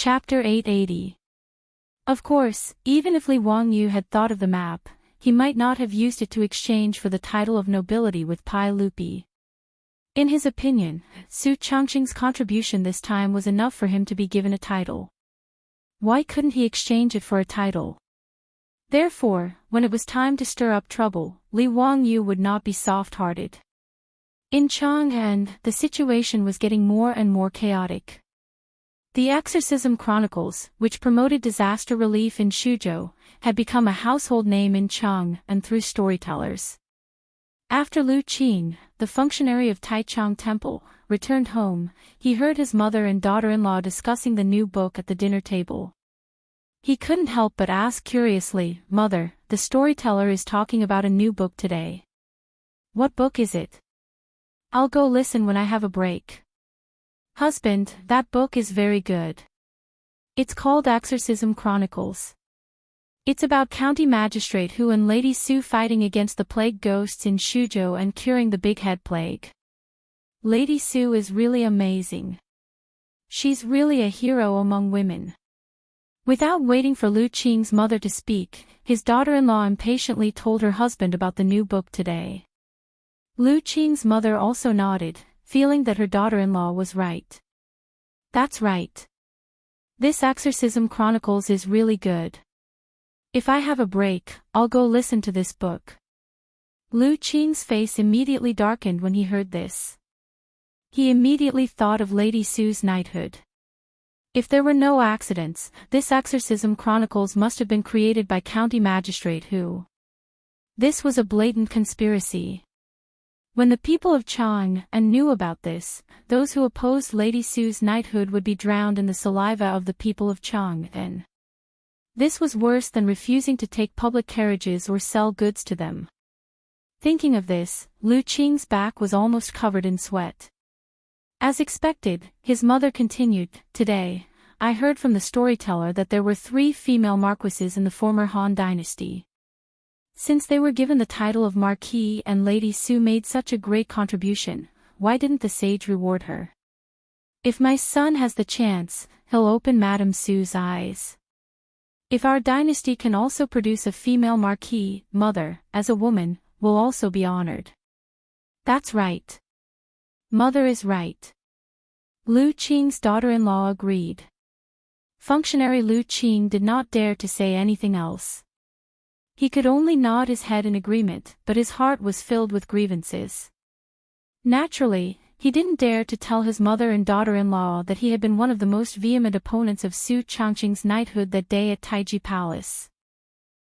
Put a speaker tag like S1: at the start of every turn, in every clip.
S1: Chapter 880. Of course, even if Li Wangyu had thought of the map, he might not have used it to exchange for the title of nobility with Pai Lupi. In his opinion, Su Changqing's contribution this time was enough for him to be given a title. Why couldn't he exchange it for a title? Therefore, when it was time to stir up trouble, Li Wangyu would not be soft-hearted. In Chang'an, the situation was getting more and more chaotic. The Exorcism Chronicles, which promoted disaster relief in Shuzhou, had become a household name in Chang'an through storytellers. After Lu Qing, the functionary of Taichung Temple, returned home, he heard his mother and daughter-in-law discussing the new book at the dinner table. He couldn't help but ask curiously, "Mother, the storyteller is talking about a new book today. What book is it? I'll go listen when I have a break." "Husband, that book is very good. It's called Exorcism Chronicles. It's about County Magistrate Hu and Lady Su fighting against the plague ghosts in Shuzhou and curing the Big Head Plague. Lady Su is really amazing. She's really a hero among women." Without waiting for Lu Qing's mother to speak, his daughter-in-law impatiently told her husband about the new book today. Lu Qing's mother also nodded, feeling that her daughter-in-law was right. "That's right. This Exorcism Chronicles is really good. If I have a break, I'll go listen to this book." Lu Qing's face immediately darkened when he heard this. He immediately thought of Lady Su's knighthood. If there were no accidents, this Exorcism Chronicles must have been created by County Magistrate Hu. This was a blatant conspiracy. When the people of Chang'an knew about this, those who opposed Lady Su's knighthood would be drowned in the saliva of the people of Chang'an. This was worse than refusing to take public carriages or sell goods to them. Thinking of this, Lu Qing's back was almost covered in sweat. As expected, his mother continued, "Today, I heard from the storyteller that there were 3 female marquises in the former Han dynasty. Since they were given the title of Marquis and Lady Su made such a great contribution, why didn't the sage reward her? If my son has the chance, he'll open Madame Su's eyes. If our dynasty can also produce a female Marquis, mother, as a woman, will also be honored." "That's right. Mother is right." Lu Qing's daughter-in-law agreed. Functionary Lu Qing did not dare to say anything else. He could only nod his head in agreement, but his heart was filled with grievances. Naturally, he didn't dare to tell his mother and daughter-in-law that he had been one of the most vehement opponents of Su Changqing's knighthood that day at Taiji Palace.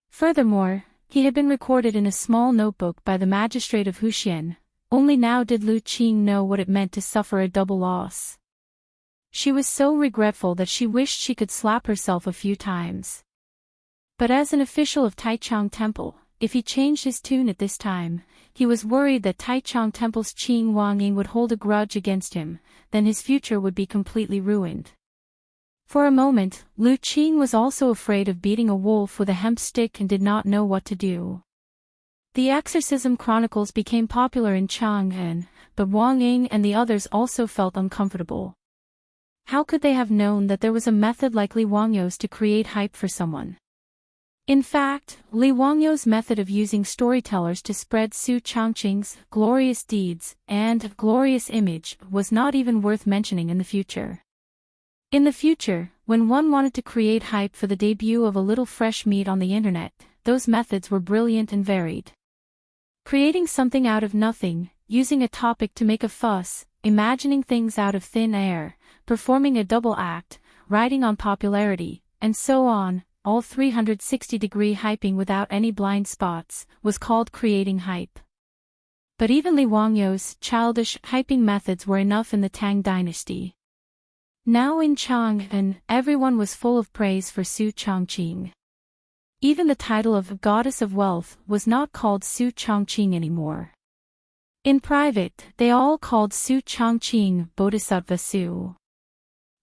S1: Furthermore, he had been recorded in a small notebook by the magistrate of Huxian. Only now did Lu Qing know what it meant to suffer a double loss. She was so regretful that she wished she could slap herself a few times. But as an official of Taichung Temple, if he changed his tune at this time, he was worried that Taichung Temple's Qing Wangying would hold a grudge against him, then his future would be completely ruined. For a moment, Lu Qing was also afraid of beating a wolf with a hemp stick and did not know what to do. The Exorcism Chronicles became popular in Chang'an, but Wang Ying and the others also felt uncomfortable. How could they have known that there was a method like Li Wangyou's to create hype for someone? In fact, Li Wangyou's method of using storytellers to spread Su Changqing's glorious deeds and glorious image was not even worth mentioning in the future. In the future, when one wanted to create hype for the debut of a little fresh meat on the internet, those methods were brilliant and varied. Creating something out of nothing, using a topic to make a fuss, imagining things out of thin air, performing a double act, riding on popularity, and so on, all 360-degree hyping without any blind spots, was called creating hype. But even Li Wangyou's childish hyping methods were enough in the Tang dynasty. Now in Chang'an, everyone was full of praise for Su Changqing. Even the title of Goddess of Wealth was not called Su Changqing anymore. In private, they all called Su Changqing Bodhisattva Su.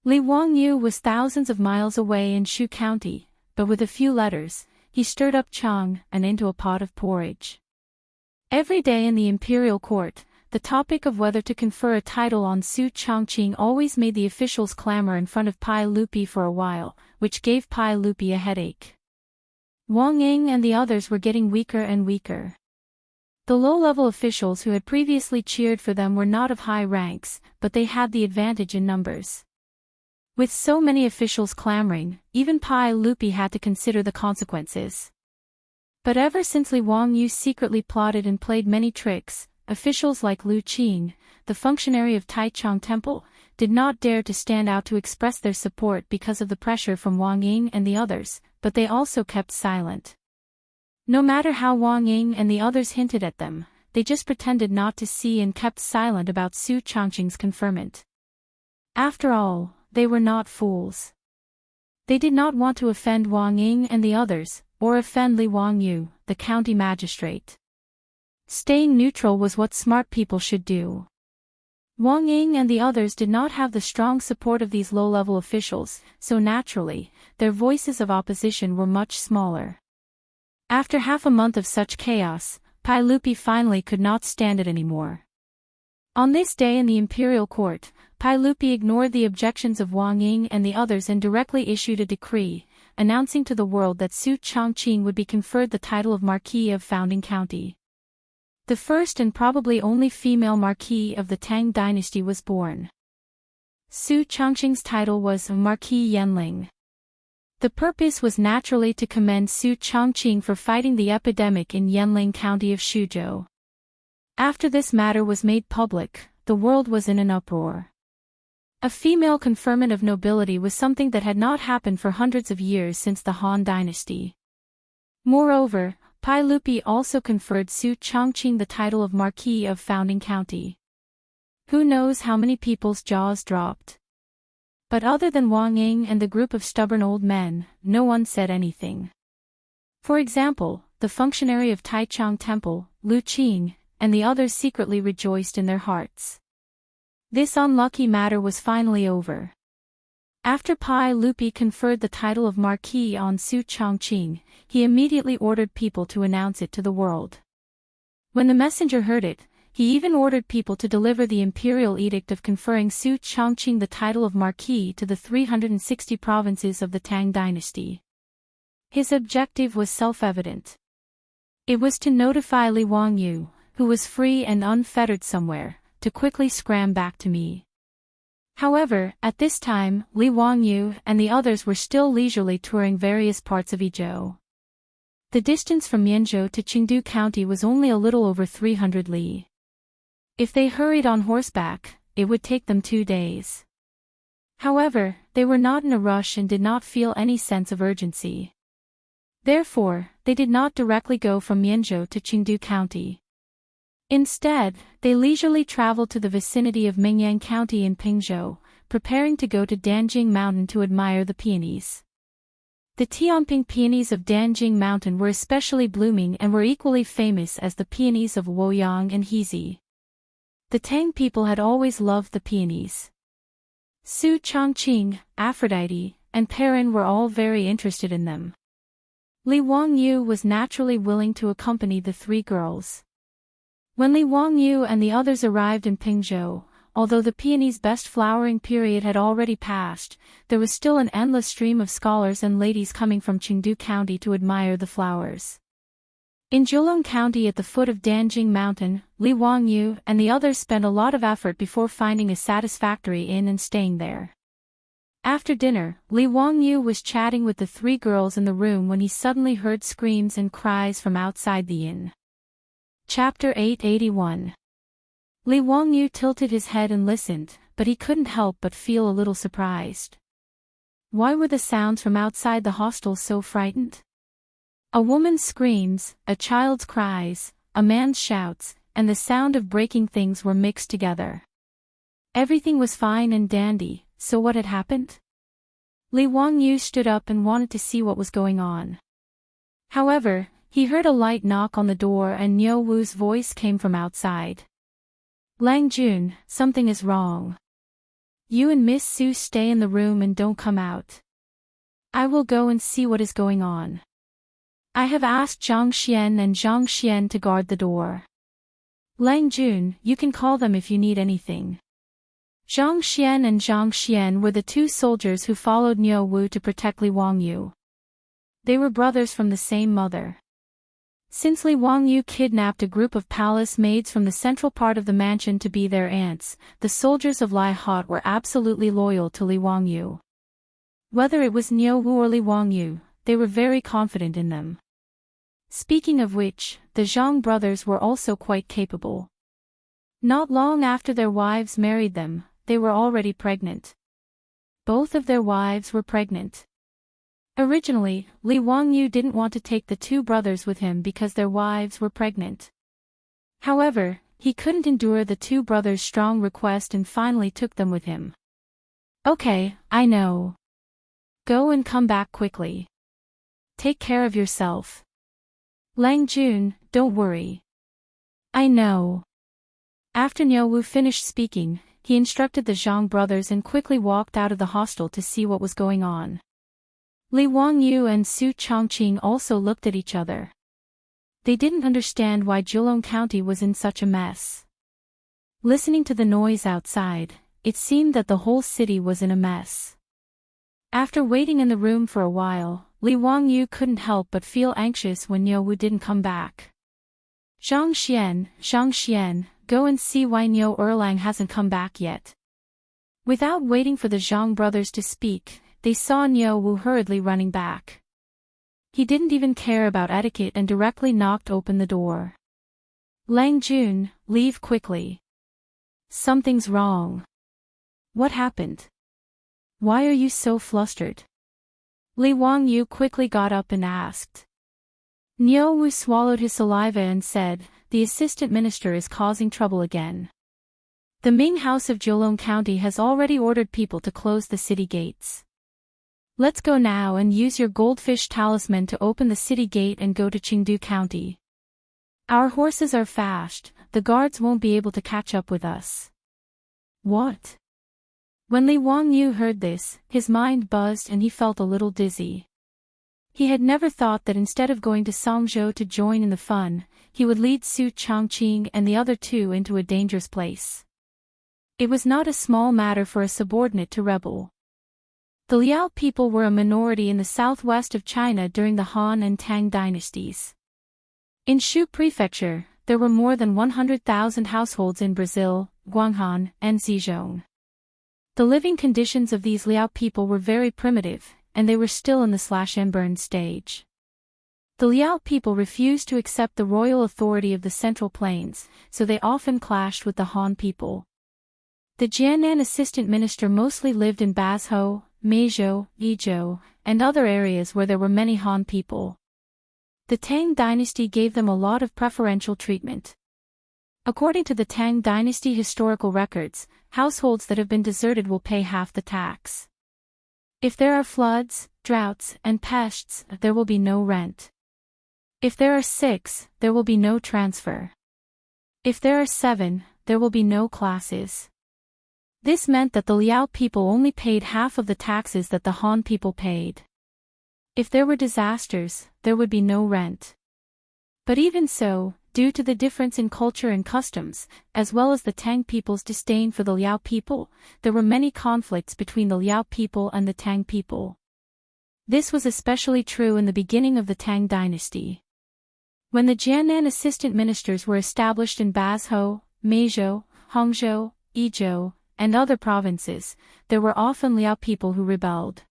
S1: Li Wangyu was thousands of miles away in Shu County, but with a few letters, he stirred up Chang'an into a pot of porridge. Every day in the imperial court, the topic of whether to confer a title on Su Changqing always made the officials clamor in front of Pai Lupi for a while, which gave Pai Lupi a headache. Wang Ying and the others were getting weaker and weaker. The low-level officials who had previously cheered for them were not of high ranks, but they had the advantage in numbers. With so many officials clamoring, even Pai Lupi had to consider the consequences. But ever since Li Wangyu secretly plotted and played many tricks, officials like Lu Qing, the functionary of Taichung Temple, did not dare to stand out to express their support because of the pressure from Wang Ying and the others, but they also kept silent. No matter how Wang Ying and the others hinted at them, they just pretended not to see and kept silent about Su Changqing's conferment. After all, they were not fools. They did not want to offend Wang Ying and the others, or offend Li Wangyu, the county magistrate. Staying neutral was what smart people should do. Wang Ying and the others did not have the strong support of these low-level officials, so naturally, their voices of opposition were much smaller. After half a month of such chaos, Pai Lupi finally could not stand it anymore. On this day in the imperial court, Pai Lupi ignored the objections of Wang Ying and the others and directly issued a decree, announcing to the world that Su Changqing would be conferred the title of Marquis of Founding County. The first and probably only female marquis of the Tang dynasty was born. Su Changqing's title was Marquis Yanling. The purpose was naturally to commend Su Changqing for fighting the epidemic in Yanling County of Shuzhou. After this matter was made public, the world was in an uproar. A female conferment of nobility was something that had not happened for hundreds of years since the Han dynasty. Moreover, Pai Lupi also conferred Su Changqing the title of Marquis of Founding County. Who knows how many people's jaws dropped? But other than Wang Ying and the group of stubborn old men, no one said anything. For example, the functionary of Taichung Temple, Lu Qing, and the others secretly rejoiced in their hearts. This unlucky matter was finally over. After Pai Lupi conferred the title of Marquis on Su Changqing, he immediately ordered people to announce it to the world. When the messenger heard it, he even ordered people to deliver the imperial edict of conferring Su Changqing the title of Marquis to the 360 provinces of the Tang dynasty. His objective was self-evident. It was to notify Li Wangyu, who was free and unfettered somewhere, to quickly scram back to me. However, at this time, Li Wangyu and the others were still leisurely touring various parts of Yizhou. The distance from Mianzhou to Chengdu County was only a little over 300 li. If they hurried on horseback, it would take them 2 days. However, they were not in a rush and did not feel any sense of urgency. Therefore, they did not directly go from Mianzhou to Chengdu County. Instead, they leisurely traveled to the vicinity of Mingyang County in Pingzhou, preparing to go to Danjing Mountain to admire the peonies. The Tianping peonies of Danjing Mountain were especially blooming and were equally famous as the peonies of Luoyang and Hezi. The Tang people had always loved the peonies. Su Changqing, Aphrodite, and Perrin were all very interested in them. Li Wangyu was naturally willing to accompany the 3 girls. When Li Wangyu and the others arrived in Pingzhou, although the peony's best flowering period had already passed, there was still an endless stream of scholars and ladies coming from Chengdu County to admire the flowers. In Zhejiang County at the foot of Danjing Mountain, Li Wangyu and the others spent a lot of effort before finding a satisfactory inn and staying there. After dinner, Li Wangyu was chatting with the 3 girls in the room when he suddenly heard screams and cries from outside the inn. Chapter 881. Li Wangyu tilted his head and listened, but he couldn't help but feel a little surprised. Why were the sounds from outside the hostel so frightened? A woman's screams, a child's cries, a man's shouts, and the sound of breaking things were mixed together. Everything was fine and dandy, so what had happened? Li Wangyu stood up and wanted to see what was going on. However, he heard a light knock on the door and Niu Wu's voice came from outside. Lang Jun, something is wrong. You and Miss Su stay in the room and don't come out. I will go and see what is going on. I have asked Zhang Xian and Zhang Xian to guard the door. Lang Jun, you can call them if you need anything. Zhang Xian and Zhang Xian were the two soldiers who followed Niu Wu to protect Li Wangyu. They were brothers from the same mother. Since Li Wangyu kidnapped a group of palace maids from the central part of the mansion to be their aunts, the soldiers of Lai Hot were absolutely loyal to Li Wangyu. Whether it was Niu Wu or Li Wangyu, they were very confident in them. Speaking of which, the Zhang brothers were also quite capable. Not long after their wives married them, they were already pregnant. Both of their wives were pregnant. Originally, Li Wangyu didn't want to take the two brothers with him because their wives were pregnant. However, he couldn't endure the two brothers' strong request and finally took them with him. Okay, I know. Go and come back quickly. Take care of yourself. Lang Jun, don't worry. I know. After Niu Wu finished speaking, he instructed the Zhang brothers and quickly walked out of the hostel to see what was going on. Li Wangyu and Su Chongqing also looked at each other. They didn't understand why Zhejiang County was in such a mess. Listening to the noise outside, it seemed that the whole city was in a mess. After waiting in the room for a while, Li Wangyu couldn't help but feel anxious when Niu Wu didn't come back. Zhang Xian, go and see why Niu Erlang hasn't come back yet. Without waiting for the Zhang brothers to speak, they saw Niu Wu hurriedly running back. He didn't even care about etiquette and directly knocked open the door. Lang Jun, leave quickly. Something's wrong. What happened? Why are you so flustered? Li Wangyu quickly got up and asked. Niu Wu swallowed his saliva and said, the assistant minister is causing trouble again. The Ming House of Zhejiang County has already ordered people to close the city gates. Let's go now and use your goldfish talisman to open the city gate and go to Chengdu County. Our horses are fast, the guards won't be able to catch up with us. What? When Li Wangyu heard this, his mind buzzed and he felt a little dizzy. He had never thought that instead of going to Songzhou to join in the fun, he would lead Su Chongqing and the other two into a dangerous place. It was not a small matter for a subordinate to rebel. The Liao people were a minority in the southwest of China during the Han and Tang dynasties. In Shu Prefecture, there were more than 100,000 households in Brazil, Guanghan, and Zhejiang. The living conditions of these Liao people were very primitive, and they were still in the slash-and-burn stage. The Liao people refused to accept the royal authority of the Central Plains, so they often clashed with the Han people. The Jianan assistant minister mostly lived in Bazhou, Meizhou, Yizhou, and other areas where there were many Han people. The Tang dynasty gave them a lot of preferential treatment. According to the Tang dynasty historical records, households that have been deserted will pay half the tax. If there are floods, droughts, and pests, there will be no rent. If there are 6, there will be no transfer. If there are 7, there will be no classes. This meant that the Liao people only paid half of the taxes that the Han people paid. If there were disasters, there would be no rent. But even so, due to the difference in culture and customs, as well as the Tang people's disdain for the Liao people, there were many conflicts between the Liao people and the Tang people. This was especially true in the beginning of the Tang dynasty. When the Jianan assistant ministers were established in Bazhou, Meizhou, Hangzhou, Yizhou, and other provinces, there were often Liao people who rebelled.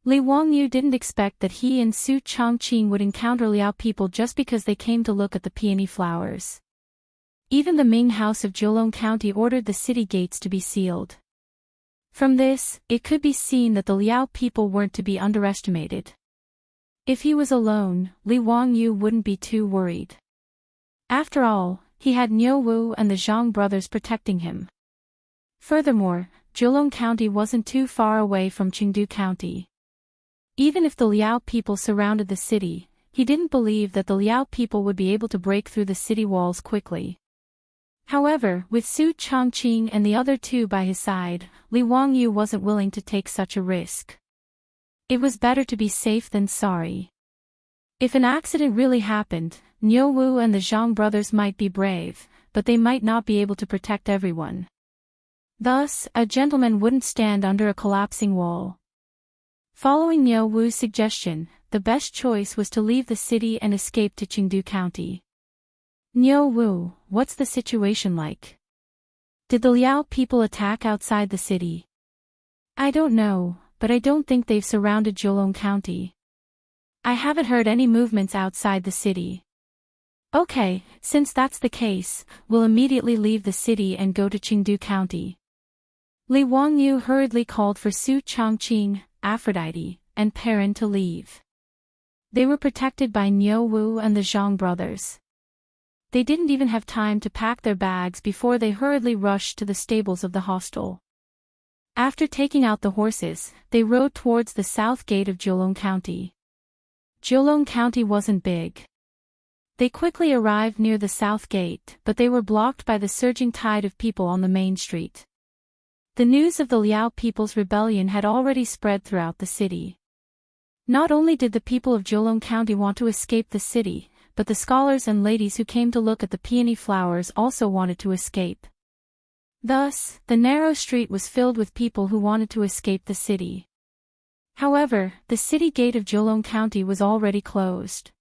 S1: Li Wangyu didn't expect that he and Su Chongqing would encounter Liao people just because they came to look at the peony flowers. Even the Ming House of Zhejiang County ordered the city gates to be sealed. From this, it could be seen that the Liao people weren't to be underestimated. If he was alone, Li Wangyu wouldn't be too worried. After all, he had Niu Wu and the Zhang brothers protecting him. Furthermore, Zhejiang County wasn't too far away from Chengdu County. Even if the Liao people surrounded the city, he didn't believe that the Liao people would be able to break through the city walls quickly. However, with Su Chongqing and the other two by his side, Li Wangyu wasn't willing to take such a risk. It was better to be safe than sorry. If an accident really happened, Niu Wu and the Zhang brothers might be brave, but they might not be able to protect everyone. Thus, a gentleman wouldn't stand under a collapsing wall. Following Niu Wu's suggestion, the best choice was to leave the city and escape to Chengdu County. Niu Wu, what's the situation like? Did the Liao people attack outside the city? I don't know, but I don't think they've surrounded Jiulong County. I haven't heard any movements outside the city. Okay, since that's the case, we'll immediately leave the city and go to Chengdu County. Li Wangyu hurriedly called for Su Changqing, Aphrodite, and Perrin to leave. They were protected by Niu Wu and the Zhang brothers. They didn't even have time to pack their bags before they hurriedly rushed to the stables of the hostel. After taking out the horses, they rode towards the south gate of Jiulong County. Jiulong County wasn't big. They quickly arrived near the south gate, but they were blocked by the surging tide of people on the main street. The news of the Liao people's rebellion had already spread throughout the city. Not only did the people of Jiulong County want to escape the city, but the scholars and ladies who came to look at the peony flowers also wanted to escape. Thus, the narrow street was filled with people who wanted to escape the city. However, the city gate of Jiulong County was already closed.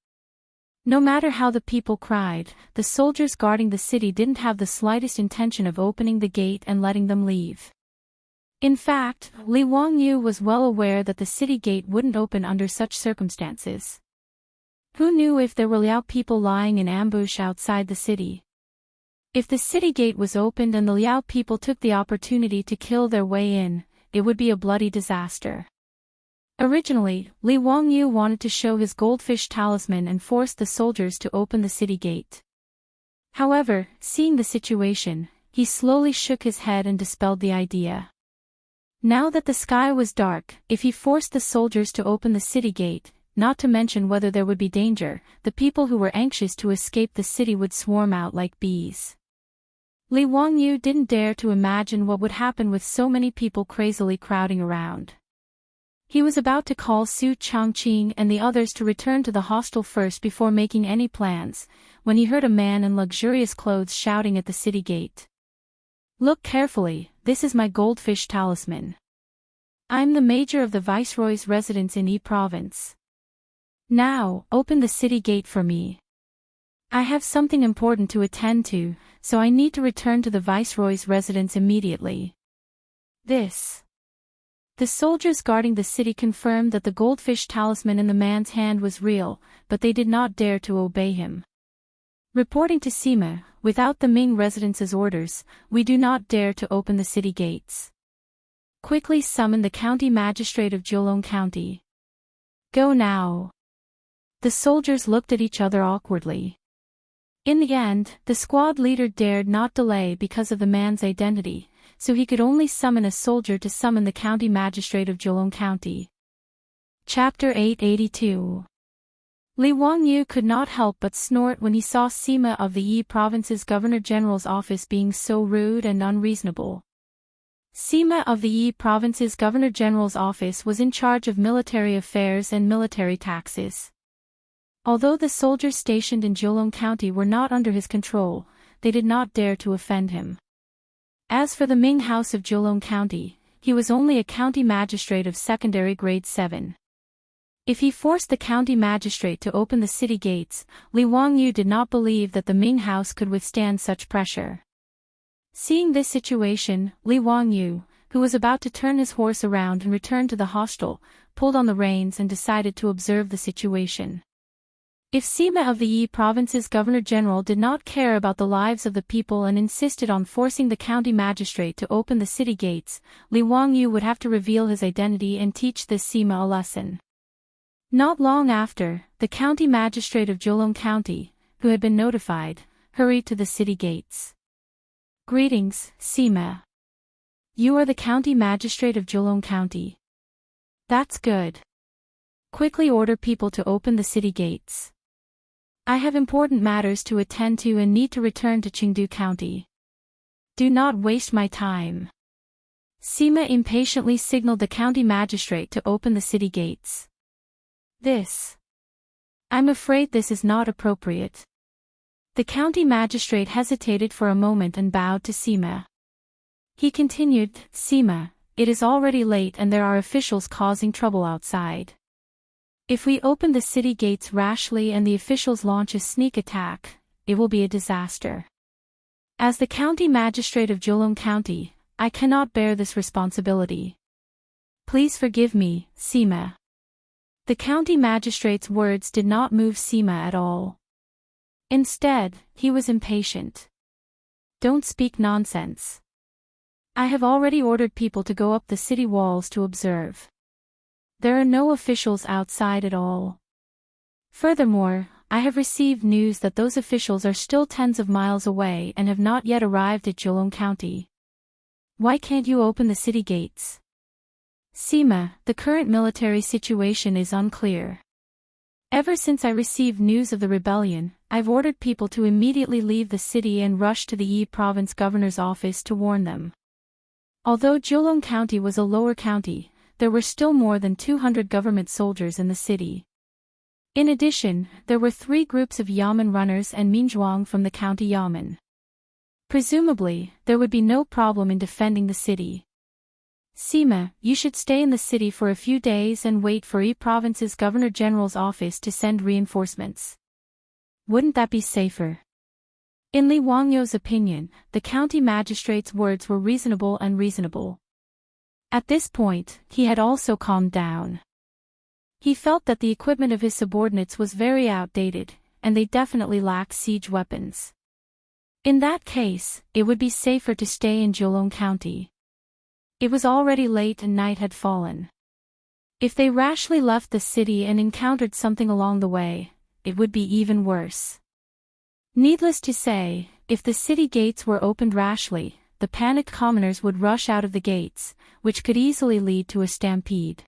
S1: No matter how the people cried, the soldiers guarding the city didn't have the slightest intention of opening the gate and letting them leave. In fact, Li Wangyu was well aware that the city gate wouldn't open under such circumstances. Who knew if there were Liao people lying in ambush outside the city? If the city gate was opened and the Liao people took the opportunity to kill their way in, it would be a bloody disaster. Originally, Li Wangyu wanted to show his goldfish talisman and force the soldiers to open the city gate. However, seeing the situation, he slowly shook his head and dispelled the idea. Now that the sky was dark, if he forced the soldiers to open the city gate, not to mention whether there would be danger, the people who were anxious to escape the city would swarm out like bees. Li Wangyu didn't dare to imagine what would happen with so many people crazily crowding around. He was about to call Su Changqing and the others to return to the hostel first before making any plans, when he heard a man in luxurious clothes shouting at the city gate. "Look carefully, this is my goldfish talisman. I'm the major of the viceroy's residence in Yi province. Now, open the city gate for me. I have something important to attend to, so I need to return to the viceroy's residence immediately." The soldiers guarding the city confirmed that the goldfish talisman in the man's hand was real, but they did not dare to obey him. Reporting to Sima, "Without the Ming residence's orders, we do not dare to open the city gates. Quickly summon the county magistrate of Jiulong County. Go now." The soldiers looked at each other awkwardly. In the end, the squad leader dared not delay because of the man's identity, so he could only summon a soldier to summon the county magistrate of Jiulong County. Chapter 882. Li Wangyu could not help but snort when he saw Sima of the Yi province's governor-general's office being so rude and unreasonable. Sima of the Yi province's governor-general's office was in charge of military affairs and military taxes. Although the soldiers stationed in Jiulong County were not under his control, they did not dare to offend him. As for the Ming House of Jiulong County, he was only a county magistrate of secondary grade 7. If he forced the county magistrate to open the city gates, Li Wangyu did not believe that the Ming House could withstand such pressure. Seeing this situation, Li Wangyu, who was about to turn his horse around and return to the hostel, pulled on the reins and decided to observe the situation. If Sima of the Yi province's governor-general did not care about the lives of the people and insisted on forcing the county magistrate to open the city gates, Li Wangyu would have to reveal his identity and teach this Sima a lesson. Not long after, the county magistrate of Jiulong County, who had been notified, hurried to the city gates. "Greetings, Sima. You are the county magistrate of Jiulong County. That's good. Quickly order people to open the city gates. I have important matters to attend to and need to return to Chengdu County. Do not waste my time." Sima impatiently signaled the county magistrate to open the city gates. "I'm afraid this is not appropriate. The county magistrate hesitated for a moment and bowed to Sima. He continued, Sima, it is already late and there are officials causing trouble outside. If we open the city gates rashly and the officials launch a sneak attack, it will be a disaster. As the county magistrate of Jolong County, I cannot bear this responsibility. Please forgive me, Sima. The county magistrate's words did not move Sima at all. Instead, he was impatient. Don't speak nonsense. I have already ordered people to go up the city walls to observe. There are no officials outside at all. Furthermore, I have received news that those officials are still tens of miles away and have not yet arrived at Jolong County. Why can't you open the city gates? Sima, the current military situation is unclear. Ever since I received news of the rebellion, I've ordered people to immediately leave the city and rush to the Yi province governor's office to warn them. Although Jolong County was a lower county, there were still more than 200 government soldiers in the city. In addition, there were 3 groups of Yamen runners and Minzhuang from the county Yamen. Presumably, there would be no problem in defending the city. Sima, you should stay in the city for a few days and wait for Yi province's governor-general's office to send reinforcements. Wouldn't that be safer? In Li Wangyou's opinion, the county magistrate's words were reasonable and reasonable. At this point, he had also calmed down. He felt that the equipment of his subordinates was very outdated, and they definitely lacked siege weapons. In that case, it would be safer to stay in Jolong County. It was already late and night had fallen. If they rashly left the city and encountered something along the way, it would be even worse. Needless to say, if the city gates were opened rashly, the panicked commoners would rush out of the gates, which could easily lead to a stampede.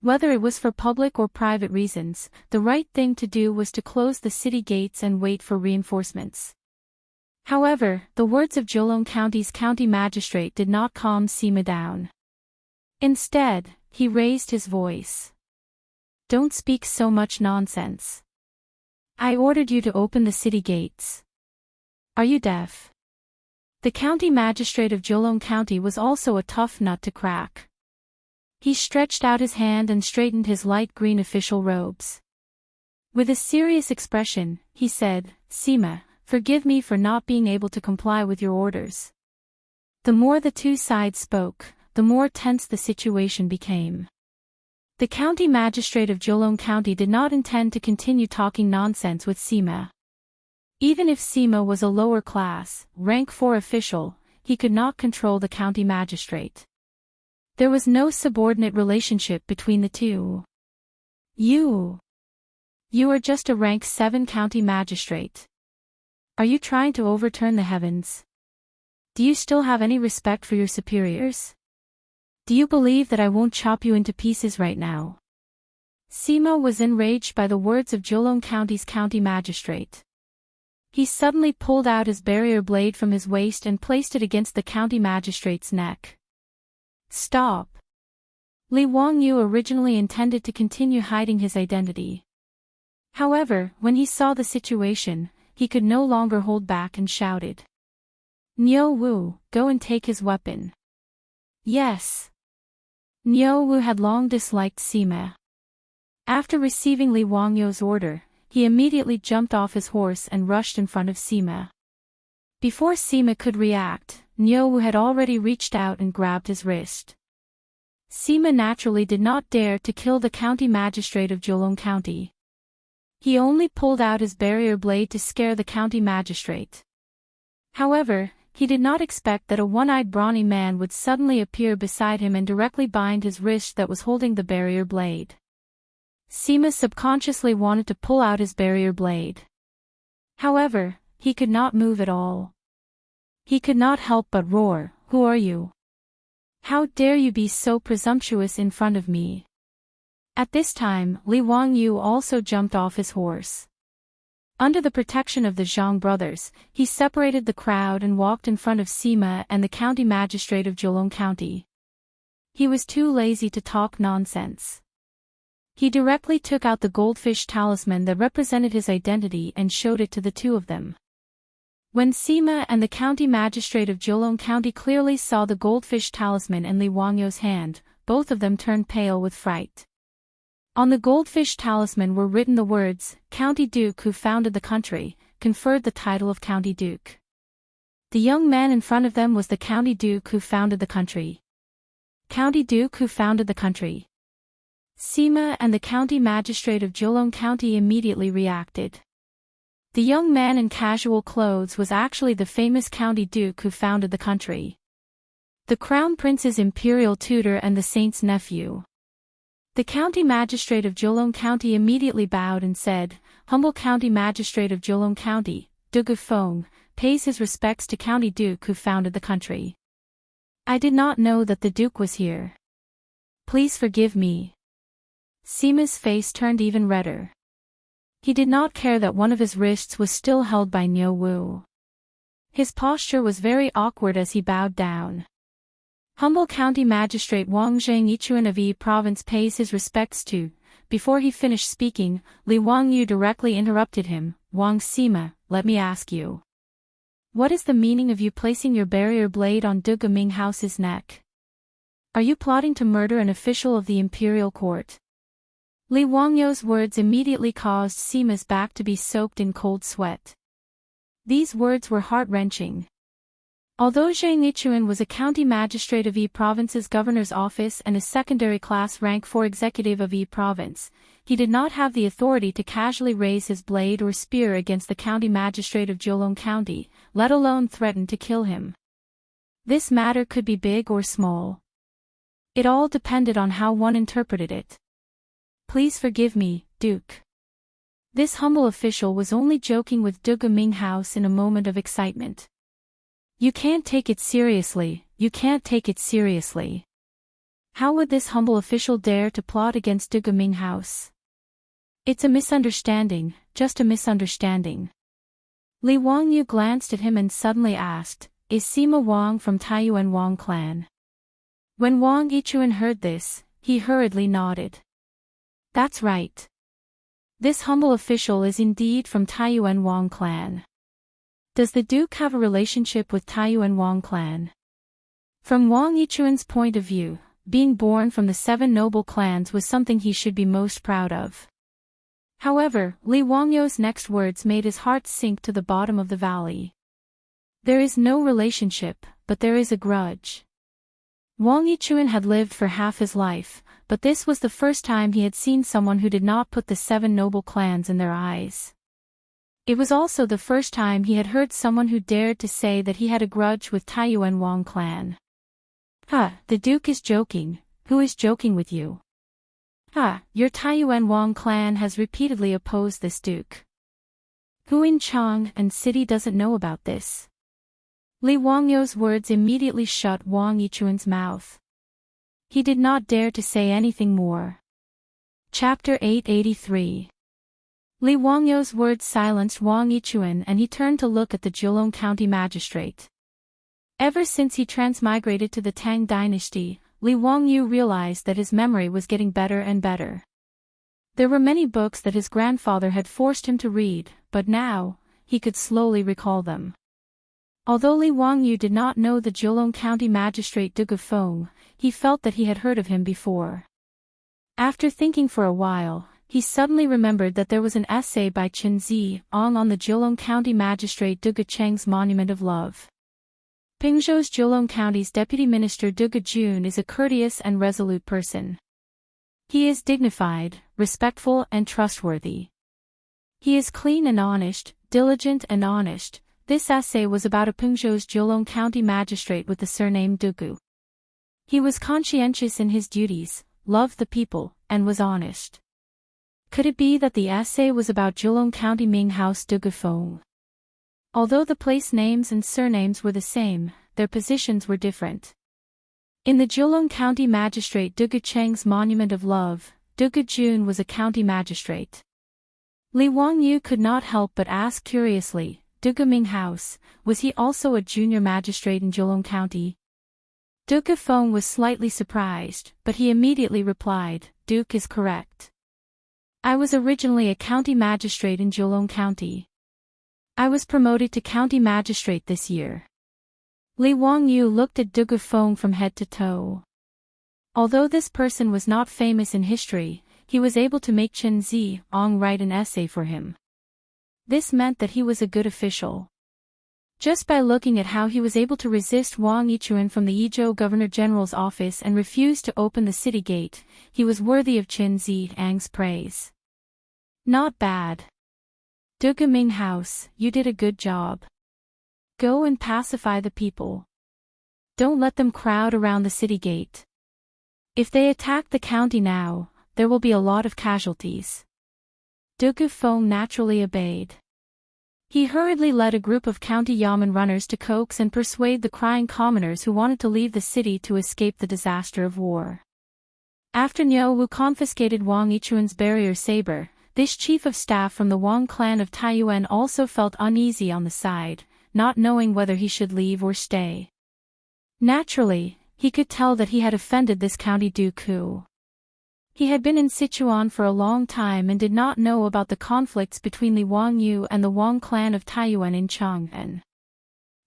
S1: Whether it was for public or private reasons, the right thing to do was to close the city gates and wait for reinforcements. However, the words of Jolong County's county magistrate did not calm Sima down. Instead, he raised his voice. Don't speak so much nonsense. I ordered you to open the city gates. Are you deaf? The county magistrate of Jolong County was also a tough nut to crack. He stretched out his hand and straightened his light green official robes. With a serious expression, he said, Sima, forgive me for not being able to comply with your orders. The more the two sides spoke, the more tense the situation became. The county magistrate of Jolong County did not intend to continue talking nonsense with Sima. Even if Sima was a lower class, rank 4 official, he could not control the county magistrate. There was no subordinate relationship between the two. You are just a rank 7 county magistrate. Are you trying to overturn the heavens? Do you still have any respect for your superiors? Do you believe that I won't chop you into pieces right now? Sima was enraged by the words of Jolong County's county magistrate. He suddenly pulled out his barrier blade from his waist and placed it against the county magistrate's neck. Stop! Li Wangyu originally intended to continue hiding his identity. However, when he saw the situation, he could no longer hold back and shouted. Niu Wu, go and take his weapon. Yes. Niu Wu had long disliked Sima. After receiving Li Wangyou's order, he immediately jumped off his horse and rushed in front of Sima. Before Sima could react, Niu Wu had already reached out and grabbed his wrist. Sima naturally did not dare to kill the county magistrate of Jolong County. He only pulled out his barrier blade to scare the county magistrate. However, he did not expect that a one-eyed brawny man would suddenly appear beside him and directly bind his wrist that was holding the barrier blade. Sima subconsciously wanted to pull out his barrier blade. However, he could not move at all. He could not help but roar, "Who are you? How dare you be so presumptuous in front of me?" At this time, Li Wangyu also jumped off his horse. Under the protection of the Zhang brothers, he separated the crowd and walked in front of Sima and the county magistrate of Jolong County. He was too lazy to talk nonsense. He directly took out the goldfish talisman that represented his identity and showed it to the two of them. When Sima and the county magistrate of Jiulong County clearly saw the goldfish talisman in Li Wangyou's hand, both of them turned pale with fright. On the goldfish talisman were written the words, "County Duke who founded the country, conferred the title of County Duke." The young man in front of them was the County Duke who founded the country. County Duke who founded the country. Sima and the county magistrate of Jiulong County immediately reacted. The young man in casual clothes was actually the famous County Duke who founded the country. The Crown Prince's imperial tutor and the saint's nephew. The county magistrate of Jiulong County immediately bowed and said, "Humble county magistrate of Jiulong County, Dugu Feng, pays his respects to County Duke who founded the country. I did not know that the Duke was here. Please forgive me." Sima's face turned even redder. He did not care that one of his wrists was still held by Niu Wu. His posture was very awkward as he bowed down. Humble County Magistrate Wang Zhangyichuan of Yi Province pays his respects to. Before he finished speaking, Li Wangyu directly interrupted him. "Wang Sima, let me ask you. What is the meaning of you placing your barrier blade on Duga Minghouse's neck? Are you plotting to murder an official of the imperial court?" Li Wangyou's words immediately caused Sima's back to be soaked in cold sweat. These words were heart-wrenching. Although Zhang Yichuan was a county magistrate of Yi Province's governor's office and a secondary class rank 4 executive of Yi Province, he did not have the authority to casually raise his blade or spear against the county magistrate of Jiulong County, let alone threaten to kill him. This matter could be big or small. It all depended on how one interpreted it. "Please forgive me, Duke." This humble official was only joking with Duga Minghouse in a moment of excitement. "You can't take it seriously, you can't take it seriously. How would this humble official dare to plot against Duga Minghouse? It's a misunderstanding, just a misunderstanding." Li Wangyu glanced at him and suddenly asked, "Is Sima Wang from Taiyuan Wang clan?" When Wang Yichuan heard this, he hurriedly nodded. "That's right. This humble official is indeed from Taiyuan Wang clan." "Does the Duke have a relationship with Taiyuan Wang clan?" From Wang Yichuan's point of view, being born from the 7 noble clans was something he should be most proud of. However, Li Wangyou's next words made his heart sink to the bottom of the valley. "There is no relationship, but there is a grudge." Wang Yichuan had lived for half his life, but this was the first time he had seen someone who did not put the 7 noble clans in their eyes. It was also the first time he had heard someone who dared to say that he had a grudge with Taiyuan Wang clan. The Duke is joking. Who is joking with you?" Your Taiyuan Wang clan has repeatedly opposed this Duke. Who in Chang'an city doesn't know about this?" Li Wangyou's words immediately shut Wang Yichuan's mouth. He did not dare to say anything more. Chapter 883. Li Wangyou's words silenced Wang Yichuan and he turned to look at the Jiulong County magistrate. Ever since he transmigrated to the Tang dynasty, Li Wangyu realized that his memory was getting better and better. There were many books that his grandfather had forced him to read, but now, he could slowly recall them. Although Li Wangyu did not know the Jiulong County magistrate Dugu Feng, he felt that he had heard of him before. After thinking for a while, he suddenly remembered that there was an essay by Chen Ziong on the Jiulong County magistrate Dugu Cheng's Monument of Love. Pingzhou's Jiulong County's deputy minister Dugu Jun is a courteous and resolute person. He is dignified, respectful and trustworthy. He is clean and honest, diligent and honest. This essay was about a Pingzhou's Jiulong County magistrate with the surname Dugu. He was conscientious in his duties, loved the people, and was honest. Could it be that the essay was about Jiulong County Minghouse Dugu Feng? Although the place names and surnames were the same, their positions were different. In the Jiulong County magistrate Dugu Cheng's Monument of Love, Dugu Jun was a county magistrate. Li Wangyu could not help but ask curiously, Dugu Minghouse, was he also a junior magistrate in Jiulong County? Dugu Feng was slightly surprised, but he immediately replied, Duke is correct. I was originally a county magistrate in Jilong County. I was promoted to county magistrate this year. Li Wangyu looked at Dugu Feng from head to toe. Although this person was not famous in history, he was able to make Chen Ziong write an essay for him. This meant that he was a good official. Just by looking at how he was able to resist Wang Yichuan from the Yizhou Governor General's office and refuse to open the city gate, he was worthy of Chen Ziang's praise. Not bad. Dugu Ming House, you did a good job. Go and pacify the people. Don't let them crowd around the city gate. If they attack the county now, there will be a lot of casualties. Dugu Feng naturally obeyed. He hurriedly led a group of county yamen runners to coax and persuade the crying commoners who wanted to leave the city to escape the disaster of war. After Niu Wu confiscated Wang Yichuan's barrier saber, this chief of staff from the Wang clan of Taiyuan also felt uneasy on the side, not knowing whether he should leave or stay. Naturally, he could tell that he had offended this county duke. He had been in Sichuan for a long time and did not know about the conflicts between Li Wangyu and the Wang clan of Taiyuan in Chang'an.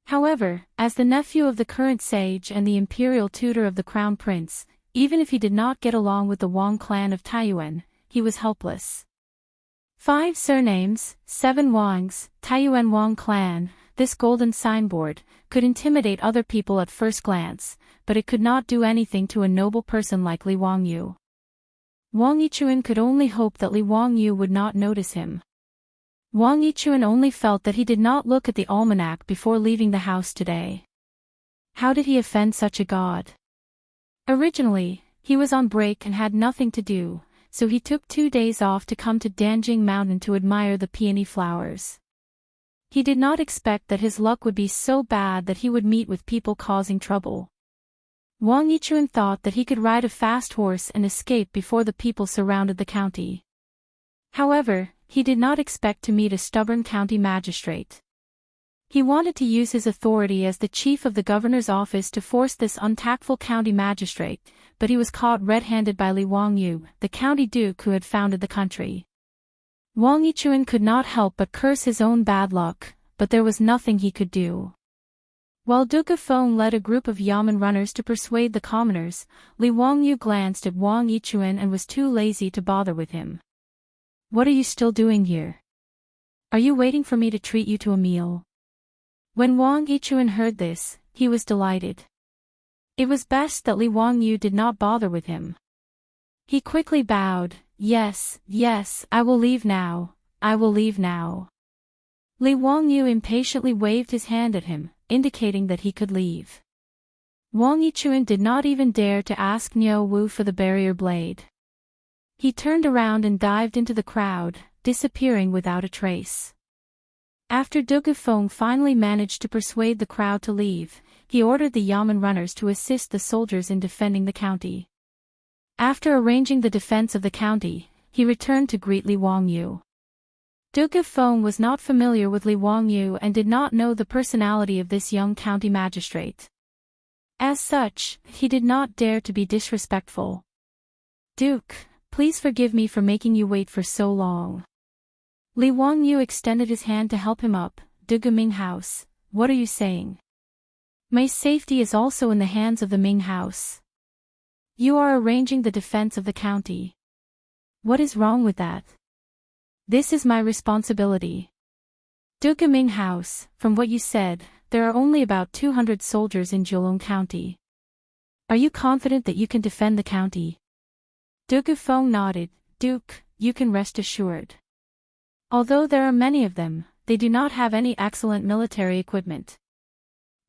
S1: However, as the nephew of the current sage and the imperial tutor of the crown prince, even if he did not get along with the Wang clan of Taiyuan, he was helpless. 5 surnames, 7 Wangs, Taiyuan Wang clan. This golden signboard could intimidate other people at first glance, but it could not do anything to a noble person like Li Wangyu. Wang Yichuan could only hope that Li Wangyu would not notice him. Wang Yichuan only felt that he did not look at the almanac before leaving the house today. How did he offend such a god? Originally, he was on break and had nothing to do, so he took 2 days off to come to Danjing Mountain to admire the peony flowers. He did not expect that his luck would be so bad that he would meet with people causing trouble. Wang Yichuan thought that he could ride a fast horse and escape before the people surrounded the county. However, he did not expect to meet a stubborn county magistrate. He wanted to use his authority as the chief of the governor's office to force this untactful county magistrate, but he was caught red-handed by Li Wangyu, the county duke who had founded the country. Wang Yichuan could not help but curse his own bad luck, but there was nothing he could do. While Dugu Feng led a group of yamen runners to persuade the commoners, Li Wangyu glanced at Wang Yichuan and was too lazy to bother with him. What are you still doing here? Are you waiting for me to treat you to a meal? When Wang Yichuan heard this, he was delighted. It was best that Li Wangyu did not bother with him. He quickly bowed. Yes, I will leave now, I will leave now. Li Wangyu impatiently waved his hand at him, indicating that he could leave. Wang Yichuan did not even dare to ask Niu Wu for the barrier blade. He turned around and dived into the crowd, disappearing without a trace. After Dugu Feng finally managed to persuade the crowd to leave, he ordered the yamen runners to assist the soldiers in defending the county. After arranging the defense of the county, he returned to greet Li Wangyu. Dugu Feng was not familiar with Li Wangyu and did not know the personality of this young county magistrate. As such, he did not dare to be disrespectful. Duke, please forgive me for making you wait for so long. Li Wangyu extended his hand to help him up. Dugu Ming House, what are you saying? My safety is also in the hands of the Ming House. You are arranging the defense of the county. What is wrong with that? This is my responsibility. Dugu Ming House, from what you said, there are only about 200 soldiers in Jilong County. Are you confident that you can defend the county? Dugu Feng nodded. Duke, you can rest assured. Although there are many of them, they do not have any excellent military equipment.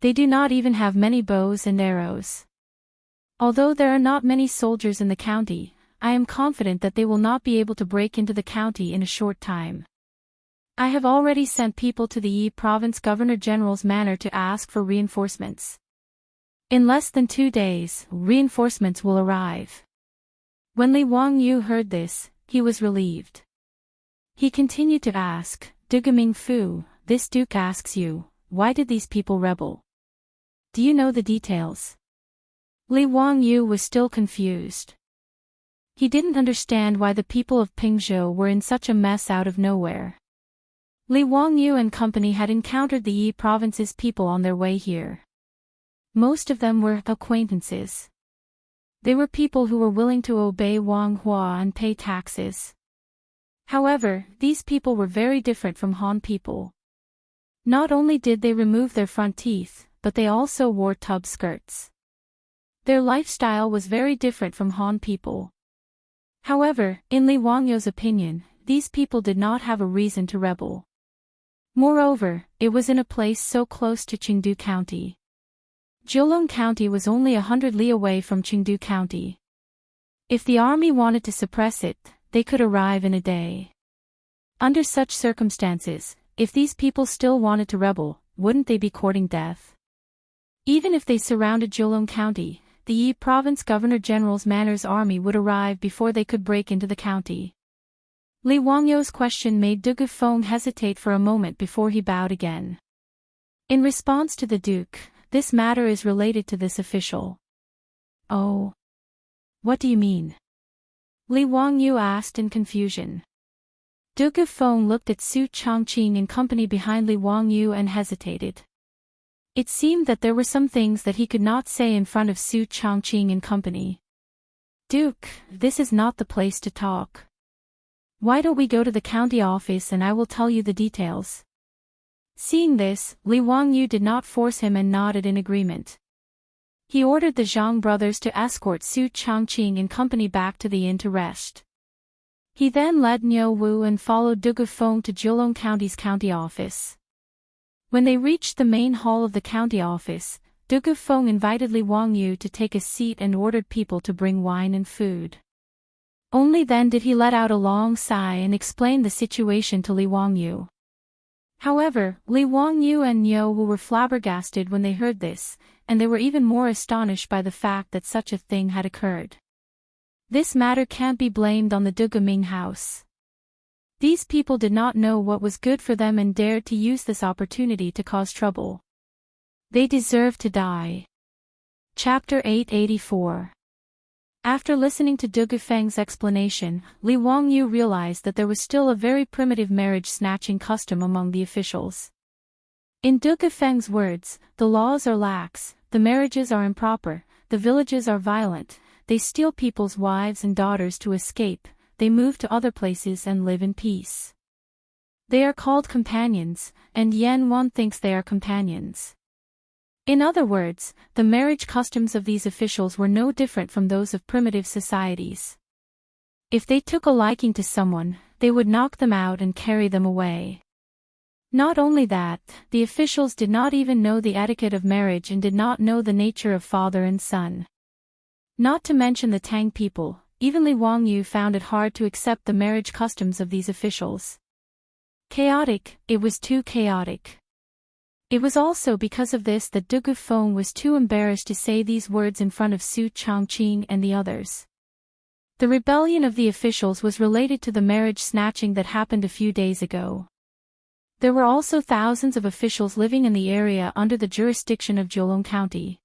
S1: They do not even have many bows and arrows. Although there are not many soldiers in the county, I am confident that they will not be able to break into the county in a short time. I have already sent people to the Yi Province Governor General's manor to ask for reinforcements. In less than 2 days, reinforcements will arrive. When Li Wangyu heard this, he was relieved. He continued to ask, Dugu Ming Fu, this duke asks you, why did these people rebel? Do you know the details? Li Wangyu was still confused. He didn't understand why the people of Pingzhou were in such a mess out of nowhere. Li Wangyu and company had encountered the Yi province's people on their way here. Most of them were acquaintances. They were people who were willing to obey Wang Hua and pay taxes. However, these people were very different from Han people. Not only did they remove their front teeth, but they also wore tub skirts. Their lifestyle was very different from Han people. However, in Li Wangyu's opinion, these people did not have a reason to rebel. Moreover, it was in a place so close to Chengdu County. Jiulong County was only 100 li away from Chengdu County. If the army wanted to suppress it, they could arrive in a day. Under such circumstances, if these people still wanted to rebel, wouldn't they be courting death? Even if they surrounded Jiulong County, the Yi Province Governor-General's Manor's army would arrive before they could break into the county. Li Wangyu's question made Duke Feng hesitate for a moment before he bowed again. In response to the Duke, this matter is related to this official. Oh. What do you mean? Li Wangyu asked in confusion. Duke Feng looked at Su Changqing and company behind Li Wangyu and hesitated. It seemed that there were some things that he could not say in front of Su Changqing and company. Duke, this is not the place to talk. Why don't we go to the county office and I will tell you the details? Seeing this, Li Wangyu did not force him and nodded in agreement. He ordered the Zhang brothers to escort Su Changqing and company back to the inn to rest. He then led Niu Wu and followed Duke Feng to Jiulong County's county office. When they reached the main hall of the county office, Duke Feng invited Li Wangyu to take a seat and ordered people to bring wine and food. Only then did he let out a long sigh and explain the situation to Li Wangyu. However, Li Wangyu and Niu Wu were flabbergasted when they heard this, and they were even more astonished by the fact that such a thing had occurred. This matter can't be blamed on the Duke Ming house. These people did not know what was good for them and dared to use this opportunity to cause trouble. They deserved to die. Chapter 884. After listening to Duke Feng's explanation, Li Wangyu realized that there was still a very primitive marriage-snatching custom among the officials. In Duke Feng's words, the laws are lax, the marriages are improper, the villages are violent, they steal people's wives and daughters to escape, they move to other places and live in peace. They are called companions, and Yan Wan thinks they are companions. In other words, the marriage customs of these officials were no different from those of primitive societies. If they took a liking to someone, they would knock them out and carry them away. Not only that, the officials did not even know the etiquette of marriage and did not know the nature of father and son. Not to mention the Tang people, even Li Wangyu found it hard to accept the marriage customs of these officials. Chaotic, it was too chaotic. It was also because of this that Duke Feng was too embarrassed to say these words in front of Su Changqing and the others. The rebellion of the officials was related to the marriage snatching that happened a few days ago. There were also thousands of officials living in the area under the jurisdiction of Jiulong County.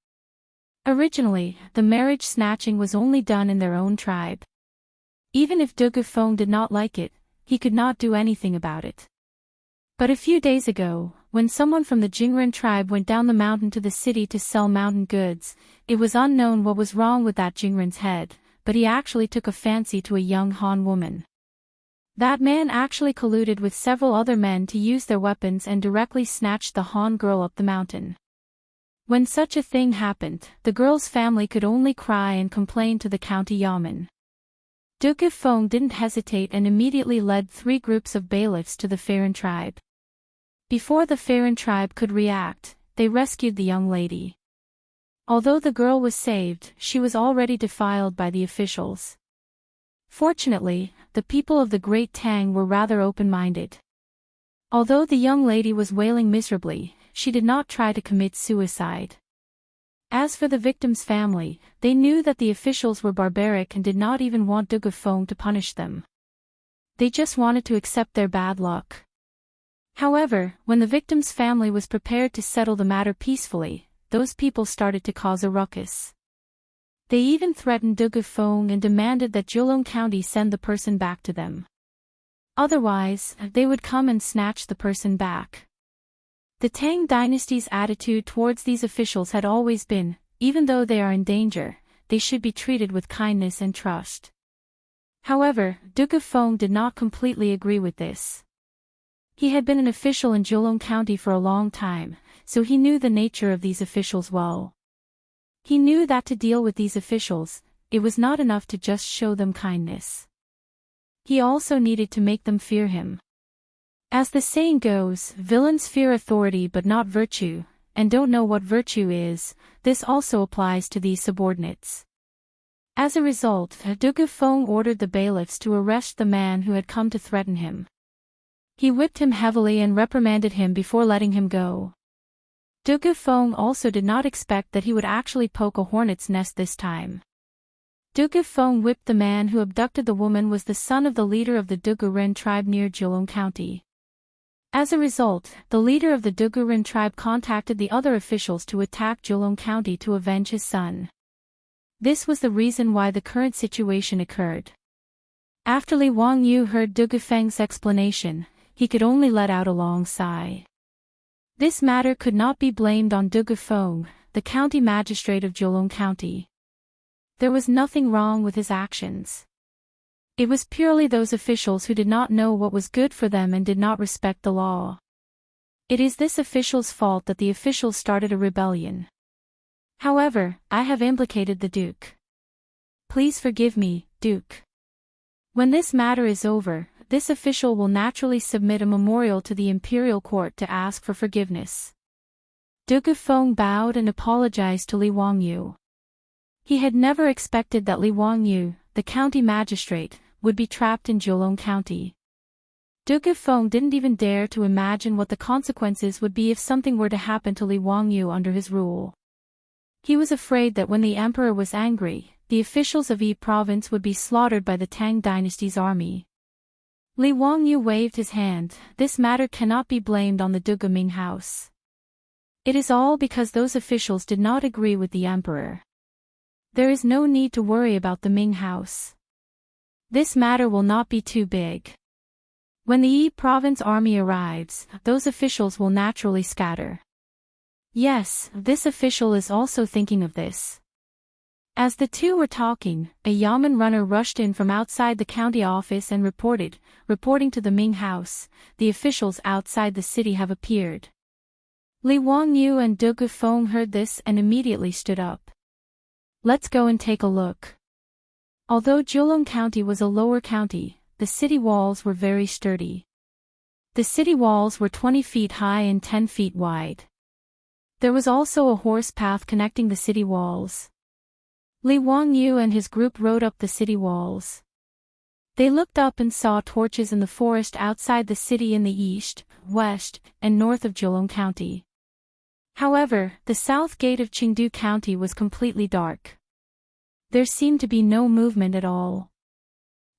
S1: Originally, the marriage snatching was only done in their own tribe. Even if Duke Feng did not like it, he could not do anything about it. But a few days ago, when someone from the Jingren tribe went down the mountain to the city to sell mountain goods, it was unknown what was wrong with that Jingren's head, but he actually took a fancy to a young Han woman. That man actually colluded with several other men to use their weapons and directly snatched the Han girl up the mountain. When such a thing happened, the girl's family could only cry and complain to the county yamen. Duke Feng didn't hesitate and immediately led 3 groups of bailiffs to the Farron tribe. Before the Farron tribe could react, they rescued the young lady. Although the girl was saved, she was already defiled by the officials. Fortunately, the people of the Great Tang were rather open-minded. Although the young lady was wailing miserably, she did not try to commit suicide. As for the victim's family, they knew that the officials were barbaric and did not even want Duke Feng to punish them. They just wanted to accept their bad luck. However, when the victim's family was prepared to settle the matter peacefully, those people started to cause a ruckus. They even threatened Dugufeng and demanded that Julong County send the person back to them. Otherwise, they would come and snatch the person back. The Tang dynasty's attitude towards these officials had always been, even though they are in danger, they should be treated with kindness and trust. However, Dugufeng did not completely agree with this. He had been an official in Julong County for a long time, so he knew the nature of these officials well. He knew that to deal with these officials, it was not enough to just show them kindness. He also needed to make them fear him. As the saying goes, villains fear authority but not virtue, and don't know what virtue is. This also applies to these subordinates. As a result, Dugufeng ordered the bailiffs to arrest the man who had come to threaten him. He whipped him heavily and reprimanded him before letting him go. Dugufeng also did not expect that he would actually poke a hornet's nest this time. Dugufeng whipped the man who abducted the woman was the son of the leader of the Duguren tribe near Julong County. As a result, the leader of the Duguren tribe contacted the other officials to attack Julong County to avenge his son. This was the reason why the current situation occurred. After Li Wangyu heard Dugufeng's explanation, he could only let out a long sigh. This matter could not be blamed on Dugufeng, the county magistrate of Julong County. There was nothing wrong with his actions. It was purely those officials who did not know what was good for them and did not respect the law. It is this official's fault that the officials started a rebellion. However, I have implicated the Duke. Please forgive me, Duke. When this matter is over, this official will naturally submit a memorial to the imperial court to ask for forgiveness. Dugufeng bowed and apologized to Li Wangyu. He had never expected that Li Wangyu, the county magistrate, would be trapped in Julong County. Dugufeng didn't even dare to imagine what the consequences would be if something were to happen to Li Wangyu under his rule. He was afraid that when the emperor was angry, the officials of Yi province would be slaughtered by the Tang dynasty's army. Li Wangyu waved his hand. This matter cannot be blamed on the Dugu Ming house. It is all because those officials did not agree with the emperor. There is no need to worry about the Ming house. This matter will not be too big. When the Yi province army arrives, those officials will naturally scatter. Yes, this official is also thinking of this. As the two were talking, a Yamen runner rushed in from outside the county office and reporting to the Ming house, the officials outside the city have appeared. Li Wangyu and Dugufeng heard this and immediately stood up. Let's go and take a look. Although Julong County was a lower county, the city walls were very sturdy. The city walls were 20 feet high and 10 feet wide. There was also a horse path connecting the city walls. Li Wangyu and his group rode up the city walls. They looked up and saw torches in the forest outside the city in the east, west, and north of Julong County. However, the south gate of Chengdu County was completely dark. There seemed to be no movement at all.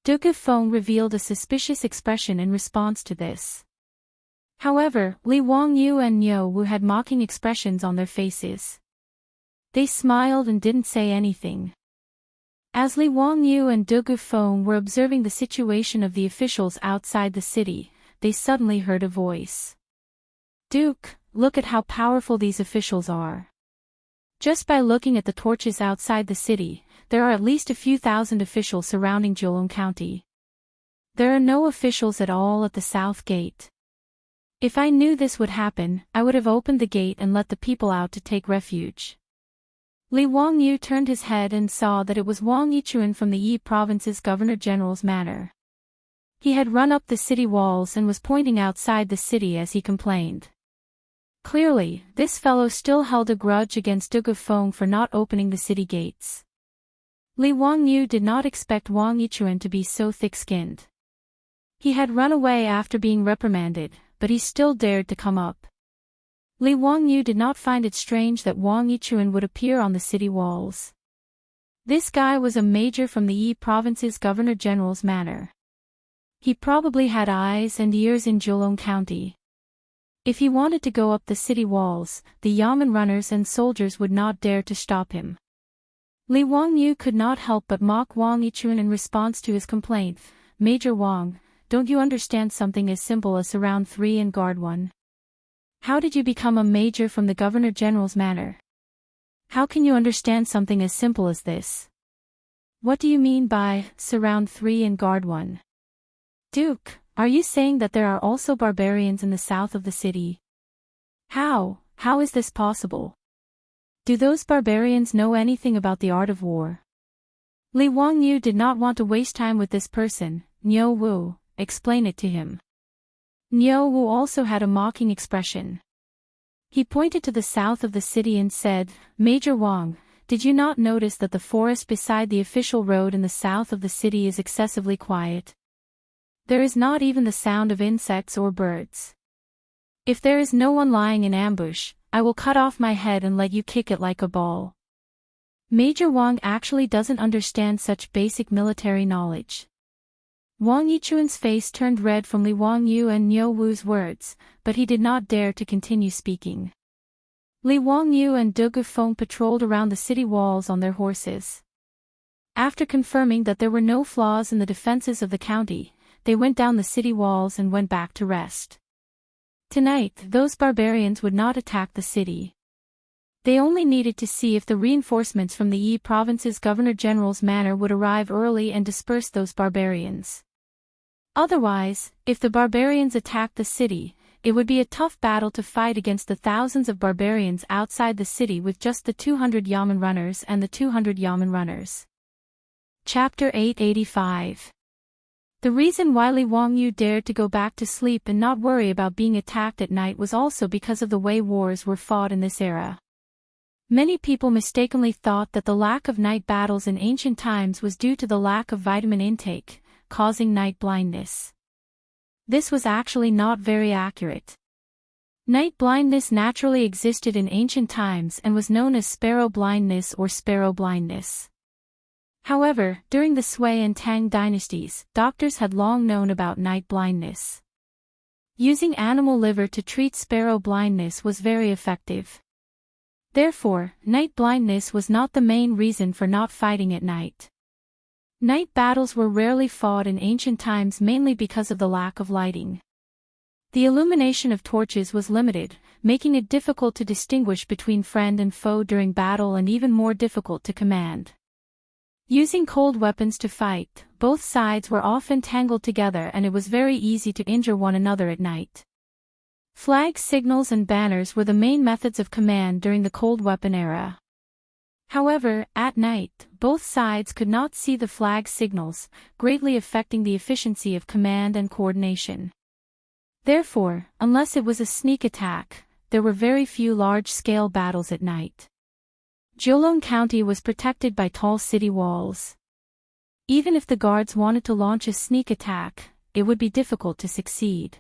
S1: Dugufeng revealed a suspicious expression in response to this. However, Li Wangyu and Niu Wu had mocking expressions on their faces. They smiled and didn't say anything. As Li Wangyu and Dugufeng were observing the situation of the officials outside the city, they suddenly heard a voice. Duke, look at how powerful these officials are. Just by looking at the torches outside the city, there are at least a few thousand officials surrounding Julong County. There are no officials at all at the south gate. If I knew this would happen, I would have opened the gate and let the people out to take refuge. Li Wangyu turned his head and saw that it was Wang Yichuan from the Yi province's governor-general's manor. He had run up the city walls and was pointing outside the city as he complained. Clearly, this fellow still held a grudge against Dugufeng for not opening the city gates. Li Wangyu did not expect Wang Yichuan to be so thick-skinned. He had run away after being reprimanded, but he still dared to come up. Li Wangyu did not find it strange that Wang Yichuan would appear on the city walls. This guy was a major from the Yi province's governor-general's manor. He probably had eyes and ears in Julong County. If he wanted to go up the city walls, the Yamen runners and soldiers would not dare to stop him. Li Wangyu could not help but mock Wang Yichun in response to his complaint. Major Wang, don't you understand something as simple as surround 3 and guard 1? How did you become a major from the Governor General's manor? How can you understand something as simple as this? What do you mean by surround 3 and guard 1? Duke, are you saying that there are also barbarians in the south of the city? How is this possible? Do those barbarians know anything about the art of war? Li Wangyu did not want to waste time with this person. Niu Wu, explain it to him. Niu Wu also had a mocking expression. He pointed to the south of the city and said, Major Wang, did you not notice that the forest beside the official road in the south of the city is excessively quiet? There is not even the sound of insects or birds. If there is no one lying in ambush, I will cut off my head and let you kick it like a ball. Major Wang actually doesn't understand such basic military knowledge. Wang Yichun's face turned red from Li Wangyu and Niu Wu's words, but he did not dare to continue speaking. Li Wangyu and De Gufeng patrolled around the city walls on their horses. After confirming that there were no flaws in the defenses of the county, they went down the city walls and went back to rest. Tonight, those barbarians would not attack the city. They only needed to see if the reinforcements from the Yi province's Governor-General's manor would arrive early and disperse those barbarians. Otherwise, if the barbarians attacked the city, it would be a tough battle to fight against the thousands of barbarians outside the city with just the 200 Yamen runners and the 200 Yamen runners. Chapter 885. The reason why Li Wangyu dared to go back to sleep and not worry about being attacked at night was also because of the way wars were fought in this era. Many people mistakenly thought that the lack of night battles in ancient times was due to the lack of vitamin intake, causing night blindness. This was actually not very accurate. Night blindness naturally existed in ancient times and was known as sparrow blindness or sparrow blindness. However, during the Sui and Tang dynasties, doctors had long known about night blindness. Using animal liver to treat sparrow blindness was very effective. Therefore, night blindness was not the main reason for not fighting at night. Night battles were rarely fought in ancient times mainly because of the lack of lighting. The illumination of torches was limited, making it difficult to distinguish between friend and foe during battle and even more difficult to command. Using cold weapons to fight, both sides were often tangled together and it was very easy to injure one another at night. Flag signals and banners were the main methods of command during the cold weapon era. However, at night, both sides could not see the flag signals, greatly affecting the efficiency of command and coordination. Therefore, unless it was a sneak attack, there were very few large-scale battles at night. Jiulong County was protected by tall city walls. Even if the guards wanted to launch a sneak attack, it would be difficult to succeed.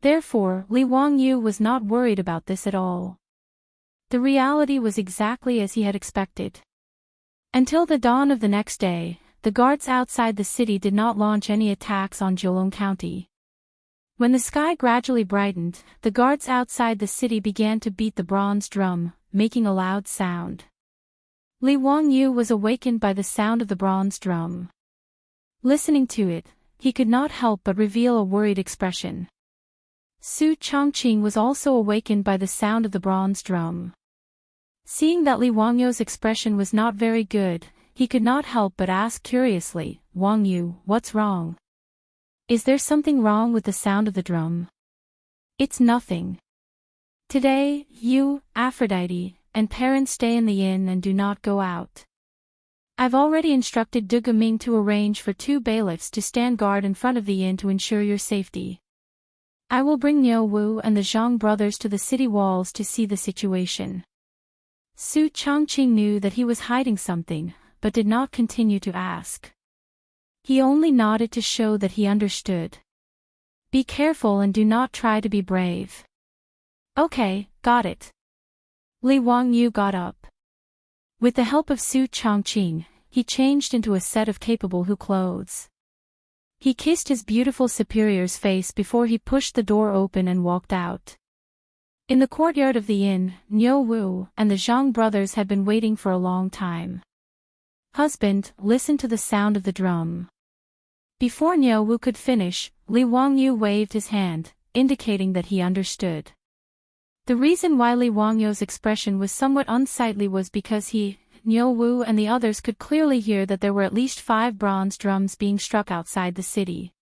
S1: Therefore, Li Wangyu was not worried about this at all. The reality was exactly as he had expected. Until the dawn of the next day, the guards outside the city did not launch any attacks on Jiulong County. When the sky gradually brightened, the guards outside the city began to beat the bronze drum, making a loud sound. Li Wangyu was awakened by the sound of the bronze drum. Listening to it, he could not help but reveal a worried expression. Su Chongqing was also awakened by the sound of the bronze drum. Seeing that Li Wangyu's expression was not very good, he could not help but ask curiously, Wangyu, what's wrong? Is there something wrong with the sound of the drum? It's nothing. Today, you, Aphrodite, and parents stay in the inn and do not go out. I've already instructed Du Gaming to arrange for 2 bailiffs to stand guard in front of the inn to ensure your safety. I will bring Niu Wu and the Zhang brothers to the city walls to see the situation. Su Chongqing knew that he was hiding something, but did not continue to ask. He only nodded to show that he understood. Be careful and do not try to be brave. Okay, got it. Li Wangyu got up. With the help of Su Chongqing, he changed into a set of capable Hu clothes. He kissed his beautiful superior's face before he pushed the door open and walked out. In the courtyard of the inn, Niu Wu and the Zhang brothers had been waiting for a long time. Husband, listen to the sound of the drum. Before Niu Wu could finish, Li Wangyu waved his hand, indicating that he understood. The reason why Li Wangyu's expression was somewhat unsightly was because he, Niu Wu and the others could clearly hear that there were at least 5 bronze drums being struck outside the city.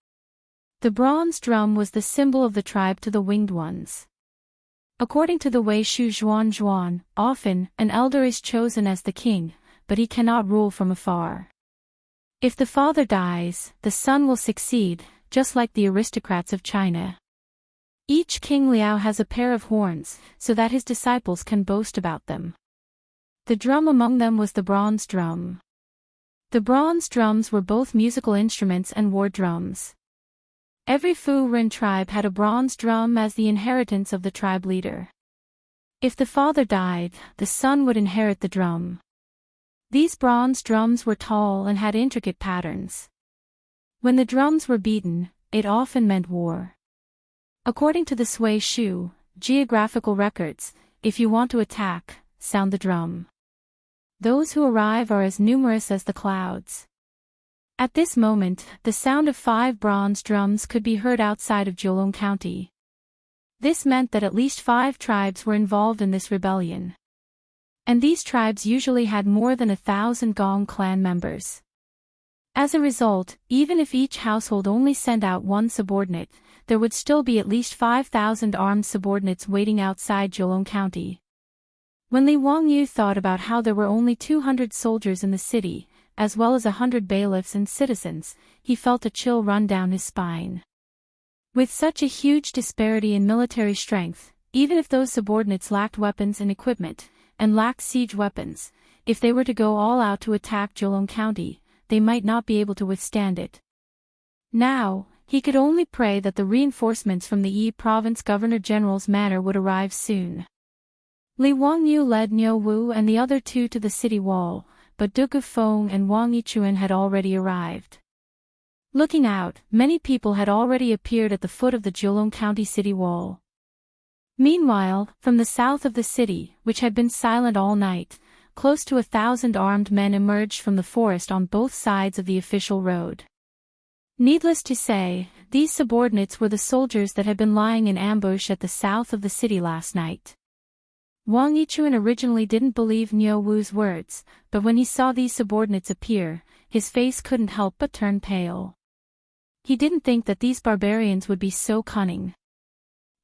S1: The bronze drum was the symbol of the tribe to the winged ones. According to the Wei Shu Zhuan, often, an elder is chosen as the king, but he cannot rule from afar. If the father dies, the son will succeed, just like the aristocrats of China. Each king Liao has a pair of horns, so that his disciples can boast about them. The drum among them was the bronze drum. The bronze drums were both musical instruments and war drums. Every Fu Ren tribe had a bronze drum as the inheritance of the tribe leader. If the father died, the son would inherit the drum. These bronze drums were tall and had intricate patterns. When the drums were beaten, it often meant war. According to the Sui Shu geographical records, if you want to attack, sound the drum. Those who arrive are as numerous as the clouds. At this moment, the sound of 5 bronze drums could be heard outside of Jiulong County. This meant that at least 5 tribes were involved in this rebellion. And these tribes usually had more than 1,000 Gong clan members. As a result, even if each household only sent out 1 subordinate, there would still be at least 5,000 armed subordinates waiting outside Jiulong County. When Li Wangyu thought about how there were only 200 soldiers in the city, as well as 100 bailiffs and citizens, he felt a chill run down his spine. With such a huge disparity in military strength, even if those subordinates lacked weapons and equipment, and lacked siege weapons, if they were to go all out to attack Jiulong County, they might not be able to withstand it. Now, he could only pray that the reinforcements from the Yi Province Governor-General's manor would arrive soon. Li Wangyu led Niu Wu and the other 2 to the city wall, but Du Gufeng and Wang Yichuan had already arrived. Looking out, many people had already appeared at the foot of the Jiulong County city wall. Meanwhile, from the south of the city, which had been silent all night, close to 1,000 armed men emerged from the forest on both sides of the official road. Needless to say, these subordinates were the soldiers that had been lying in ambush at the south of the city last night. Wang Yichuan originally didn't believe Niu Wu's words, but when he saw these subordinates appear, his face couldn't help but turn pale. He didn't think that these barbarians would be so cunning.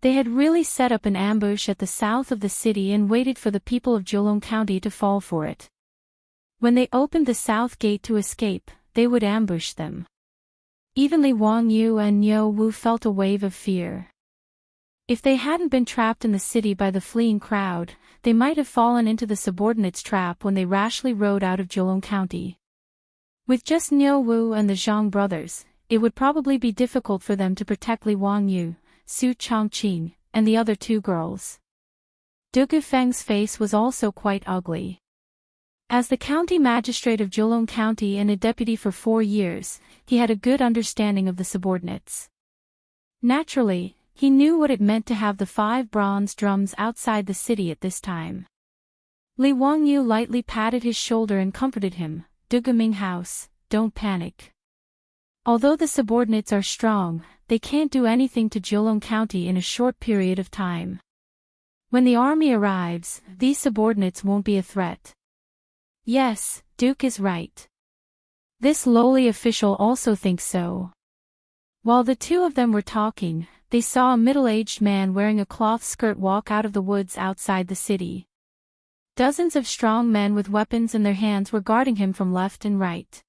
S1: They had really set up an ambush at the south of the city and waited for the people of Jiulong County to fall for it. When they opened the south gate to escape, they would ambush them. Even Li Wangyu and Niu Wu felt a wave of fear. If they hadn't been trapped in the city by the fleeing crowd, they might have fallen into the subordinates' trap when they rashly rode out of Jiulong County. With just Niu Wu and the Zhang brothers, it would probably be difficult for them to protect Li Wangyu, Su Chongqing, and the other 2 girls. Du Gufeng's face was also quite ugly. As the county magistrate of Jiulong County and a deputy for 4 years, he had a good understanding of the subordinates. Naturally, he knew what it meant to have the 5 bronze drums outside the city at this time. Li Wangyu lightly patted his shoulder and comforted him, "Du Gaming House, don't panic. Although the subordinates are strong, they can't do anything to Jiulong County in a short period of time. When the army arrives, these subordinates won't be a threat." Yes, Duke is right. This lowly official also thinks so. While the 2 of them were talking, they saw a middle-aged man wearing a cloth skirt walk out of the woods outside the city. Dozens of strong men with weapons in their hands were guarding him from left and right.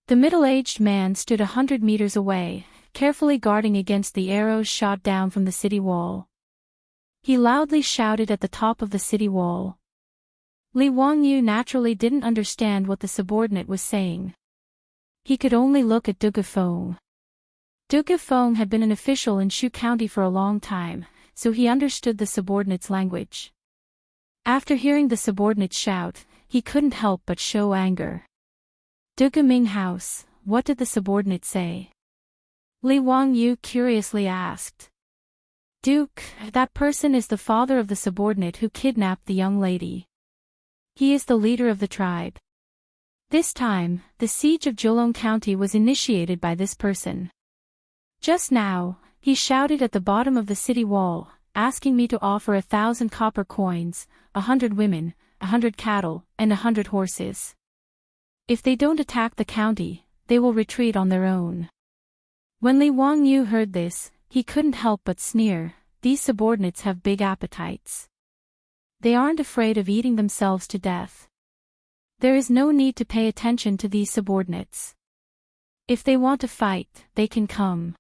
S1: The middle-aged man stood 100 meters away, carefully guarding against the arrows shot down from the city wall. He loudly shouted at the top of the city wall. Li Wangyu naturally didn't understand what the subordinate was saying. He could only look at Du Gufeng. Du Gufeng had been an official in Shu County for a long time, so he understood the subordinate's language. After hearing the subordinate shout, he couldn't help but show anger. "Du Gaming House, what did the subordinate say?" Li Wangyu curiously asked. "Duke, that person is the father of the subordinate who kidnapped the young lady. He is the leader of the tribe." This time, the siege of Zhejiang County was initiated by this person. Just now, he shouted at the bottom of the city wall, asking me to offer 1,000 copper coins, 100 women, 100 cattle, and 100 horses. If they don't attack the county, they will retreat on their own. When Li Wangyu heard this, he couldn't help but sneer. These subordinates have big appetites. They aren't afraid of eating themselves to death. There is no need to pay attention to these subordinates. If they want to fight, they can come.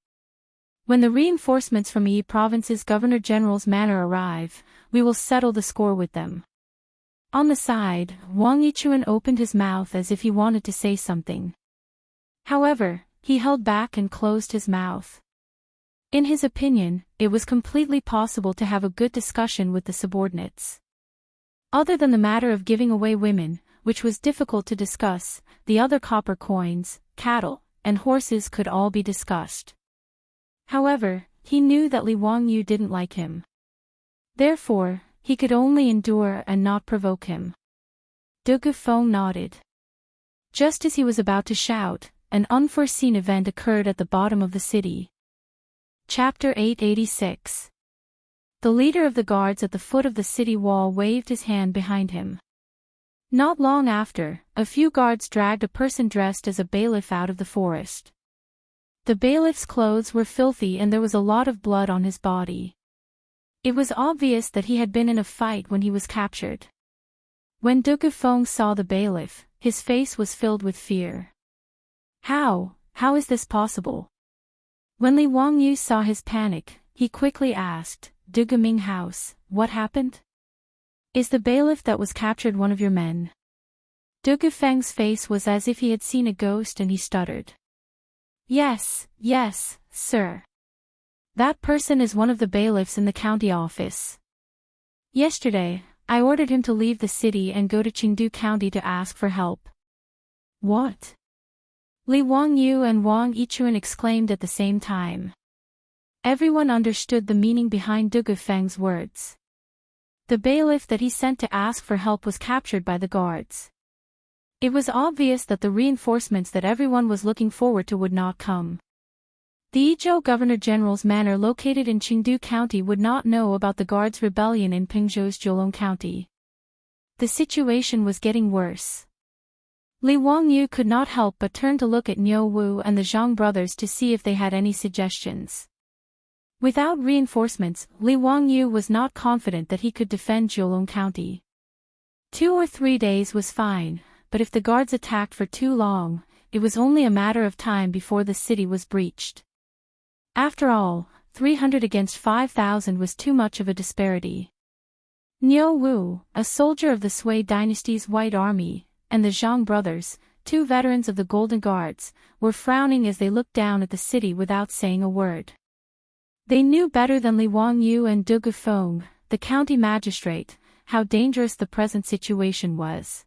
S1: When the reinforcements from Yi Province's Governor-General's manor arrive, we will settle the score with them. On the side, Wang Yichuan opened his mouth as if he wanted to say something. However, he held back and closed his mouth. In his opinion, it was completely possible to have a good discussion with the subordinates. Other than the matter of giving away women, which was difficult to discuss, the other copper coins, cattle, and horses could all be discussed. However, he knew that Li Wangyu didn't like him. Therefore, he could only endure and not provoke him. De Gufeng nodded. Just as he was about to shout, an unforeseen event occurred at the bottom of the city. Chapter 886. The leader of the guards at the foot of the city wall waved his hand behind him. Not long after, a few guards dragged a person dressed as a bailiff out of the forest. The bailiff's clothes were filthy and there was a lot of blood on his body. It was obvious that he had been in a fight when he was captured. When De Gufeng saw the bailiff, his face was filled with fear. How is this possible? When Li Wangyu saw his panic, he quickly asked, De Gaming House, what happened? Is the bailiff that was captured one of your men? De Gufeng's face was as if he had seen a ghost and he stuttered. Yes, sir. That person is one of the bailiffs in the county office. Yesterday, I ordered him to leave the city and go to Chengdu County to ask for help. What? Li Wangyu and Wang Yichuan exclaimed at the same time. Everyone understood the meaning behind De Gufeng's words. The bailiff that he sent to ask for help was captured by the guards. It was obvious that the reinforcements that everyone was looking forward to would not come. The Yizhou Governor-General's manor located in Chengdu County would not know about the guards' rebellion in Pingzhou's Zhejiang County. The situation was getting worse. Li Wangyu could not help but turn to look at Niu Wu and the Zhang brothers to see if they had any suggestions. Without reinforcements, Li Wangyu was not confident that he could defend Zhejiang County. 2 or 3 days was fine, but if the guards attacked for too long, it was only a matter of time before the city was breached. After all, 300 against 5,000 was too much of a disparity. Niu Wu, a soldier of the Sui dynasty's White Army, and the Zhang brothers, 2 veterans of the Golden Guards, were frowning as they looked down at the city without saying a word. They knew better than Li Wangyu and De Gufeng, the county magistrate, how dangerous the present situation was.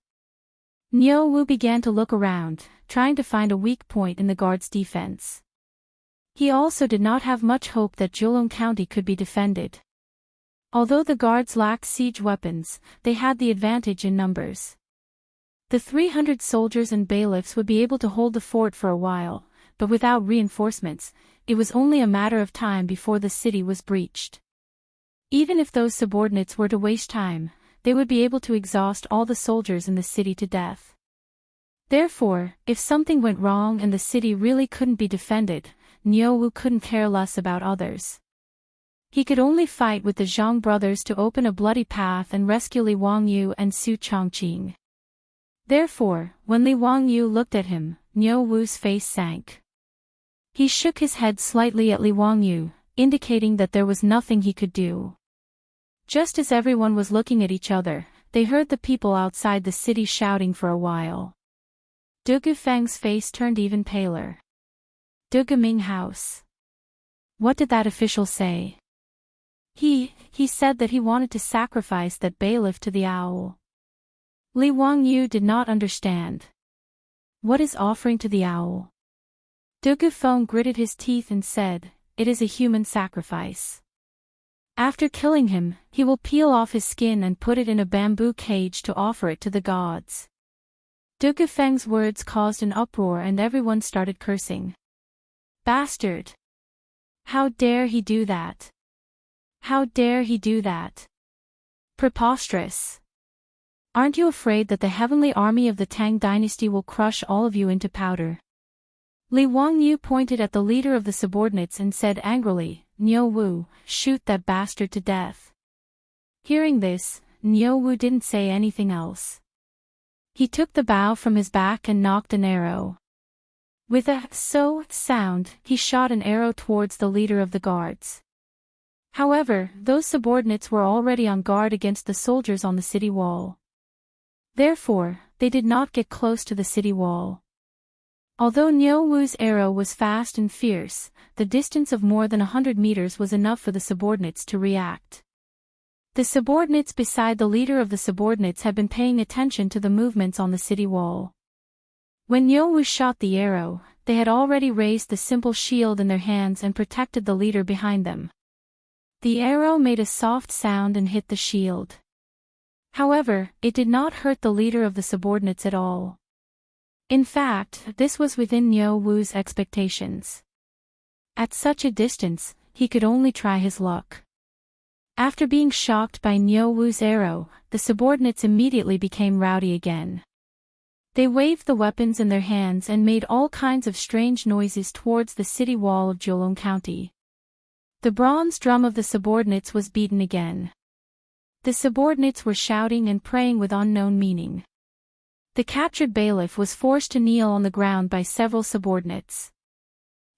S1: Niu Wu began to look around, trying to find a weak point in the guards' defense. He also did not have much hope that Zhejiang County could be defended. Although the guards lacked siege weapons, they had the advantage in numbers. The 300 soldiers and bailiffs would be able to hold the fort for a while, but without reinforcements, it was only a matter of time before the city was breached. Even if those subordinates were to waste time, they would be able to exhaust all the soldiers in the city to death. Therefore, if something went wrong and the city really couldn't be defended, Niu Wu couldn't care less about others. He could only fight with the Zhang brothers to open a bloody path and rescue Li Wangyu and Su Chongqing. Therefore, when Li Wangyu looked at him, Niu Wu's face sank. He shook his head slightly at Li Wangyu, indicating that there was nothing he could do. Just as everyone was looking at each other, they heard the people outside the city shouting for a while. De Gufeng's face turned even paler. De Gaming House. What did that official say? He said that he wanted to sacrifice that bailiff to the owl. Li Wangyu did not understand. What is offering to the owl? De Gufeng gritted his teeth and said, it is a human sacrifice. After killing him, he will peel off his skin and put it in a bamboo cage to offer it to the gods. Du Gufeng's words caused an uproar and everyone started cursing. Bastard! How dare he do that? How dare he do that? Preposterous! Aren't you afraid that the heavenly army of the Tang dynasty will crush all of you into powder? Li Wangyu pointed at the leader of the subordinates and said angrily, Niu Wu, shoot that bastard to death. Hearing this, Niu Wu didn't say anything else. He took the bow from his back and knocked an arrow. With a so sound, he shot an arrow towards the leader of the guards. However, those subordinates were already on guard against the soldiers on the city wall. Therefore, they did not get close to the city wall. Although Niu Wu's arrow was fast and fierce, the distance of more than 100 meters was enough for the subordinates to react. The subordinates beside the leader of the subordinates had been paying attention to the movements on the city wall. When Niu Wu shot the arrow, they had already raised the simple shield in their hands and protected the leader behind them. The arrow made a soft sound and hit the shield. However, it did not hurt the leader of the subordinates at all. In fact, this was within Niu Wu's expectations. At such a distance, he could only try his luck. After being shocked by Niu Wu's arrow, the subordinates immediately became rowdy again. They waved the weapons in their hands and made all kinds of strange noises towards the city wall of Jiulong County. The bronze drum of the subordinates was beaten again. The subordinates were shouting and praying with unknown meaning. The captured bailiff was forced to kneel on the ground by several subordinates.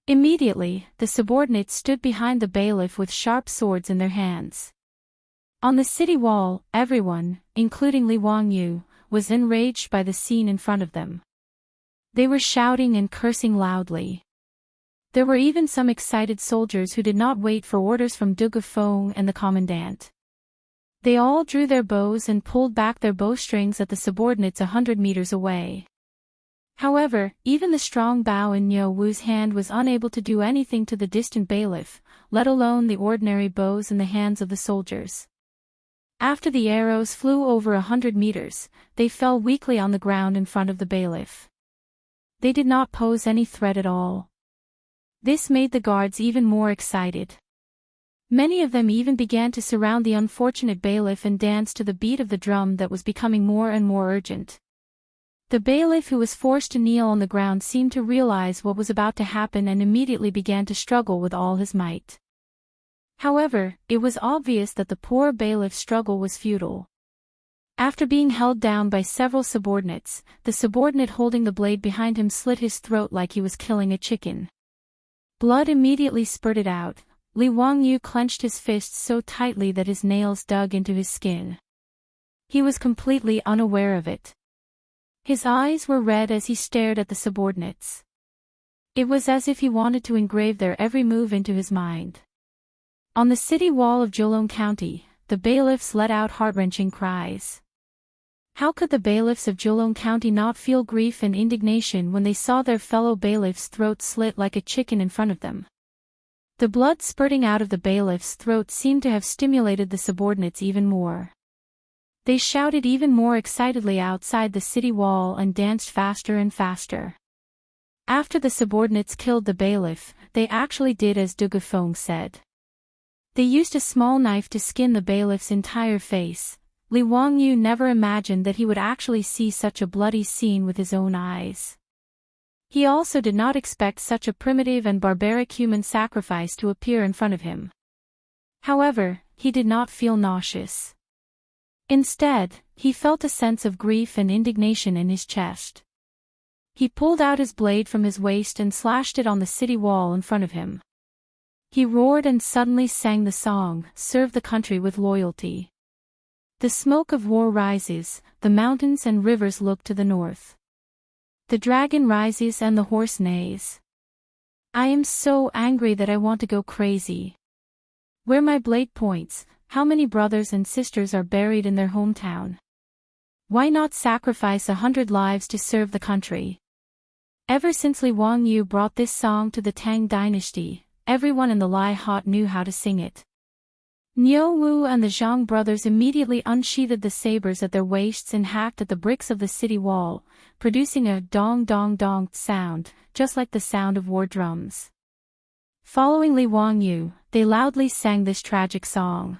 S1: Immediately, the subordinates stood behind the bailiff with sharp swords in their hands. On the city wall, everyone, including Li Wangyu, was enraged by the scene in front of them. They were shouting and cursing loudly. There were even some excited soldiers who did not wait for orders from Du Gufeng and the commandant. They all drew their bows and pulled back their bowstrings at the subordinates 100 meters away. However, even the strong bow in Niu Wu's hand was unable to do anything to the distant bailiff, let alone the ordinary bows in the hands of the soldiers. After the arrows flew over 100 meters, they fell weakly on the ground in front of the bailiff. They did not pose any threat at all. This made the guards even more excited. Many of them even began to surround the unfortunate bailiff and dance to the beat of the drum that was becoming more and more urgent. The bailiff who was forced to kneel on the ground seemed to realize what was about to happen and immediately began to struggle with all his might. However, it was obvious that the poor bailiff's struggle was futile. After being held down by several subordinates, the subordinate holding the blade behind him slit his throat like he was killing a chicken. Blood immediately spurted out. Li Wangyu clenched his fists so tightly that his nails dug into his skin. He was completely unaware of it. His eyes were red as he stared at the subordinates. It was as if he wanted to engrave their every move into his mind. On the city wall of Jiulong County, the bailiffs let out heart-wrenching cries. How could the bailiffs of Jiulong County not feel grief and indignation when they saw their fellow bailiff's throat slit like a chicken in front of them? The blood spurting out of the bailiff's throat seemed to have stimulated the subordinates even more. They shouted even more excitedly outside the city wall and danced faster and faster. After the subordinates killed the bailiff, they actually did as Du Gufeng said. They used a small knife to skin the bailiff's entire face. Li Wangyu never imagined that he would actually see such a bloody scene with his own eyes. He also did not expect such a primitive and barbaric human sacrifice to appear in front of him. However, he did not feel nauseous. Instead, he felt a sense of grief and indignation in his chest. He pulled out his blade from his waist and slashed it on the city wall in front of him. He roared and suddenly sang the song, "Serve the country with loyalty." The smoke of war rises, the mountains and rivers look to the north. The dragon rises and the horse neighs. I am so angry that I want to go crazy. Where my blade points, how many brothers and sisters are buried in their hometown? Why not sacrifice 100 lives to serve the country? Ever since Li Wangyu brought this song to the Tang dynasty, everyone in the Lai Hot knew how to sing it. Niu Wu and the Zhang brothers immediately unsheathed the sabers at their waists and hacked at the bricks of the city wall, producing a dong-dong-dong sound, just like the sound of war drums. Following Li Wangyu, they loudly sang this tragic song.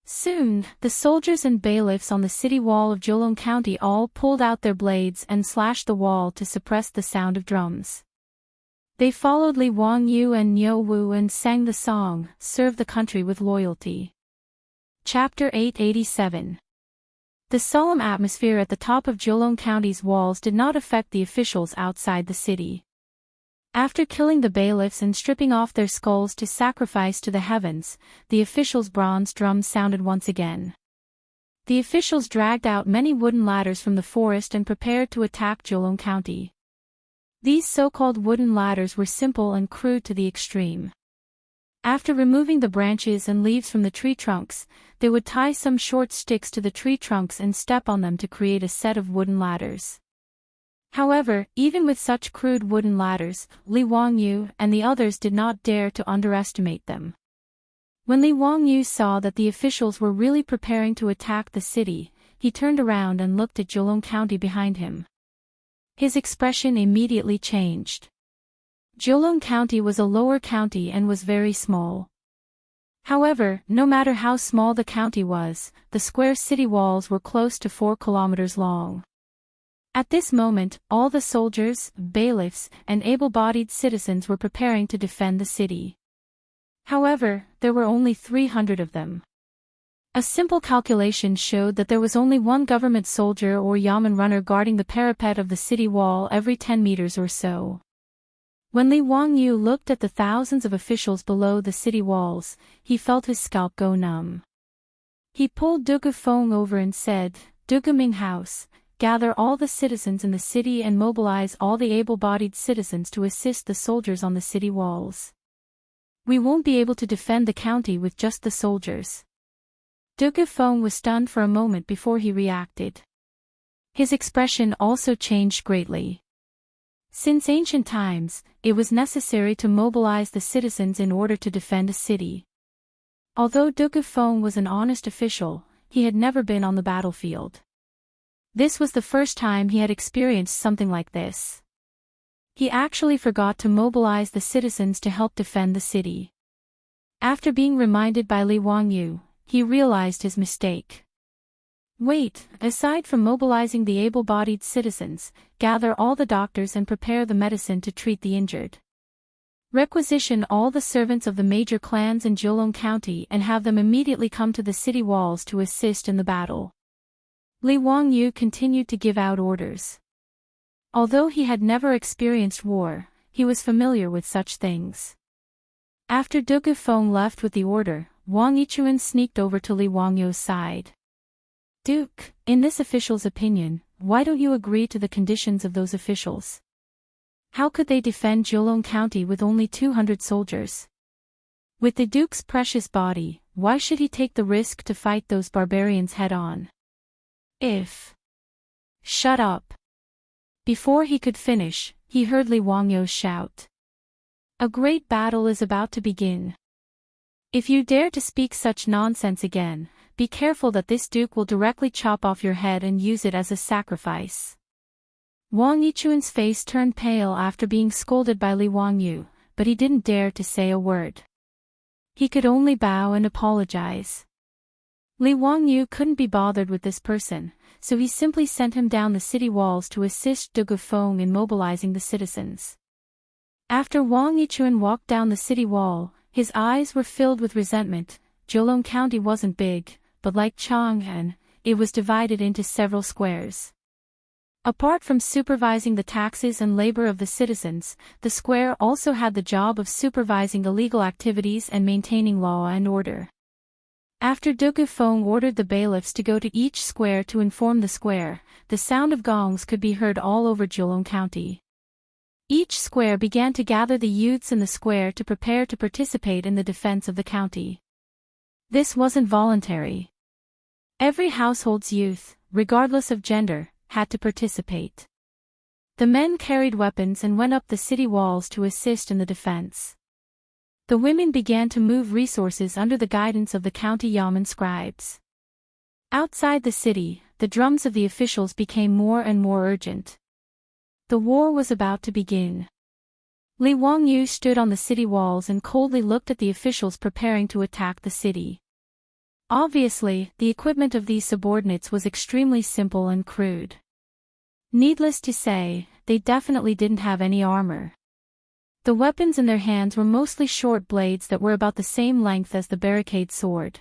S1: Soon, the soldiers and bailiffs on the city wall of Jiulong County all pulled out their blades and slashed the wall to suppress the sound of drums. They followed Li Wangyu and Niu Wu and sang the song, "Serve the Country with Loyalty." Chapter 887. The solemn atmosphere at the top of Jiulong County's walls did not affect the officials outside the city. After killing the bailiffs and stripping off their skulls to sacrifice to the heavens, the officials' bronze drums sounded once again. The officials dragged out many wooden ladders from the forest and prepared to attack Jiulong County. These so-called wooden ladders were simple and crude to the extreme. After removing the branches and leaves from the tree trunks, they would tie some short sticks to the tree trunks and step on them to create a set of wooden ladders. However, even with such crude wooden ladders, Li Wangyu and the others did not dare to underestimate them. When Li Wangyu saw that the officials were really preparing to attack the city, he turned around and looked at Jiulong County behind him. His expression immediately changed. Jiulong County was a lower county and was very small. However, no matter how small the county was, the square city walls were close to 4 kilometers long. At this moment, all the soldiers, bailiffs, and able-bodied citizens were preparing to defend the city. However, there were only 300 of them. A simple calculation showed that there was only one government soldier or yamen runner guarding the parapet of the city wall every 10 meters or so. When Li Wangyu looked at the thousands of officials below the city walls, he felt his scalp go numb. He pulled Dugu Feng over and said, "Dugu Ming House, gather all the citizens in the city and mobilize all the able-bodied citizens to assist the soldiers on the city walls. We won't be able to defend the county with just the soldiers." Dugu Feng was stunned for a moment before he reacted. His expression also changed greatly. Since ancient times, it was necessary to mobilize the citizens in order to defend a city. Although Dugu Feng was an honest official, he had never been on the battlefield. This was the first time he had experienced something like this. He actually forgot to mobilize the citizens to help defend the city. After being reminded by Li Wangyu, he realized his mistake. Wait, aside from mobilizing the able-bodied citizens, gather all the doctors and prepare the medicine to treat the injured. Requisition all the servants of the major clans in Jiulong County and have them immediately come to the city walls to assist in the battle. Li Wangyu continued to give out orders. Although he had never experienced war, he was familiar with such things. After Dugu Feng left with the order, Wang Yichuan sneaked over to Li Wangyu's side. "Duke, in this official's opinion, why don't you agree to the conditions of those officials? How could they defend Jiulong County with only 200 soldiers? With the Duke's precious body, why should he take the risk to fight those barbarians head-on? Shut up." Before he could finish, he heard Li Wangyu shout. "A great battle is about to begin. If you dare to speak such nonsense again, be careful that this duke will directly chop off your head and use it as a sacrifice." Wang Yichuan's face turned pale after being scolded by Li Wangyu, but he didn't dare to say a word. He could only bow and apologize. Li Wangyu couldn't be bothered with this person, so he simply sent him down the city walls to assist Dugu Feng in mobilizing the citizens. After Wang Yichuan walked down the city wall, his eyes were filled with resentment. Jiulong County wasn't big, but like Chang'an, it was divided into several squares. Apart from supervising the taxes and labor of the citizens, the square also had the job of supervising illegal activities and maintaining law and order. After Dugu Feng ordered the bailiffs to go to each square to inform the square, the sound of gongs could be heard all over Jiulong County. Each square began to gather the youths in the square to prepare to participate in the defense of the county. This wasn't voluntary. Every household's youth, regardless of gender, had to participate. The men carried weapons and went up the city walls to assist in the defense. The women began to move resources under the guidance of the county yamen scribes. Outside the city, the drums of the officials became more and more urgent. The war was about to begin. Li Wangyu stood on the city walls and coldly looked at the officials preparing to attack the city. Obviously, the equipment of these subordinates was extremely simple and crude. Needless to say, they definitely didn't have any armor. The weapons in their hands were mostly short blades that were about the same length as the barricade sword.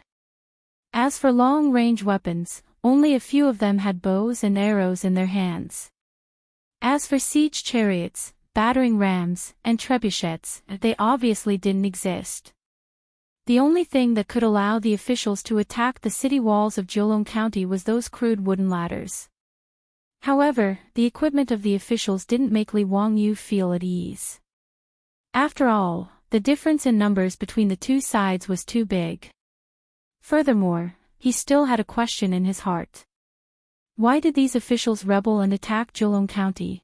S1: As for long-range weapons, only a few of them had bows and arrows in their hands. As for siege chariots, battering rams, and trebuchets, they obviously didn't exist. The only thing that could allow the officials to attack the city walls of Jiulong County was those crude wooden ladders. However, the equipment of the officials didn't make Li Wangyu feel at ease. After all, the difference in numbers between the two sides was too big. Furthermore, he still had a question in his heart. Why did these officials rebel and attack Jiulong County?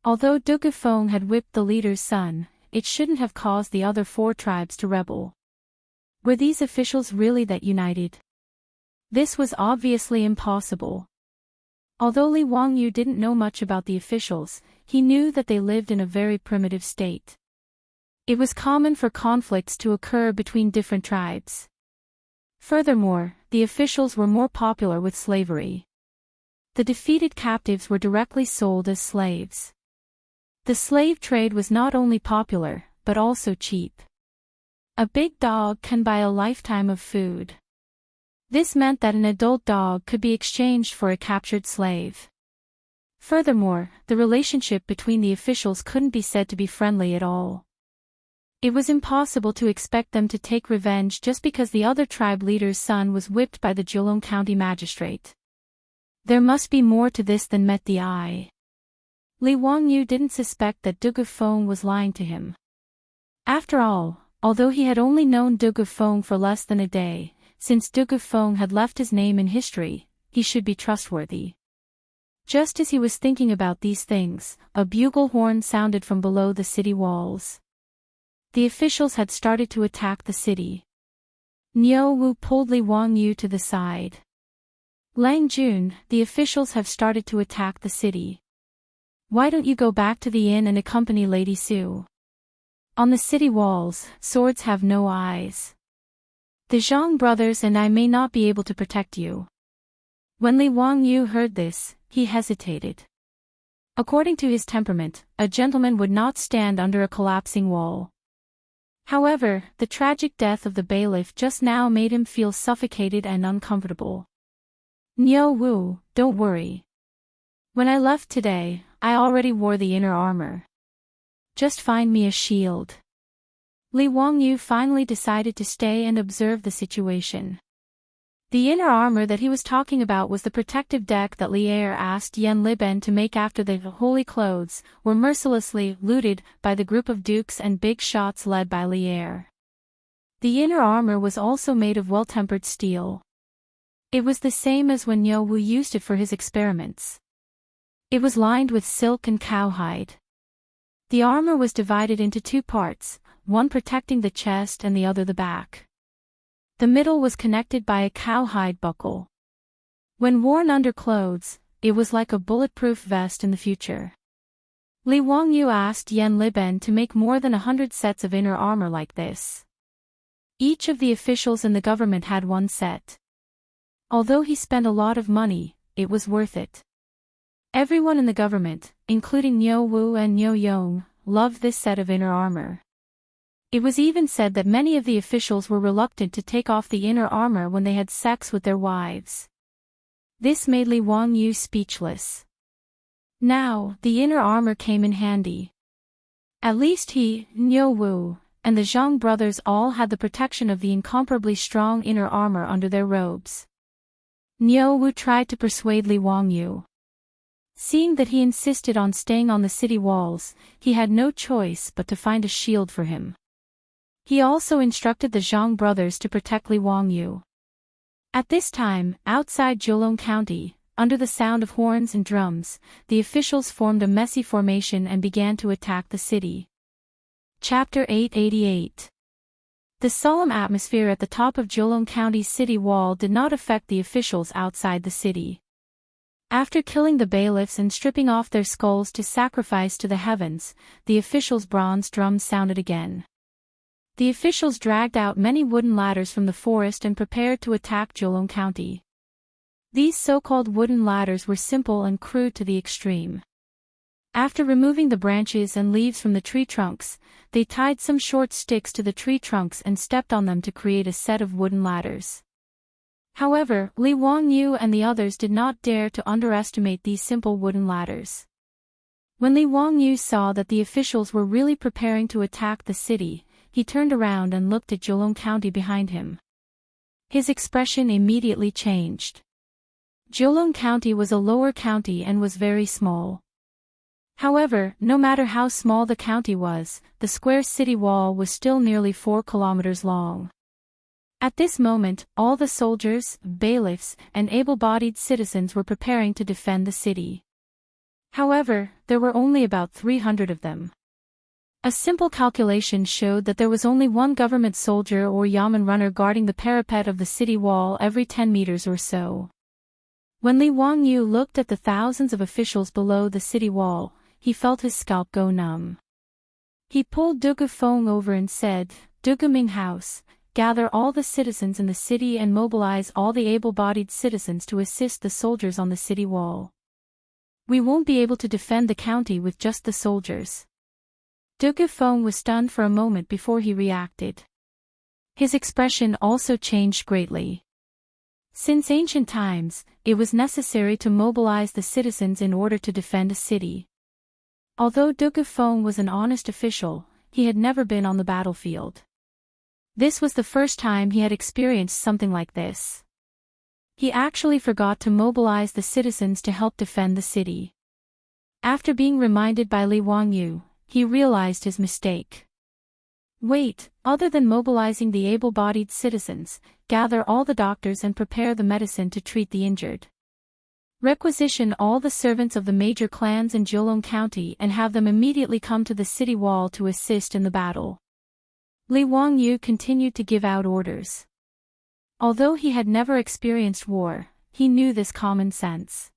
S1: Although Dugu Feng had whipped the leader's son, it shouldn't have caused the other 4 tribes to rebel. Were these officials really that united? This was obviously impossible. Although Li Wangyu didn't know much about the officials, he knew that they lived in a very primitive state. It was common for conflicts to occur between different tribes. Furthermore, the officials were more popular with slavery. The defeated captives were directly sold as slaves. The slave trade was not only popular, but also cheap. A big dog can buy a lifetime of food. This meant that an adult dog could be exchanged for a captured slave. Furthermore, the relationship between the officials couldn't be said to be friendly at all. It was impossible to expect them to take revenge just because the other tribe leader's son was whipped by the Jiulong County magistrate. There must be more to this than met the eye. Li Wangyu didn't suspect that Dugu Feng was lying to him. After all, although he had only known Dugu Feng for less than a day, since Dugu Feng had left his name in history, he should be trustworthy. Just as he was thinking about these things, a bugle horn sounded from below the city walls. The officials had started to attack the city. Niu Wu pulled Li Wangyu to the side. Lang Jun, the officials have started to attack the city. Why don't you go back to the inn and accompany Lady Su? On the city walls, swords have no eyes. The Zhang brothers and I may not be able to protect you. When Li Wangyu heard this, he hesitated. According to his temperament, a gentleman would not stand under a collapsing wall. However, the tragic death of the bailiff just now made him feel suffocated and uncomfortable. Niu Wu, don't worry. When I left today, I already wore the inner armor. Just find me a shield. Li Wangyu finally decided to stay and observe the situation. The inner armor that he was talking about was the protective deck that Li Er asked Yan Liben to make after the holy clothes were mercilessly looted by the group of dukes and big shots led by Li Er. The inner armor was also made of well-tempered steel. It was the same as when Niu Wu used it for his experiments. It was lined with silk and cowhide. The armor was divided into 2 parts, one protecting the chest and the other the back. The middle was connected by a cowhide buckle. When worn under clothes, it was like a bulletproof vest in the future. Li Wangyu asked Yan Liben to make more than 100 sets of inner armor like this. Each of the officials in the government had one set. Although he spent a lot of money, it was worth it. Everyone in the government, including Niu Wu and Niu Yong, loved this set of inner armor. It was even said that many of the officials were reluctant to take off the inner armor when they had sex with their wives. This made Li Wangyu speechless. Now, the inner armor came in handy. At least he, Niu Wu, and the Zhang brothers all had the protection of the incomparably strong inner armor under their robes. Niu Wu tried to persuade Li Wangyu. Seeing that he insisted on staying on the city walls, he had no choice but to find a shield for him. He also instructed the Zhang brothers to protect Li Wangyu. At this time, outside Jiulong County, under the sound of horns and drums, the officials formed a messy formation and began to attack the city. Chapter 888. The solemn atmosphere at the top of Jilong County's city wall did not affect the officials outside the city. After killing the bailiffs and stripping off their skulls to sacrifice to the heavens, the officials' bronze drums sounded again. The officials dragged out many wooden ladders from the forest and prepared to attack Jilong County. These so-called wooden ladders were simple and crude to the extreme. After removing the branches and leaves from the tree trunks, they tied some short sticks to the tree trunks and stepped on them to create a set of wooden ladders. However, Li Wangyu and the others did not dare to underestimate these simple wooden ladders. When Li Wangyu saw that the officials were really preparing to attack the city, he turned around and looked at Jilong County behind him. His expression immediately changed. Jilong County was a lower county and was very small. However, no matter how small the county was, the square city wall was still nearly 4 kilometers long. At this moment, all the soldiers, bailiffs, and able-bodied citizens were preparing to defend the city. However, there were only about 300 of them. A simple calculation showed that there was only one government soldier or yamen runner guarding the parapet of the city wall every 10 meters or so. When Li Wangyu looked at the thousands of officials below the city wall, he felt his scalp go numb. He pulled Dugu Feng over and said, "Dugu Ming House, gather all the citizens in the city and mobilize all the able-bodied citizens to assist the soldiers on the city wall. We won't be able to defend the county with just the soldiers." Dugu Feng was stunned for a moment before he reacted. His expression also changed greatly. Since ancient times, it was necessary to mobilize the citizens in order to defend a city. Although Dugu Feng was an honest official, he had never been on the battlefield. This was the first time he had experienced something like this. He actually forgot to mobilize the citizens to help defend the city. After being reminded by Li Wangyu, he realized his mistake. Wait, other than mobilizing the able-bodied citizens, gather all the doctors and prepare the medicine to treat the injured. Requisition all the servants of the major clans in Jilong County and have them immediately come to the city wall to assist in the battle. Li Wangyu continued to give out orders. Although he had never experienced war, he knew this common sense.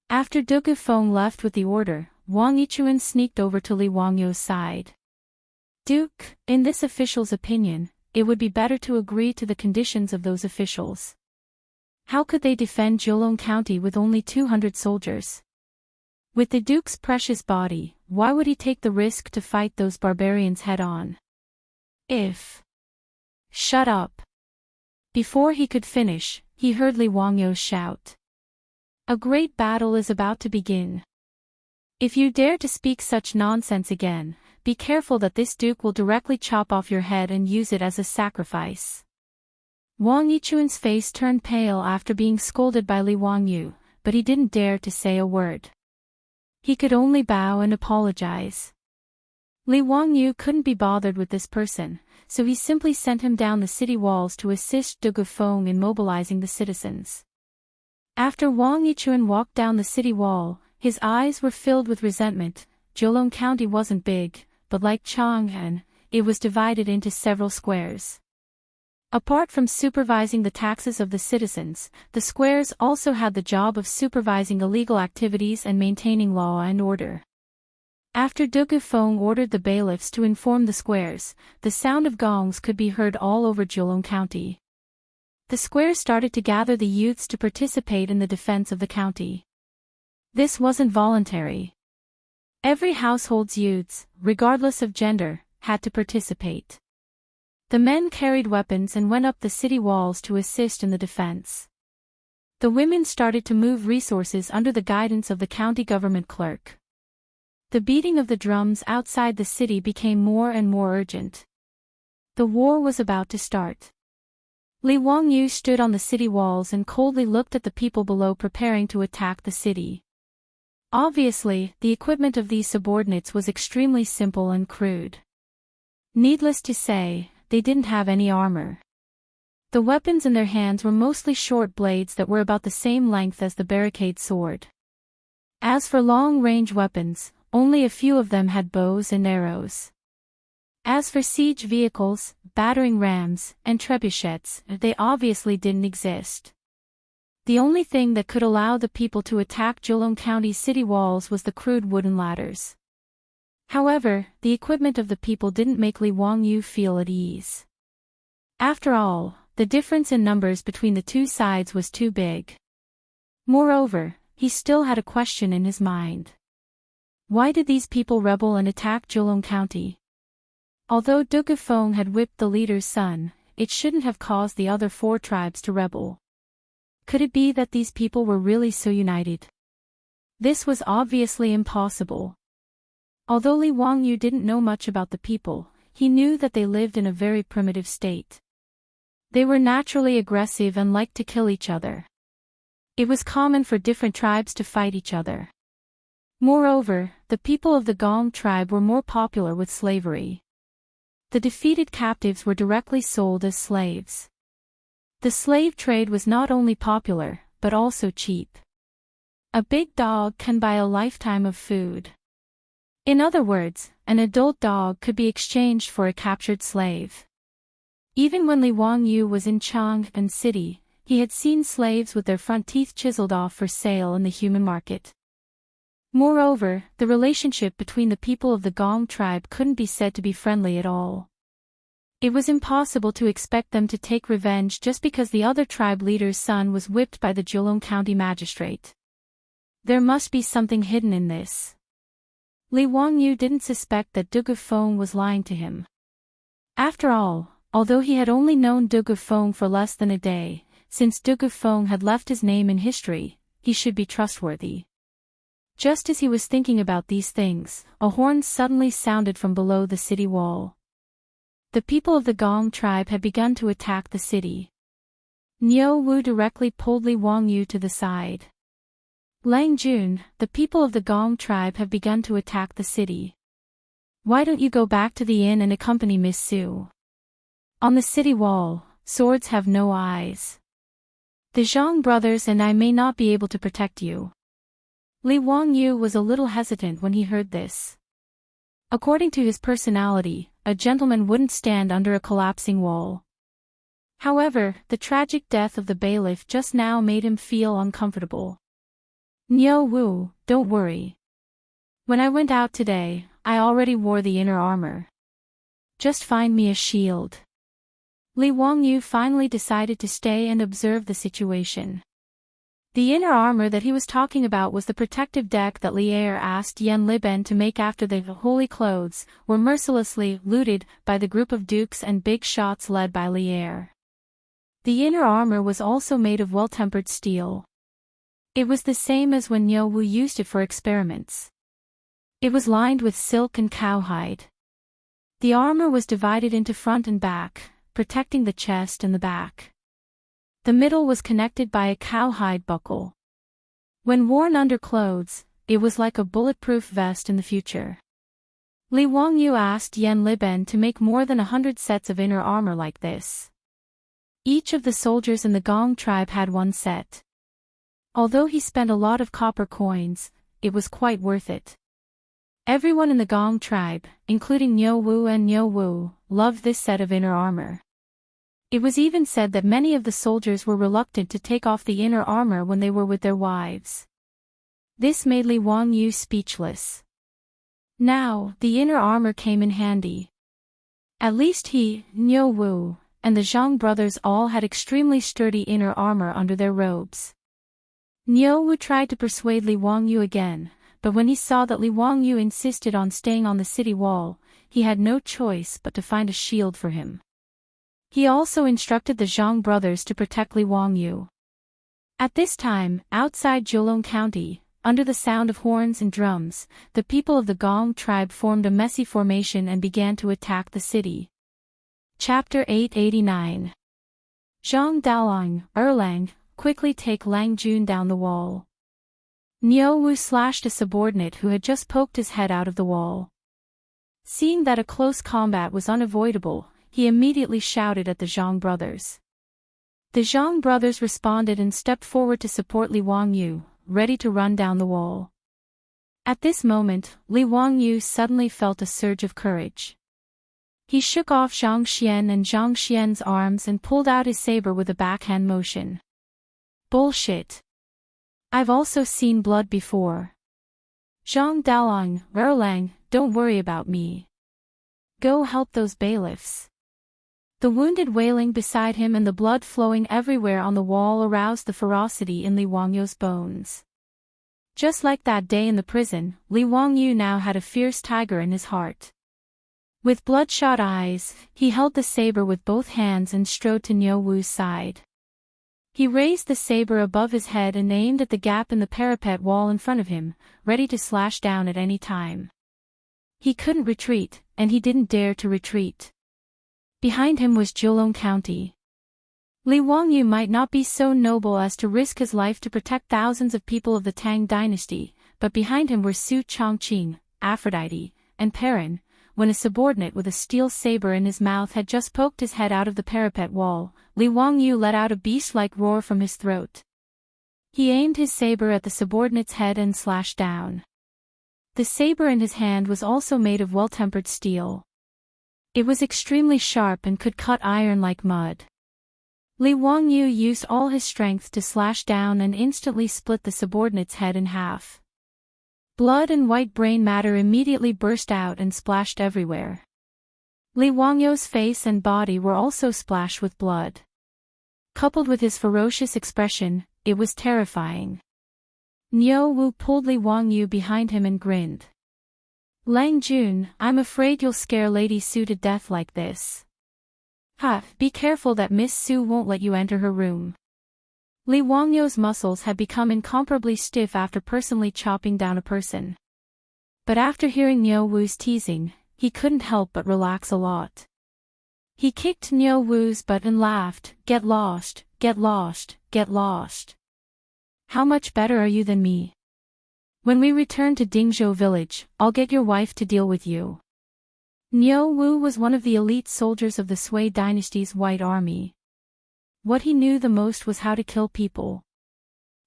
S1: After Dugu Feng left with the order, Wang Yichuan sneaked over to Li Wangyu's side. "Duke, in this official's opinion, it would be better to agree to the conditions of those officials. How could they defend Jilong County with only 200 soldiers? With the Duke's precious body, why would he take the risk to fight those barbarians head-on? Shut up." Before he could finish, he heard Li Wangyu shout. "A great battle is about to begin. If you dare to speak such nonsense again, be careful that this Duke will directly chop off your head and use it as a sacrifice." Wang Yichuan's face turned pale after being scolded by Li Wangyu, but he didn't dare to say a word. He could only bow and apologize. Li Wangyu couldn't be bothered with this person, so he simply sent him down the city walls to assist Dugu Feng in mobilizing the citizens. After Wang Yichuan walked down the city wall, his eyes were filled with resentment. Jilong County wasn't big, but like Chang'an, it was divided into several squares. Apart from supervising the taxes of the citizens, the squares also had the job of supervising illegal activities and maintaining law and order. After Dugu Feng ordered the bailiffs to inform the squares, the sound of gongs could be heard all over Jilong County. The squares started to gather the youths to participate in the defense of the county. This wasn't voluntary. Every household's youths, regardless of gender, had to participate. The men carried weapons and went up the city walls to assist in the defense. The women started to move resources under the guidance of the county government clerk. The beating of the drums outside the city became more and more urgent. The war was about to start. Li Wangyu stood on the city walls and coldly looked at the people below preparing to attack the city. Obviously, the equipment of these subordinates was extremely simple and crude. Needless to say, they didn't have any armor. The weapons in their hands were mostly short blades that were about the same length as the barricade sword. As for long-range weapons, only a few of them had bows and arrows. As for siege vehicles, battering rams, and trebuchets, they obviously didn't exist. The only thing that could allow the people to attack Zhejiang County's city walls was the crude wooden ladders. However, the equipment of the people didn't make Li Wangyu feel at ease. After all, the difference in numbers between the two sides was too big. Moreover, he still had a question in his mind. Why did these people rebel and attack Zhejiang County? Although Du Gufeng had whipped the leader's son, it shouldn't have caused the other 4 tribes to rebel. Could it be that these people were really so united? This was obviously impossible. Although Li Wangyu didn't know much about the people, he knew that they lived in a very primitive state. They were naturally aggressive and liked to kill each other. It was common for different tribes to fight each other. Moreover, the people of the Gong tribe were more popular with slavery. The defeated captives were directly sold as slaves. The slave trade was not only popular, but also cheap. A big dog can buy a lifetime of food. In other words, an adult dog could be exchanged for a captured slave. Even when Li Wangyu was in Chang'an city, he had seen slaves with their front teeth chiseled off for sale in the human market. Moreover, the relationship between the people of the Gong tribe couldn't be said to be friendly at all. It was impossible to expect them to take revenge just because the other tribe leader's son was whipped by the Zhejiang County magistrate. There must be something hidden in this. Li Wangyu didn't suspect that Du Gufeng was lying to him. After all, although he had only known Du Gufeng for less than a day, since Du Gufeng had left his name in history, he should be trustworthy. Just as he was thinking about these things, a horn suddenly sounded from below the city wall. The people of the Gong tribe had begun to attack the city. Niu Wu directly pulled Li Wangyu to the side. Lang Jun, the people of the Gong tribe have begun to attack the city. Why don't you go back to the inn and accompany Miss Su? On the city wall, swords have no eyes. The Zhang brothers and I may not be able to protect you. Li Wangyu was a little hesitant when he heard this. According to his personality, a gentleman wouldn't stand under a collapsing wall. However, the tragic death of the bailiff just now made him feel uncomfortable. Niu Wu, don't worry. When I went out today, I already wore the inner armor. Just find me a shield. Li Wangyu finally decided to stay and observe the situation. The inner armor that he was talking about was the protective deck that Li Er asked Yan Liben to make after the holy clothes were mercilessly looted by the group of dukes and big shots led by Li Er. The inner armor was also made of well-tempered steel. It was the same as when Niu Wu used it for experiments. It was lined with silk and cowhide. The armor was divided into front and back, protecting the chest and the back. The middle was connected by a cowhide buckle. When worn under clothes, it was like a bulletproof vest in the future. Li Wangyu asked Yan Liben to make more than 100 sets of inner armor like this. Each of the soldiers in the Gong tribe had one set. Although he spent a lot of copper coins, it was quite worth it. Everyone in the Gong tribe, including Niu Wu and Niu Wu, loved this set of inner armor. It was even said that many of the soldiers were reluctant to take off the inner armor when they were with their wives. This made Li Wangyu speechless. Now, the inner armor came in handy. At least he, Niu Wu, and the Zhang brothers all had extremely sturdy inner armor under their robes. Niu Wu tried to persuade Li Wangyu again, but when he saw that Li Wangyu insisted on staying on the city wall, he had no choice but to find a shield for him. He also instructed the Zhang brothers to protect Li Wangyu. At this time, outside Zhejiang County, under the sound of horns and drums, the people of the Gong tribe formed a messy formation and began to attack the city. Chapter 889. Zhang Daolang, Erlang, quickly take Lang Jun down the wall. Niu Wu slashed a subordinate who had just poked his head out of the wall. Seeing that a close combat was unavoidable, he immediately shouted at the Zhang brothers. The Zhang brothers responded and stepped forward to support Li Wangyu, ready to run down the wall. At this moment, Li Wangyu suddenly felt a surge of courage. He shook off Zhang Xian and Zhang Xian's arms and pulled out his saber with a backhand motion. Bullshit. I've also seen blood before. Zhang Dalang, Erlang, don't worry about me. Go help those bailiffs. The wounded wailing beside him and the blood flowing everywhere on the wall aroused the ferocity in Li Wangyu's bones. Just like that day in the prison, Li Wangyu now had a fierce tiger in his heart. With bloodshot eyes, he held the saber with both hands and strode to Niu Wu's side. He raised the saber above his head and aimed at the gap in the parapet wall in front of him, ready to slash down at any time. He couldn't retreat, and he didn't dare to retreat. Behind him was Zhejiang County. Li Wangyu might not be so noble as to risk his life to protect thousands of people of the Tang dynasty, but behind him were Su Chongqing, Aphrodite, and Perrin, when a subordinate with a steel saber in his mouth had just poked his head out of the parapet wall. Li Wangyu let out a beast-like roar from his throat. He aimed his saber at the subordinate's head and slashed down. The saber in his hand was also made of well-tempered steel. It was extremely sharp and could cut iron like mud. Li Wangyu used all his strength to slash down and instantly split the subordinate's head in half. Blood and white brain matter immediately burst out and splashed everywhere. Li Wangyu's face and body were also splashed with blood. Coupled with his ferocious expression, it was terrifying. Niu Wu pulled Li Wangyu behind him and grinned. Lang Jun, I'm afraid you'll scare Lady Su to death like this. Ha, be careful that Miss Su won't let you enter her room. Li Wangyu's muscles had become incomparably stiff after personally chopping down a person. But after hearing Niu Wu's teasing, he couldn't help but relax a lot. He kicked Niu Wu's butt and laughed, get lost, get lost, get lost. How much better are you than me? When we return to Dingzhou village, I'll get your wife to deal with you. Niu Wu was one of the elite soldiers of the Sui dynasty's White Army. What he knew the most was how to kill people.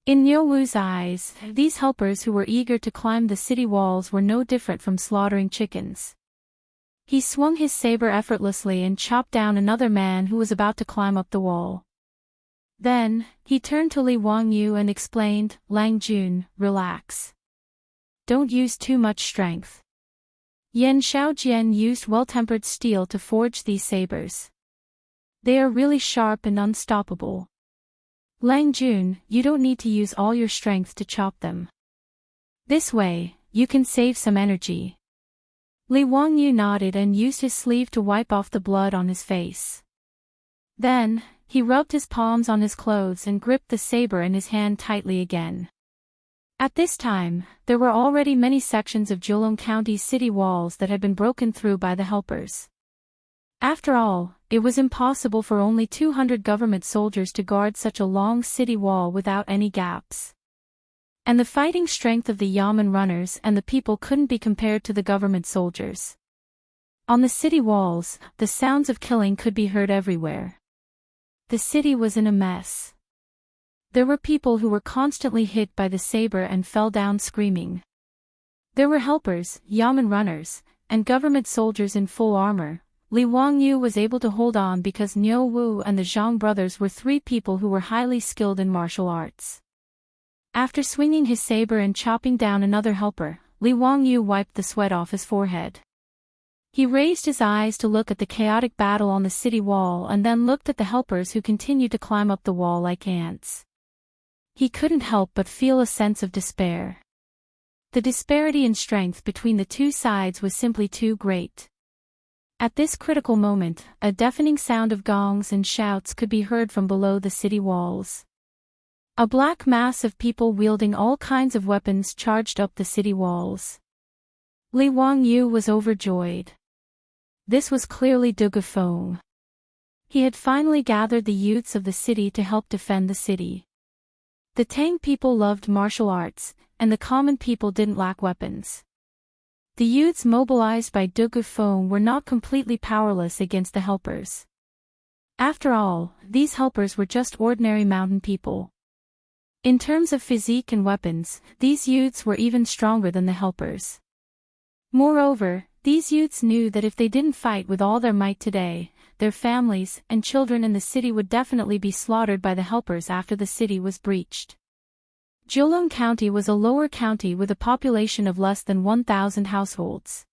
S1: In Niu Wu's eyes, these helpers who were eager to climb the city walls were no different from slaughtering chickens. He swung his saber effortlessly and chopped down another man who was about to climb up the wall. Then, he turned to Li Wangyu and explained, Lang Jun, relax. Don't use too much strength. Yan Shaojian used well-tempered steel to forge these sabers. They are really sharp and unstoppable. Lang Jun, you don't need to use all your strength to chop them. This way, you can save some energy. Li Wangyu nodded and used his sleeve to wipe off the blood on his face. Then, he rubbed his palms on his clothes and gripped the saber in his hand tightly again. At this time, there were already many sections of Zhejiang County's city walls that had been broken through by the helpers. After all, it was impossible for only 200 government soldiers to guard such a long city wall without any gaps. And the fighting strength of the Yamen runners and the people couldn't be compared to the government soldiers. On the city walls, the sounds of killing could be heard everywhere. The city was in a mess. There were people who were constantly hit by the saber and fell down screaming. There were helpers, Yamen runners, and government soldiers in full armor. Li Wangyu was able to hold on because Niu Wu and the Zhang brothers were three people who were highly skilled in martial arts. After swinging his saber and chopping down another helper, Li Wangyu wiped the sweat off his forehead. He raised his eyes to look at the chaotic battle on the city wall and then looked at the helpers who continued to climb up the wall like ants. He couldn't help but feel a sense of despair. The disparity in strength between the two sides was simply too great. At this critical moment, a deafening sound of gongs and shouts could be heard from below the city walls. A black mass of people wielding all kinds of weapons charged up the city walls. Li Wangyu was overjoyed. This was clearly De Gufeng. He had finally gathered the youths of the city to help defend the city. The Tang people loved martial arts, and the common people didn't lack weapons. The youths mobilized by De Gufeng were not completely powerless against the helpers. After all, these helpers were just ordinary mountain people. In terms of physique and weapons, these youths were even stronger than the helpers. Moreover, These youths knew that if they didn't fight with all their might today, their families and children in the city would definitely be slaughtered by the helpers after the city was breached. Jiulong County was a lower county with a population of less than 1,000 households.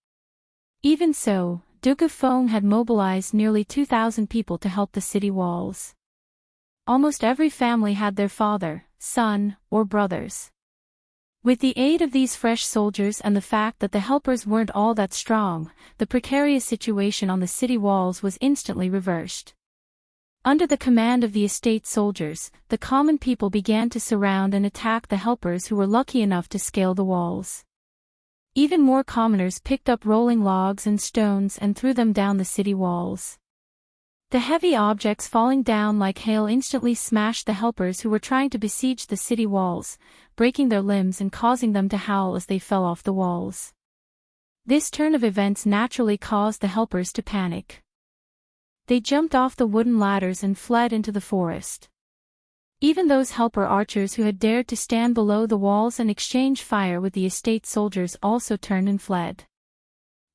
S1: Even so, Duke Feng had mobilized nearly 2,000 people to help the city walls. Almost every family had their father, son, or brothers. With the aid of these fresh soldiers and the fact that the helpers weren't all that strong, the precarious situation on the city walls was instantly reversed. Under the command of the estate soldiers, the common people began to surround and attack the helpers who were lucky enough to scale the walls. Even more commoners picked up rolling logs and stones and threw them down the city walls. The heavy objects falling down like hail instantly smashed the helpers who were trying to besiege the city walls, breaking their limbs and causing them to howl as they fell off the walls. This turn of events naturally caused the helpers to panic. They jumped off the wooden ladders and fled into the forest. Even those helper archers who had dared to stand below the walls and exchange fire with the estate soldiers also turned and fled.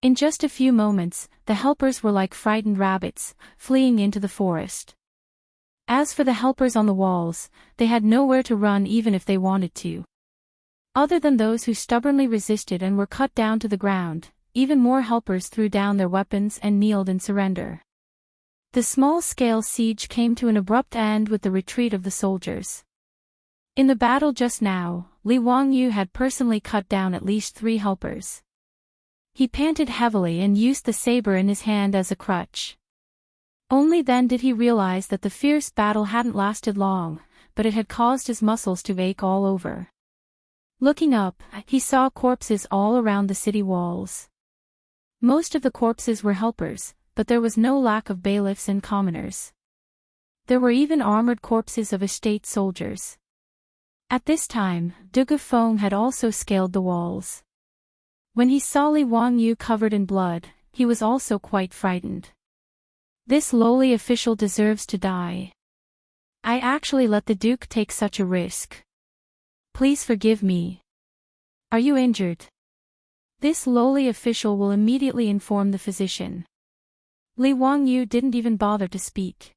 S1: In just a few moments, the helpers were like frightened rabbits, fleeing into the forest. As for the helpers on the walls, they had nowhere to run even if they wanted to. Other than those who stubbornly resisted and were cut down to the ground, even more helpers threw down their weapons and kneeled in surrender. The small-scale siege came to an abrupt end with the retreat of the soldiers. In the battle just now, Li Wangyu had personally cut down at least 3 helpers. He panted heavily and used the saber in his hand as a crutch. Only then did he realize that the fierce battle hadn't lasted long, but it had caused his muscles to ache all over. Looking up, he saw corpses all around the city walls. Most of the corpses were helpers, but there was no lack of bailiffs and commoners. There were even armored corpses of estate soldiers. At this time, Duke Feng had also scaled the walls. When he saw Li Wangyu covered in blood, he was also quite frightened. This lowly official deserves to die. I actually let the Duke take such a risk. Please forgive me. Are you injured? This lowly official will immediately inform the physician. Li Wangyu didn't even bother to speak.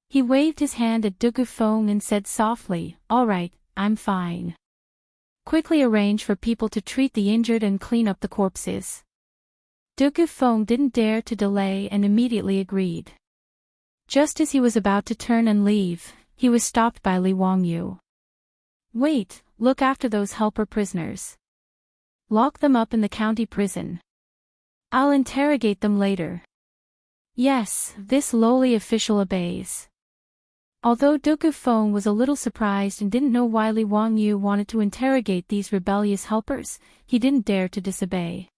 S1: He waved his hand at Duke Feng and said softly, "All right, I'm fine. Quickly arrange for people to treat the injured and clean up the corpses." Duke Feng didn't dare to delay and immediately agreed. Just as he was about to turn and leave, he was stopped by Li Wangyu. "Wait, look after those helper prisoners. Lock them up in the county prison. I'll interrogate them later." Yes, this lowly official obeys. Although Duke Feng was a little surprised and didn't know why Li Wangyu wanted to interrogate these rebellious helpers, he didn't dare to disobey.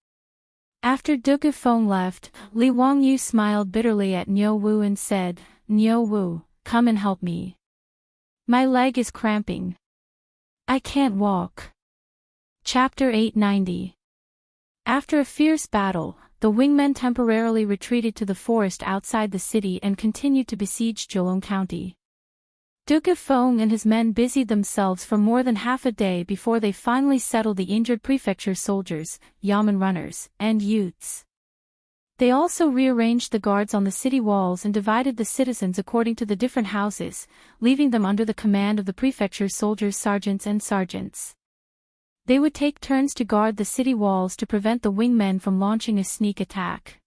S1: After Duke Feng left, Li Wangyu smiled bitterly at Niu Wu and said, "Niu Wu, come and help me. My leg is cramping. I can't walk." Chapter 890. After a fierce battle, the wingmen temporarily retreated to the forest outside the city and continued to besiege Jiulong County. Duke Feng and his men busied themselves for more than half a day before they finally settled the injured prefecture soldiers, yamen runners, and youths. They also rearranged the guards on the city walls and divided the citizens according to the different houses, leaving them under the command of the prefecture soldiers' sergeants and sergeants. They would take turns to guard the city walls to prevent the wingmen from launching a sneak attack.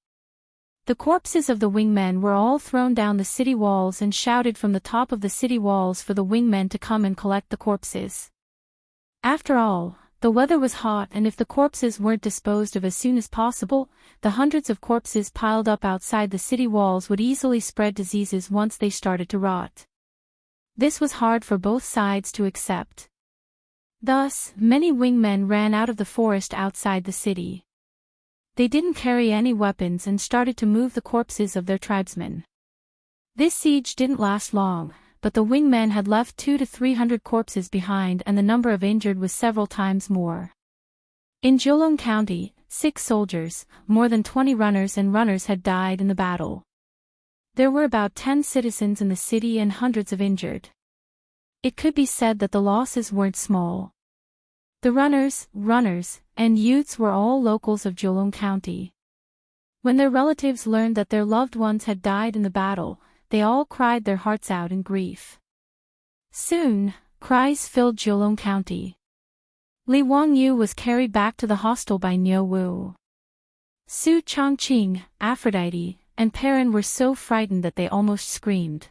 S1: The corpses of the wingmen were all thrown down the city walls and shouted from the top of the city walls for the wingmen to come and collect the corpses. After all, the weather was hot, and if the corpses weren't disposed of as soon as possible, the hundreds of corpses piled up outside the city walls would easily spread diseases once they started to rot. This was hard for both sides to accept. Thus, many wingmen ran out of the forest outside the city. They didn't carry any weapons and started to move the corpses of their tribesmen. This siege didn't last long, but the wingmen had left 200 to 300 corpses behind, and the number of injured was several times more. In Jiulong County, 6 soldiers, more than 20 runners had died in the battle. There were about 10 citizens in the city and hundreds of injured. It could be said that the losses weren't small. The runners, and youths were all locals of Jiulong County. When their relatives learned that their loved ones had died in the battle, they all cried their hearts out in grief. Soon, cries filled Jiulong County. Li Wangyu was carried back to the hostel by Niu Wu. Su Changqing, Aphrodite, and Perrin were so frightened that they almost screamed.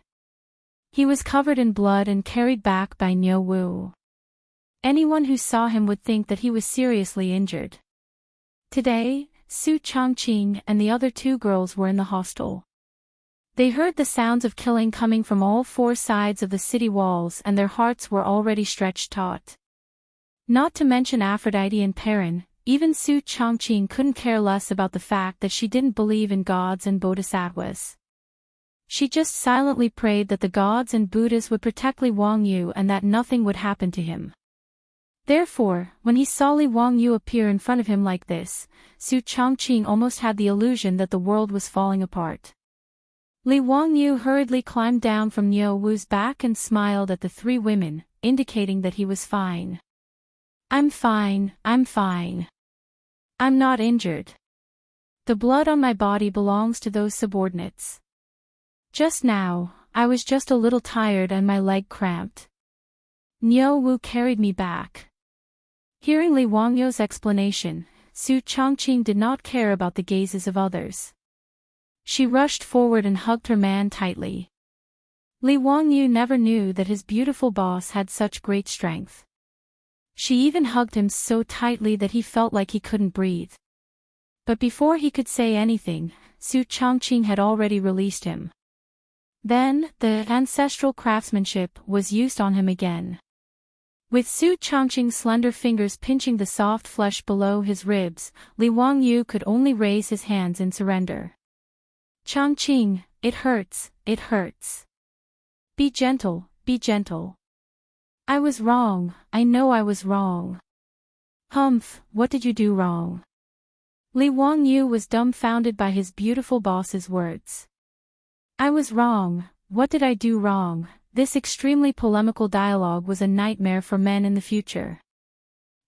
S1: He was covered in blood and carried back by Niu Wu. Anyone who saw him would think that he was seriously injured. Today, Su Changqing and the other two girls were in the hostel. They heard the sounds of killing coming from all four sides of the city walls, and their hearts were already stretched taut. Not to mention Aphrodite and Perrin, even Su Changqing couldn't care less about the fact that she didn't believe in gods and bodhisattvas. She just silently prayed that the gods and Buddhas would protect Li Wangyu and that nothing would happen to him. Therefore, when he saw Li Wangyu appear in front of him like this, Su Changqing almost had the illusion that the world was falling apart. Li Wangyu hurriedly climbed down from Niu Wu's back and smiled at the three women, indicating that he was fine. I'm fine, I'm fine. I'm not injured. The blood on my body belongs to those subordinates. Just now, I was just a little tired and my leg cramped. Niu Wu carried me back. Hearing Li Wangyu's explanation, Su Changqing did not care about the gazes of others. She rushed forward and hugged her man tightly. Li Wangyu never knew that his beautiful boss had such great strength. She even hugged him so tightly that he felt like he couldn't breathe. But before he could say anything, Su Changqing had already released him. Then, the ancestral craftsmanship was used on him again. With Su Changqing's slender fingers pinching the soft flesh below his ribs, Li Wangyu could only raise his hands in surrender. Changqing, it hurts, it hurts. Be gentle, be gentle. I was wrong, I know I was wrong. Humph, what did you do wrong? Li Wangyu was dumbfounded by his beautiful boss's words. I was wrong, what did I do wrong? This extremely polemical dialogue was a nightmare for men in the future.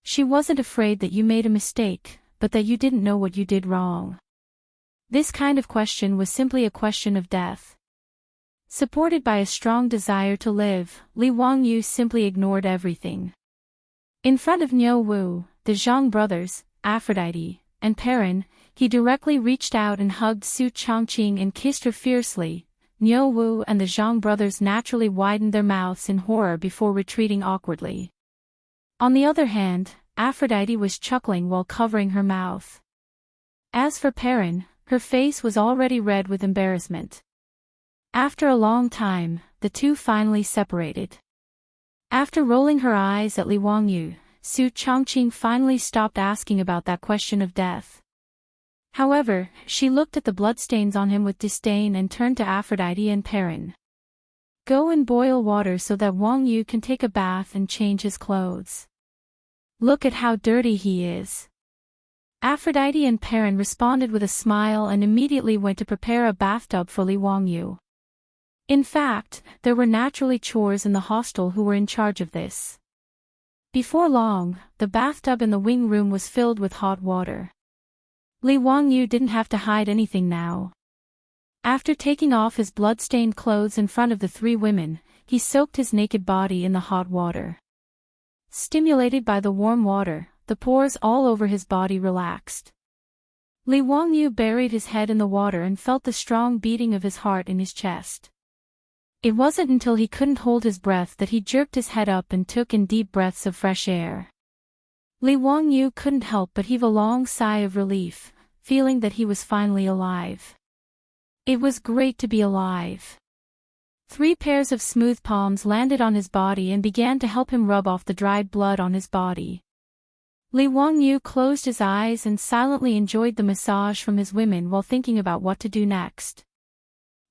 S1: She wasn't afraid that you made a mistake, but that you didn't know what you did wrong. This kind of question was simply a question of death. Supported by a strong desire to live, Li Wangyu simply ignored everything. In front of Niu Wu, the Zhang brothers, Aphrodite, and Perrin, he directly reached out and hugged Su Changqing and kissed her fiercely. Niu Wu and the Zhang brothers naturally widened their mouths in horror before retreating awkwardly. On the other hand, Aphrodite was chuckling while covering her mouth. As for Perrin, her face was already red with embarrassment. After a long time, the two finally separated. After rolling her eyes at Li Wangyu, Su Changqing finally stopped asking about that question of death. However, she looked at the bloodstains on him with disdain and turned to Aphrodite and Perrin. Go and boil water so that Wangyu can take a bath and change his clothes. Look at how dirty he is. Aphrodite and Perrin responded with a smile and immediately went to prepare a bathtub for Li Wangyu. In fact, there were naturally chores in the hostel who were in charge of this. Before long, the bathtub in the wing room was filled with hot water. Li Wangyu didn't have to hide anything now. After taking off his blood-stained clothes in front of the three women, he soaked his naked body in the hot water. Stimulated by the warm water, the pores all over his body relaxed. Li Wangyu buried his head in the water and felt the strong beating of his heart in his chest. It wasn't until he couldn't hold his breath that he jerked his head up and took in deep breaths of fresh air. Li Wangyu couldn't help but heave a long sigh of relief, feeling that he was finally alive. It was great to be alive. 3 pairs of smooth palms landed on his body and began to help him rub off the dried blood on his body. Li Wangyu closed his eyes and silently enjoyed the massage from his women while thinking about what to do next.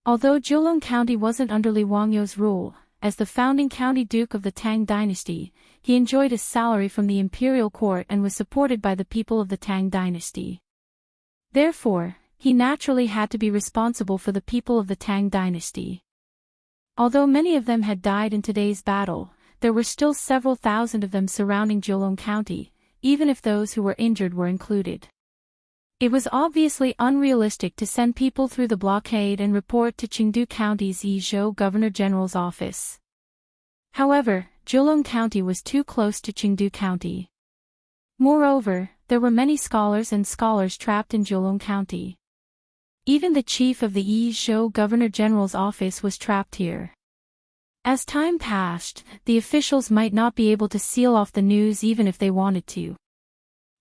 S1: Although Jiulong County wasn't under Li Wangyu's rule, as the founding county duke of the Tang dynasty, he enjoyed a salary from the imperial court and was supported by the people of the Tang dynasty. Therefore, he naturally had to be responsible for the people of the Tang dynasty. Although many of them had died in today's battle, there were still several thousand of them surrounding Jiulong County, even if those who were injured were included. It was obviously unrealistic to send people through the blockade and report to Chengdu County's Yizhou Governor General's office. However, Zhejiang County was too close to Chengdu County. Moreover, there were many scholars trapped in Zhejiang County. Even the chief of the Yizhou Governor General's office was trapped here. As time passed, the officials might not be able to seal off the news even if they wanted to.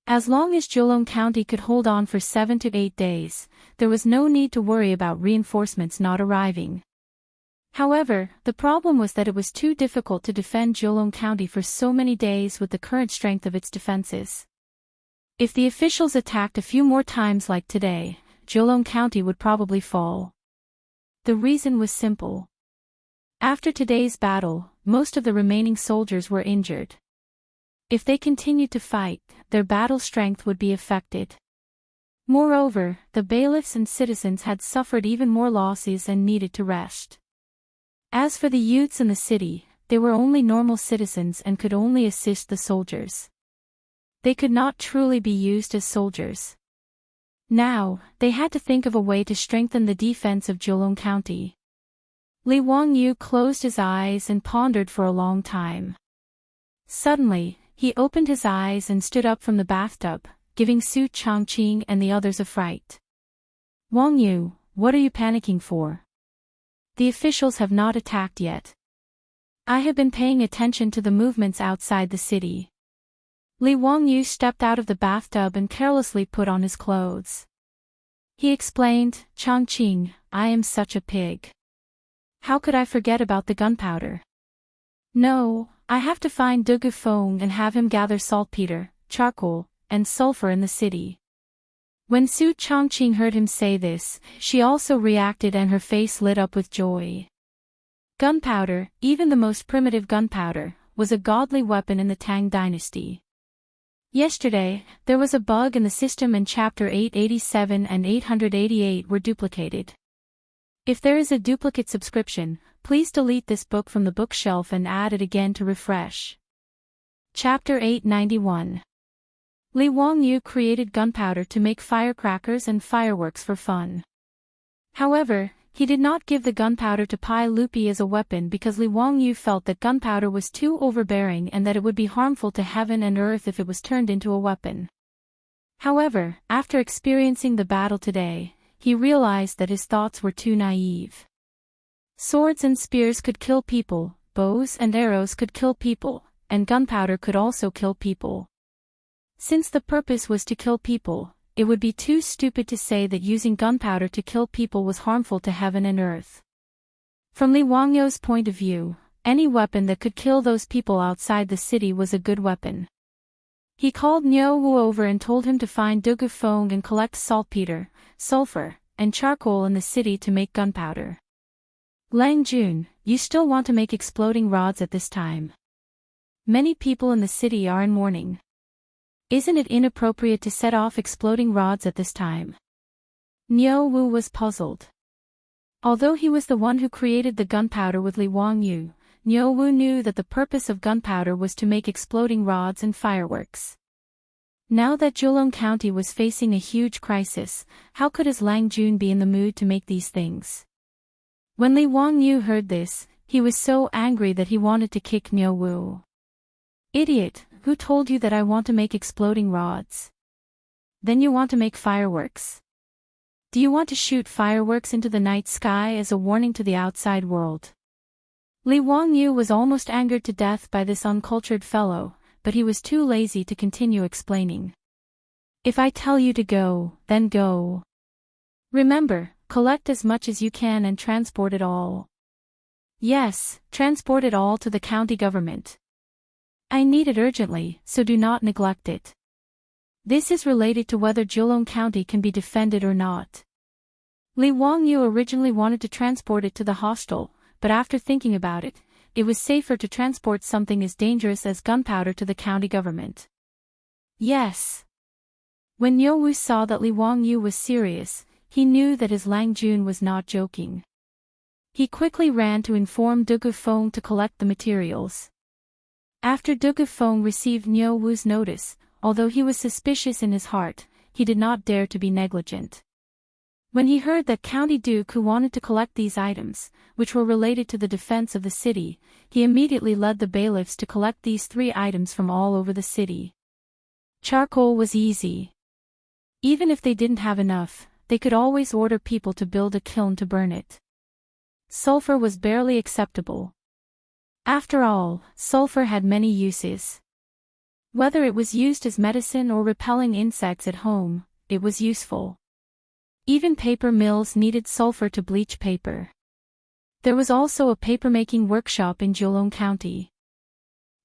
S1: As long as Zhejiang County could hold on for 7 to 8 days, there was no need to worry about reinforcements not arriving. However, the problem was that it was too difficult to defend Zhejiang County for so many days with the current strength of its defenses. If the officials attacked a few more times like today, Zhejiang County would probably fall. The reason was simple. After today's battle, most of the remaining soldiers were injured. If they continued to fight, their battle strength would be affected. Moreover, the bailiffs and citizens had suffered even more losses and needed to rest. As for the youths in the city, they were only normal citizens and could only assist the soldiers. They could not truly be used as soldiers. Now, they had to think of a way to strengthen the defense of Zhejiang County. Li Wangyu closed his eyes and pondered for a long time. Suddenly, he opened his eyes and stood up from the bathtub, giving Su Changqing and the others a fright. "Wangyu, what are you panicking for? The officials have not attacked yet. I have been paying attention to the movements outside the city." Li Wangyu stepped out of the bathtub and carelessly put on his clothes. He explained, "Changqing, I am such a pig. How could I forget about the gunpowder? No, I have to find Du Gufeng and have him gather saltpeter, charcoal, and sulfur in the city." When Su Changqing heard him say this, she also reacted and her face lit up with joy. Gunpowder, even the most primitive gunpowder, was a godly weapon in the Tang dynasty. Yesterday, there was a bug in the system and chapter 887 and 888 were duplicated. If there is a duplicate subscription, please delete this book from the bookshelf and add it again to refresh. Chapter 891. Li Wangyu created gunpowder to make firecrackers and fireworks for fun. However, he did not give the gunpowder to Pai Lupi as a weapon because Li Wangyu felt that gunpowder was too overbearing and that it would be harmful to heaven and earth if it was turned into a weapon. However, after experiencing the battle today, he realized that his thoughts were too naive. Swords and spears could kill people, bows and arrows could kill people, and gunpowder could also kill people. Since the purpose was to kill people, it would be too stupid to say that using gunpowder to kill people was harmful to heaven and earth. From Li Wangyu's point of view, any weapon that could kill those people outside the city was a good weapon. He called Niu Wu over and told him to find Du Gufeng and collect saltpeter, sulfur, and charcoal in the city to make gunpowder. "Lang Jun, you still want to make exploding rods at this time? Many people in the city are in mourning. Isn't it inappropriate to set off exploding rods at this time?" Niu Wu was puzzled. Although he was the one who created the gunpowder with Li Wangyu, Niu Wu knew that the purpose of gunpowder was to make exploding rods and fireworks. Now that Zhejiang County was facing a huge crisis, how could his Lang Jun be in the mood to make these things? When Li Wangyu heard this, he was so angry that he wanted to kick Niu Wu. "Idiot, who told you that I want to make exploding rods? Then you want to make fireworks? Do you want to shoot fireworks into the night sky as a warning to the outside world?" Li Wangyu was almost angered to death by this uncultured fellow, but he was too lazy to continue explaining. "If I tell you to go, then go. Remember, collect as much as you can and transport it all. Yes, transport it all to the county government. I need it urgently, so do not neglect it. This is related to whether Zhejiang County can be defended or not." Li Wangyu originally wanted to transport it to the hostel, but after thinking about it, it was safer to transport something as dangerous as gunpowder to the county government. Yes. When Niu Wu saw that Li Wangyu was serious, he knew that his Lang Jun was not joking. He quickly ran to inform Du Gufeng to collect the materials. After Du Gufeng received Niu Wu's notice, although he was suspicious in his heart, he did not dare to be negligent. When he heard that County Duke who wanted to collect these items, which were related to the defense of the city, he immediately led the bailiffs to collect these 3 items from all over the city. Charcoal was easy. Even if they didn't have enough, they could always order people to build a kiln to burn it. Sulfur was barely acceptable. After all, sulfur had many uses. Whether it was used as medicine or repelling insects at home, it was useful. Even paper mills needed sulfur to bleach paper. There was also a papermaking workshop in Jiulong County.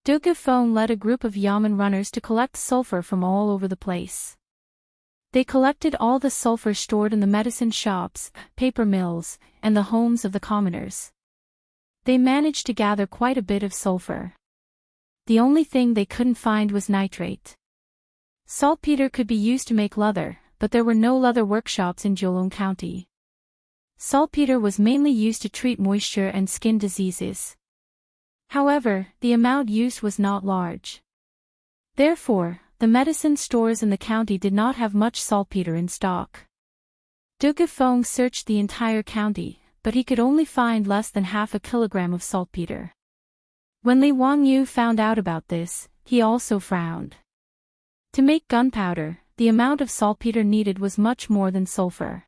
S1: Duke Feng led a group of yamen runners to collect sulfur from all over the place. They collected all the sulfur stored in the medicine shops, paper mills, and the homes of the commoners. They managed to gather quite a bit of sulfur. The only thing they couldn't find was nitrate. Saltpeter could be used to make leather, but there were no leather workshops in Jiulong County. Saltpeter was mainly used to treat moisture and skin diseases. However, the amount used was not large. Therefore, the medicine stores in the county did not have much saltpeter in stock. Duke Feng searched the entire county, but he could only find less than half a kilogram of saltpeter. When Li Wangyu found out about this, he also frowned. To make gunpowder, the amount of saltpeter needed was much more than sulfur.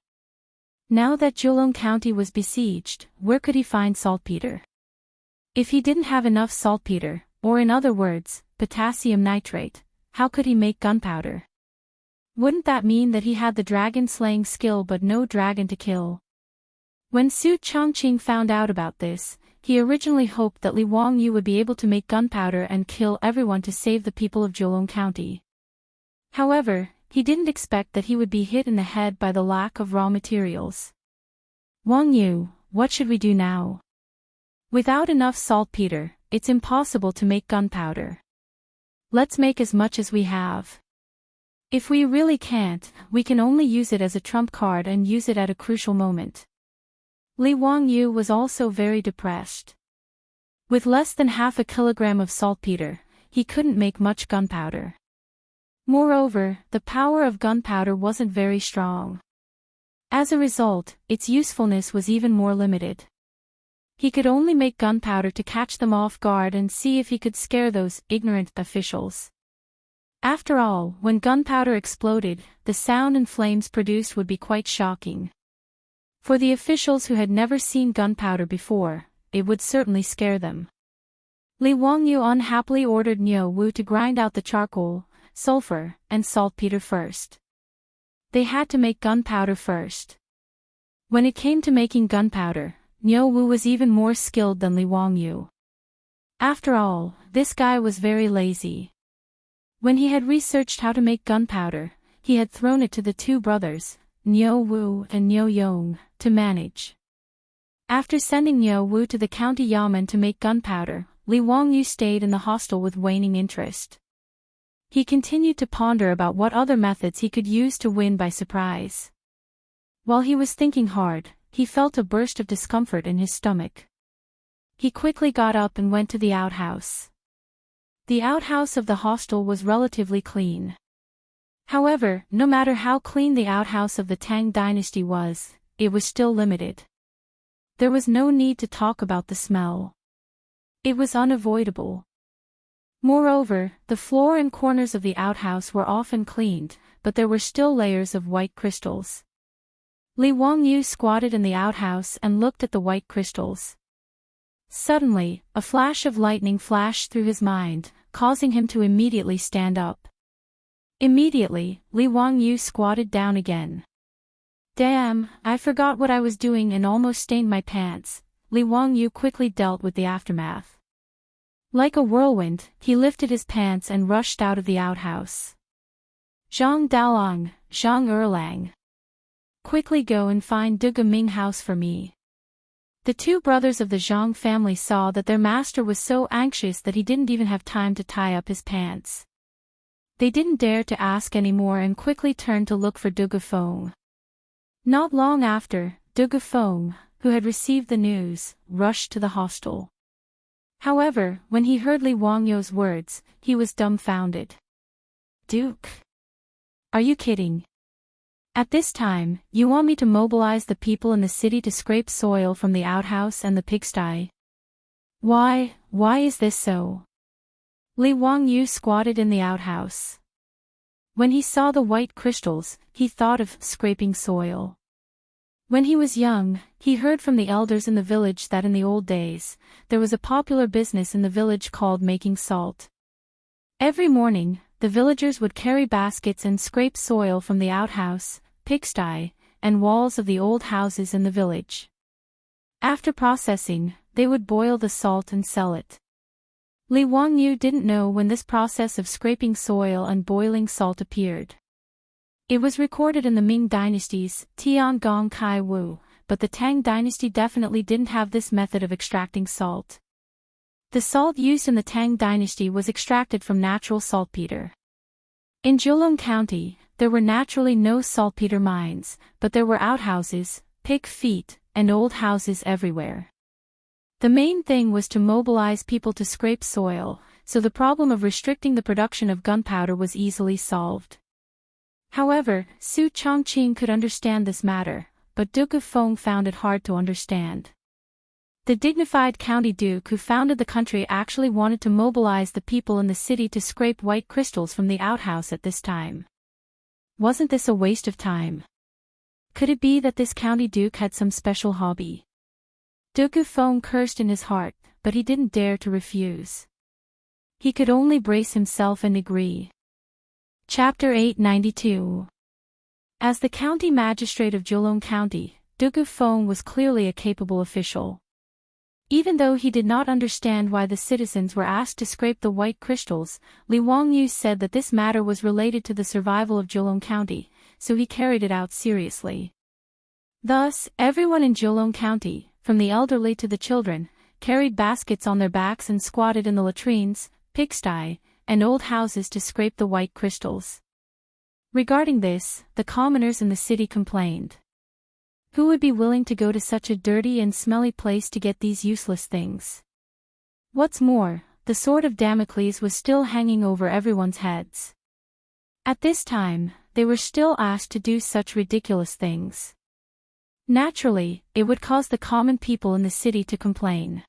S1: Now that Jiulong County was besieged, where could he find saltpeter? If he didn't have enough saltpeter, or in other words, potassium nitrate, how could he make gunpowder? Wouldn't that mean that he had the dragon-slaying skill but no dragon to kill? When Su Chongqing found out about this, he originally hoped that Li Wangyu would be able to make gunpowder and kill everyone to save the people of Jiulong County. However, he didn't expect that he would be hit in the head by the lack of raw materials. Wangyu, what should we do now? Without enough saltpeter, it's impossible to make gunpowder. Let's make as much as we have. If we really can't, we can only use it as a trump card and use it at a crucial moment. Li Wangyu was also very depressed. With less than half a kilogram of saltpeter, he couldn't make much gunpowder. Moreover, the power of gunpowder wasn't very strong. As a result, its usefulness was even more limited. He could only make gunpowder to catch them off guard and see if he could scare those ignorant officials. After all, when gunpowder exploded, the sound and flames produced would be quite shocking. For the officials who had never seen gunpowder before, it would certainly scare them. Li Wangyu unhappily ordered Niu Wu to grind out the charcoal, sulfur, and saltpeter first. They had to make gunpowder first. When it came to making gunpowder, Niu Wu was even more skilled than Li Wangyu. After all, this guy was very lazy. When he had researched how to make gunpowder, he had thrown it to the 2 brothers, Niu Wu and Niu Yong, to manage. After sending Niu Wu to the county yamen to make gunpowder, Li Wangyu stayed in the hostel with waning interest. He continued to ponder about what other methods he could use to win by surprise. While he was thinking hard, he felt a burst of discomfort in his stomach. He quickly got up and went to the outhouse. The outhouse of the hostel was relatively clean. However, no matter how clean the outhouse of the Tang dynasty was, it was still limited. There was no need to talk about the smell. It was unavoidable. Moreover, the floor and corners of the outhouse were often cleaned, but there were still layers of white crystals. Li Wangyu squatted in the outhouse and looked at the white crystals. Suddenly, a flash of lightning flashed through his mind, causing him to immediately stand up. Immediately, Li Wangyu squatted down again. Damn, I forgot what I was doing and almost stained my pants. Li Wangyu quickly dealt with the aftermath. Like a whirlwind, he lifted his pants and rushed out of the outhouse. Zhang Daolang, Zhang Erlang. Quickly go and find Duga Ming house for me. The 2 brothers of the Zhang family saw that their master was so anxious that he didn't even have time to tie up his pants. They didn't dare to ask any more and quickly turned to look for Duga Feng. Not long after, Duga Feng, who had received the news, rushed to the hostel. However, when he heard Li Wangyu's words, he was dumbfounded. Duke? Are you kidding? At this time, you want me to mobilize the people in the city to scrape soil from the outhouse and the pigsty? Why is this so? Li Wangyu squatted in the outhouse. When he saw the white crystals, he thought of scraping soil. When he was young, he heard from the elders in the village that in the old days, there was a popular business in the village called making salt. Every morning, the villagers would carry baskets and scrape soil from the outhouse, pigsty, and walls of the old houses in the village. After processing, they would boil the salt and sell it. Li Wangyu didn't know when this process of scraping soil and boiling salt appeared. It was recorded in the Ming dynasties, Tian Gong Kai Wu, but the Tang dynasty definitely didn't have this method of extracting salt. The salt used in the Tang dynasty was extracted from natural saltpeter. In Zhejiang County, there were naturally no saltpeter mines, but there were outhouses, pig feet, and old houses everywhere. The main thing was to mobilize people to scrape soil, so the problem of restricting the production of gunpowder was easily solved. However, Su Chongqing could understand this matter, but Duke of Feng found it hard to understand. The dignified county duke who founded the country actually wanted to mobilize the people in the city to scrape white crystals from the outhouse at this time. Wasn't this a waste of time? Could it be that this county duke had some special hobby? Duke of Feng cursed in his heart, but he didn't dare to refuse. He could only brace himself and agree. Chapter 892. As the county magistrate of Zhejiang County, Duke of Feng was clearly a capable official. Even though he did not understand why the citizens were asked to scrape the white crystals, Li Wangyu said that this matter was related to the survival of Zhejiang County, so he carried it out seriously. Thus, everyone in Zhejiang County, from the elderly to the children, carried baskets on their backs and squatted in the latrines, pigsty, and old houses to scrape the white crystals. Regarding this, the commoners in the city complained. Who would be willing to go to such a dirty and smelly place to get these useless things? What's more, the sword of Damocles was still hanging over everyone's heads. At this time, they were still asked to do such ridiculous things. Naturally, it would cause the common people in the city to complain.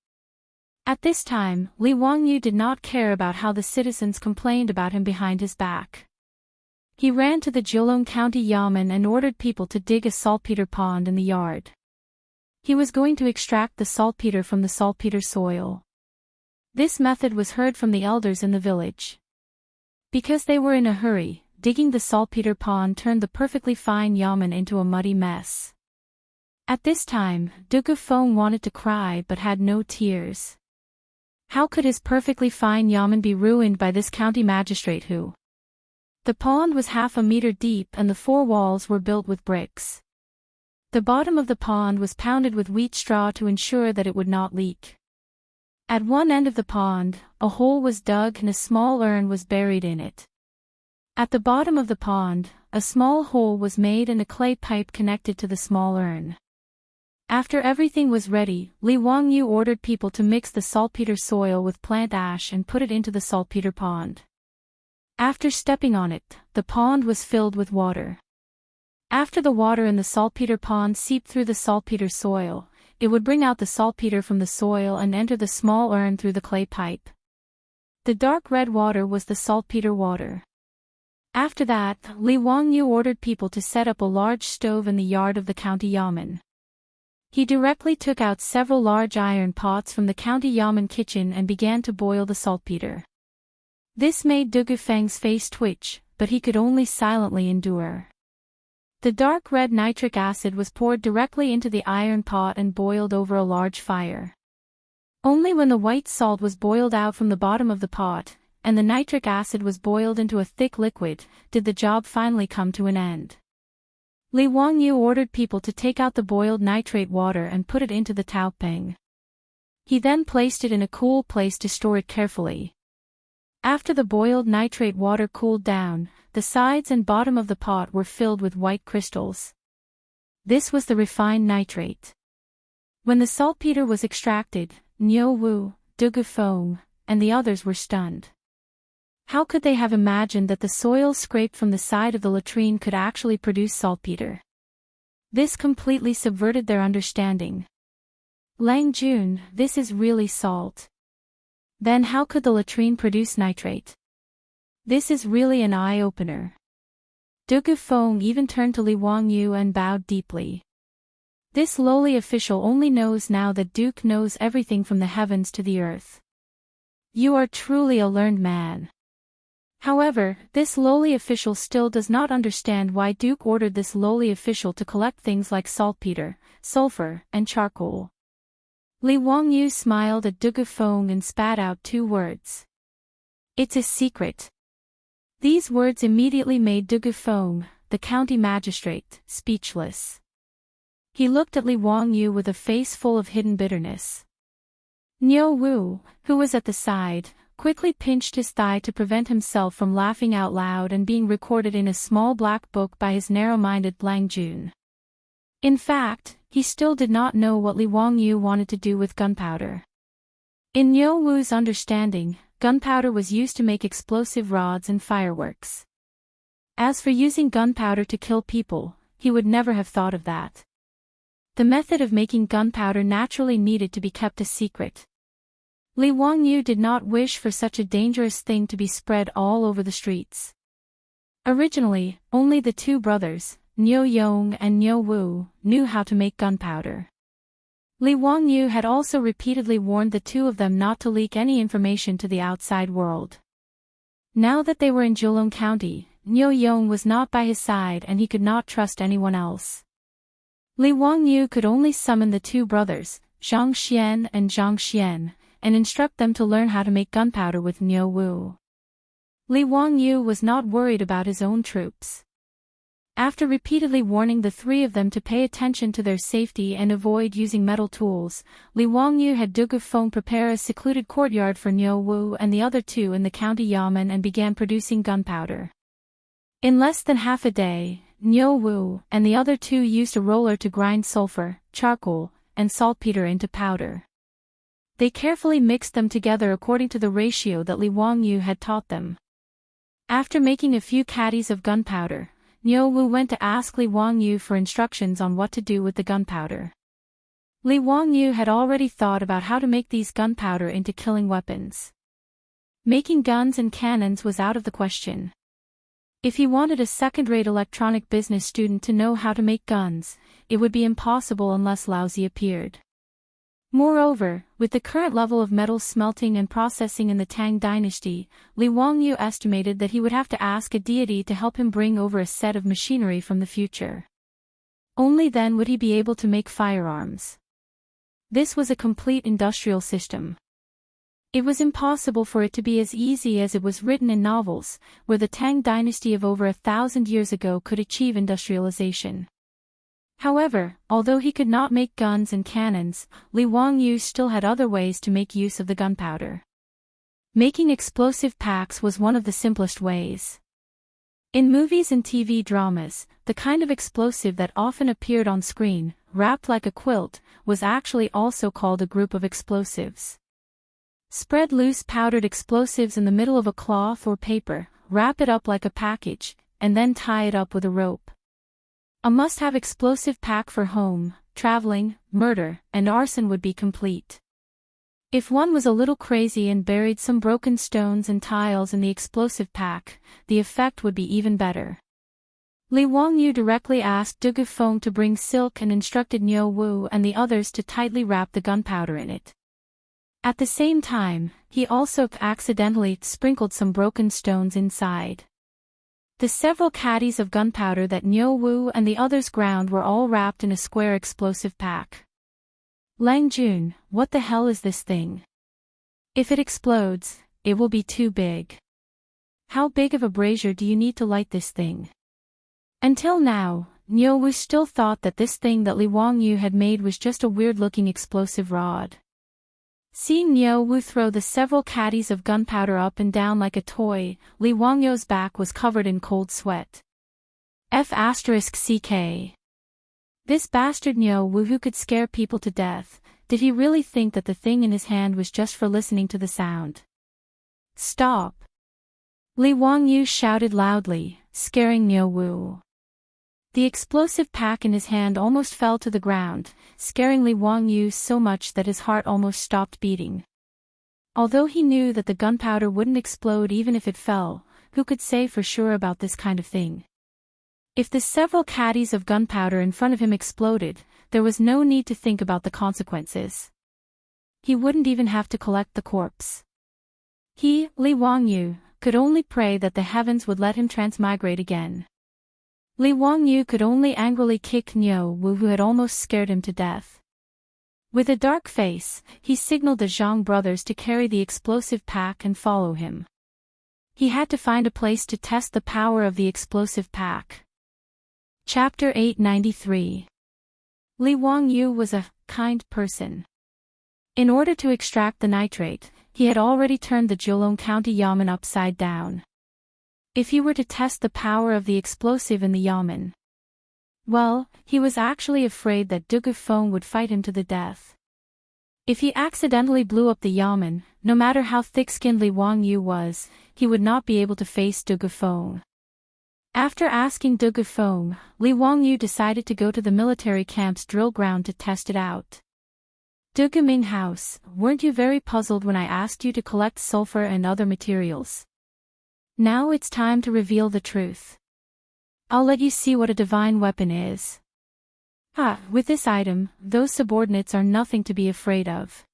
S1: At this time, Li Wangyu did not care about how the citizens complained about him behind his back. He ran to the Zhejiang County Yamen and ordered people to dig a saltpeter pond in the yard. He was going to extract the saltpeter from the saltpeter soil. This method was heard from the elders in the village. Because they were in a hurry, digging the saltpeter pond turned the perfectly fine yamen into a muddy mess. At this time, Duke of Feng wanted to cry but had no tears. How could his perfectly fine yamen be ruined by this county magistrate who? The pond was half a meter deep and the four walls were built with bricks. The bottom of the pond was pounded with wheat straw to ensure that it would not leak. At one end of the pond, a hole was dug and a small urn was buried in it. At the bottom of the pond, a small hole was made and a clay pipe connected to the small urn. After everything was ready, Li Wangyu ordered people to mix the saltpeter soil with plant ash and put it into the saltpeter pond. After stepping on it, the pond was filled with water. After the water in the saltpeter pond seeped through the saltpeter soil, it would bring out the saltpeter from the soil and enter the small urn through the clay pipe. The dark red water was the saltpeter water. After that, Li Wangyu ordered people to set up a large stove in the yard of the county yamen. He directly took out several large iron pots from the county yamen kitchen and began to boil the saltpeter. This made Dugu Feng's face twitch, but he could only silently endure. The dark red nitric acid was poured directly into the iron pot and boiled over a large fire. Only when the white salt was boiled out from the bottom of the pot, and the nitric acid was boiled into a thick liquid, did the job finally come to an end. Li Wangyu ordered people to take out the boiled nitrate water and put it into the taopeng. He then placed it in a cool place to store it carefully. After the boiled nitrate water cooled down, the sides and bottom of the pot were filled with white crystals. This was the refined nitrate. When the saltpeter was extracted, Niu Wu, Dugu Feng, and the others were stunned. How could they have imagined that the soil scraped from the side of the latrine could actually produce saltpeter? This completely subverted their understanding. Lang Jun, this is really salt. Then how could the latrine produce nitrate? This is really an eye-opener. De Gufeng even turned to Li Wangyu and bowed deeply. This lowly official only knows now that Duke knows everything from the heavens to the earth. You are truly a learned man. However, this lowly official still does not understand why Duke ordered this lowly official to collect things like saltpeter, sulfur, and charcoal. Li Wangyu smiled at De Gufeng and spat out 2 words. It's a secret. These words immediately made De Gufeng, the county magistrate, speechless. He looked at Li Wangyu with a face full of hidden bitterness. Niu Wu, who was at the side, quickly pinched his thigh to prevent himself from laughing out loud and being recorded in a small black book by his narrow-minded Lang Jun. In fact, he still did not know what Li Wangyu wanted to do with gunpowder. In Niu Wu's understanding, gunpowder was used to make explosive rods and fireworks. As for using gunpowder to kill people, he would never have thought of that. The method of making gunpowder naturally needed to be kept a secret. Li Wangyu did not wish for such a dangerous thing to be spread all over the streets. Originally, only the 2 brothers, Niu Yong and Niu Wu, knew how to make gunpowder. Li Wangyu had also repeatedly warned the 2 of them not to leak any information to the outside world. Now that they were in Zhejiang County, Niu Yong was not by his side and he could not trust anyone else. Li Wangyu could only summon the 2 brothers, Zhang Xian and Zhang Xian, and instruct them to learn how to make gunpowder with Niu Wu. Li Wangyu was not worried about his own troops. After repeatedly warning the 3 of them to pay attention to their safety and avoid using metal tools, Li Wangyu had De Gufeng prepare a secluded courtyard for Niu Wu and the other 2 in the county yamen and began producing gunpowder. In less than half a day, Niu Wu and the other 2 used a roller to grind sulfur, charcoal, and saltpeter into powder. They carefully mixed them together according to the ratio that Li Wangyu had taught them. After making a few caddies of gunpowder, Niu Wu went to ask Li Wangyu for instructions on what to do with the gunpowder. Li Wangyu had already thought about how to make these gunpowder into killing weapons. Making guns and cannons was out of the question. If he wanted a second-rate electronic business student to know how to make guns, it would be impossible unless Laozi appeared. Moreover, with the current level of metal smelting and processing in the Tang dynasty, Li Wangyu estimated that he would have to ask a deity to help him bring over a set of machinery from the future. Only then would he be able to make firearms. This was a complete industrial system. It was impossible for it to be as easy as it was written in novels, where the Tang dynasty of over 1,000 years ago could achieve industrialization. However, although he could not make guns and cannons, Li Wangyu still had other ways to make use of the gunpowder. Making explosive packs was one of the simplest ways. In movies and TV dramas, the kind of explosive that often appeared on screen, wrapped like a quilt, was actually also called a group of explosives. Spread loose powdered explosives in the middle of a cloth or paper, wrap it up like a package, and then tie it up with a rope. A must-have explosive pack for home, traveling, murder, and arson would be complete. If one was a little crazy and buried some broken stones and tiles in the explosive pack, the effect would be even better. Li Wangyu directly asked De Gufeng to bring silk and instructed Niu Wu and the others to tightly wrap the gunpowder in it. At the same time, he also accidentally sprinkled some broken stones inside. The several caddies of gunpowder that Niu Wu and the others ground were all wrapped in a square explosive pack. Lang Jun, what the hell is this thing? If it explodes, it will be too big. How big of a brazier do you need to light this thing? Until now, Niu Wu still thought that this thing that Li Wangyu had made was just a weird-looking explosive rod. Seeing Niu Wu throw the several caddies of gunpowder up and down like a toy, Li Wangyu's back was covered in cold sweat. F***CK. This bastard Niu Wu who could scare people to death, did he really think that the thing in his hand was just for listening to the sound? Stop. Li Wangyu shouted loudly, scaring Niu Wu. The explosive pack in his hand almost fell to the ground, scaring Li Wangyu so much that his heart almost stopped beating. Although he knew that the gunpowder wouldn't explode even if it fell, who could say for sure about this kind of thing? If the several caddies of gunpowder in front of him exploded, there was no need to think about the consequences. He wouldn't even have to collect the corpse. He, Li Wangyu, could only pray that the heavens would let him transmigrate again. Li Wangyu could only angrily kick Niu Wu, who had almost scared him to death. With a dark face, he signaled the Zhang brothers to carry the explosive pack and follow him. He had to find a place to test the power of the explosive pack. Chapter 893. Li Wangyu was a kind person. In order to extract the nitrate, he had already turned the Jiulong County Yamen upside down. If he were to test the power of the explosive in the Yamen, well, he was actually afraid that Dugu Feng would fight him to the death. If he accidentally blew up the Yamen, no matter how thick-skinned Li Wangyu was, he would not be able to face Dugu Feng. After asking Dugu Feng, Li Wangyu decided to go to the military camp's drill ground to test it out. Dugu Ming House, weren't you very puzzled when I asked you to collect sulfur and other materials? Now it's time to reveal the truth. I'll let you see what a divine weapon is. With this item, those subordinates are nothing to be afraid of.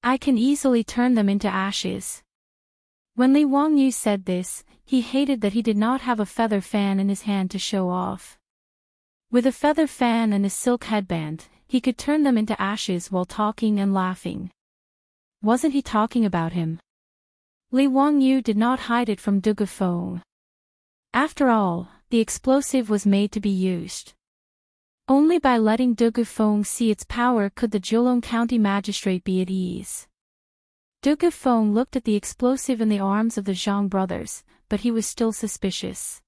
S1: I can easily turn them into ashes. When Li Wangyu said this, he hated that he did not have a feather fan in his hand to show off. With a feather fan and a silk headband, he could turn them into ashes while talking and laughing. Wasn't he talking about him? Li Wangyu did not hide it from Dugu Feng. After all, the explosive was made to be used. Only by letting Dugu Feng see its power could the Jiulong County magistrate be at ease. Dugu Feng looked at the explosive in the arms of the Zhang brothers, but he was still suspicious.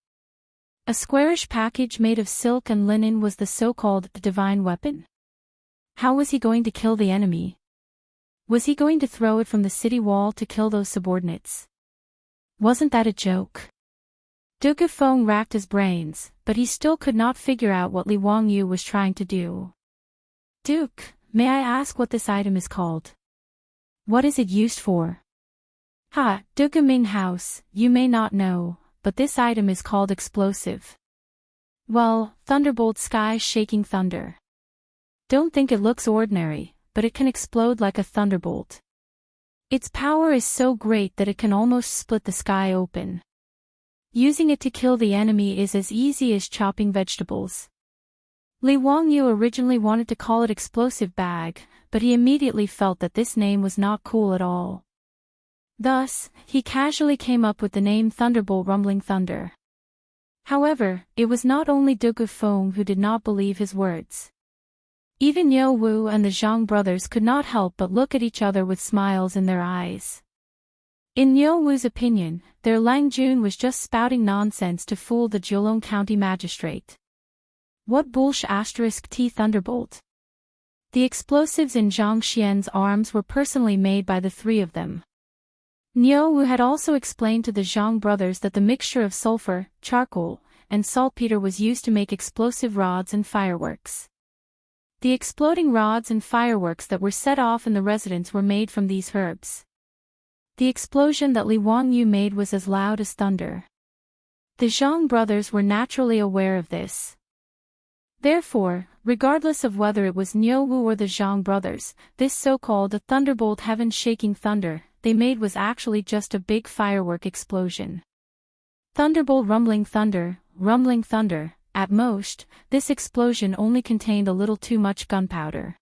S1: A squarish package made of silk and linen was the so-called divine weapon? How was he going to kill the enemy? Was he going to throw it from the city wall to kill those subordinates? Wasn't that a joke? Dugu Feng racked his brains, but he still could not figure out what Li Wangyu was trying to do. Duke, may I ask what this item is called? What is it used for? Dugu Ming House, you may not know, but this item is called explosive. Well, Thunderbolt sky-shaking thunder. Don't think it looks ordinary, but it can explode like a thunderbolt. Its power is so great that it can almost split the sky open. Using it to kill the enemy is as easy as chopping vegetables. Li Wangyu originally wanted to call it explosive bag, but he immediately felt that this name was not cool at all. Thus, he casually came up with the name Thunderbolt Rumbling Thunder. However, it was not only Dugu Feng who did not believe his words. Even Niu Wu and the Zhang brothers could not help but look at each other with smiles in their eyes. In Niu Wu's opinion, their Lang Jun was just spouting nonsense to fool the Jiulong County magistrate. What bullsh**t Thunderbolt? The explosives in Zhang Xian's arms were personally made by the three of them. Niu Wu had also explained to the Zhang brothers that the mixture of sulfur, charcoal, and saltpeter was used to make explosive rods and fireworks. The exploding rods and fireworks that were set off in the residence were made from these herbs. The explosion that Li Wangyu made was as loud as thunder. The Zhang brothers were naturally aware of this. Therefore, regardless of whether it was Niu Wu or the Zhang brothers, this so-called thunderbolt heaven-shaking thunder they made was actually just a big firework explosion. Thunderbolt rumbling thunder, at most, this explosion only contained a little too much gunpowder.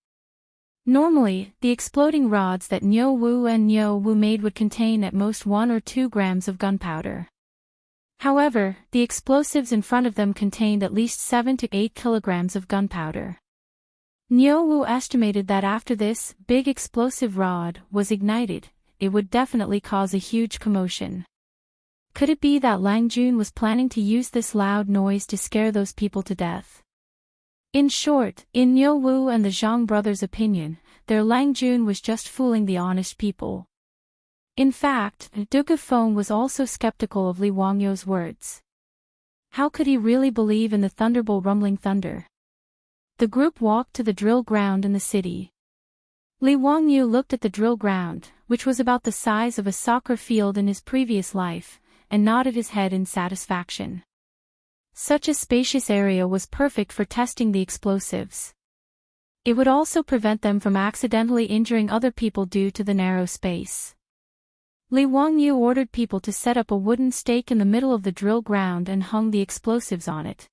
S1: Normally, the exploding rods that Niu Wu made would contain at most 1 or 2 grams of gunpowder. However, the explosives in front of them contained at least 7 to 8 kilograms of gunpowder. Niu Wu estimated that after this big explosive rod was ignited, it would definitely cause a huge commotion. Could it be that Lang Jun was planning to use this loud noise to scare those people to death? In short, in Niu Wu and the Zhang brothers' opinion, their Lang Jun was just fooling the honest people. In fact, Duke of Feng was also skeptical of Li Wangyou's words. How could he really believe in the thunderbolt rumbling thunder? The group walked to the drill ground in the city. Li Wangyou looked at the drill ground, which was about the size of a soccer field in his previous life, and nodded his head in satisfaction. Such a spacious area was perfect for testing the explosives. It would also prevent them from accidentally injuring other people due to the narrow space. Li Wangyou ordered people to set up a wooden stake in the middle of the drill ground and hung the explosives on it.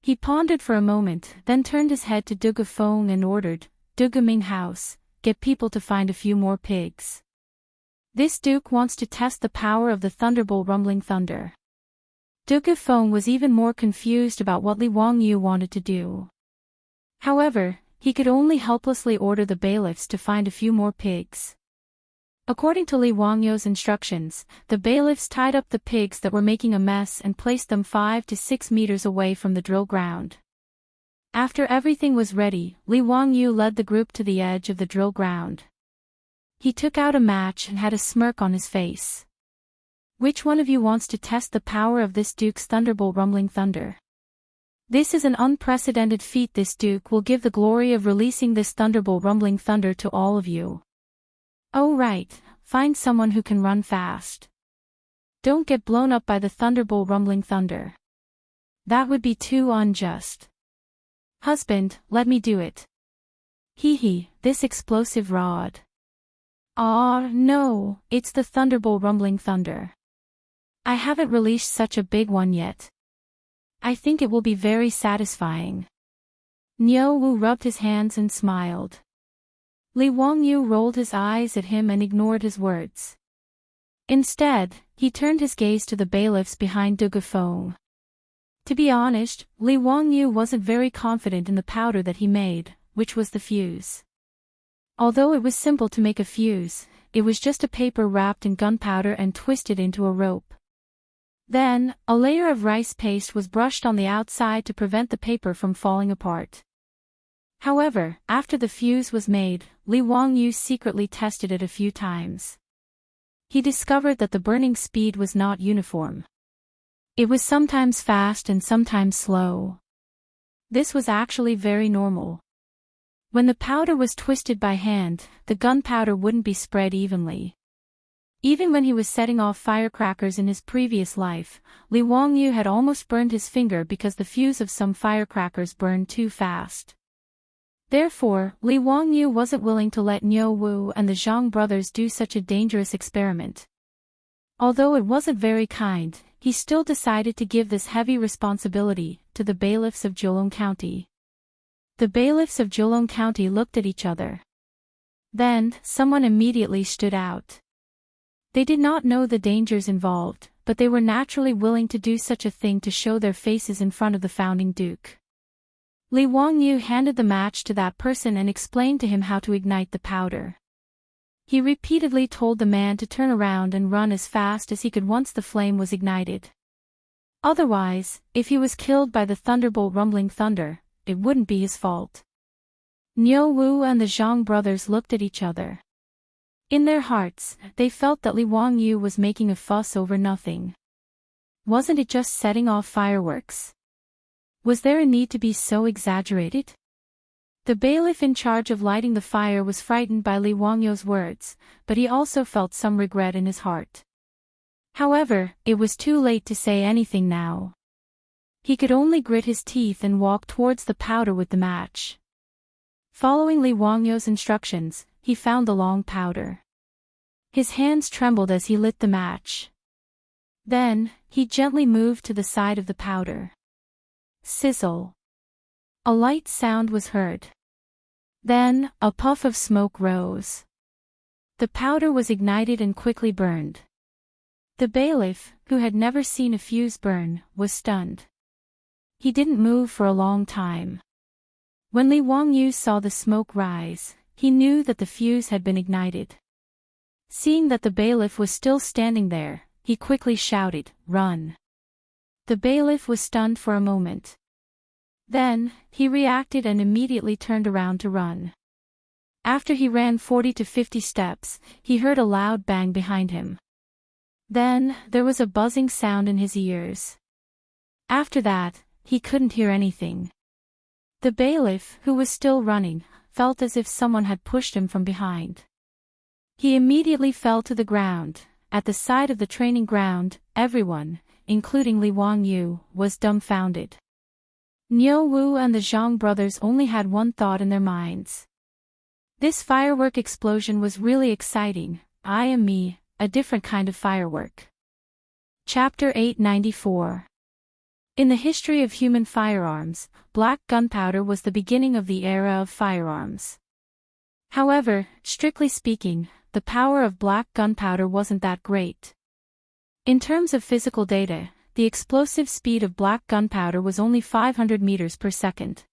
S1: He pondered for a moment, then turned his head to Duke of Feng and ordered, "Duke Ming House, get people to find a few more pigs. This Duke wants to test the power of the thunderbolt rumbling thunder." Duke of Feng was even more confused about what Li Wangyou wanted to do. However, he could only helplessly order the bailiffs to find a few more pigs. According to Li Wangyou's instructions, the bailiffs tied up the pigs that were making a mess and placed them 5 to 6 meters away from the drill ground. After everything was ready, Li Wangyou led the group to the edge of the drill ground. He took out a match and had a smirk on his face. "Which one of you wants to test the power of this Duke's thunderbolt rumbling thunder? This is an unprecedented feat. This Duke will give the glory of releasing this thunderbolt rumbling thunder to all of you. Oh right, find someone who can run fast. Don't get blown up by the thunderbolt rumbling thunder. That would be too unjust. Husband, let me do it. Hee, this explosive rod. Ah, no, it's the thunderbolt rumbling thunder. I haven't released such a big one yet. I think it will be very satisfying." Niu Wu rubbed his hands and smiled. Li Wangyou rolled his eyes at him and ignored his words. Instead, he turned his gaze to the bailiffs behind Duke of Feng. To be honest, Li Wangyou wasn't very confident in the powder that he made, which was the fuse. Although it was simple to make a fuse, it was just a paper wrapped in gunpowder and twisted into a rope. Then, a layer of rice paste was brushed on the outside to prevent the paper from falling apart. However, after the fuse was made, Li Wangyou secretly tested it a few times. He discovered that the burning speed was not uniform. It was sometimes fast and sometimes slow. This was actually very normal. When the powder was twisted by hand, the gunpowder wouldn't be spread evenly. Even when he was setting off firecrackers in his previous life, Li Wangyou had almost burned his finger because the fuse of some firecrackers burned too fast. Therefore, Li Wangyou wasn't willing to let Niu Wu and the Zhang brothers do such a dangerous experiment. Although it wasn't very kind, he still decided to give this heavy responsibility to the bailiffs of Jiulong County. The bailiffs of Jiulong County looked at each other. Then, someone immediately stood out. They did not know the dangers involved, but they were naturally willing to do such a thing to show their faces in front of the founding duke. Li Wangyou handed the match to that person and explained to him how to ignite the powder. He repeatedly told the man to turn around and run as fast as he could once the flame was ignited. Otherwise, if he was killed by the thunderbolt rumbling thunder, it wouldn't be his fault. Niu Wu and the Zhang brothers looked at each other. In their hearts, they felt that Li Wangyou was making a fuss over nothing. Wasn't it just setting off fireworks? Was there a need to be so exaggerated? The bailiff in charge of lighting the fire was frightened by Li Wangyou's words, but he also felt some regret in his heart. However, it was too late to say anything now. He could only grit his teeth and walk towards the powder with the match. Following Li Wangyou's instructions, he found the long powder. His hands trembled as he lit the match. Then, he gently moved to the side of the powder. Sizzle. A light sound was heard. Then, a puff of smoke rose. The powder was ignited and quickly burned. The bailiff, who had never seen a fuse burn, was stunned. He didn't move for a long time. When Li Wangyou saw the smoke rise, he knew that the fuse had been ignited. Seeing that the bailiff was still standing there, he quickly shouted, "Run!" The bailiff was stunned for a moment. Then, he reacted and immediately turned around to run. After he ran 40 to 50 steps, he heard a loud bang behind him. Then, there was a buzzing sound in his ears. After that, he couldn't hear anything. The bailiff, who was still running, felt as if someone had pushed him from behind. He immediately fell to the ground. At the sight of the training ground, everyone, including Li Wangyu, was dumbfounded. Niu Wu and the Zhang brothers only had one thought in their minds. This firework explosion was really exciting. I am me, a different kind of firework. Chapter 894. In the history of human firearms, black gunpowder was the beginning of the era of firearms. However, strictly speaking, the power of black gunpowder wasn't that great. In terms of physical data, the explosive speed of black gunpowder was only 500 meters per second.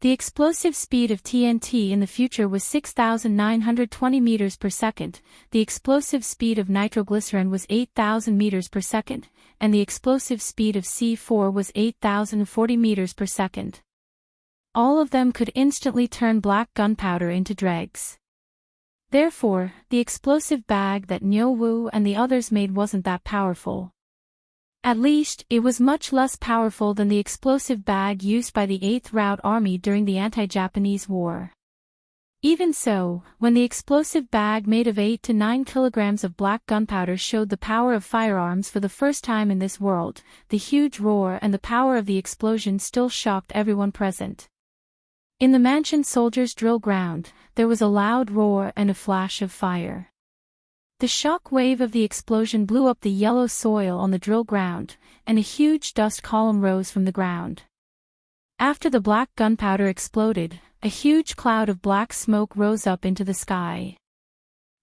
S1: The explosive speed of TNT in the future was 6,920 meters per second, the explosive speed of nitroglycerin was 8,000 meters per second, and the explosive speed of C4 was 8,040 meters per second. All of them could instantly turn black gunpowder into dregs. Therefore, the explosive bag that Niu Wu and the others made wasn't that powerful. At least, it was much less powerful than the explosive bag used by the 8th Route Army during the anti-Japanese War. Even so, when the explosive bag made of 8 to 9 kilograms of black gunpowder showed the power of firearms for the first time in this world, the huge roar and the power of the explosion still shocked everyone present. In the mansion soldiers' drill ground, there was a loud roar and a flash of fire. The shock wave of the explosion blew up the yellow soil on the drill ground, and a huge dust column rose from the ground. After the black gunpowder exploded, a huge cloud of black smoke rose up into the sky.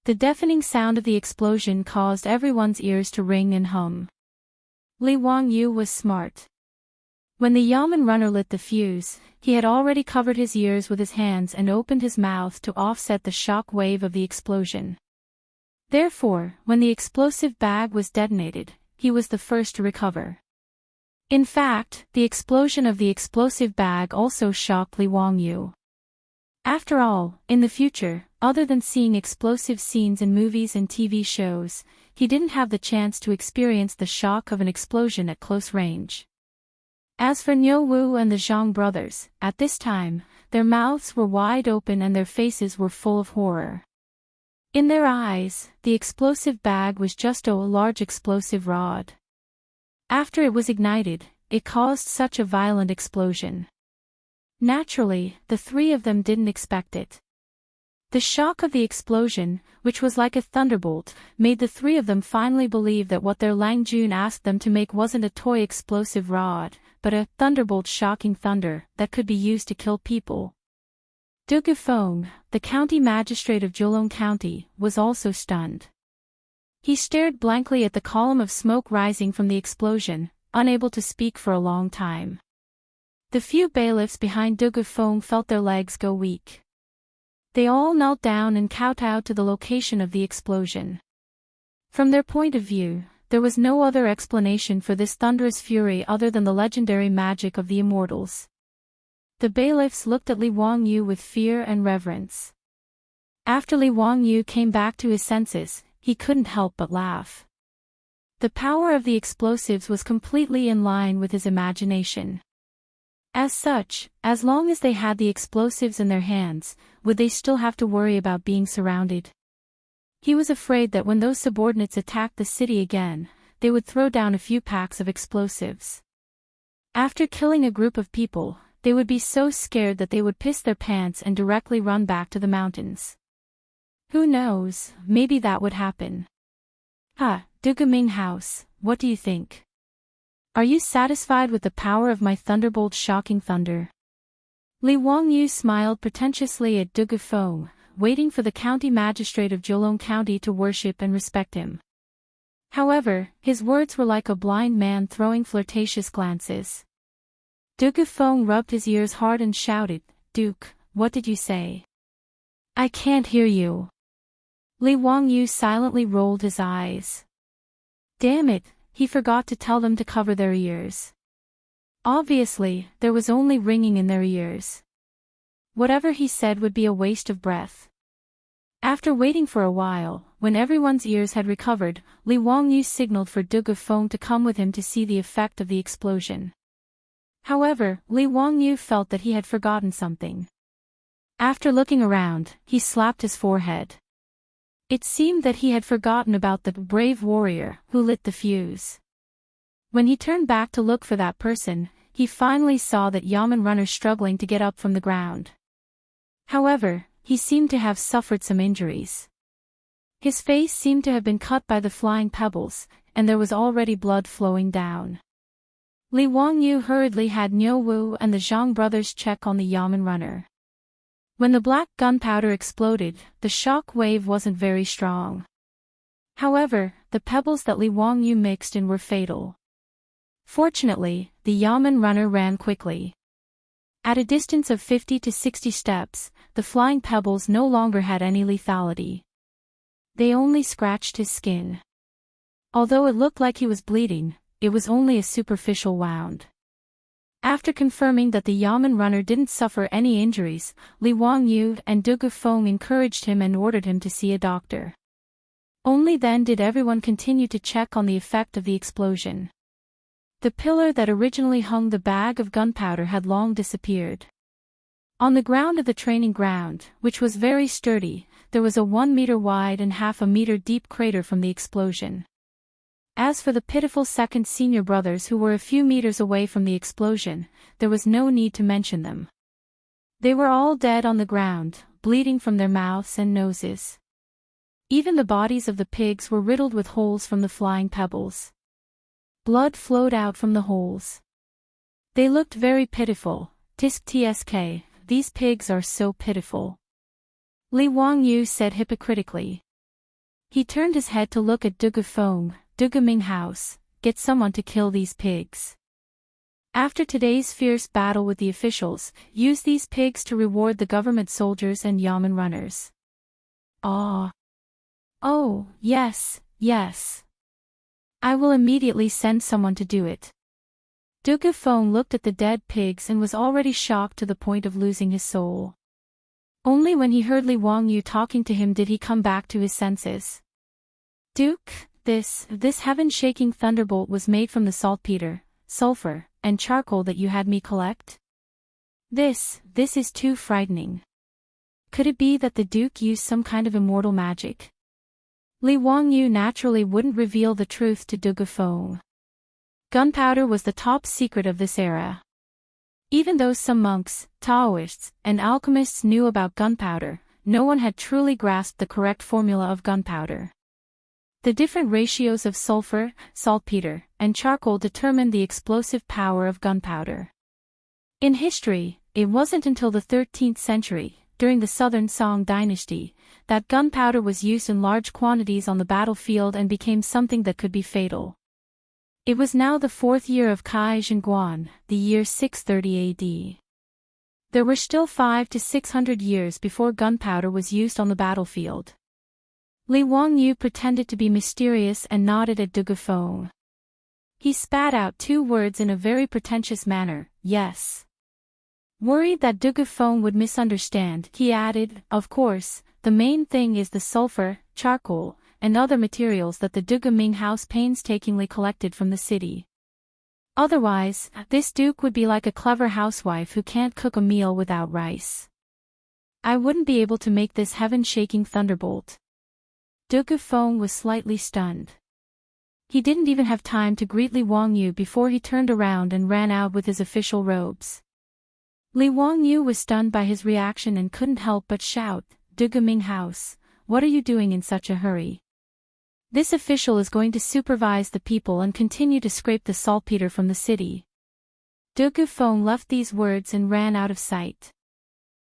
S1: The deafening sound of the explosion caused everyone's ears to ring and hum. Li Wangyu was smart. When the yamen runner lit the fuse, he had already covered his ears with his hands and opened his mouth to offset the shock wave of the explosion. Therefore, when the explosive bag was detonated, he was the first to recover. In fact, the explosion of the explosive bag also shocked Li Wangyu. After all, in the future, other than seeing explosive scenes in movies and TV shows, he didn't have the chance to experience the shock of an explosion at close range. As for Niu Wu and the Zhang brothers, at this time, their mouths were wide open and their faces were full of horror. In their eyes, the explosive bag was just a large explosive rod. After it was ignited, it caused such a violent explosion. Naturally, the three of them didn't expect it. The shock of the explosion, which was like a thunderbolt, made the three of them finally believe that what their Lang Jun asked them to make wasn't a toy explosive rod, but a thunderbolt shocking thunder that could be used to kill people. Du Gufeng, the county magistrate of Zheolong County, was also stunned. He stared blankly at the column of smoke rising from the explosion, unable to speak for a long time. The few bailiffs behind Du Gufeng felt their legs go weak. They all knelt down and kowtowed to the location of the explosion. From their point of view, there was no other explanation for this thunderous fury other than the legendary magic of the immortals. The bailiffs looked at Li Wangyu with fear and reverence. After Li Wangyu came back to his senses, he couldn't help but laugh. The power of the explosives was completely in line with his imagination. As such, as long as they had the explosives in their hands, would they still have to worry about being surrounded? He was afraid that when those subordinates attacked the city again, they would throw down a few packs of explosives. After killing a group of people, they would be so scared that they would piss their pants and directly run back to the mountains. Who knows, maybe that would happen. Du Gaming House, what do you think? Are you satisfied with the power of my thunderbolt shocking thunder? Li Wangyu smiled pretentiously at Du Gufeng, waiting for the county magistrate of Zheolong County to worship and respect him. However, his words were like a blind man throwing flirtatious glances. Du Gufeng rubbed his ears hard and shouted, "Duke, what did you say? I can't hear you." Li Wangyu silently rolled his eyes. Damn it, he forgot to tell them to cover their ears. Obviously, there was only ringing in their ears. Whatever he said would be a waste of breath. After waiting for a while, when everyone's ears had recovered, Li Wangyu signaled for Du Gufeng to come with him to see the effect of the explosion. However, Li Wangyu felt that he had forgotten something. After looking around, he slapped his forehead. It seemed that he had forgotten about the brave warrior who lit the fuse. When he turned back to look for that person, he finally saw that Yamen runner struggling to get up from the ground. However, he seemed to have suffered some injuries. His face seemed to have been cut by the flying pebbles, and there was already blood flowing down. Li Wangyu hurriedly had Niu Wu and the Zhang brothers check on the Yamen runner. When the black gunpowder exploded, the shock wave wasn't very strong. However, the pebbles that Li Wangyu mixed in were fatal. Fortunately, the Yamen runner ran quickly. At a distance of 50 to 60 steps, the flying pebbles no longer had any lethality. They only scratched his skin. Although it looked like he was bleeding, it was only a superficial wound. After confirming that the Yamen runner didn't suffer any injuries, Li Wangyu and Du Gufeng encouraged him and ordered him to see a doctor. Only then did everyone continue to check on the effect of the explosion. The pillar that originally hung the bag of gunpowder had long disappeared. On the ground of the training ground, which was very sturdy, there was a 1 meter wide and half a meter deep crater from the explosion. As for the pitiful second senior brothers who were a few meters away from the explosion, there was no need to mention them. They were all dead on the ground, bleeding from their mouths and noses. Even the bodies of the pigs were riddled with holes from the flying pebbles. Blood flowed out from the holes. They looked very pitiful. Tsk, these pigs are so pitiful. Li Wangyu said hypocritically. He turned his head to look at Du Gufeng. Du Gaming house, get someone to kill these pigs. After today's fierce battle with the officials, use these pigs to reward the government soldiers and Yamen runners. Ah. Oh, yes, yes. I will immediately send someone to do it. Du Gufeng looked at the dead pigs and was already shocked to the point of losing his soul. Only when he heard Li Wangyu talking to him did he come back to his senses. Duke, this heaven-shaking thunderbolt was made from the saltpeter, sulfur, and charcoal that you had me collect? This is too frightening. Could it be that the Duke used some kind of immortal magic? Li Wangyu naturally wouldn't reveal the truth to Du Gufeng. Gunpowder was the top secret of this era. Even though some monks, Taoists, and alchemists knew about gunpowder, no one had truly grasped the correct formula of gunpowder. The different ratios of sulfur, saltpeter, and charcoal determined the explosive power of gunpowder. In history, it wasn't until the 13th century, during the Southern Song dynasty, that gunpowder was used in large quantities on the battlefield and became something that could be fatal. It was now the 4th year of Chang'an, the year 630 AD. There were still 500 to 600 years before gunpowder was used on the battlefield. Li Wangyu pretended to be mysterious and nodded at Du Gufeng. He spat out 2 words in a very pretentious manner, yes. Worried that Du Gufeng would misunderstand, he added, of course, the main thing is the sulfur, charcoal, and other materials that the Du Gaming house painstakingly collected from the city. Otherwise, this duke would be like a clever housewife who can't cook a meal without rice. I wouldn't be able to make this heaven-shaking thunderbolt. Du Gufeng was slightly stunned. He didn't even have time to greet Li Wangyu before he turned around and ran out with his official robes. Li Wangyu was stunned by his reaction and couldn't help but shout, Du Gaming house, what are you doing in such a hurry? This official is going to supervise the people and continue to scrape the saltpeter from the city. Du Gufeng left these words and ran out of sight.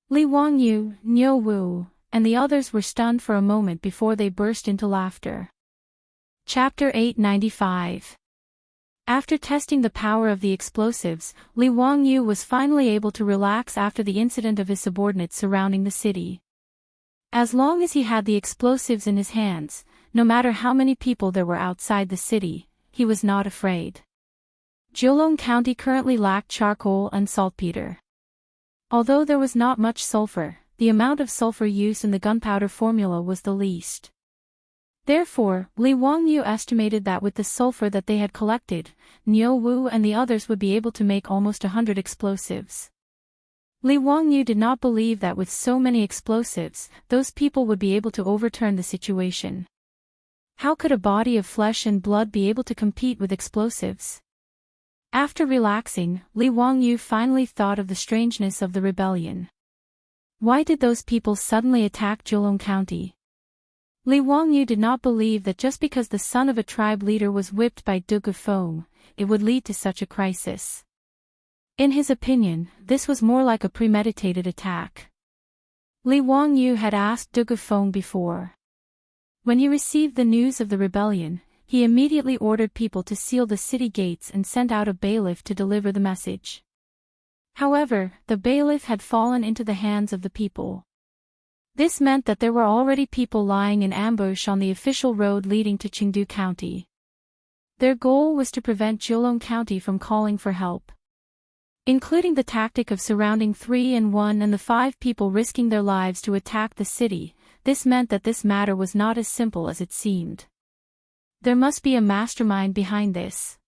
S1: Li Wangyu, Niu Wu, and the others were stunned for a moment before they burst into laughter. Chapter 895. After testing the power of the explosives, Li Wangyu was finally able to relax after the incident of his subordinates surrounding the city. As long as he had the explosives in his hands, no matter how many people there were outside the city, he was not afraid. Jiulong County currently lacked charcoal and saltpeter. Although there was not much sulfur, the amount of sulfur used in the gunpowder formula was the least. Therefore, Li Wangyu estimated that with the sulfur that they had collected, Niu Wu and the others would be able to make almost 100 explosives. Li Wangyu did not believe that with so many explosives, those people would be able to overturn the situation. How could a body of flesh and blood be able to compete with explosives? After relaxing, Li Wangyu finally thought of the strangeness of the rebellion. Why did those people suddenly attack Zhejiang County? Li Wangyu did not believe that just because the son of a tribe leader was whipped by Dugu Feng, it would lead to such a crisis. In his opinion, this was more like a premeditated attack. Li Wangyu had asked Dugu Feng before. When he received the news of the rebellion, he immediately ordered people to seal the city gates and sent out a bailiff to deliver the message. However, the bailiff had fallen into the hands of the people. This meant that there were already people lying in ambush on the official road leading to Chengdu County. Their goal was to prevent Zhejiang County from calling for help. Including the tactic of surrounding 3 and 1 and the 5 people risking their lives to attack the city, this meant that this matter was not as simple as it seemed. There must be a mastermind behind this.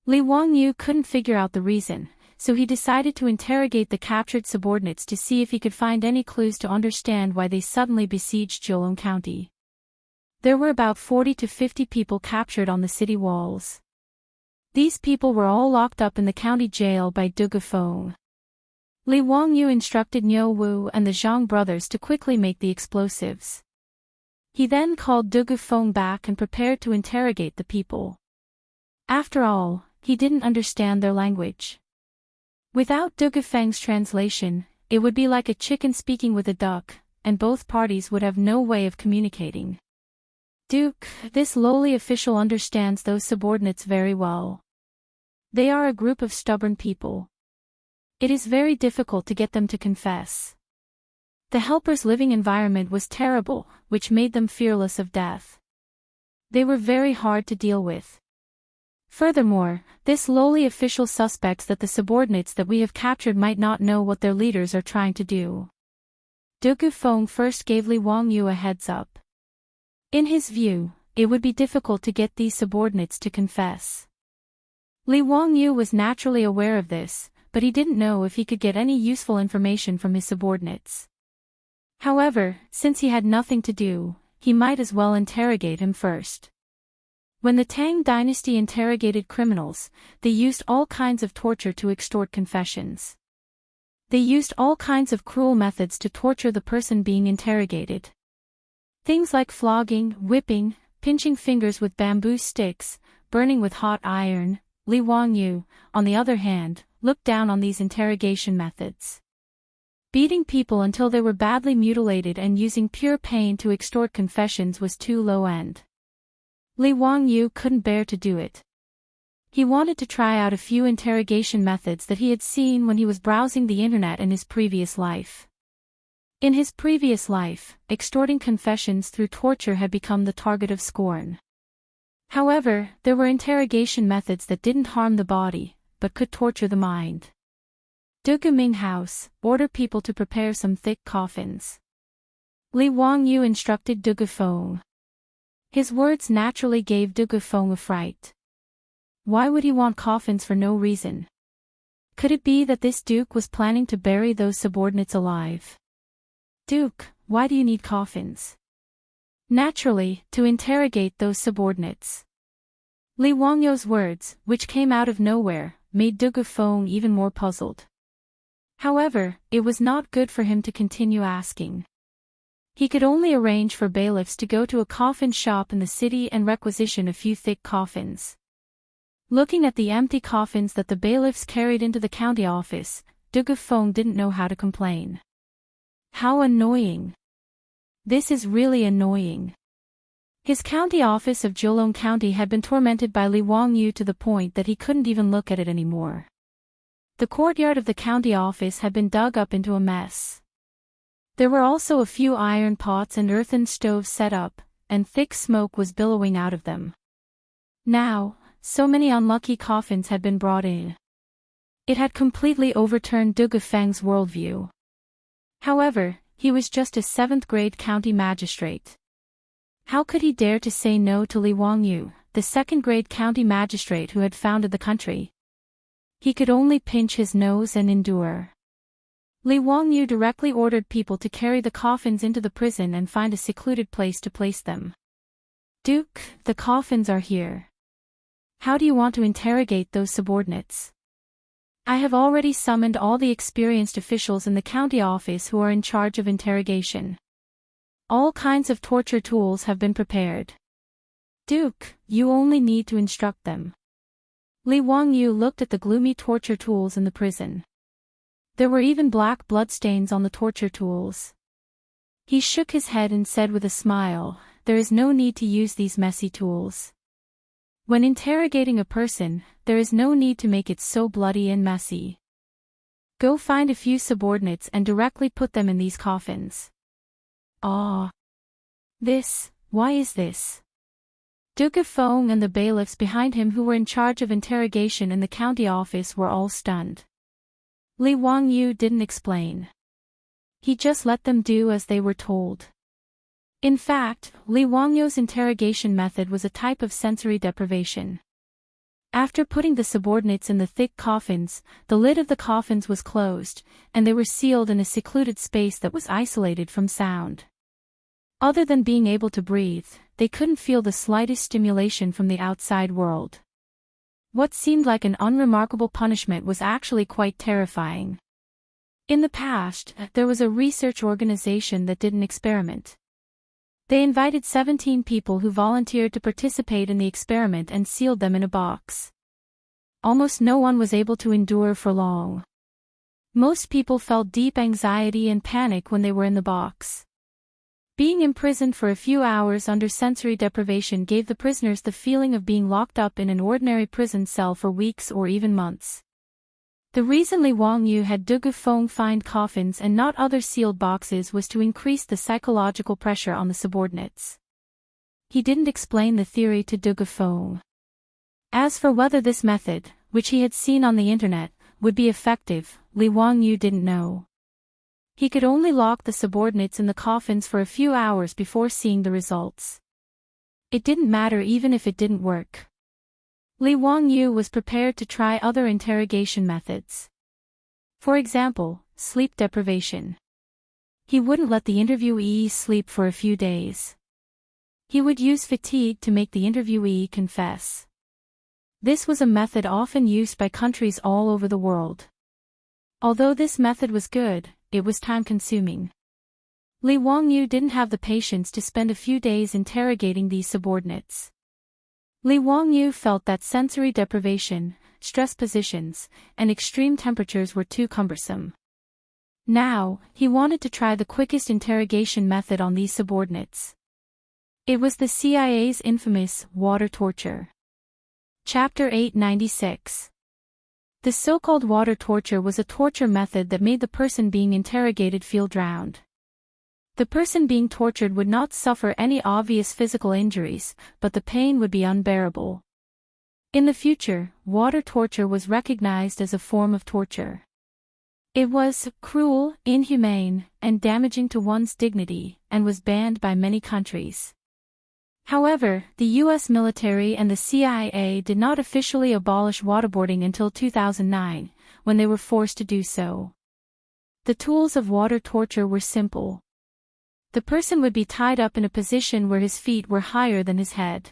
S1: Li Wangyu couldn't figure out the reason, so he decided to interrogate the captured subordinates to see if he could find any clues to understand why they suddenly besieged Zhejiang County. There were about 40 to 50 people captured on the city walls. These people were all locked up in the county jail by Dugu Feng. Li Wangyu instructed Niu Wu and the Zhang brothers to quickly make the explosives. He then called Dugu Feng back and prepared to interrogate the people. After all, he didn't understand their language. Without Dugu Feng's translation, it would be like a chicken speaking with a duck, and both parties would have no way of communicating. Duke, this lowly official understands those subordinates very well. They are a group of stubborn people. It is very difficult to get them to confess. The helpers' living environment was terrible, which made them fearless of death. They were very hard to deal with. Furthermore, this lowly official suspects that the subordinates that we have captured might not know what their leaders are trying to do. Dugu Feng first gave Li Wangyu a heads up. In his view, it would be difficult to get these subordinates to confess. Li Wangyu was naturally aware of this, but he didn't know if he could get any useful information from his subordinates. However, since he had nothing to do, he might as well interrogate him first. When the Tang dynasty interrogated criminals, they used all kinds of torture to extort confessions. They used all kinds of cruel methods to torture the person being interrogated. Things like flogging, whipping, pinching fingers with bamboo sticks, burning with hot iron. Li Wangyu, on the other hand, looked down on these interrogation methods. Beating people until they were badly mutilated and using pure pain to extort confessions was too low-end. Li Wangyu couldn't bear to do it. He wanted to try out a few interrogation methods that he had seen when he was browsing the internet in his previous life. In his previous life, extorting confessions through torture had become the target of scorn. However, there were interrogation methods that didn't harm the body, but could torture the mind. Dugu Ming House, order people to prepare some thick coffins. Li Wangyu instructed Dugu Feng. His words naturally gave Dugu Feng a fright. Why would he want coffins for no reason? Could it be that this duke was planning to bury those subordinates alive? Duke, why do you need coffins? Naturally, to interrogate those subordinates. Li Wangyu's words, which came out of nowhere, made Dugu Feng even more puzzled. However, it was not good for him to continue asking. He could only arrange for bailiffs to go to a coffin shop in the city and requisition a few thick coffins. Looking at the empty coffins that the bailiffs carried into the county office, Dugu Feng didn't know how to complain. How annoying! This is really annoying. His county office of Zhejiang County had been tormented by Li Wangyu to the point that he couldn't even look at it anymore. The courtyard of the county office had been dug up into a mess. There were also a few iron pots and earthen stoves set up, and thick smoke was billowing out of them. Now, so many unlucky coffins had been brought in. It had completely overturned Du Gufeng's worldview. However, he was just a 7th-grade county magistrate. How could he dare to say no to Li Wangyu, the 2nd-grade county magistrate who had founded the country? He could only pinch his nose and endure. Li Wangyu directly ordered people to carry the coffins into the prison and find a secluded place to place them. "Duke, the coffins are here. How do you want to interrogate those subordinates?" "I have already summoned all the experienced officials in the county office who are in charge of interrogation. All kinds of torture tools have been prepared. Duke, you only need to instruct them." Li Wangyu looked at the gloomy torture tools in the prison. There were even black bloodstains on the torture tools. He shook his head and said with a smile, "There is no need to use these messy tools. When interrogating a person, there is no need to make it so bloody and messy. Go find a few subordinates and directly put them in these coffins." "Ah. Why is this?" Du Gufeng and the bailiffs behind him who were in charge of interrogation in the county office were all stunned. Li Wangyu didn't explain. He just let them do as they were told. In fact, Li Wangyu's interrogation method was a type of sensory deprivation. After putting the subordinates in the thick coffins, the lid of the coffins was closed, and they were sealed in a secluded space that was isolated from sound. Other than being able to breathe, they couldn't feel the slightest stimulation from the outside world. What seemed like an unremarkable punishment was actually quite terrifying. In the past, there was a research organization that did an experiment. They invited 17 people who volunteered to participate in the experiment and sealed them in a box. Almost no one was able to endure for long. Most people felt deep anxiety and panic when they were in the box. Being imprisoned for a few hours under sensory deprivation gave the prisoners the feeling of being locked up in an ordinary prison cell for weeks or even months. The reason Li Wangyu had Du Gufeng find coffins and not other sealed boxes was to increase the psychological pressure on the subordinates. He didn't explain the theory to Du Gufeng. As for whether this method, which he had seen on the internet, would be effective, Li Wangyu didn't know. He could only lock the subordinates in the coffins for a few hours before seeing the results. It didn't matter even if it didn't work. Li Wangyu was prepared to try other interrogation methods. For example, sleep deprivation. He wouldn't let the interviewee sleep for a few days. He would use fatigue to make the interviewee confess. This was a method often used by countries all over the world. Although this method was good, it was time-consuming. Li Wangyu didn't have the patience to spend a few days interrogating these subordinates. Li Wangyu felt that sensory deprivation, stress positions, and extreme temperatures were too cumbersome. Now, he wanted to try the quickest interrogation method on these subordinates. It was the CIA's infamous water torture. Chapter 896. The so-called water torture was a torture method that made the person being interrogated feel drowned. The person being tortured would not suffer any obvious physical injuries, but the pain would be unbearable. In the future, water torture was recognized as a form of torture. It was cruel, inhumane, and damaging to one's dignity, and was banned by many countries. However, the U.S. military and the CIA did not officially abolish waterboarding until 2009, when they were forced to do so. The tools of water torture were simple. The person would be tied up in a position where his feet were higher than his head.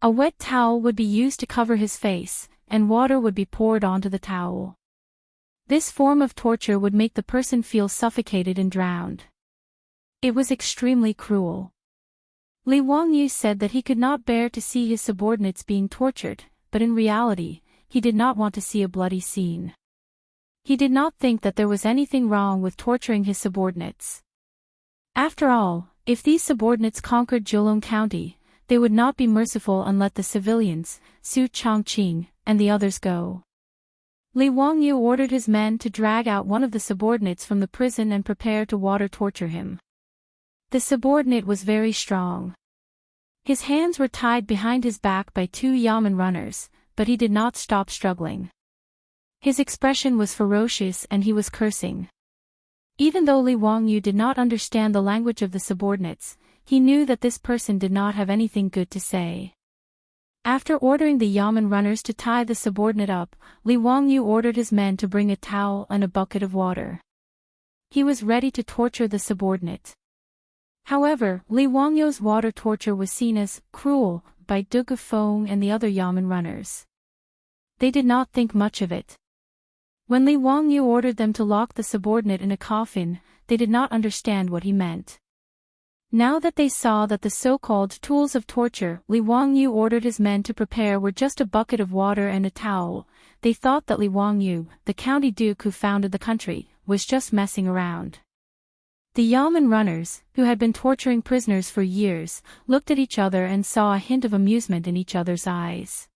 S1: A wet towel would be used to cover his face, and water would be poured onto the towel. This form of torture would make the person feel suffocated and drowned. It was extremely cruel. Li Wangyu said that he could not bear to see his subordinates being tortured, but in reality, he did not want to see a bloody scene. He did not think that there was anything wrong with torturing his subordinates. After all, if these subordinates conquered Zhejiang County, they would not be merciful and let the civilians, Su Changqing, and the others go. Li Wangyu ordered his men to drag out one of the subordinates from the prison and prepare to water torture him. The subordinate was very strong. His hands were tied behind his back by 2 yamen runners, but he did not stop struggling. His expression was ferocious and he was cursing. Even though Li Wangyu did not understand the language of the subordinates, he knew that this person did not have anything good to say. After ordering the yamen runners to tie the subordinate up, Li Wangyu ordered his men to bring a towel and a bucket of water. He was ready to torture the subordinate. However, Li Wangyu's water torture was seen as cruel by Du Gufeng and the other yamen runners. They did not think much of it. When Li Wangyu ordered them to lock the subordinate in a coffin, they did not understand what he meant. Now that they saw that the so-called tools of torture Li Wangyu ordered his men to prepare were just a bucket of water and a towel, they thought that Li Wangyu, the county duke who founded the country, was just messing around. The yamen runners, who had been torturing prisoners for years, looked at each other and saw a hint of amusement in each other's eyes.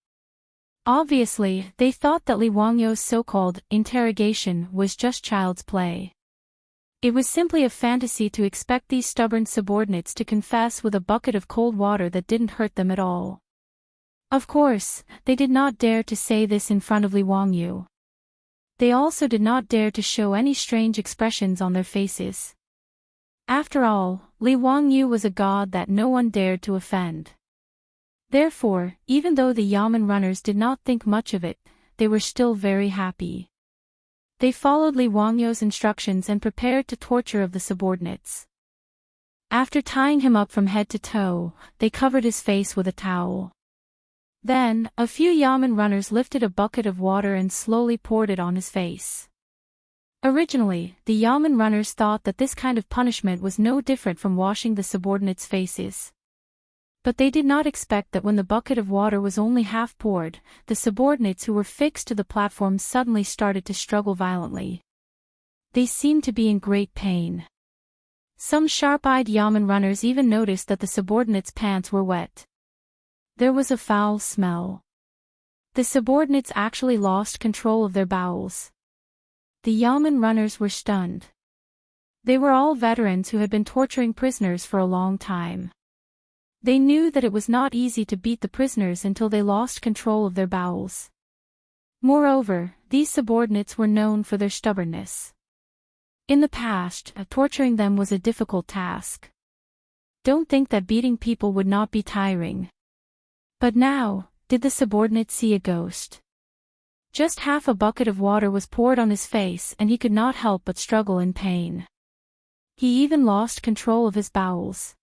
S1: Obviously, they thought that Li Wangyu's so-called interrogation was just child's play. It was simply a fantasy to expect these stubborn subordinates to confess with a bucket of cold water that didn't hurt them at all. Of course, they did not dare to say this in front of Li Wangyu. They also did not dare to show any strange expressions on their faces. After all, Li Wangyu was a god that no one dared to offend. Therefore, even though the yamen runners did not think much of it, they were still very happy. They followed Li Wangyu's instructions and prepared to torture of the subordinates. After tying him up from head to toe, they covered his face with a towel. Then, a few yamen runners lifted a bucket of water and slowly poured it on his face. Originally, the yamen runners thought that this kind of punishment was no different from washing the subordinates' faces. But they did not expect that when the bucket of water was only half poured, the subordinates who were fixed to the platform suddenly started to struggle violently. They seemed to be in great pain. Some sharp-eyed yamen runners even noticed that the subordinates' pants were wet. There was a foul smell. The subordinates actually lost control of their bowels. The yamen runners were stunned. They were all veterans who had been torturing prisoners for a long time. They knew that it was not easy to beat the prisoners until they lost control of their bowels. Moreover, these subordinates were known for their stubbornness. In the past, torturing them was a difficult task. Don't think that beating people would not be tiring. But now, did the subordinate see a ghost? Just half a bucket of water was poured on his face and he could not help but struggle in pain. He even lost control of his bowels.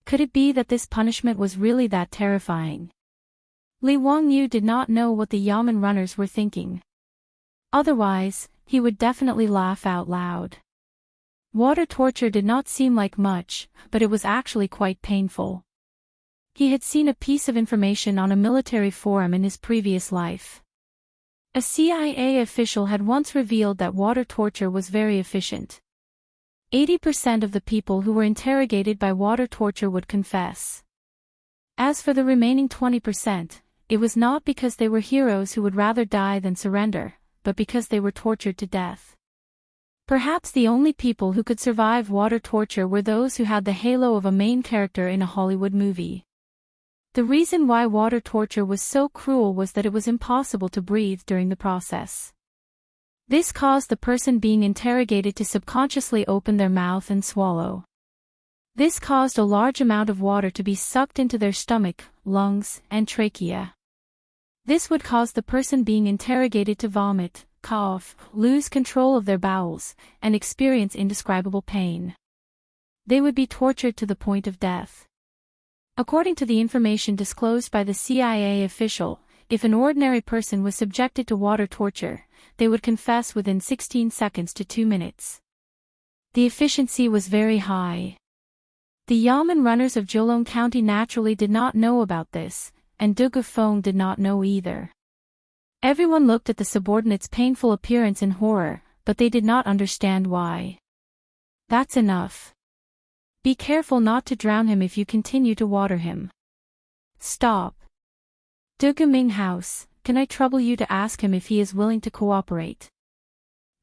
S1: Could it be that this punishment was really that terrifying? Li Wangyu did not know what the yamen runners were thinking. Otherwise, he would definitely laugh out loud. Water torture did not seem like much, but it was actually quite painful. He had seen a piece of information on a military forum in his previous life. A CIA official had once revealed that water torture was very efficient. 80% of the people who were interrogated by water torture would confess. As for the remaining 20%, it was not because they were heroes who would rather die than surrender, but because they were tortured to death. Perhaps the only people who could survive water torture were those who had the halo of a main character in a Hollywood movie. The reason why water torture was so cruel was that it was impossible to breathe during the process. This caused the person being interrogated to subconsciously open their mouth and swallow. This caused a large amount of water to be sucked into their stomach, lungs, and trachea. This would cause the person being interrogated to vomit, cough, lose control of their bowels, and experience indescribable pain. They would be tortured to the point of death. According to the information disclosed by the CIA official, if an ordinary person was subjected to water torture, they would confess within 16 seconds to 2 minutes. The efficiency was very high. The yamen runners of Jolong County naturally did not know about this, and Du Gufeng did not know either. Everyone looked at the subordinate's painful appearance in horror, but they did not understand why. That's enough. Be careful not to drown him if you continue to water him. Stop. Du Guming House, can I trouble you to ask him if he is willing to cooperate?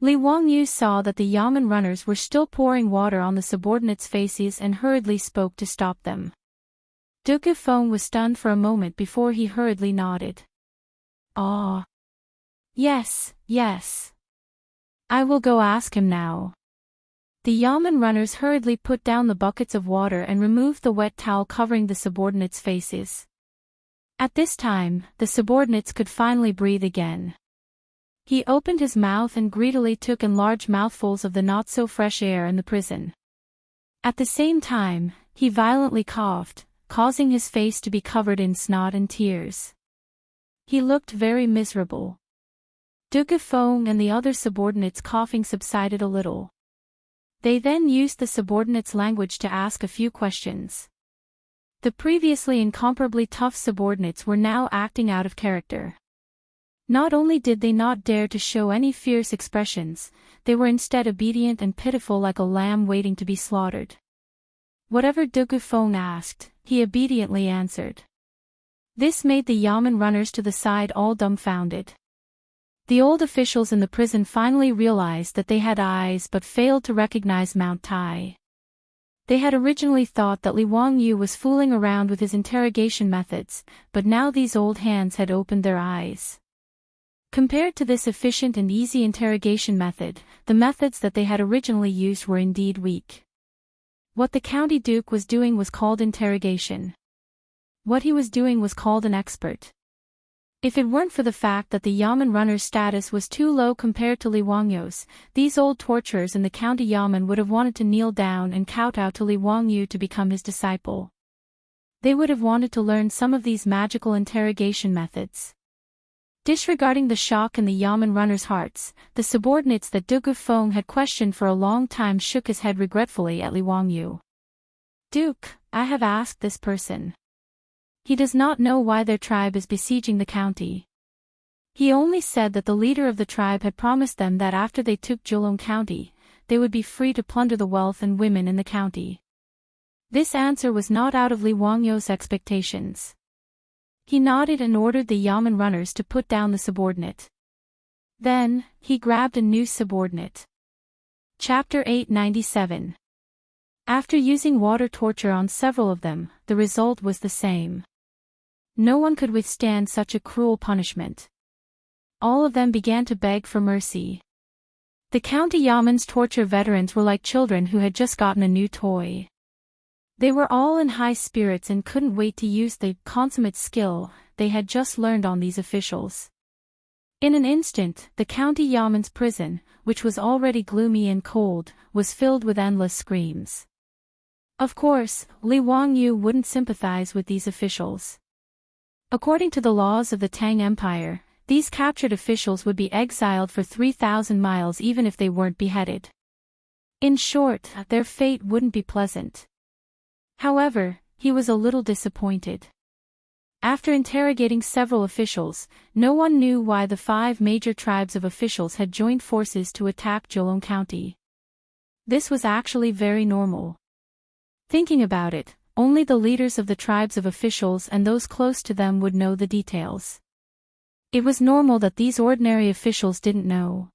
S1: Li Wangyu saw that the yamen runners were still pouring water on the subordinates' faces and hurriedly spoke to stop them. Du Gufeng was stunned for a moment before he hurriedly nodded. Ah. Yes, yes. I will go ask him now. The yamen runners hurriedly put down the buckets of water and removed the wet towel covering the subordinates' faces. At this time, the subordinates could finally breathe again. He opened his mouth and greedily took in large mouthfuls of the not-so-fresh air in the prison. At the same time, he violently coughed, causing his face to be covered in snot and tears. He looked very miserable. Dugefeng and the other subordinates' coughing subsided a little. They then used the subordinates' language to ask a few questions. The previously incomparably tough subordinates were now acting out of character. Not only did they not dare to show any fierce expressions, they were instead obedient and pitiful like a lamb waiting to be slaughtered. Whatever Dugefeng asked, he obediently answered. This made the yamen runners to the side all dumbfounded. The old officials in the prison finally realized that they had eyes but failed to recognize Mount Tai. They had originally thought that Li Wangyu was fooling around with his interrogation methods, but now these old hands had opened their eyes. Compared to this efficient and easy interrogation method, the methods that they had originally used were indeed weak. What the county duke was doing was called interrogation. What he was doing was called an expert. If it weren't for the fact that the yamen runner's status was too low compared to Li Wangyu's, these old torturers in the county yamen would have wanted to kneel down and kowtow to Li Wangyu to become his disciple. They would have wanted to learn some of these magical interrogation methods. Disregarding the shock in the yamen runners' hearts, the subordinates that Dugefeng had questioned for a long time shook his head regretfully at Li Wangyu. Duke, I have asked this person. He does not know why their tribe is besieging the county. He only said that the leader of the tribe had promised them that after they took Julong County, they would be free to plunder the wealth and women in the county. This answer was not out of Li Wangyu's expectations. He nodded and ordered the yamen runners to put down the subordinate. Then, he grabbed a new subordinate. Chapter 897. After using water torture on several of them, the result was the same. No one could withstand such a cruel punishment. All of them began to beg for mercy. The county yamen's torture veterans were like children who had just gotten a new toy. They were all in high spirits and couldn't wait to use the consummate skill they had just learned on these officials. In an instant, the county yamen's prison, which was already gloomy and cold, was filled with endless screams. Of course, Li Wangyu wouldn't sympathize with these officials. According to the laws of the Tang Empire, these captured officials would be exiled for 3,000 miles even if they weren't beheaded. In short, their fate wouldn't be pleasant. However, he was a little disappointed. After interrogating several officials, no one knew why the 5 major tribes of officials had joined forces to attack Julong County. This was actually very normal. Thinking about it, only the leaders of the tribes of officials and those close to them would know the details. It was normal that these ordinary officials didn't know.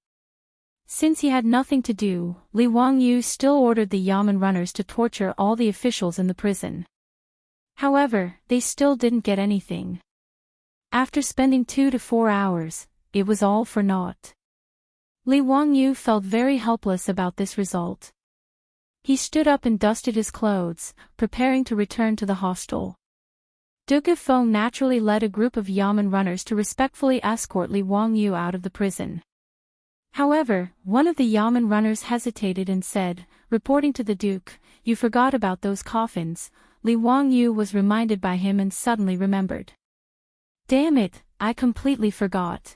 S1: Since he had nothing to do, Li Wangyu still ordered the yamen runners to torture all the officials in the prison. However, they still didn't get anything. After spending 2 to 4 hours, it was all for naught. Li Wangyu felt very helpless about this result. He stood up and dusted his clothes, preparing to return to the hostel. Dugefeng naturally led a group of yamen runners to respectfully escort Li Wangyu out of the prison. However, one of the yamen runners hesitated and said, reporting to the duke, "You forgot about those coffins." Li Wangyu was reminded by him and suddenly remembered. Damn it, I completely forgot.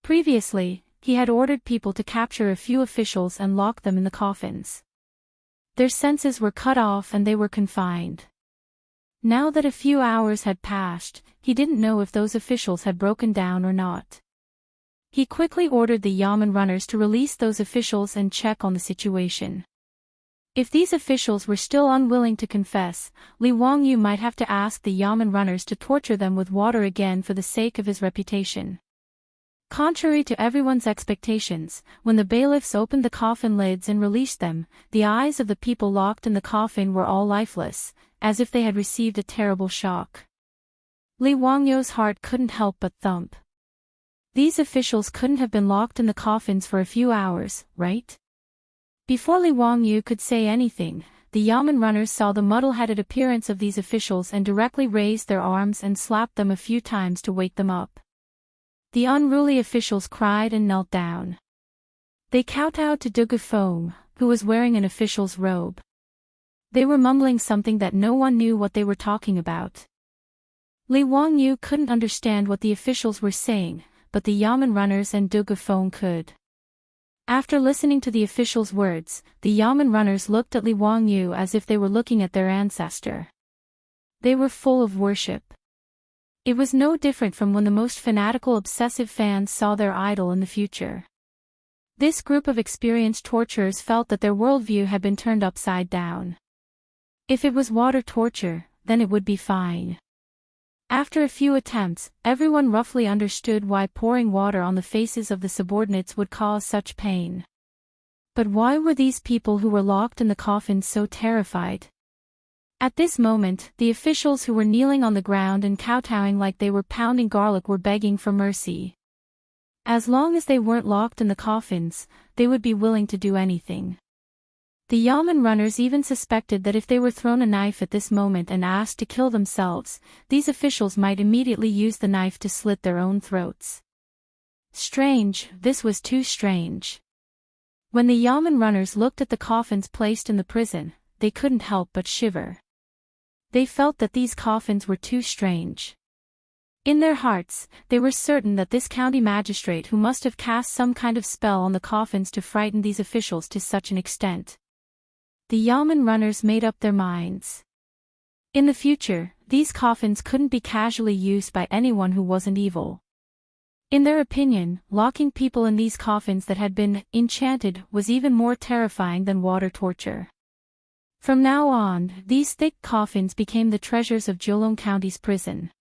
S1: Previously, he had ordered people to capture a few officials and lock them in the coffins. Their senses were cut off and they were confined. Now that a few hours had passed, he didn't know if those officials had broken down or not. He quickly ordered the yamen runners to release those officials and check on the situation. If these officials were still unwilling to confess, Li Wangyu might have to ask the yamen runners to torture them with water again for the sake of his reputation. Contrary to everyone's expectations, when the bailiffs opened the coffin lids and released them, the eyes of the people locked in the coffin were all lifeless, as if they had received a terrible shock. Li Wangyu's heart couldn't help but thump. These officials couldn't have been locked in the coffins for a few hours, right? Before Li Wangyu could say anything, the yamen runners saw the muddle-headed appearance of these officials and directly raised their arms and slapped them a few times to wake them up. The unruly officials cried and knelt down. They kowtowed to Du Gufeng, who was wearing an official's robe. They were mumbling something that no one knew what they were talking about. Li Wangyu couldn't understand what the officials were saying, but the yamen runners and Du Gufeng could. After listening to the officials' words, the yamen runners looked at Li Wangyu as if they were looking at their ancestor. They were full of worship. It was no different from when the most fanatical obsessive fans saw their idol in the future. This group of experienced torturers felt that their worldview had been turned upside down. If it was water torture, then it would be fine. After a few attempts, everyone roughly understood why pouring water on the faces of the subordinates would cause such pain. But why were these people who were locked in the coffins so terrified? At this moment, the officials who were kneeling on the ground and kowtowing like they were pounding garlic were begging for mercy. As long as they weren't locked in the coffins, they would be willing to do anything. The yamen runners even suspected that if they were thrown a knife at this moment and asked to kill themselves, these officials might immediately use the knife to slit their own throats. Strange, this was too strange. When the yamen runners looked at the coffins placed in the prison, they couldn't help but shiver. They felt that these coffins were too strange. In their hearts, they were certain that this county magistrate who must have cast some kind of spell on the coffins to frighten these officials to such an extent. The yamen runners made up their minds. In the future, these coffins couldn't be casually used by anyone who wasn't evil. In their opinion, locking people in these coffins that had been enchanted was even more terrifying than water torture. From now on, these thick coffins became the treasures of Jolong County's prison.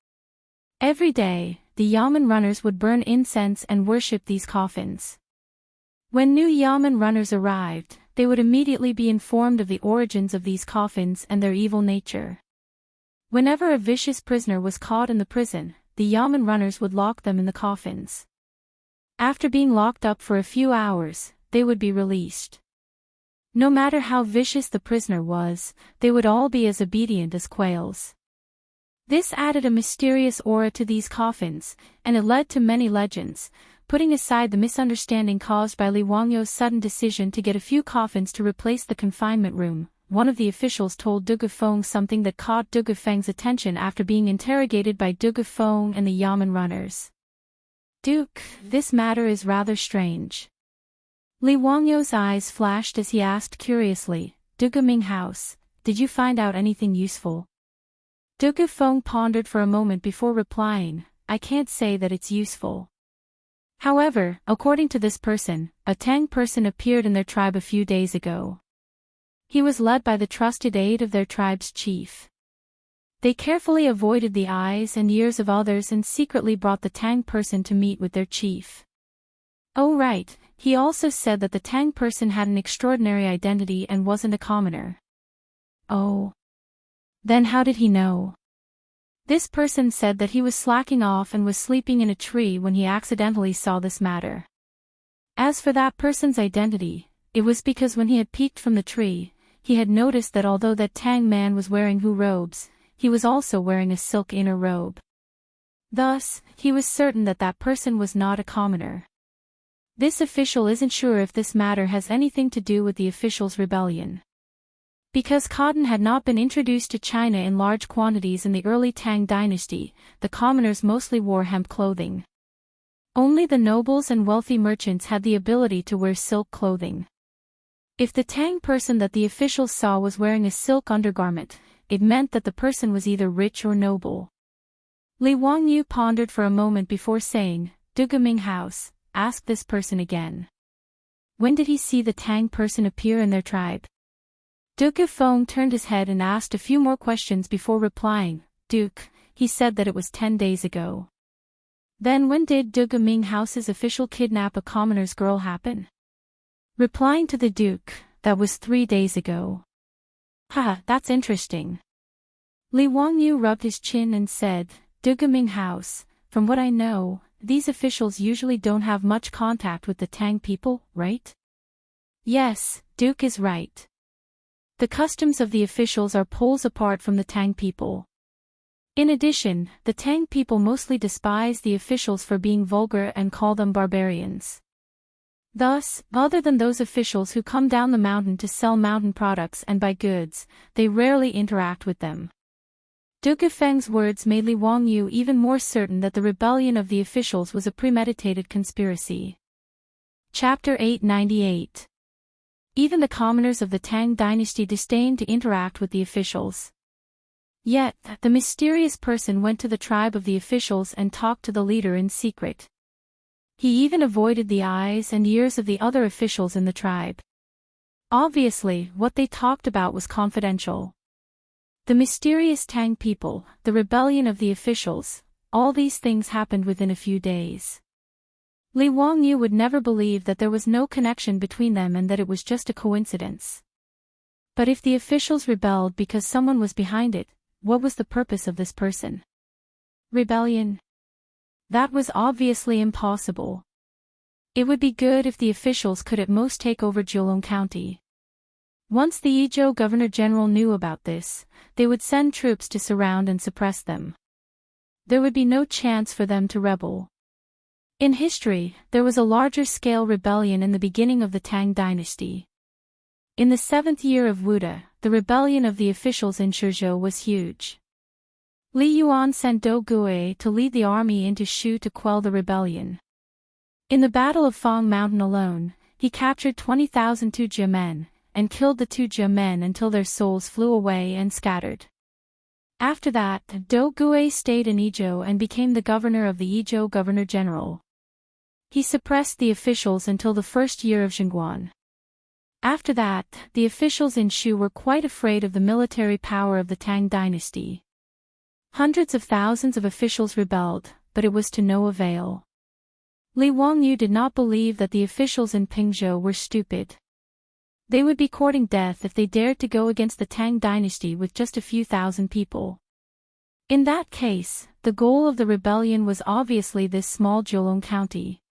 S1: Every day, the yamen runners would burn incense and worship these coffins. When new yamen runners arrived, they would immediately be informed of the origins of these coffins and their evil nature. Whenever a vicious prisoner was caught in the prison, the yamen runners would lock them in the coffins. After being locked up for a few hours, they would be released. No matter how vicious the prisoner was, they would all be as obedient as quails. This added a mysterious aura to these coffins, and it led to many legends. Putting aside the misunderstanding caused by Li Wangyu's sudden decision to get a few coffins to replace the confinement room, one of the officials told Du Gufeng something that caught Du Gufeng's attention after being interrogated by Du Gufeng and the yamen runners. "Duke, this matter is rather strange." Li Wangyu's eyes flashed as he asked curiously, "Du Gaming House, did you find out anything useful?" Du Gufeng pondered for a moment before replying, "I can't say that it's useful. However, according to this person, a Tang person appeared in their tribe a few days ago. He was led by the trusted aide of their tribe's chief. They carefully avoided the eyes and ears of others and secretly brought the Tang person to meet with their chief. Oh right, he also said that the Tang person had an extraordinary identity and wasn't a commoner." "Oh. Then how did he know?" "This person said that he was slacking off and was sleeping in a tree when he accidentally saw this matter. As for that person's identity, it was because when he had peeked from the tree, he had noticed that although that Tang man was wearing hu robes, he was also wearing a silk inner robe. Thus, he was certain that that person was not a commoner. This official isn't sure if this matter has anything to do with the official's rebellion. Because cotton had not been introduced to China in large quantities in the early Tang dynasty, the commoners mostly wore hemp clothing. Only the nobles and wealthy merchants had the ability to wear silk clothing. If the Tang person that the officials saw was wearing a silk undergarment, it meant that the person was either rich or noble. Li Wangyu pondered for a moment before saying, "Du Gaming House, ask this person again. When did he see the Tang person appear in their tribe?" Du Gufeng turned his head and asked a few more questions before replying, "Duke, he said that it was 10 days ago." "Then when did Du Gaming House's official kidnap a commoner's girl happen?" Replying to the Duke, "That was 3 days ago." "Haha, that's interesting." Li Wangyu rubbed his chin and said, "Du Gaming House, from what I know, these officials usually don't have much contact with the Tang people, right? Yes, Duke is right. The customs of the officials are poles apart from the Tang people. In addition, the Tang people mostly despise the officials for being vulgar and call them barbarians. Thus, other than those officials who come down the mountain to sell mountain products and buy goods, they rarely interact with them. Du Gufeng's words made Li Wangyu even more certain that the rebellion of the officials was a premeditated conspiracy. Chapter 898. Even the commoners of the Tang dynasty disdained to interact with the officials. Yet, the mysterious person went to the tribe of the officials and talked to the leader in secret. He even avoided the eyes and ears of the other officials in the tribe. Obviously, what they talked about was confidential. The mysterious Tang people, the rebellion of the officials, all these things happened within a few days. Li Wangyu would never believe that there was no connection between them and that it was just a coincidence. But if the officials rebelled because someone was behind it, what was the purpose of this person? Rebellion? That was obviously impossible. It would be good if the officials could at most take over Jiulong County. Once the Yizhou Governor-General knew about this, they would send troops to surround and suppress them. There would be no chance for them to rebel. In history, there was a larger-scale rebellion in the beginning of the Tang dynasty. In the 7th year of Wuda, the rebellion of the officials in Shizhou was huge. Li Yuan sent Dou Gui to lead the army into Shu to quell the rebellion. In the Battle of Fang Mountain alone, he captured 20,000 Tujia men, and killed the Tujia men until their souls flew away and scattered. After that, Dou Gui stayed in Yizhou and became the governor of the Yizhou Governor-General. He suppressed the officials until the 1st year of Chang'an. After that, the officials in Shu were quite afraid of the military power of the Tang dynasty. Hundreds of thousands of officials rebelled, but it was to no avail. Li Wangyu did not believe that the officials in Pingzhou were stupid. They would be courting death if they dared to go against the Tang dynasty with just a few thousand people. In that case, the goal of the rebellion was obviously this small Jiulong County.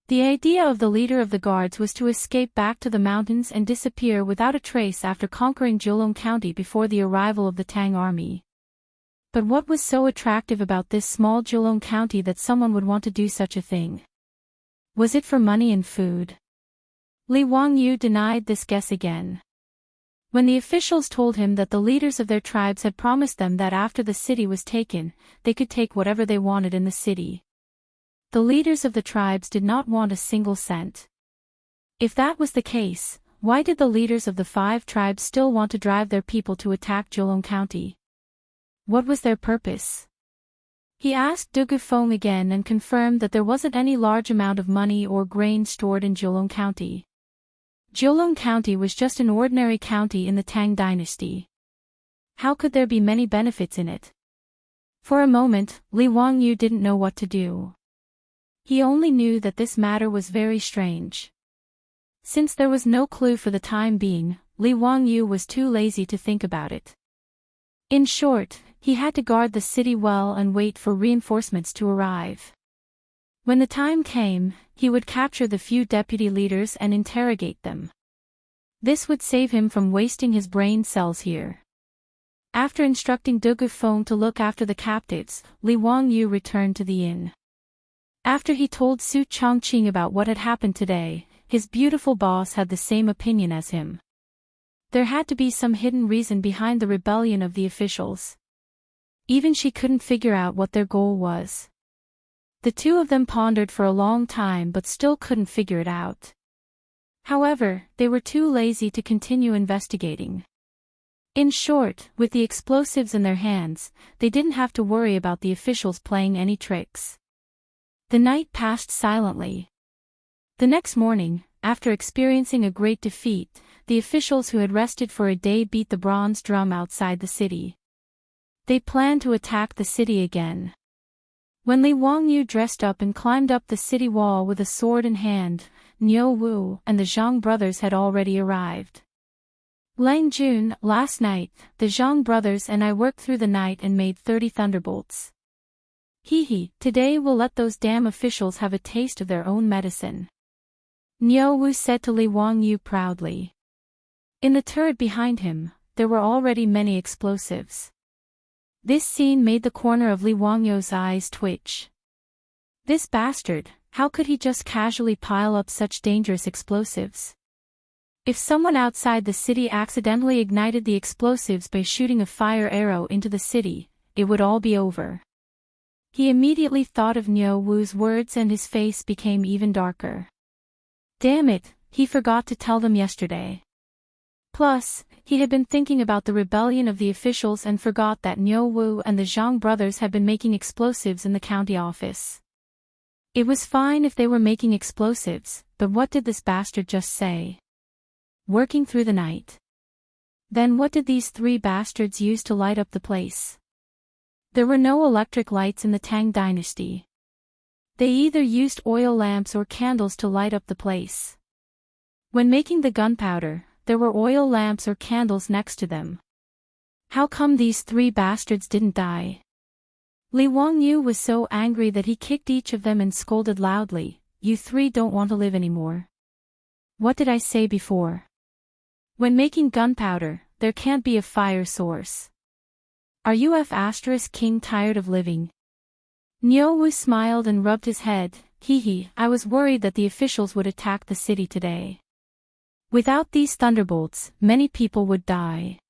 S1: The idea of the leader of the guards was to escape back to the mountains and disappear without a trace after conquering Jiulong County before the arrival of the Tang army. But what was so attractive about this small Jiulong County that someone would want to do such a thing? Was it for money and food? Li Wangyu denied this guess again. When the officials told him that the leaders of their tribes had promised them that after the city was taken, they could take whatever they wanted in the city. The leaders of the tribes did not want a single cent. If that was the case, why did the leaders of the 5 tribes still want to drive their people to attack Jiulong County? What was their purpose? He asked Du Gufeng again and confirmed that there wasn't any large amount of money or grain stored in Jiulong County. Jiulong County was just an ordinary county in the Tang dynasty. How could there be many benefits in it? For a moment, Li Wangyu didn't know what to do. He only knew that this matter was very strange. Since there was no clue for the time being, Li Wangyu was too lazy to think about it. In short, he had to guard the city well and wait for reinforcements to arrive. When the time came, he would capture the few deputy leaders and interrogate them. This would save him from wasting his brain cells here. After instructing Du Gufeng to look after the captives, Li Wangyu returned to the inn. After he told Su Chongqing about what had happened today, his beautiful boss had the same opinion as him. There had to be some hidden reason behind the rebellion of the officials. Even she couldn't figure out what their goal was. The two of them pondered for a long time but still couldn't figure it out. However, they were too lazy to continue investigating. In short, with the explosives in their hands, they didn't have to worry about the officials playing any tricks. The night passed silently. The next morning, after experiencing a great defeat, the officials who had rested for a day beat the bronze drum outside the city. They planned to attack the city again. When Li Wangyu dressed up and climbed up the city wall with a sword in hand, Niu Wu and the Zhang brothers had already arrived. Lang Jun, last night, the Zhang brothers and I worked through the night and made 30 thunderbolts. Hee, today we'll let those damn officials have a taste of their own medicine. Niu Wu said to Li Wangyu proudly. In the turret behind him, there were already many explosives. This scene made the corner of Li Wangyu's eyes twitch. This bastard, how could he just casually pile up such dangerous explosives? If someone outside the city accidentally ignited the explosives by shooting a fire arrow into the city, it would all be over. He immediately thought of Niu Wu's words and his face became even darker. Damn it, he forgot to tell them yesterday. Plus, he had been thinking about the rebellion of the officials and forgot that Niu Wu and the Zhang brothers had been making explosives in the county office. It was fine if they were making explosives, but what did this bastard just say? Working through the night. Then what did these three bastards use to light up the place? There were no electric lights in the Tang dynasty. They either used oil lamps or candles to light up the place. When making the gunpowder, there were oil lamps or candles next to them. How come these three bastards didn't die? Li Wangyu was so angry that he kicked each of them and scolded loudly, "You three don't want to live anymore. What did I say before? When making gunpowder, there can't be a fire source. Are you King tired of living?" Niu Wu smiled and rubbed his head. I was worried that the officials would attack the city today. Without these thunderbolts, many people would die.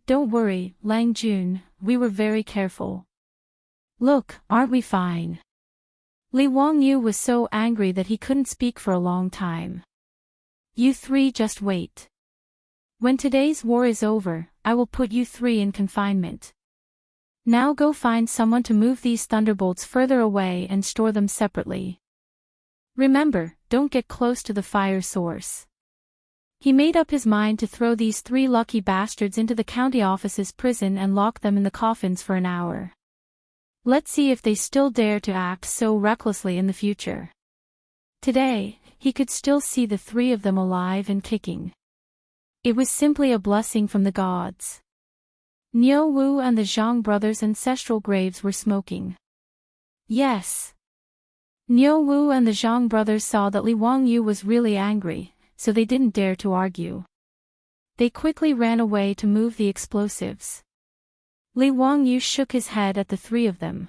S1: Don't worry, Lang Jun, we were very careful. Look, aren't we fine? Li Wangyu was so angry that he couldn't speak for a long time. You three just wait. When today's war is over, I will put you three in confinement. Now go find someone to move these thunderbolts further away and store them separately. Remember, don't get close to the fire source. He made up his mind to throw these three lucky bastards into the county office's prison and lock them in the coffins for an hour. Let's see if they still dare to act so recklessly in the future. Today, he could still see the three of them alive and kicking. It was simply a blessing from the gods. Niu Wu and the Zhang brothers' ancestral graves were smoking. Yes. Niu Wu and the Zhang brothers saw that Li Wangyu was really angry, so they didn't dare to argue. They quickly ran away to move the explosives. Li Wangyu shook his head at the three of them.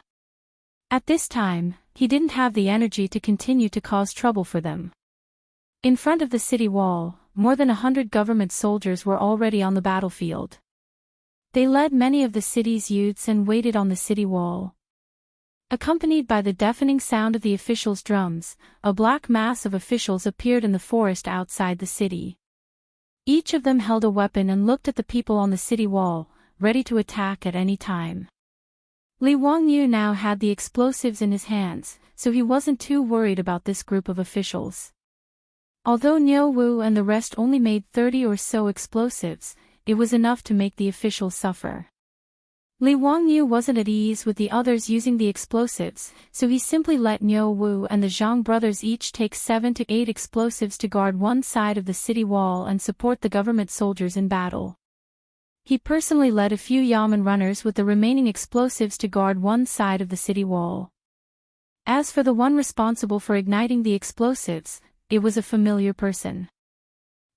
S1: At this time, he didn't have the energy to continue to cause trouble for them. In front of the city wall, more than 100 government soldiers were already on the battlefield. They led many of the city's youths and waited on the city wall. Accompanied by the deafening sound of the officials' drums, a black mass of officials appeared in the forest outside the city. Each of them held a weapon and looked at the people on the city wall, ready to attack at any time. Li Wangyu now had the explosives in his hands, so he wasn't too worried about this group of officials. Although Niu Wu and the rest only made 30 or so explosives, it was enough to make the officials suffer. Li Wangyu wasn't at ease with the others using the explosives, so he simply let Niu Wu and the Zhang brothers each take 7 to 8 explosives to guard one side of the city wall and support the government soldiers in battle. He personally led a few Yamen runners with the remaining explosives to guard one side of the city wall. As for the one responsible for igniting the explosives, it was a familiar person.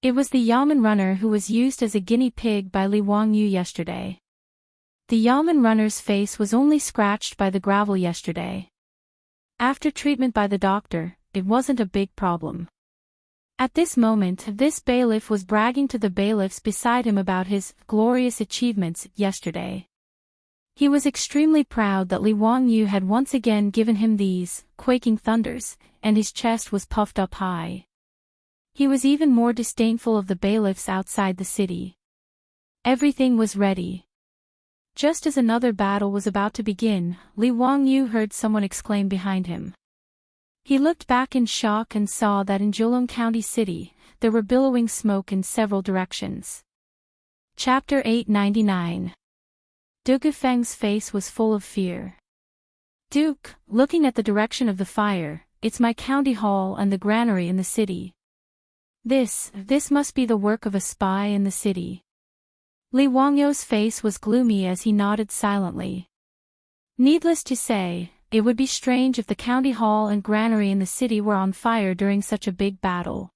S1: It was the Yamen runner who was used as a guinea pig by Li Wangyu yesterday. The Yamen runner's face was only scratched by the gravel yesterday. After treatment by the doctor, it wasn't a big problem. At this moment, this bailiff was bragging to the bailiffs beside him about his glorious achievements yesterday. He was extremely proud that Li Wangyu had once again given him these quaking thunders, and his chest was puffed up high. He was even more disdainful of the bailiffs outside the city. Everything was ready. Just as another battle was about to begin, Li Wangyu heard someone exclaim behind him. He looked back in shock and saw that in Zheolong County City, there were billowing smoke in several directions. Chapter 899. Duke Feng's face was full of fear. Duke, looking at the direction of the fire, it's my county hall and the granary in the city. This must be the work of a spy in the city. Li Wangyu's face was gloomy as he nodded silently. Needless to say, it would be strange if the county hall and granary in the city were on fire during such a big battle.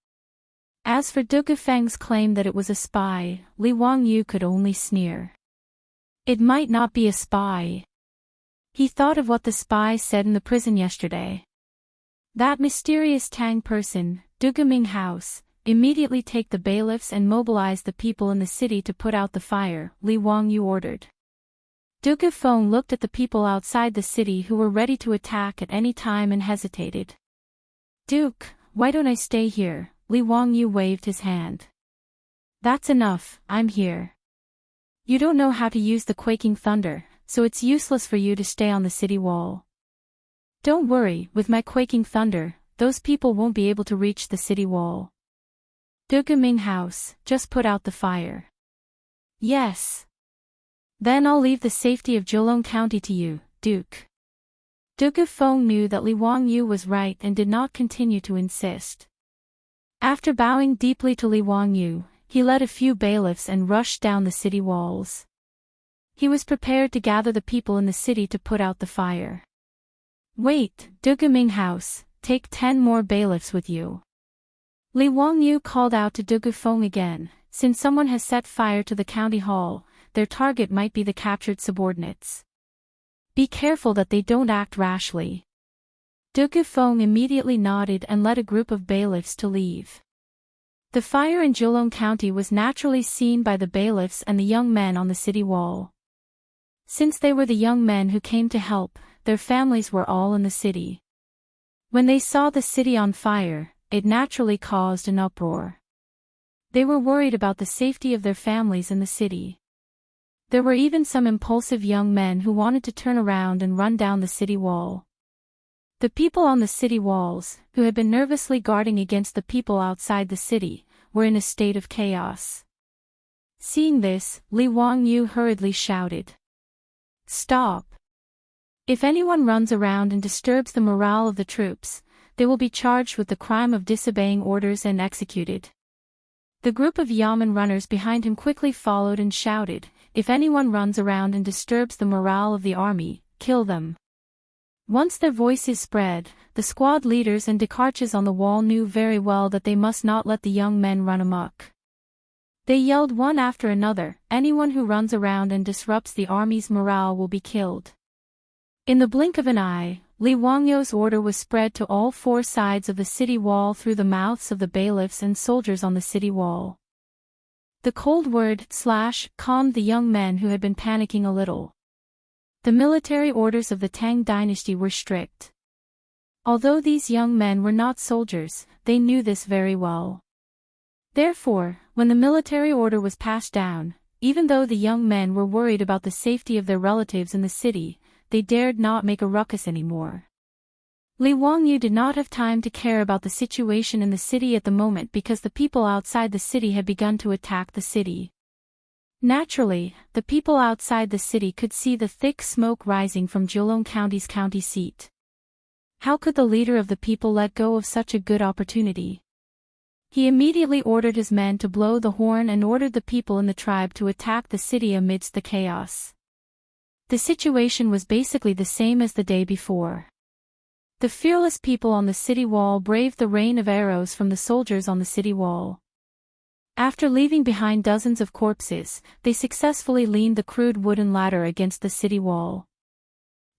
S1: As for Du Gufeng's claim that it was a spy, Li Wangyu could only sneer. It might not be a spy. He thought of what the spy said in the prison yesterday. That mysterious Tang person, Du Gaming House, immediately take the bailiffs and mobilize the people in the city to put out the fire, Li Wangyu ordered. Du Gufeng looked at the people outside the city who were ready to attack at any time and hesitated. Duke, why don't I stay here? Li Wangyu waved his hand. That's enough, I'm here. You don't know how to use the quaking thunder, so it's useless for you to stay on the city wall. Don't worry, with my quaking thunder, those people won't be able to reach the city wall. Du Gaming House, just put out the fire. Yes. Then I'll leave the safety of Zheolong County to you, Duke. Du Gufeng knew that Li Wangyu was right and did not continue to insist. After bowing deeply to Li Wangyu, he led a few bailiffs and rushed down the city walls. He was prepared to gather the people in the city to put out the fire. Wait, Du Gaming House, take 10 more bailiffs with you. Li Wangyu called out to Du Gufeng again, since someone has set fire to the county hall, their target might be the captured subordinates. Be careful that they don't act rashly. Du Gufeng immediately nodded and led a group of bailiffs to leave. The fire in Zheolong County was naturally seen by the bailiffs and the young men on the city wall. Since they were the young men who came to help, their families were all in the city. When they saw the city on fire, it naturally caused an uproar. They were worried about the safety of their families in the city. There were even some impulsive young men who wanted to turn around and run down the city wall. The people on the city walls, who had been nervously guarding against the people outside the city, were in a state of chaos. Seeing this, Li Wangyu hurriedly shouted. Stop! If anyone runs around and disturbs the morale of the troops, they will be charged with the crime of disobeying orders and executed. The group of yamen runners behind him quickly followed and shouted, if anyone runs around and disturbs the morale of the army, kill them. Once their voices spread, the squad leaders and dekarches on the wall knew very well that they must not let the young men run amok. They yelled one after another, anyone who runs around and disrupts the army's morale will be killed. In the blink of an eye, Li Wangyu's order was spread to all 4 sides of the city wall through the mouths of the bailiffs and soldiers on the city wall. The cold word / calmed the young men who had been panicking a little. The military orders of the Tang dynasty were strict. Although these young men were not soldiers, they knew this very well. Therefore, when the military order was passed down, even though the young men were worried about the safety of their relatives in the city, they dared not make a ruckus anymore. Li Wangyu did not have time to care about the situation in the city at the moment because the people outside the city had begun to attack the city. Naturally, the people outside the city could see the thick smoke rising from Zheolong County's county seat. How could the leader of the people let go of such a good opportunity? He immediately ordered his men to blow the horn and ordered the people in the tribe to attack the city amidst the chaos. The situation was basically the same as the day before. The fearless people on the city wall braved the rain of arrows from the soldiers on the city wall. After leaving behind dozens of corpses, they successfully leaned the crude wooden ladder against the city wall.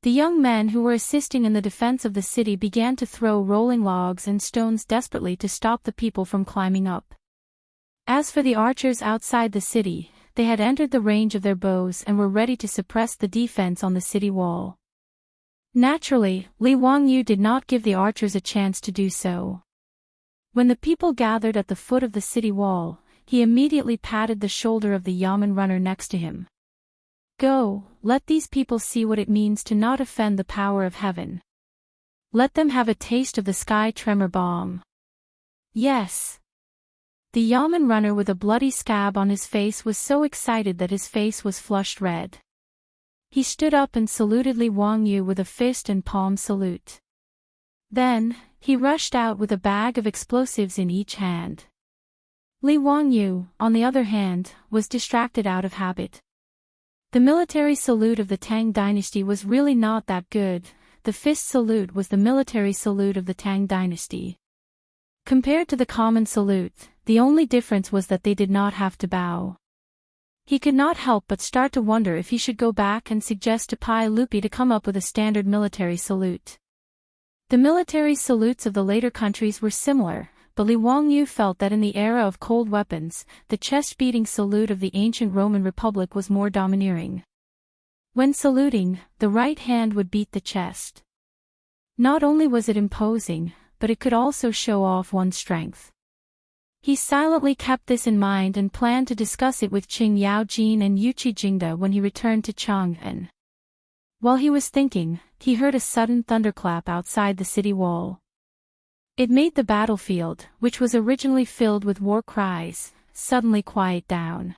S1: The young men who were assisting in the defense of the city began to throw rolling logs and stones desperately to stop the people from climbing up. As for the archers outside the city, they had entered the range of their bows and were ready to suppress the defense on the city wall. Naturally, Li Wangyu did not give the archers a chance to do so. When the people gathered at the foot of the city wall, he immediately patted the shoulder of the yamen runner next to him. Go, let these people see what it means to not offend the power of heaven. Let them have a taste of the sky tremor bomb. Yes. The yamen runner with a bloody scab on his face was so excited that his face was flushed red. He stood up and saluted Li Wangyu with a fist and palm salute. Then, he rushed out with a bag of explosives in each hand. Li Wangyu, on the other hand, was distracted out of habit. The military salute of the Tang dynasty was really not that good. The fist salute was the military salute of the Tang dynasty. Compared to the common salute, the only difference was that they did not have to bow. He could not help but start to wonder if he should go back and suggest to Pai Lupi to come up with a standard military salute. The military salutes of the later countries were similar, but Li Wangyu felt that in the era of cold weapons, the chest-beating salute of the ancient Roman Republic was more domineering. When saluting, the right hand would beat the chest. Not only was it imposing, but it could also show off one's strength. He silently kept this in mind and planned to discuss it with Qing Yaojin and Yuqi Jingda when he returned to Chang'an. While he was thinking, he heard a sudden thunderclap outside the city wall. It made the battlefield, which was originally filled with war cries, suddenly quiet down.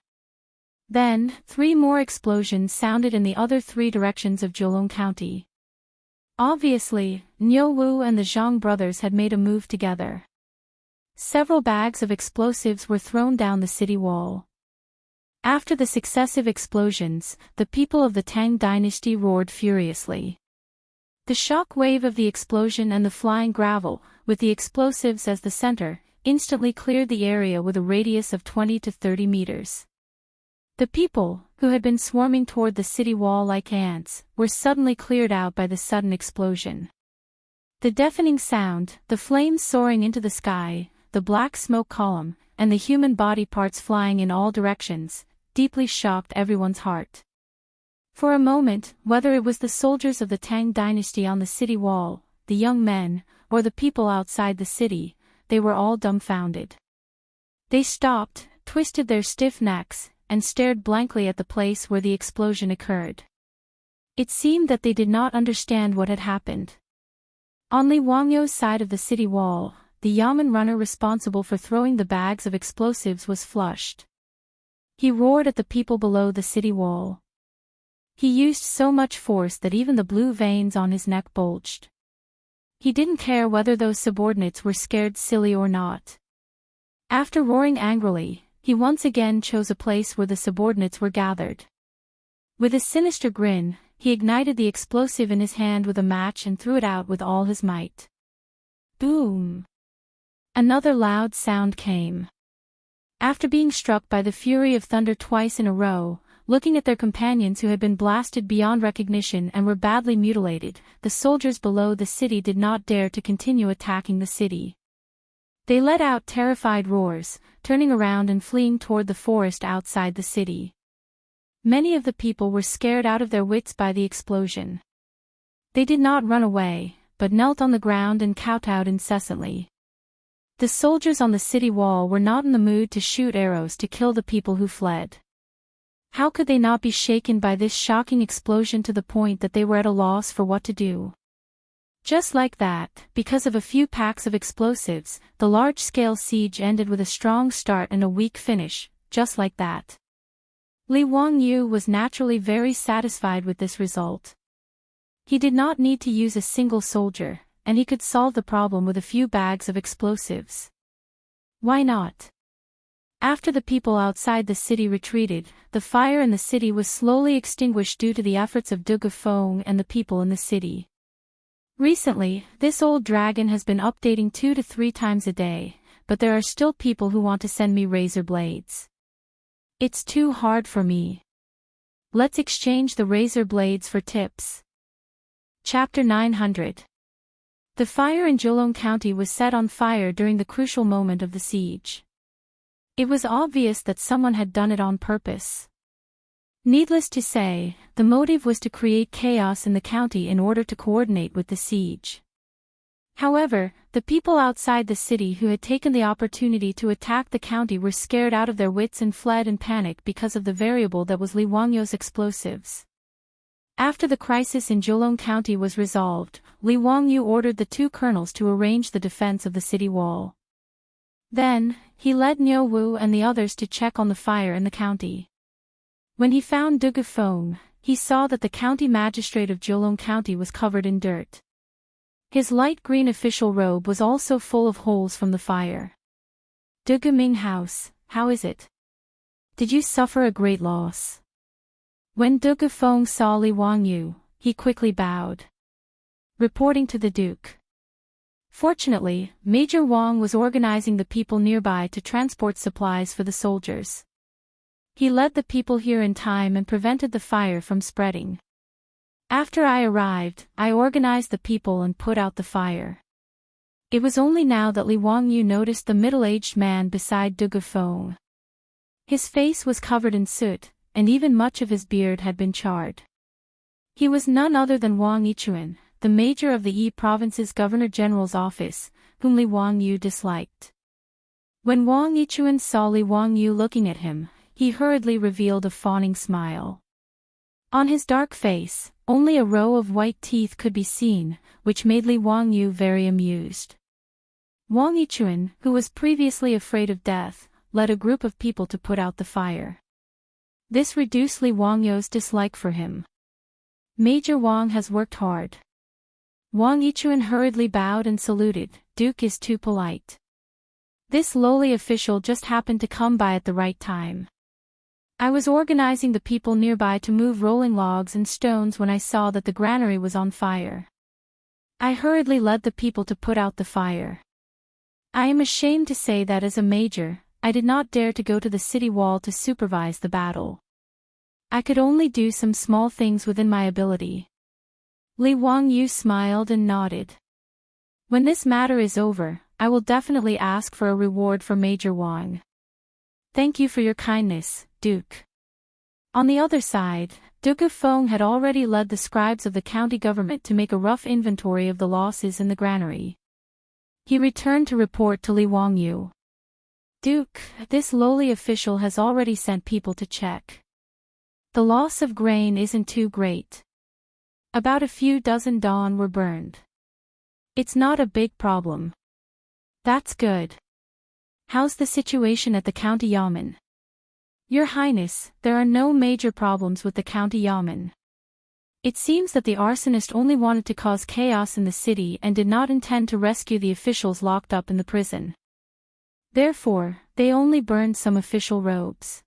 S1: Then, 3 more explosions sounded in the other 3 directions of Zhejiang County. Obviously, Niu Wu and the Zhang brothers had made a move together. Several bags of explosives were thrown down the city wall. After the successive explosions, the people of the Tang dynasty roared furiously. The shock wave of the explosion and the flying gravel, with the explosives as the center, instantly cleared the area with a radius of 20 to 30 meters. The people, who had been swarming toward the city wall like ants, were suddenly cleared out by the sudden explosion. The deafening sound, the flames soaring into the sky, the black smoke column, and the human body parts flying in all directions, deeply shocked everyone's heart. For a moment, whether it was the soldiers of the Tang dynasty on the city wall, the young men, or the people outside the city, they were all dumbfounded. They stopped, twisted their stiff necks, and stared blankly at the place where the explosion occurred. It seemed that they did not understand what had happened. On Li Wangyu's side of the city wall, the Yamen runner responsible for throwing the bags of explosives was flushed. He roared at the people below the city wall. He used so much force that even the blue veins on his neck bulged. He didn't care whether those subordinates were scared silly or not. After roaring angrily, he once again chose a place where the subordinates were gathered. With a sinister grin, he ignited the explosive in his hand with a match and threw it out with all his might. Boom! Another loud sound came. After being struck by the fury of thunder twice in a row, looking at their companions who had been blasted beyond recognition and were badly mutilated, the soldiers below the city did not dare to continue attacking the city. They let out terrified roars, turning around and fleeing toward the forest outside the city. Many of the people were scared out of their wits by the explosion. They did not run away, but knelt on the ground and kowtowed incessantly. The soldiers on the city wall were not in the mood to shoot arrows to kill the people who fled. How could they not be shaken by this shocking explosion to the point that they were at a loss for what to do? Just like that, because of a few packs of explosives, the large-scale siege ended with a strong start and a weak finish, just like that. Li Wangyu was naturally very satisfied with this result. He did not need to use a single soldier, and he could solve the problem with a few bags of explosives. Why not? After the people outside the city retreated, the fire in the city was slowly extinguished due to the efforts of Du Gufeng and the people in the city. Recently, this old dragon has been updating 2 to 3 times a day, but there are still people who want to send me razor blades. It's too hard for me. Let's exchange the razor blades for tips. Chapter 900. The fire in Zhejiang County was set on fire during the crucial moment of the siege. It was obvious that someone had done it on purpose. Needless to say, the motive was to create chaos in the county in order to coordinate with the siege. However, the people outside the city who had taken the opportunity to attack the county were scared out of their wits and fled in panic because of the variable that was Li Wangyu's explosives. After the crisis in Zhejiang County was resolved, Li Wangyu ordered the 2 colonels to arrange the defense of the city wall. Then, he led Niu Wu and the others to check on the fire in the county. When he found Du Gufeng, he saw that the county magistrate of Zhejiang County was covered in dirt. His light green official robe was also full of holes from the fire. Du Guming House, how is it? Did you suffer a great loss? When Du Gufeng saw Li Wangyu, he quickly bowed, reporting to the Duke. Fortunately, Major Wang was organizing the people nearby to transport supplies for the soldiers. He led the people here in time and prevented the fire from spreading. After I arrived, I organized the people and put out the fire. It was only now that Li Wangyu noticed the middle-aged man beside Du Gufeng. His face was covered in soot, and even much of his beard had been charred. He was none other than Wang Yichuan, the major of the Yi province's governor-general's office, whom Li Wangyu disliked. When Wang Yichuan saw Li Wangyu looking at him, he hurriedly revealed a fawning smile. On his dark face, only a row of white teeth could be seen, which made Li Wangyu very amused. Wang Yichuan, who was previously afraid of death, led a group of people to put out the fire. This reduced Li Wangyu's dislike for him. Major Wang has worked hard. Wang Yichuan hurriedly bowed and saluted. Duke is too polite. This lowly official just happened to come by at the right time. I was organizing the people nearby to move rolling logs and stones when I saw that the granary was on fire. I hurriedly led the people to put out the fire. I am ashamed to say that as a major, I did not dare to go to the city wall to supervise the battle. I could only do some small things within my ability. Li Wangyu smiled and nodded. When this matter is over, I will definitely ask for a reward for Major Wang. Thank you for your kindness, Duke. On the other side, Du Gufeng had already led the scribes of the county government to make a rough inventory of the losses in the granary. He returned to report to Li Wangyu. Duke, this lowly official has already sent people to check. The loss of grain isn't too great. About a few dozen dawn were burned. It's not a big problem. That's good. How's the situation at the county yamen? Your Highness, there are no major problems with the county yamen. It seems that the arsonist only wanted to cause chaos in the city and did not intend to rescue the officials locked up in the prison. Therefore, they only burned some official robes.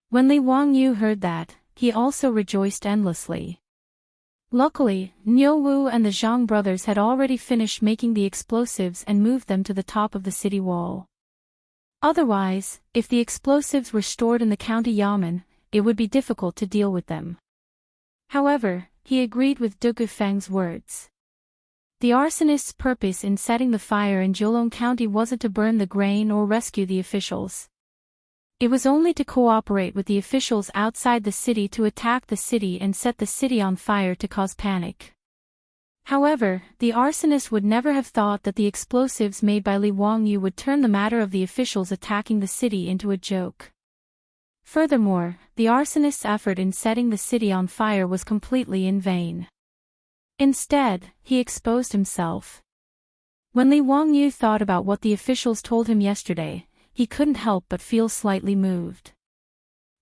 S1: When Li Wangyu heard that, he also rejoiced endlessly. Luckily, Niu Wu and the Zhang brothers had already finished making the explosives and moved them to the top of the city wall. Otherwise, if the explosives were stored in the county yamen, it would be difficult to deal with them. However, he agreed with Du Gufeng's words. The arsonist's purpose in setting the fire in Jiulong County wasn't to burn the grain or rescue the officials. It was only to cooperate with the officials outside the city to attack the city and set the city on fire to cause panic. However, the arsonist would never have thought that the explosives made by Li Wangyu would turn the matter of the officials attacking the city into a joke. Furthermore, the arsonist's effort in setting the city on fire was completely in vain. Instead, he exposed himself. When Li Wangyu thought about what the officials told him yesterday, he couldn't help but feel slightly moved.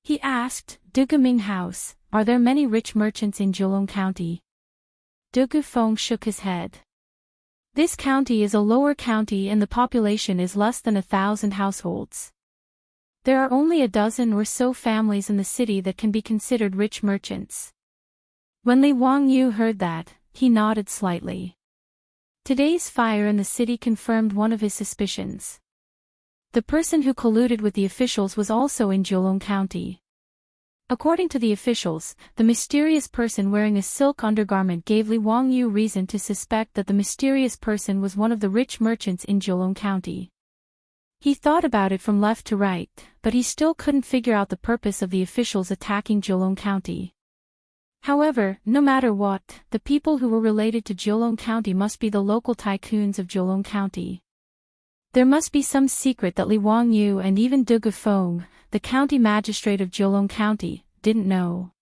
S1: He asked, Du Guming House, are there many rich merchants in Jiulong County? Du Gufeng shook his head. This county is a lower county and the population is less than 1,000 households. There are only a dozen or so families in the city that can be considered rich merchants. When Li Wangyu heard that, he nodded slightly. Today's fire in the city confirmed one of his suspicions. The person who colluded with the officials was also in Jiulong County. According to the officials, the mysterious person wearing a silk undergarment gave Li Wangyu reason to suspect that the mysterious person was one of the rich merchants in Jiulong County. He thought about it from left to right, but he still couldn't figure out the purpose of the officials attacking Jiulong County. However, no matter what, the people who were related to Jiulong County must be the local tycoons of Jiulong County. There must be some secret that Li Wangyu and even Du Gufeng, the county magistrate of Jiulong County, didn't know.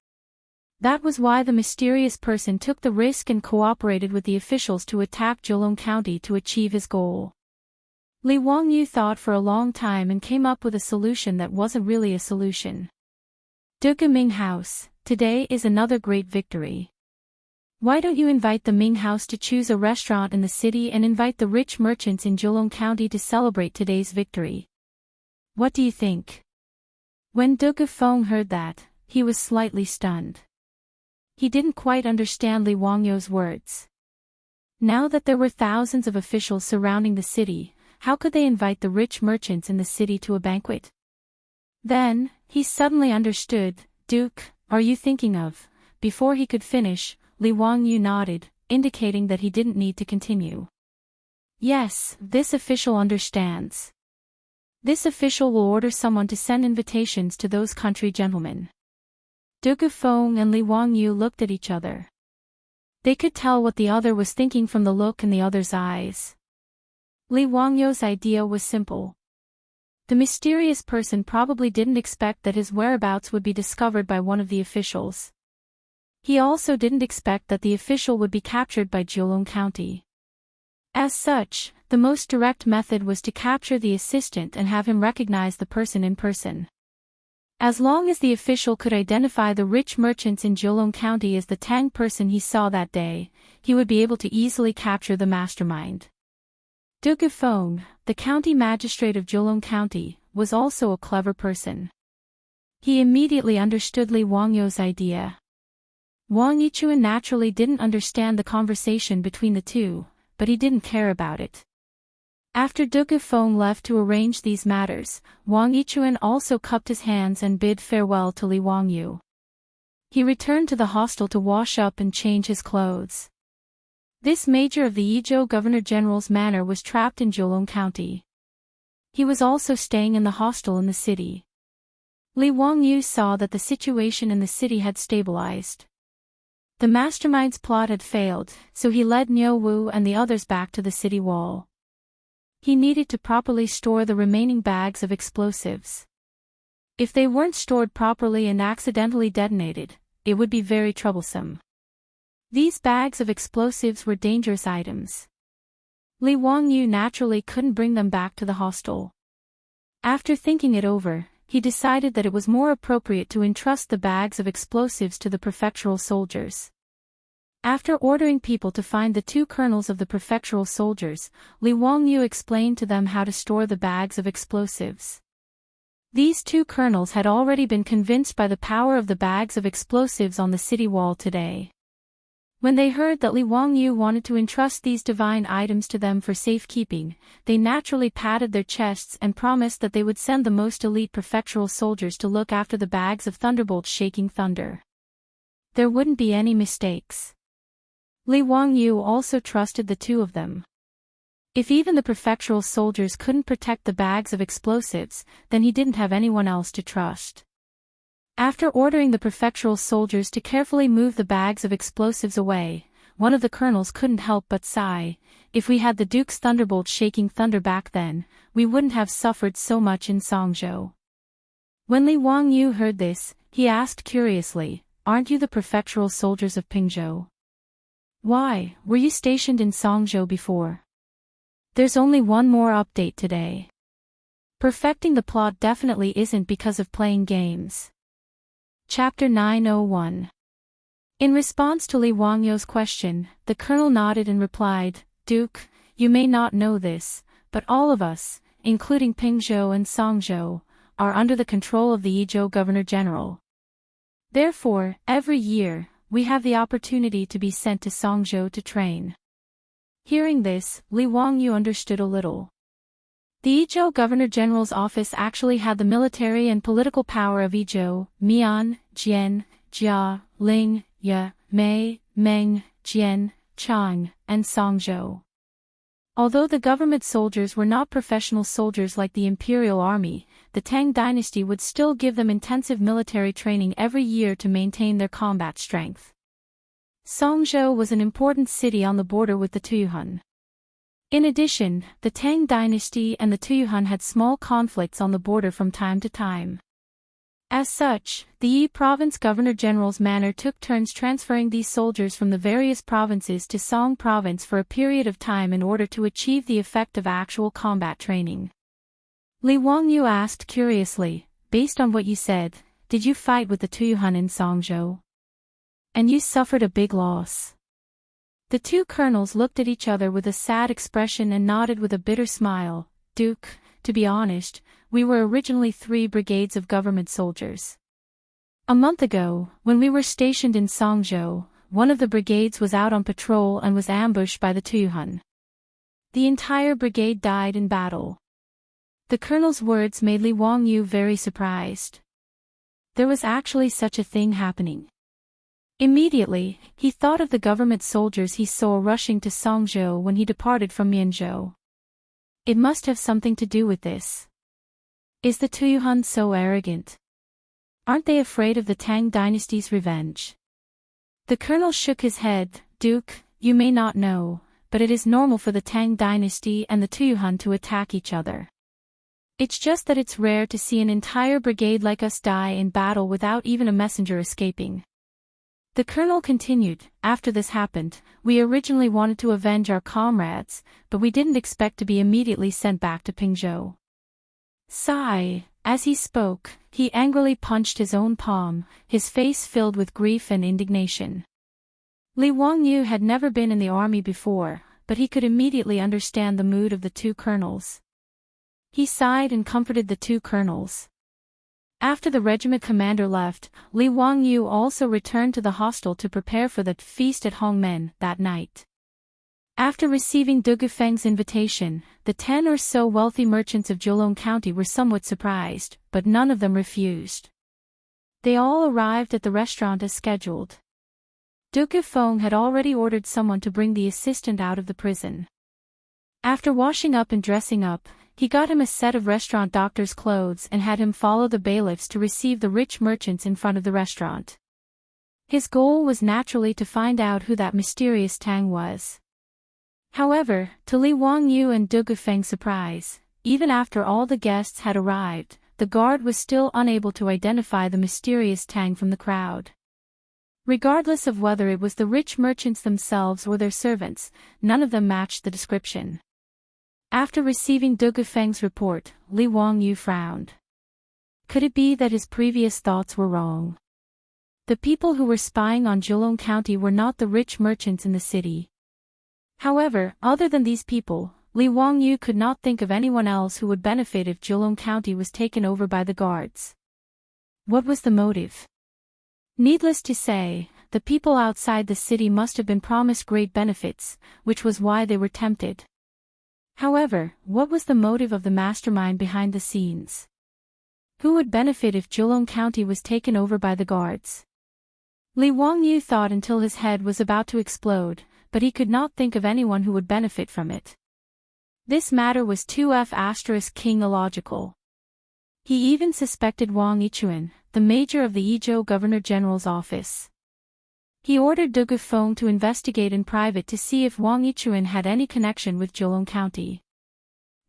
S1: That was why the mysterious person took the risk and cooperated with the officials to attack Jiulong County to achieve his goal. Li Wangyu thought for a long time and came up with a solution that wasn't really a solution. Du Guming House, today is another great victory. Why don't you invite the Ming House to choose a restaurant in the city and invite the rich merchants in Jiulong County to celebrate today's victory? What do you think? When Du Gufeng heard that, he was slightly stunned. He didn't quite understand Li Wangyu's words. Now that there were thousands of officials surrounding the city, how could they invite the rich merchants in the city to a banquet? Then, he suddenly understood. Duke, are you thinking of? Before he could finish, Li Wangyu nodded, indicating that he didn't need to continue. Yes, this official understands. This official will order someone to send invitations to those country gentlemen. Duke Feng and Li Wangyu looked at each other. They could tell what the other was thinking from the look in the other's eyes. Li Wangyu's idea was simple. The mysterious person probably didn't expect that his whereabouts would be discovered by one of the officials. He also didn't expect that the official would be captured by Jiulong County. As such, the most direct method was to capture the assistant and have him recognize the person in person. As long as the official could identify the rich merchants in Jiulong County as the Tang person he saw that day, he would be able to easily capture the mastermind. Duke Feng, the county magistrate of Jiulong County, was also a clever person. He immediately understood Li Wangyu's idea. Wang Yichuan naturally didn't understand the conversation between the two, but he didn't care about it. After Duke Feng left to arrange these matters, Wang Yichuan also cupped his hands and bid farewell to Li Wangyu. He returned to the hostel to wash up and change his clothes. This major of the Yizhou Governor-General's manor was trapped in Jiulong County. He was also staying in the hostel in the city. Li Wangyu saw that the situation in the city had stabilized. The mastermind's plot had failed, so he led Niu Wu and the others back to the city wall. He needed to properly store the remaining bags of explosives. If they weren't stored properly and accidentally detonated, it would be very troublesome. These bags of explosives were dangerous items. Li Wangyu naturally couldn't bring them back to the hostel. After thinking it over, he decided that it was more appropriate to entrust the bags of explosives to the prefectural soldiers. After ordering people to find the two colonels of the prefectural soldiers, Li Wangyu explained to them how to store the bags of explosives. These two colonels had already been convinced by the power of the bags of explosives on the city wall today. When they heard that Li Wangyu wanted to entrust these divine items to them for safekeeping, they naturally patted their chests and promised that they would send the most elite prefectural soldiers to look after the bags of thunderbolts shaking thunder. There wouldn't be any mistakes. Li Wangyu also trusted the two of them. If even the prefectural soldiers couldn't protect the bags of explosives, then he didn't have anyone else to trust. After ordering the prefectural soldiers to carefully move the bags of explosives away, one of the colonels couldn't help but sigh. If we had the Duke's thunderbolt shaking thunder back then, we wouldn't have suffered so much in Songzhou. When Li Wangyu heard this, he asked curiously, "Aren't you the prefectural soldiers of Pingzhou? Why, were you stationed in Songzhou before?" There's only one more update today. Perfecting the plot definitely isn't because of playing games. Chapter 901. In response to Li Wangyu's question, the colonel nodded and replied, "Duke, you may not know this, but all of us, including Pingzhou and Songzhou, are under the control of the Yizhou Governor-General. Therefore, every year, we have the opportunity to be sent to Songzhou to train." Hearing this, Li Wangyu understood a little. The Yizhou Governor-General's office actually had the military and political power of Yizhou, Mian, Jian, Jia, Ling, Ye, Mei, Meng, Jian, Chang, and Songzhou. Although the government soldiers were not professional soldiers like the imperial army, the Tang dynasty would still give them intensive military training every year to maintain their combat strength. Songzhou was an important city on the border with the Tuyuhun. In addition, the Tang dynasty and the Tuyuhun had small conflicts on the border from time to time. As such, the Yi province governor-general's manor took turns transferring these soldiers from the various provinces to Song province for a period of time in order to achieve the effect of actual combat training. Li Wangyu asked curiously, "Based on what you said, did you fight with the Tuyuhun in Songzhou? And you suffered a big loss?" The two colonels looked at each other with a sad expression and nodded with a bitter smile. "Duke, to be honest, we were originally 3 brigades of government soldiers. A month ago, when we were stationed in Songzhou, one of the brigades was out on patrol and was ambushed by the Tuyuhun. The entire brigade died in battle. The colonel's words made Li Wangyu very surprised. There was actually such a thing happening. Immediately, he thought of the government soldiers he saw rushing to Songzhou when he departed from Mianzhou. It must have something to do with this. Is the Tuyuhun so arrogant? Aren't they afraid of the Tang dynasty's revenge? The colonel shook his head. Duke, you may not know, but it is normal for the Tang dynasty and the Tuyuhun to attack each other. It's just that it's rare to see an entire brigade like us die in battle without even a messenger escaping. The colonel continued, after this happened, we originally wanted to avenge our comrades, but we didn't expect to be immediately sent back to Pingzhou. Sigh. As he spoke, he angrily punched his own palm, his face filled with grief and indignation. Li Wangyu had never been in the army before, but he could immediately understand the mood of the two colonels. He sighed and comforted the two colonels. After the regiment commander left, Li Wangyu also returned to the hostel to prepare for the feast at Hongmen that night. After receiving Du Gufeng's invitation, the 10 or so wealthy merchants of Zheolong County were somewhat surprised, but none of them refused. They all arrived at the restaurant as scheduled. Du Gufeng had already ordered someone to bring the assistant out of the prison. After washing up and dressing up, he got him a set of restaurant doctor's clothes and had him follow the bailiffs to receive the rich merchants in front of the restaurant. His goal was naturally to find out who that mysterious Tang was. However, to Li Wangyu and Du Gufeng's surprise, even after all the guests had arrived, the guard was still unable to identify the mysterious Tang from the crowd. Regardless of whether it was the rich merchants themselves or their servants, none of them matched the description. After receiving Du Gufeng's report, Li Wangyu frowned. Could it be that his previous thoughts were wrong? The people who were spying on Zheolong County were not the rich merchants in the city. However, other than these people, Li Wangyu could not think of anyone else who would benefit if Zheolong County was taken over by the guards. What was the motive? Needless to say, the people outside the city must have been promised great benefits, which was why they were tempted. However, what was the motive of the mastermind behind the scenes? Who would benefit if Zheolong County was taken over by the guards? Li Wangyu thought until his head was about to explode, but he could not think of anyone who would benefit from it. This matter was too king illogical. He even suspected Wang Yichuan, the major of the Yizhou Governor-General's office. He ordered Du Gufeng to investigate in private to see if Wang Yichuan had any connection with Zheolong County.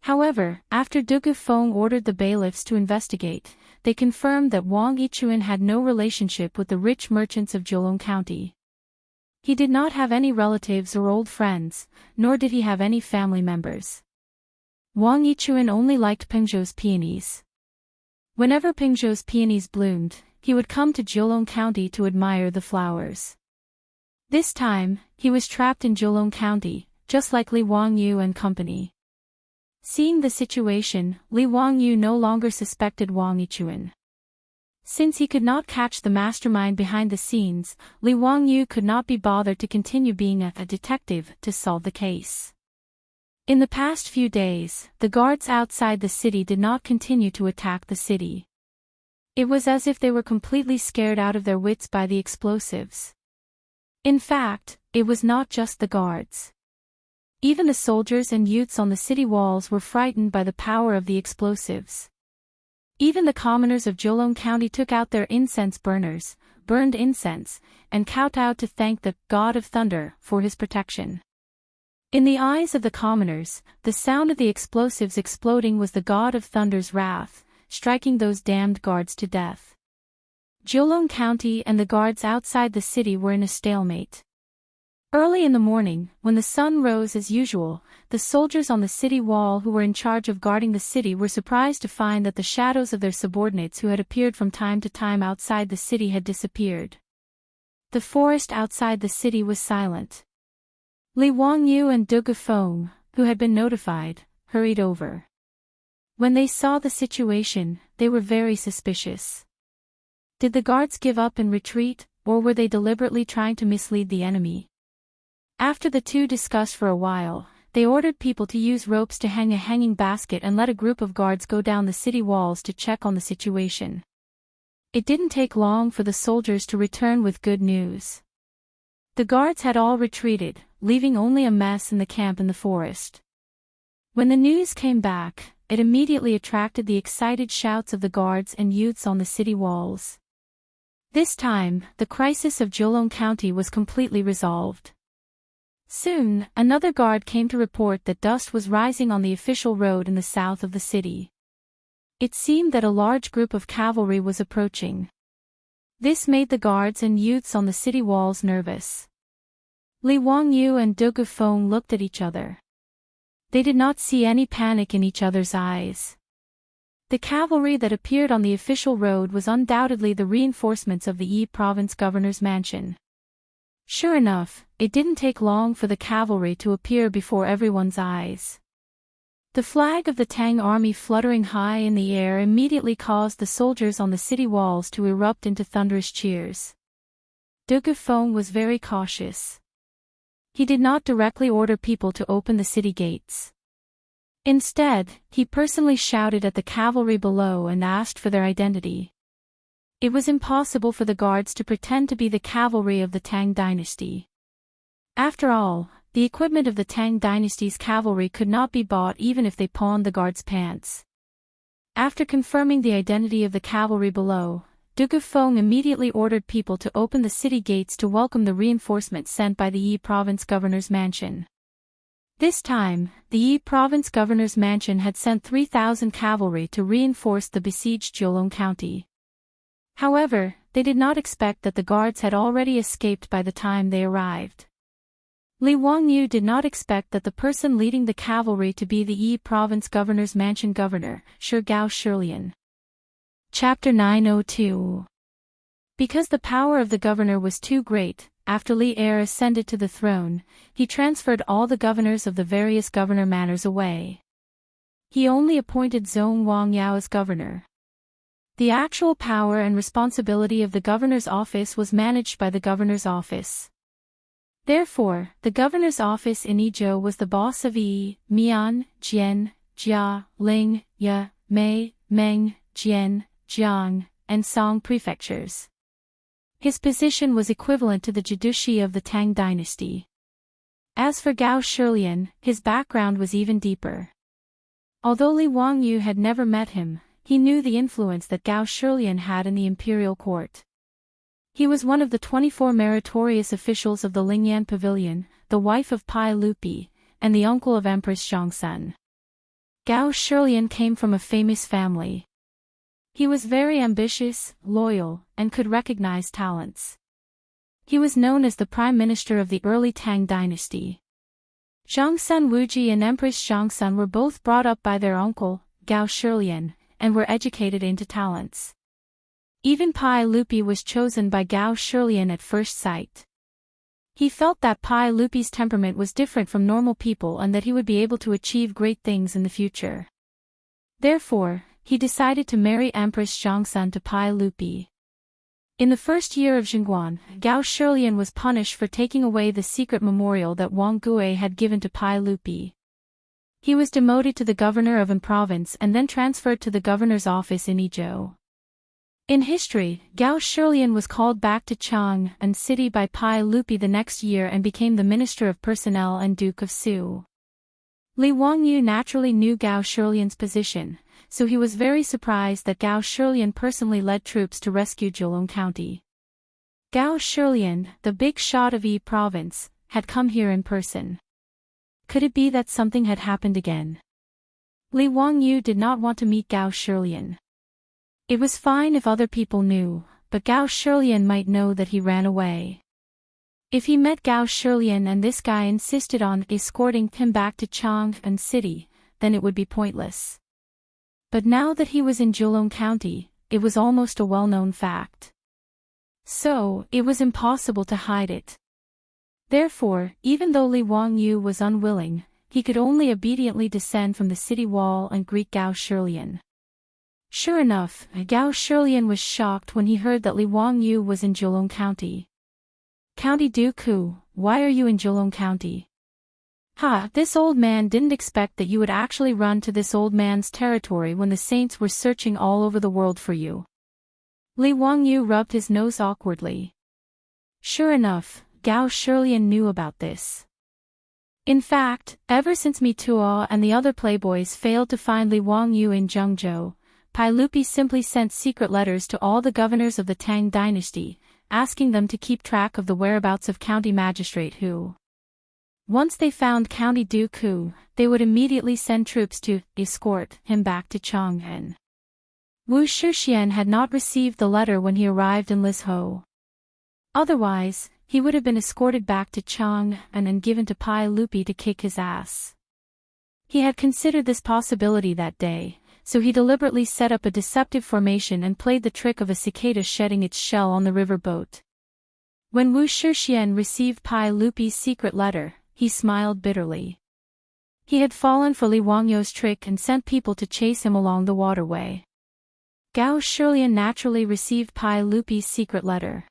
S1: However, after Du Gufeng ordered the bailiffs to investigate, they confirmed that Wang Yichuan had no relationship with the rich merchants of Zheolong County. He did not have any relatives or old friends, nor did he have any family members. Wang Yichuan only liked Pingzhou's peonies. Whenever Pingzhou's peonies bloomed, he would come to Zheolong County to admire the flowers. This time, he was trapped in Zheolong County, just like Li Wangyu and company. Seeing the situation, Li Wangyu no longer suspected Wang Yichuan. Since he could not catch the mastermind behind the scenes, Li Wangyu could not be bothered to continue being a detective to solve the case. In the past few days, the guards outside the city did not continue to attack the city. It was as if they were completely scared out of their wits by the explosives. In fact, it was not just the guards. Even the soldiers and youths on the city walls were frightened by the power of the explosives. Even the commoners of Zheolong County took out their incense burners, burned incense, and kowtowed to thank the God of Thunder for his protection. In the eyes of the commoners, the sound of the explosives exploding was the God of Thunder's wrath, striking those damned guards to death. Zheolong County and the guards outside the city were in a stalemate. Early in the morning, when the sun rose as usual, the soldiers on the city wall who were in charge of guarding the city were surprised to find that the shadows of their subordinates who had appeared from time to time outside the city had disappeared. The forest outside the city was silent. Li Wangyu and Du Gufeng, who had been notified, hurried over. When they saw the situation, they were very suspicious. Did the guards give up and retreat, or were they deliberately trying to mislead the enemy? After the two discussed for a while, they ordered people to use ropes to hang a hanging basket and let a group of guards go down the city walls to check on the situation. It didn't take long for the soldiers to return with good news. The guards had all retreated, leaving only a mess in the camp in the forest. When the news came back, it immediately attracted the excited shouts of the guards and youths on the city walls. This time, the crisis of Julong County was completely resolved. Soon, another guard came to report that dust was rising on the official road in the south of the city. It seemed that a large group of cavalry was approaching. This made the guards and youths on the city walls nervous. Li Wangyu and Du Gufeng looked at each other. They did not see any panic in each other's eyes. The cavalry that appeared on the official road was undoubtedly the reinforcements of the Yi province governor's mansion. Sure enough, it didn't take long for the cavalry to appear before everyone's eyes. The flag of the Tang army fluttering high in the air immediately caused the soldiers on the city walls to erupt into thunderous cheers. Du Gufeng was very cautious. He did not directly order people to open the city gates. Instead, he personally shouted at the cavalry below and asked for their identity. It was impossible for the guards to pretend to be the cavalry of the Tang dynasty. After all, the equipment of the Tang dynasty's cavalry could not be bought even if they pawned the guards' pants. After confirming the identity of the cavalry below, Du Gufeng immediately ordered people to open the city gates to welcome the reinforcements sent by the Yi province governor's mansion. This time, the Yi province governor's mansion had sent 3,000 cavalry to reinforce the besieged Julong County. However, they did not expect that the guards had already escaped by the time they arrived. Li Wangyu did not expect that the person leading the cavalry to be the Yi province governor's mansion governor, Shi Gao Shilian. Chapter 902. Because the power of the governor was too great, after Li Er ascended to the throne, he transferred all the governors of the various governor manors away. He only appointed Zhong Wangyao as governor. The actual power and responsibility of the governor's office was managed by the governor's office. Therefore, the governor's office in Yizhou was the boss of Yi, Mian, Jian, Jia, Ling, Ye, Mei, Meng, Jian, Jiang, and Song prefectures. His position was equivalent to the judici of the Tang dynasty. As for Gao Shilian, his background was even deeper. Although Li Wangyu had never met him, he knew the influence that Gao Shilian had in the imperial court. He was one of the 24 meritorious officials of the Lingyan Pavilion, the wife of Pai Lupi, and the uncle of Empress Chang'an. Gao Shilian came from a famous family. He was very ambitious, loyal, and could recognize talents. He was known as the prime minister of the early Tang dynasty. Zhangsun Wuji and Empress Chang'an were both brought up by their uncle, Gao Shilian, and were educated into talents. Even Pai Lupi was chosen by Gao Shilian at first sight. He felt that Pai Lupi's temperament was different from normal people and that he would be able to achieve great things in the future. Therefore, he decided to marry Empress Chang'an to Pai Lupi. In the first year of Chang'an, Gao Shilian was punished for taking away the secret memorial that Wang Gui had given to Pai Lupi. He was demoted to the governor of an province and then transferred to the governor's office in Yizhou. In history, Gao Shilian was called back to Chang'an city by Pai Lupi the next year and became the Minister of Personnel and Duke of Su. Li Wangyu naturally knew Gao Shilian's position, so he was very surprised that Gao Shilian personally led troops to rescue Julong County. Gao Shilian, the big shot of Yi province, had come here in person. Could it be that something had happened again? Li Wangyu did not want to meet Gao Shilian. It was fine if other people knew, but Gao Shilian might know that he ran away. If he met Gao Shilian and this guy insisted on escorting him back to Chang'an city, then it would be pointless. But now that he was in Julong County, it was almost a well-known fact. So, it was impossible to hide it. Therefore, even though Li Wangyu was unwilling, he could only obediently descend from the city wall and greet Gao Shilian. Sure enough, Gao Shilian was shocked when he heard that Li Wangyu was in Jilong County. County Duku, why are you in Jilong County? Ha, this old man didn't expect that you would actually run to this old man's territory when the saints were searching all over the world for you. Li Wangyu rubbed his nose awkwardly. Sure enough, Gao Shilian knew about this. In fact, ever since Mi Tuo and the other playboys failed to find Li Wangyu in Zhengzhou, Pai Lupi simply sent secret letters to all the governors of the Tang dynasty, asking them to keep track of the whereabouts of county magistrate Hu. Once they found County Duku, they would immediately send troops to escort him back to Chang'an. Wu Shixian had not received the letter when he arrived in Lishou. Otherwise, he would have been escorted back to Chang'an and given to Pai Lupi to kick his ass. He had considered this possibility that day, so he deliberately set up a deceptive formation and played the trick of a cicada shedding its shell on the river boat. When Wu Shixian received Pai Lupi's secret letter, he smiled bitterly. He had fallen for Li Wangyu's trick and sent people to chase him along the waterway. Gao Shilian naturally received Pai Lupi's secret letter.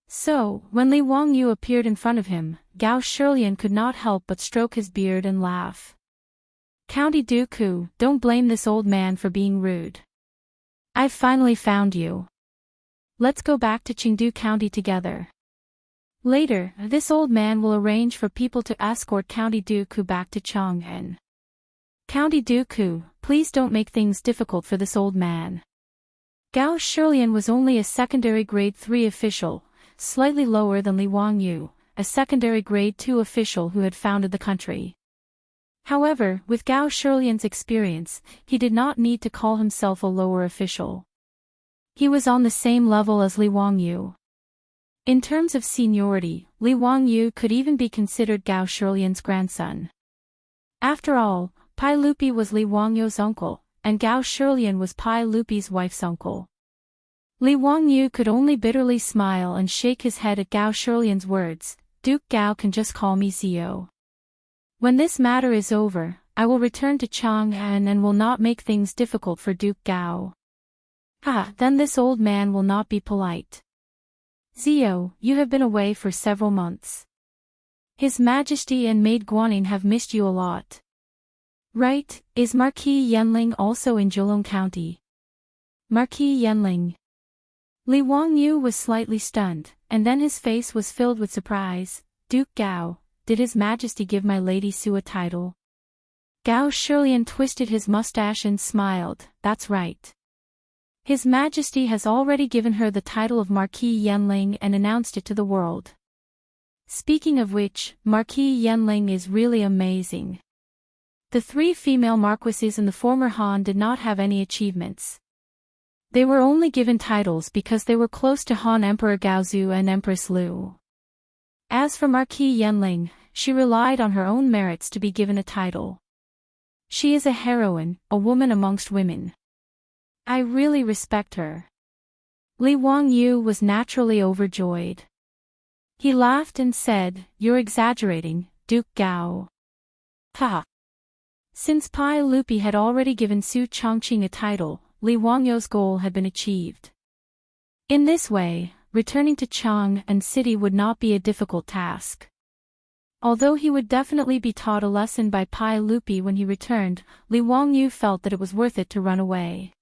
S1: So, when Li Wangyu appeared in front of him, Gao Shilian could not help but stroke his beard and laugh. County Duku, don't blame this old man for being rude. I've finally found you. Let's go back to Chengdu County together. Later, this old man will arrange for people to escort County Duku back to Chang'an. County Duku, please don't make things difficult for this old man. Gao Shilian was only a secondary grade 3 official, slightly lower than Li Wangyu, a secondary grade 2 official who had founded the country. However, with Gao Shilian's experience, he did not need to call himself a lower official. He was on the same level as Li Wangyu. In terms of seniority, Li Wangyu could even be considered Gao Shilian's grandson. After all, Pai Lupi was Li Wangyu's uncle, and Gao Shilian was Pai Lupi's wife's uncle. Li Wangyu could only bitterly smile and shake his head at Gao Shilian's words. Duke Gao can just call me Zio. When this matter is over, I will return to Chang'an and will not make things difficult for Duke Gao. Then this old man will not be polite. Zio, you have been away for several months. His Majesty and Maid Guanyin have missed you a lot. Right, is Marquis Yanling also in Jilong County? Marquis Yanling. Li Wangyu was slightly stunned, and then his face was filled with surprise. Duke Gao, did His Majesty give my Lady Su a title? Gao Shilian twisted his mustache and smiled. That's right. His Majesty has already given her the title of Marquis Yanling and announced it to the world. Speaking of which, Marquis Yanling is really amazing. The 3 female marquises in the former Han did not have any achievements. They were only given titles because they were close to Han Emperor Gaozu and Empress Lu. As for Marquis Yanling, she relied on her own merits to be given a title. She is a heroine, a woman amongst women. I really respect her. Li Wangyu was naturally overjoyed. He laughed and said, You're exaggerating, Duke Gao. Since Pai Lupi had already given Su Chongqing a title, Li Wangyu's goal had been achieved. In this way, returning to Chang'an City would not be a difficult task. Although he would definitely be taught a lesson by Pai Lupi when he returned, Li Wangyu felt that it was worth it to run away.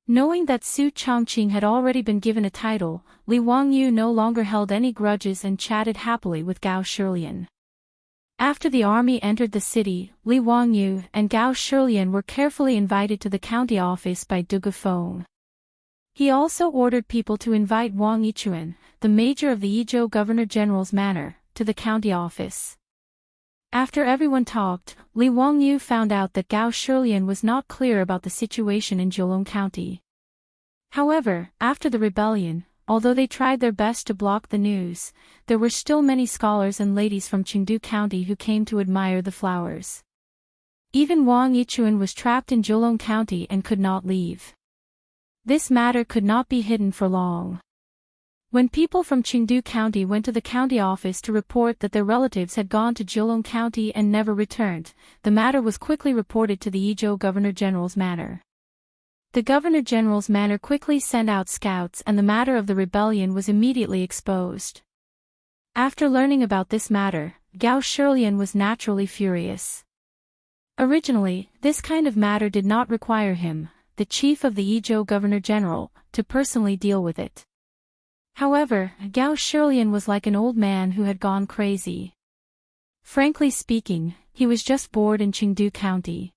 S1: Knowing that Su Chongqing had already been given a title, Li Wangyu no longer held any grudges and chatted happily with Gao Shilian. After the army entered the city, Li Wangyu and Gao Shilian were carefully invited to the county office by Dugu Feng. He also ordered people to invite Wang Yichuan, the major of the Yizhou Governor-General's manor, to the county office. After everyone talked, Li Wangyu found out that Gao Shilian was not clear about the situation in Jilong County. However, after the rebellion, although they tried their best to block the news, there were still many scholars and ladies from Chengdu County who came to admire the flowers. Even Wang Yichuan was trapped in Jilong County and could not leave. This matter could not be hidden for long. When people from Chengdu County went to the county office to report that their relatives had gone to Jilong County and never returned, the matter was quickly reported to the Yizhou Governor-General's manor. The governor-general's manor quickly sent out scouts and the matter of the rebellion was immediately exposed. After learning about this matter, Gao Shilian was naturally furious. Originally, this kind of matter did not require him, the chief of the Yizhou governor-general, to personally deal with it. However, Gao Shilian was like an old man who had gone crazy. Frankly speaking, he was just bored in Chengdu County.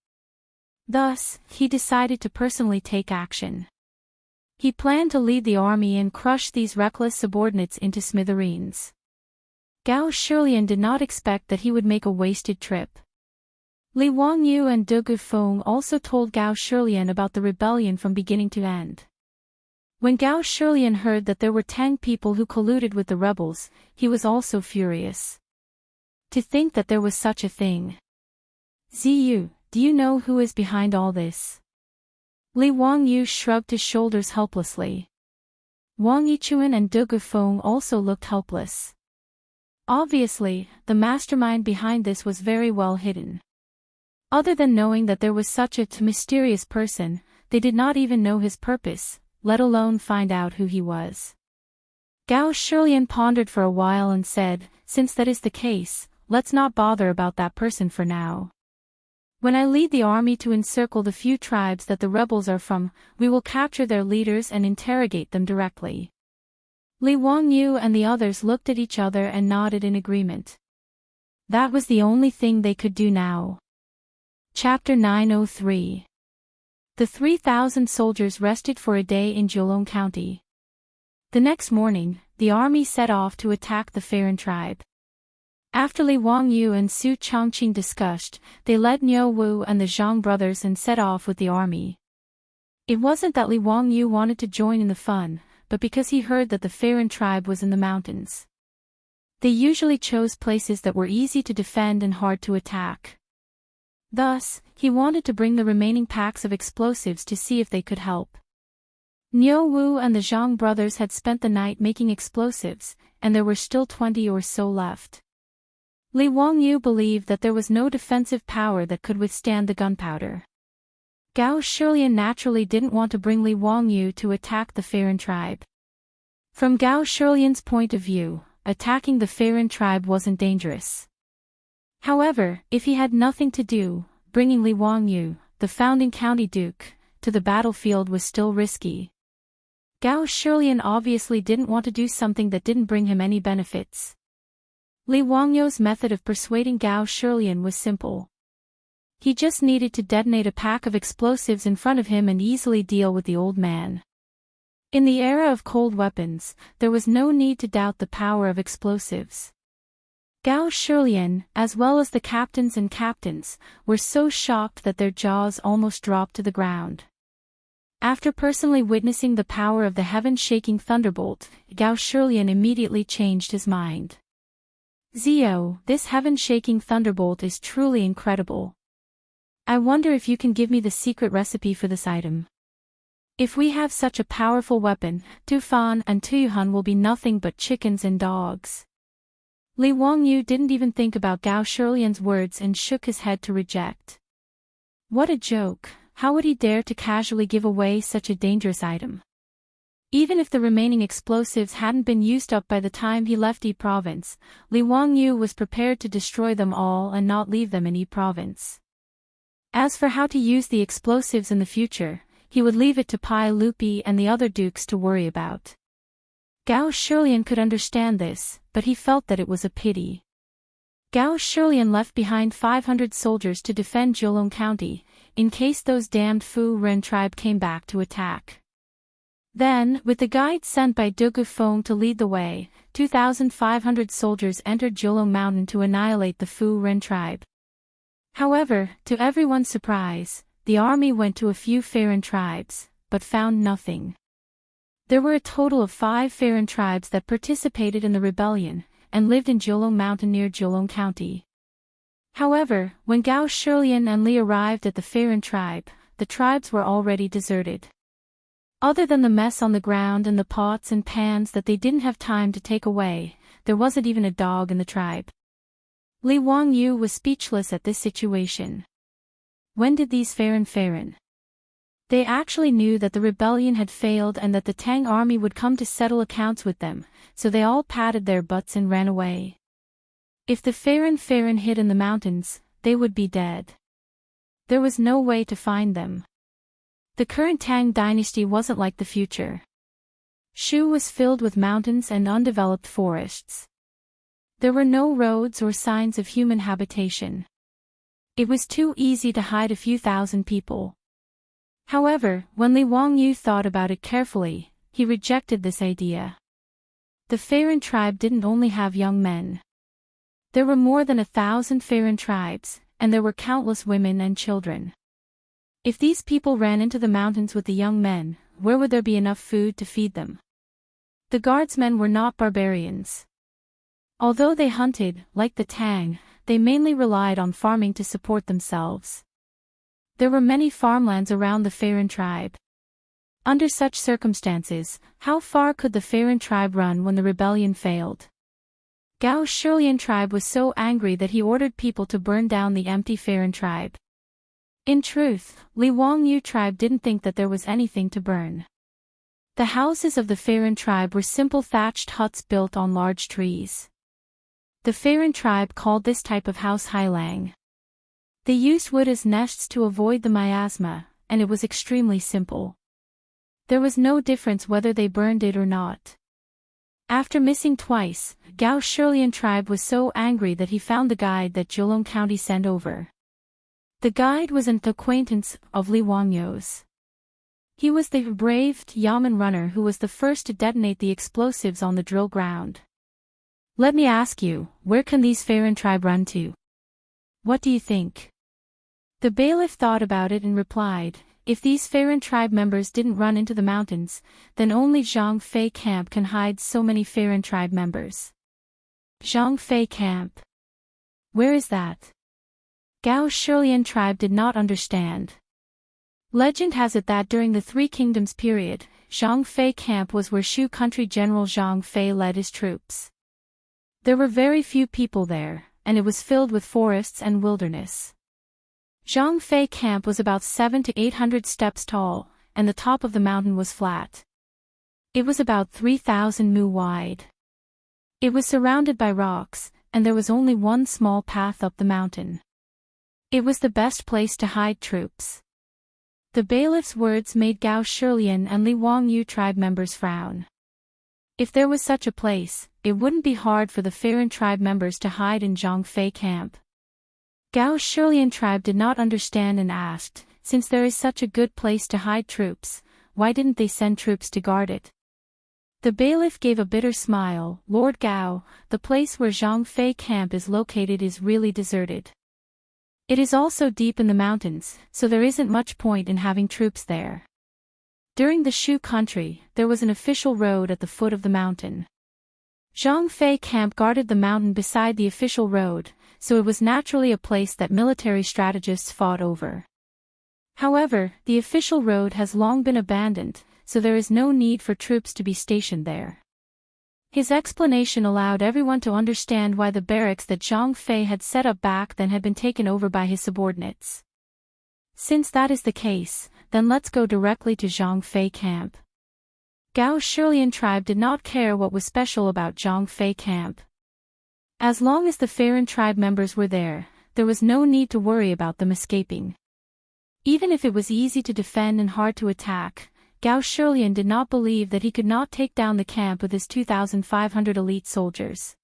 S1: Thus, he decided to personally take action. He planned to lead the army and crush these reckless subordinates into smithereens. Gao Shilian did not expect that he would make a wasted trip. Li Wangyu and De Gufeng also told Gao Shilian about the rebellion from beginning to end. When Gao Shilian heard that there were 10 people who colluded with the rebels, he was also furious. To think that there was such a thing. Ziyu, do you know who is behind all this? Li Wangyu shrugged his shoulders helplessly. Wang Yichuan and De Gufeng also looked helpless. Obviously, the mastermind behind this was very well hidden. Other than knowing that there was such a mysterious person, they did not even know his purpose, let alone find out who he was. Gao Shilian pondered for a while and said, since that is the case, let's not bother about that person for now. When I lead the army to encircle the few tribes that the rebels are from, we will capture their leaders and interrogate them directly. Li Wangyu and the others looked at each other and nodded in agreement. That was the only thing they could do now. Chapter 903. The 3,000 soldiers rested for a day in Jiulong County. The next morning, the army set off to attack the Farron tribe. After Li Wangyu and Su Chongqing discussed, they led Niu Wu and the Zhang brothers and set off with the army. It wasn't that Li Wangyu wanted to join in the fun, but because he heard that the Farron tribe was in the mountains. They usually chose places that were easy to defend and hard to attack. Thus, he wanted to bring the remaining packs of explosives to see if they could help. Niu Wu and the Zhang brothers had spent the night making explosives, and there were still 20 or so left. Li Wangyu believed that there was no defensive power that could withstand the gunpowder. Gao Shilian naturally didn't want to bring Li Wangyu to attack the Farron tribe. From Gao Shilian's point of view, attacking the Farron tribe wasn't dangerous. However, if he had nothing to do, bringing Li Wangyu, the founding county duke, to the battlefield was still risky. Gao Shilian obviously didn't want to do something that didn't bring him any benefits. Li Wangyu's method of persuading Gao Shilian was simple. He just needed to detonate a pack of explosives in front of him and easily deal with the old man. In the era of cold weapons, there was no need to doubt the power of explosives. Gao Shilian, as well as the captains, were so shocked that their jaws almost dropped to the ground. After personally witnessing the power of the heaven-shaking thunderbolt, Gao Shilian immediately changed his mind. Zio, this heaven-shaking thunderbolt is truly incredible. I wonder if you can give me the secret recipe for this item. If we have such a powerful weapon, Tufan and Tuyuhan will be nothing but chickens and dogs. Li Wangyu didn't even think about Gao Shilian's words and shook his head to reject. What a joke, how would he dare to casually give away such a dangerous item? Even if the remaining explosives hadn't been used up by the time he left Yi Province, Li Wangyu was prepared to destroy them all and not leave them in Yi Province. As for how to use the explosives in the future, he would leave it to Pai Lupi and the other dukes to worry about. Gao Shilian could understand this, but he felt that it was a pity. Gao Shilian left behind 500 soldiers to defend Jiulong County, in case those damned Fu Ren tribe came back to attack. Then, with the guide sent by De Gufeng to lead the way, 2,500 soldiers entered Jiulong Mountain to annihilate the Fu Ren tribe. However, to everyone's surprise, the army went to a few Farron tribes, but found nothing. There were a total of 5 Farron tribes that participated in the rebellion, and lived in Jiulong Mountain near Jiulong County. However, when Gao Shilian and Li arrived at the Farron tribe, the tribes were already deserted. Other than the mess on the ground and the pots and pans that they didn't have time to take away, there wasn't even a dog in the tribe. Li Wangyu was speechless at this situation. When did these Farron They actually knew that the rebellion had failed and that the Tang army would come to settle accounts with them, so they all patted their butts and ran away. If the Farron hid in the mountains, they would be dead. There was no way to find them. The current Tang dynasty wasn't like the future. Shu was filled with mountains and undeveloped forests. There were no roads or signs of human habitation. It was too easy to hide a few thousand people. However, when Li Wangyu thought about it carefully, he rejected this idea. The Farron tribe didn't only have young men. There were more than 1,000 Farron tribes, and there were countless women and children. If these people ran into the mountains with the young men, where would there be enough food to feed them? The guardsmen were not barbarians. Although they hunted, like the Tang, they mainly relied on farming to support themselves. There were many farmlands around the Farron tribe. Under such circumstances, how far could the Farron tribe run when the rebellion failed? Gao Shilian tribe was so angry that he ordered people to burn down the empty Farron tribe. In truth, Li Wangyu tribe didn't think that there was anything to burn. The houses of the Farron tribe were simple thatched huts built on large trees. The Farron tribe called this type of house Hailang. They used wood as nests to avoid the miasma, and it was extremely simple. There was no difference whether they burned it or not. After missing twice, Gao Shilian tribe was so angry that he found the guide that Zhejiang County sent over. The guide was an acquaintance of Li Wangyu's. He was the brave Yamen runner who was the first to detonate the explosives on the drill ground. Let me ask you, where can these Farron tribe run to? What do you think? The bailiff thought about it and replied, if these Farron tribe members didn't run into the mountains, then only Zhang Fei camp can hide so many Farron tribe members. Zhang Fei camp. Where is that? Gao Shilian tribe did not understand. Legend has it that during the Three Kingdoms period, Zhang Fei camp was where Shu country general Zhang Fei led his troops. There were very few people there, and it was filled with forests and wilderness. Zhang Fei camp was about 700 to 800 steps tall, and the top of the mountain was flat. It was about 3,000 mu wide. It was surrounded by rocks, and there was only one small path up the mountain. It was the best place to hide troops. The bailiff's words made Gao Shilian and Li Wangyu tribe members frown. If there was such a place, it wouldn't be hard for the Farron tribe members to hide in Zhang Fei camp. Gao Shilian tribe did not understand and asked, since there is such a good place to hide troops, why didn't they send troops to guard it? The bailiff gave a bitter smile, Lord Gao, the place where Zhang Fei camp is located is really deserted. It is also deep in the mountains, so there isn't much point in having troops there. During the Shu country, there was an official road at the foot of the mountain. Zhang Fei camp guarded the mountain beside the official road, so it was naturally a place that military strategists fought over. However, the official road has long been abandoned, so there is no need for troops to be stationed there. His explanation allowed everyone to understand why the barracks that Zhang Fei had set up back then had been taken over by his subordinates. Since that is the case, then let's go directly to Zhang Fei camp. Gao Shilian tribe did not care what was special about Zhang Fei camp. As long as the Farron tribe members were there, there was no need to worry about them escaping. Even if it was easy to defend and hard to attack, Gao Shilian did not believe that he could not take down the camp with his 2,500 elite soldiers.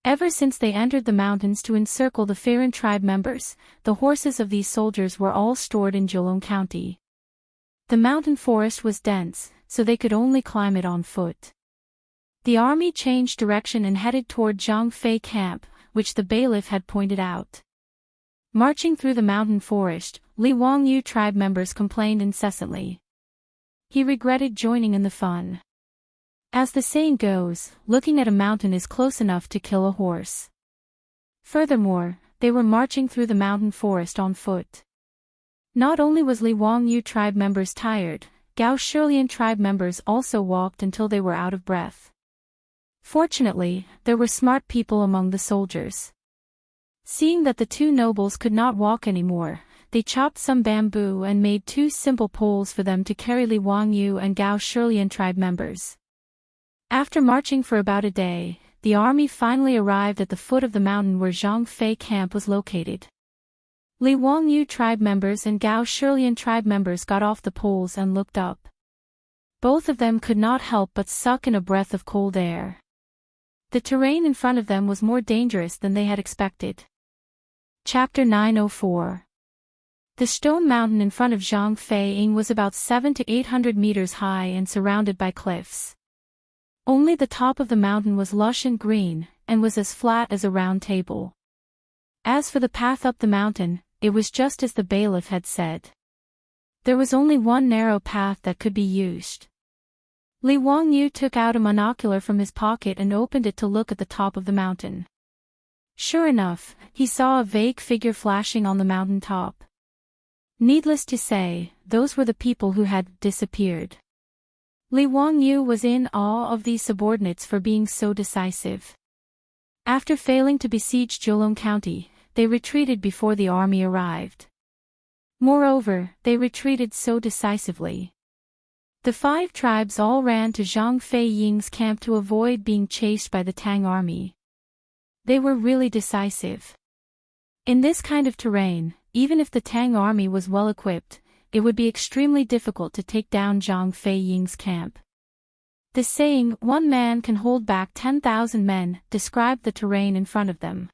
S1: Ever since they entered the mountains to encircle the Farron tribe members, the horses of these soldiers were all stored in Zhejiang County. The mountain forest was dense, so they could only climb it on foot. The army changed direction and headed toward Zhang Fei camp, which the bailiff had pointed out. Marching through the mountain forest, Li Wangyu tribe members complained incessantly. He regretted joining in the fun. As the saying goes, looking at a mountain is close enough to kill a horse. Furthermore, they were marching through the mountain forest on foot. Not only was Li Wangyu tribe members tired, Gao Shilian tribe members also walked until they were out of breath. Fortunately, there were smart people among the soldiers. Seeing that the two nobles could not walk anymore, they chopped some bamboo and made 2 simple poles for them to carry Li Wangyu and Gao Shilian tribe members. After marching for about a day, the army finally arrived at the foot of the mountain where Zhang Fei camp was located. Li Wangyu tribe members and Gao Shilian tribe members got off the poles and looked up. Both of them could not help but suck in a breath of cold air. The terrain in front of them was more dangerous than they had expected. Chapter 904. The stone mountain in front of Zhang Fei was about 700 to 800 meters high and surrounded by cliffs. Only the top of the mountain was lush and green, and was as flat as a round table. As for the path up the mountain, it was just as the bailiff had said. There was only one narrow path that could be used. Li Wangyu took out a monocular from his pocket and opened it to look at the top of the mountain. Sure enough, he saw a vague figure flashing on the mountain top. Needless to say, those were the people who had disappeared. Li Wangyu was in awe of these subordinates for being so decisive. After failing to besiege Zheolong County, they retreated before the army arrived. Moreover, they retreated so decisively. The 5 tribes all ran to Zhang Fei Ying's camp to avoid being chased by the Tang army. They were really decisive. In this kind of terrain, even if the Tang army was well equipped, it would be extremely difficult to take down Zhang Fei Ying's camp. The saying, "one man can hold back 10,000 men," described the terrain in front of them.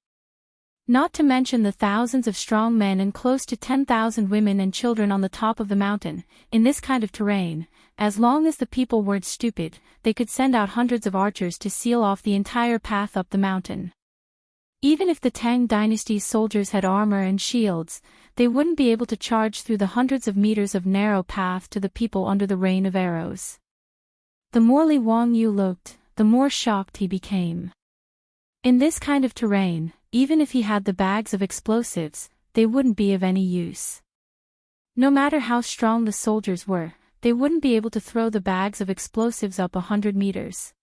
S1: Not to mention the thousands of strong men and close to 10,000 women and children on the top of the mountain. In this kind of terrain, as long as the people weren't stupid, they could send out hundreds of archers to seal off the entire path up the mountain. Even if the Tang dynasty's soldiers had armor and shields, they wouldn't be able to charge through the hundreds of meters of narrow path to the people under the rain of arrows. The more Li Wangyu looked, the more shocked he became. In this kind of terrain, even if he had the bags of explosives, they wouldn't be of any use. No matter how strong the soldiers were, they wouldn't be able to throw the bags of explosives up 100 meters.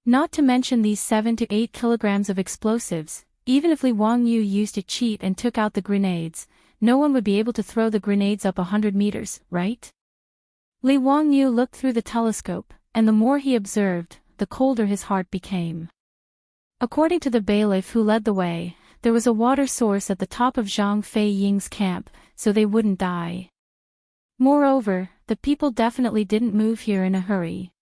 S1: Not to mention these 7 to 8 kilograms of explosives, even if Li Wangyu used a cheat and took out the grenades, no one would be able to throw the grenades up 100 meters, right? Li Wangyu looked through the telescope, and the more he observed, the colder his heart became. According to the bailiff who led the way, there was a water source at the top of Zhang Fei Ying's camp, so they wouldn't die. Moreover, the people definitely didn't move here in a hurry.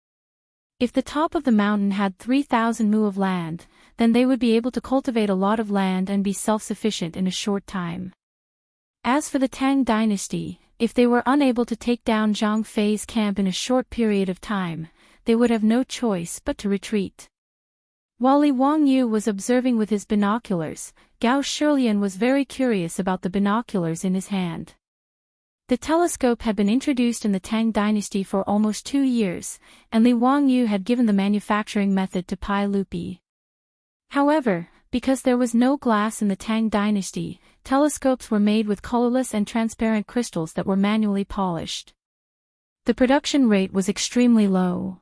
S1: If the top of the mountain had 3,000 mu of land, then they would be able to cultivate a lot of land and be self-sufficient in a short time. As for the Tang dynasty, if they were unable to take down Zhang Fei's camp in a short period of time, they would have no choice but to retreat. While Li Wangyu was observing with his binoculars, Gao Shilian was very curious about the binoculars in his hand. The telescope had been introduced in the Tang dynasty for almost 2 years, and Li Wangyu had given the manufacturing method to Pai Lupi. However, because there was no glass in the Tang dynasty, telescopes were made with colorless and transparent crystals that were manually polished. The production rate was extremely low.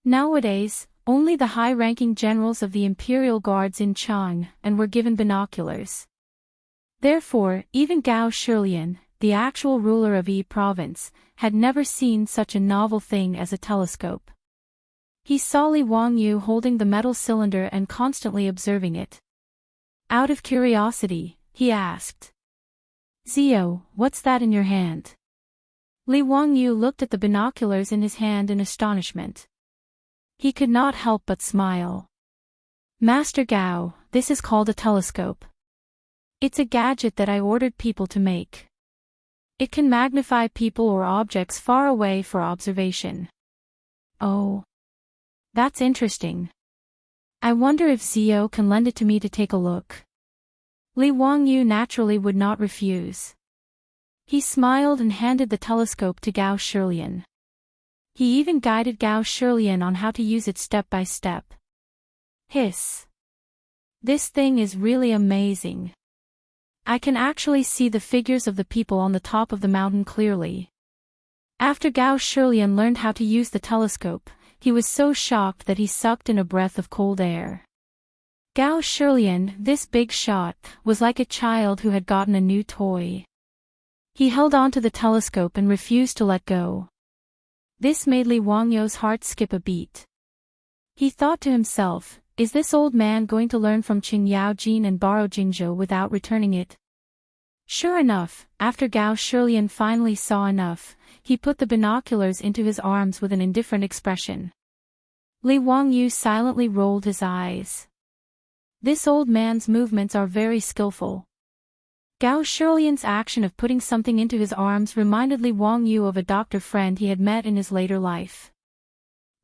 S1: Nowadays, only the high-ranking generals of the imperial guards in Chang'an were given binoculars. Therefore, even Gao Shilian, the actual ruler of Yi province, had never seen such a novel thing as a telescope. He saw Li Wangyu holding the metal cylinder and constantly observing it. Out of curiosity, he asked, "Zio, what's that in your hand?" Li Wangyu looked at the binoculars in his hand in astonishment. He could not help but smile. "Master Gao, this is called a telescope. It's a gadget that I ordered people to make. It can magnify people or objects far away for observation." "Oh. That's interesting. I wonder if Zio can lend it to me to take a look." Li Wangyu naturally would not refuse. He smiled and handed the telescope to Gao Shilian. He even guided Gao Shilian on how to use it step by step. Hiss. "This thing is really amazing. I can actually see the figures of the people on the top of the mountain clearly." After Gao Shilian learned how to use the telescope, he was so shocked that he sucked in a breath of cold air. Gao Shilian, this big shot, was like a child who had gotten a new toy. He held on to the telescope and refused to let go. This made Li Wangyu's heart skip a beat. He thought to himself, is this old man going to learn from Qing Yaojin and borrow Jingzhou without returning it? Sure enough, after Gao Shilian finally saw enough, he put the binoculars into his arms with an indifferent expression. Li Wangyu silently rolled his eyes. This old man's movements are very skillful. Gao Shilian's action of putting something into his arms reminded Li Wangyu of a doctor friend he had met in his later life.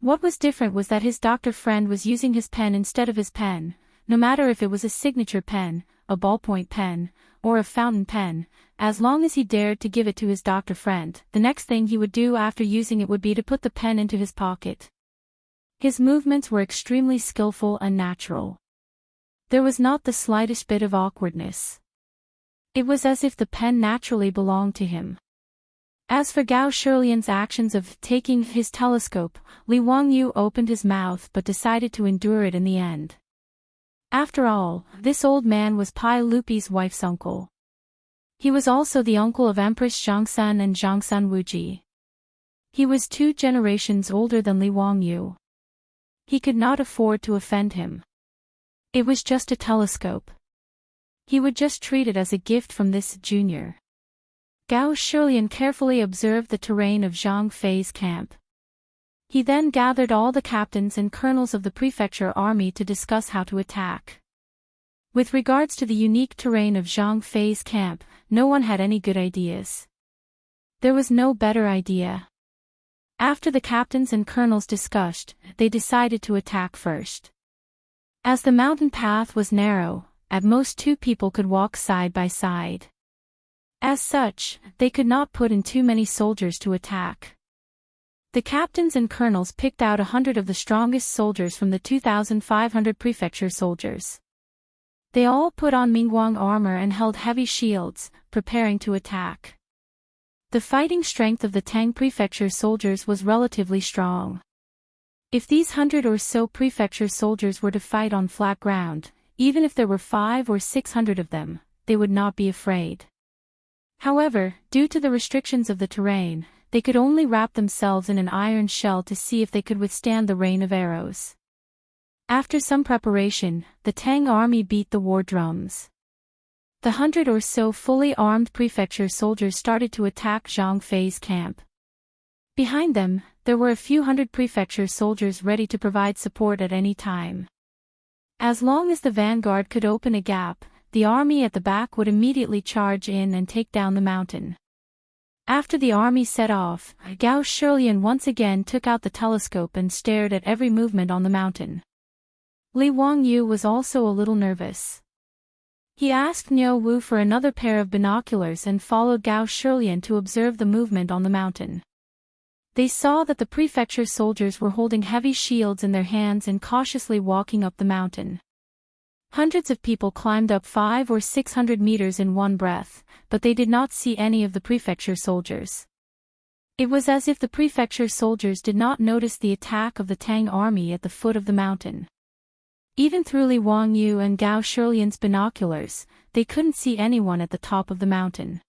S1: What was different was that his doctor friend was using his pen instead of his pen, no matter if it was a signature pen, a ballpoint pen, or a fountain pen. As long as he dared to give it to his doctor friend, the next thing he would do after using it would be to put the pen into his pocket. His movements were extremely skillful and natural. There was not the slightest bit of awkwardness. It was as if the pen naturally belonged to him. As for Gao Shilian's actions of taking his telescope, Li Wangyu opened his mouth but decided to endure it in the end. After all, this old man was Pai Lupi's wife's uncle. He was also the uncle of Empress Zhangsun and Zhangsun Wuji. He was 2 generations older than Li Wangyu. He could not afford to offend him. It was just a telescope. He would just treat it as a gift from this junior. Gao Shilian carefully observed the terrain of Zhang Fei's camp. He then gathered all the captains and colonels of the prefecture army to discuss how to attack. With regards to the unique terrain of Zhang Fei's camp, no one had any good ideas. There was no better idea. After the captains and colonels discussed, they decided to attack first. As the mountain path was narrow, at most 2 people could walk side by side. As such, they could not put in too many soldiers to attack. The captains and colonels picked out 100 of the strongest soldiers from the 2,500 prefecture soldiers. They all put on Mingguang armor and held heavy shields, preparing to attack. The fighting strength of the Tang prefecture soldiers was relatively strong. If these 100 or so prefecture soldiers were to fight on flat ground, even if there were 500 or 600 of them, they would not be afraid. However, due to the restrictions of the terrain, they could only wrap themselves in an iron shell to see if they could withstand the rain of arrows. After some preparation, the Tang army beat the war drums. The 100 or so fully armed prefecture soldiers started to attack Zhang Fei's camp. Behind them, there were a few hundred prefecture soldiers ready to provide support at any time. As long as the vanguard could open a gap, the army at the back would immediately charge in and take down the mountain. After the army set off, Gao Shilian once again took out the telescope and stared at every movement on the mountain. Li Wangyu was also a little nervous. He asked Niu Wu for another pair of binoculars and followed Gao Shilian to observe the movement on the mountain. They saw that the prefecture soldiers were holding heavy shields in their hands and cautiously walking up the mountain. Hundreds of people climbed up 500 or 600 meters in one breath, but they did not see any of the prefecture soldiers. It was as if the prefecture soldiers did not notice the attack of the Tang army at the foot of the mountain. Even through Li Wangyu and Gao Shilian's binoculars, they couldn't see anyone at the top of the mountain.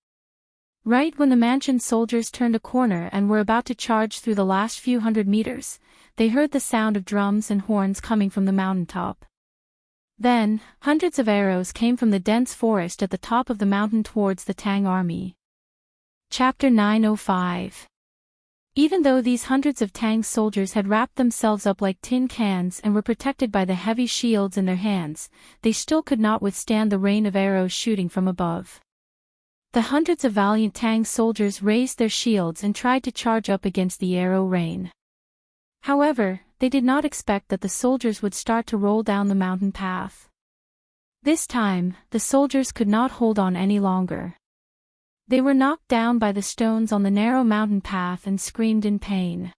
S1: Right when the mansion soldiers turned a corner and were about to charge through the last few hundred meters, they heard the sound of drums and horns coming from the mountaintop. Then, hundreds of arrows came from the dense forest at the top of the mountain towards the Tang army. Chapter 905. Even though these hundreds of Tang soldiers had wrapped themselves up like tin cans and were protected by the heavy shields in their hands, they still could not withstand the rain of arrows shooting from above. The hundreds of valiant Tang soldiers raised their shields and tried to charge up against the arrow rain. However, they did not expect that the soldiers would start to roll down the mountain path. This time, the soldiers could not hold on any longer. They were knocked down by the stones on the narrow mountain path and screamed in pain.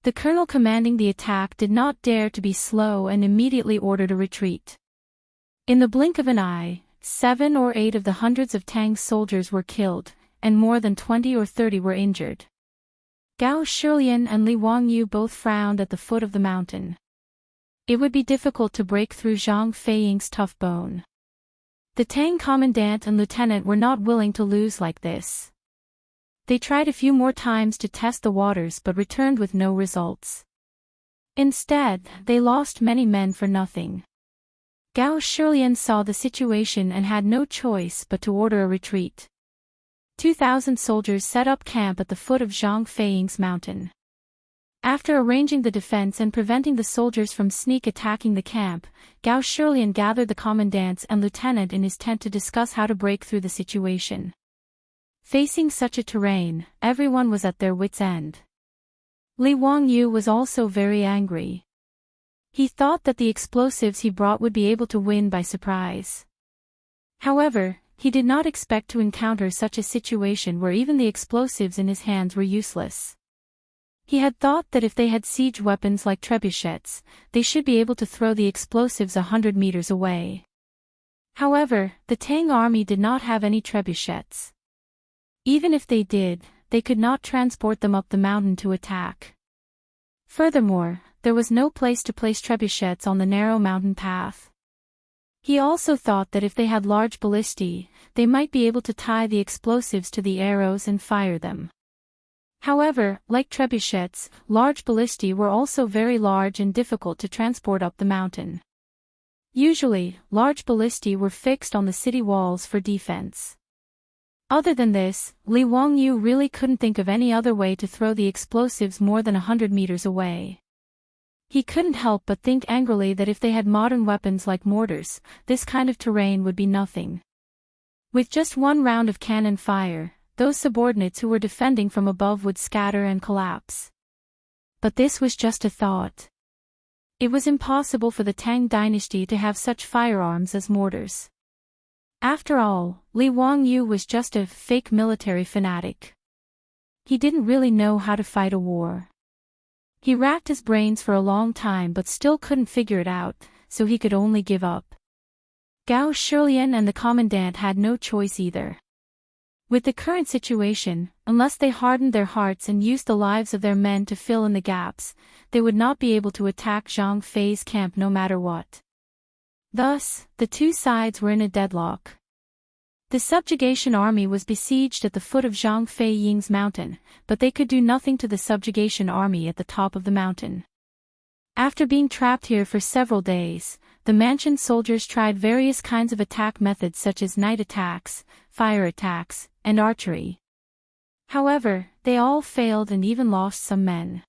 S1: The colonel commanding the attack did not dare to be slow and immediately ordered a retreat. In the blink of an eye, 7 or 8 of the hundreds of Tang soldiers were killed, and more than 20 or 30 were injured. Gao Shilian and Li Wangyu both frowned at the foot of the mountain. It would be difficult to break through Zhang Feiying's tough bone. The Tang commandant and lieutenant were not willing to lose like this. They tried a few more times to test the waters but returned with no results. Instead, they lost many men for nothing. Gao Shilian saw the situation and had no choice but to order a retreat. 2,000 soldiers set up camp at the foot of Zhang Feiying's mountain. After arranging the defense and preventing the soldiers from sneak attacking the camp, Gao Shilian gathered the commandant and lieutenant in his tent to discuss how to break through the situation. Facing such a terrain, everyone was at their wits' end. Li Wangyu was also very angry. He thought that the explosives he brought would be able to win by surprise. However, he did not expect to encounter such a situation where even the explosives in his hands were useless. He had thought that if they had siege weapons like trebuchets, they should be able to throw the explosives 100 meters away. However, the Tang army did not have any trebuchets. Even if they did, they could not transport them up the mountain to attack. Furthermore, there was no place to place trebuchets on the narrow mountain path. He also thought that if they had large ballistae, they might be able to tie the explosives to the arrows and fire them. However, like trebuchets, large ballistae were also very large and difficult to transport up the mountain. Usually, large ballistae were fixed on the city walls for defense. Other than this, Li Wangyu really couldn't think of any other way to throw the explosives more than 100 meters away. He couldn't help but think angrily that if they had modern weapons like mortars, this kind of terrain would be nothing. With just one round of cannon fire, those subordinates who were defending from above would scatter and collapse. But this was just a thought. It was impossible for the Tang dynasty to have such firearms as mortars. After all, Li Wangyu was just a fake military fanatic. He didn't really know how to fight a war. He racked his brains for a long time but still couldn't figure it out, so he could only give up. Gao Shilian and the commandant had no choice either. With the current situation, unless they hardened their hearts and used the lives of their men to fill in the gaps, they would not be able to attack Zhang Fei's camp no matter what. Thus, the two sides were in a deadlock. The subjugation army was besieged at the foot of Zhang Feiying's mountain, but they could do nothing to the subjugation army at the top of the mountain. After being trapped here for several days, the Manchun soldiers tried various kinds of attack methods such as night attacks, fire attacks, and archery. However, they all failed and even lost some men.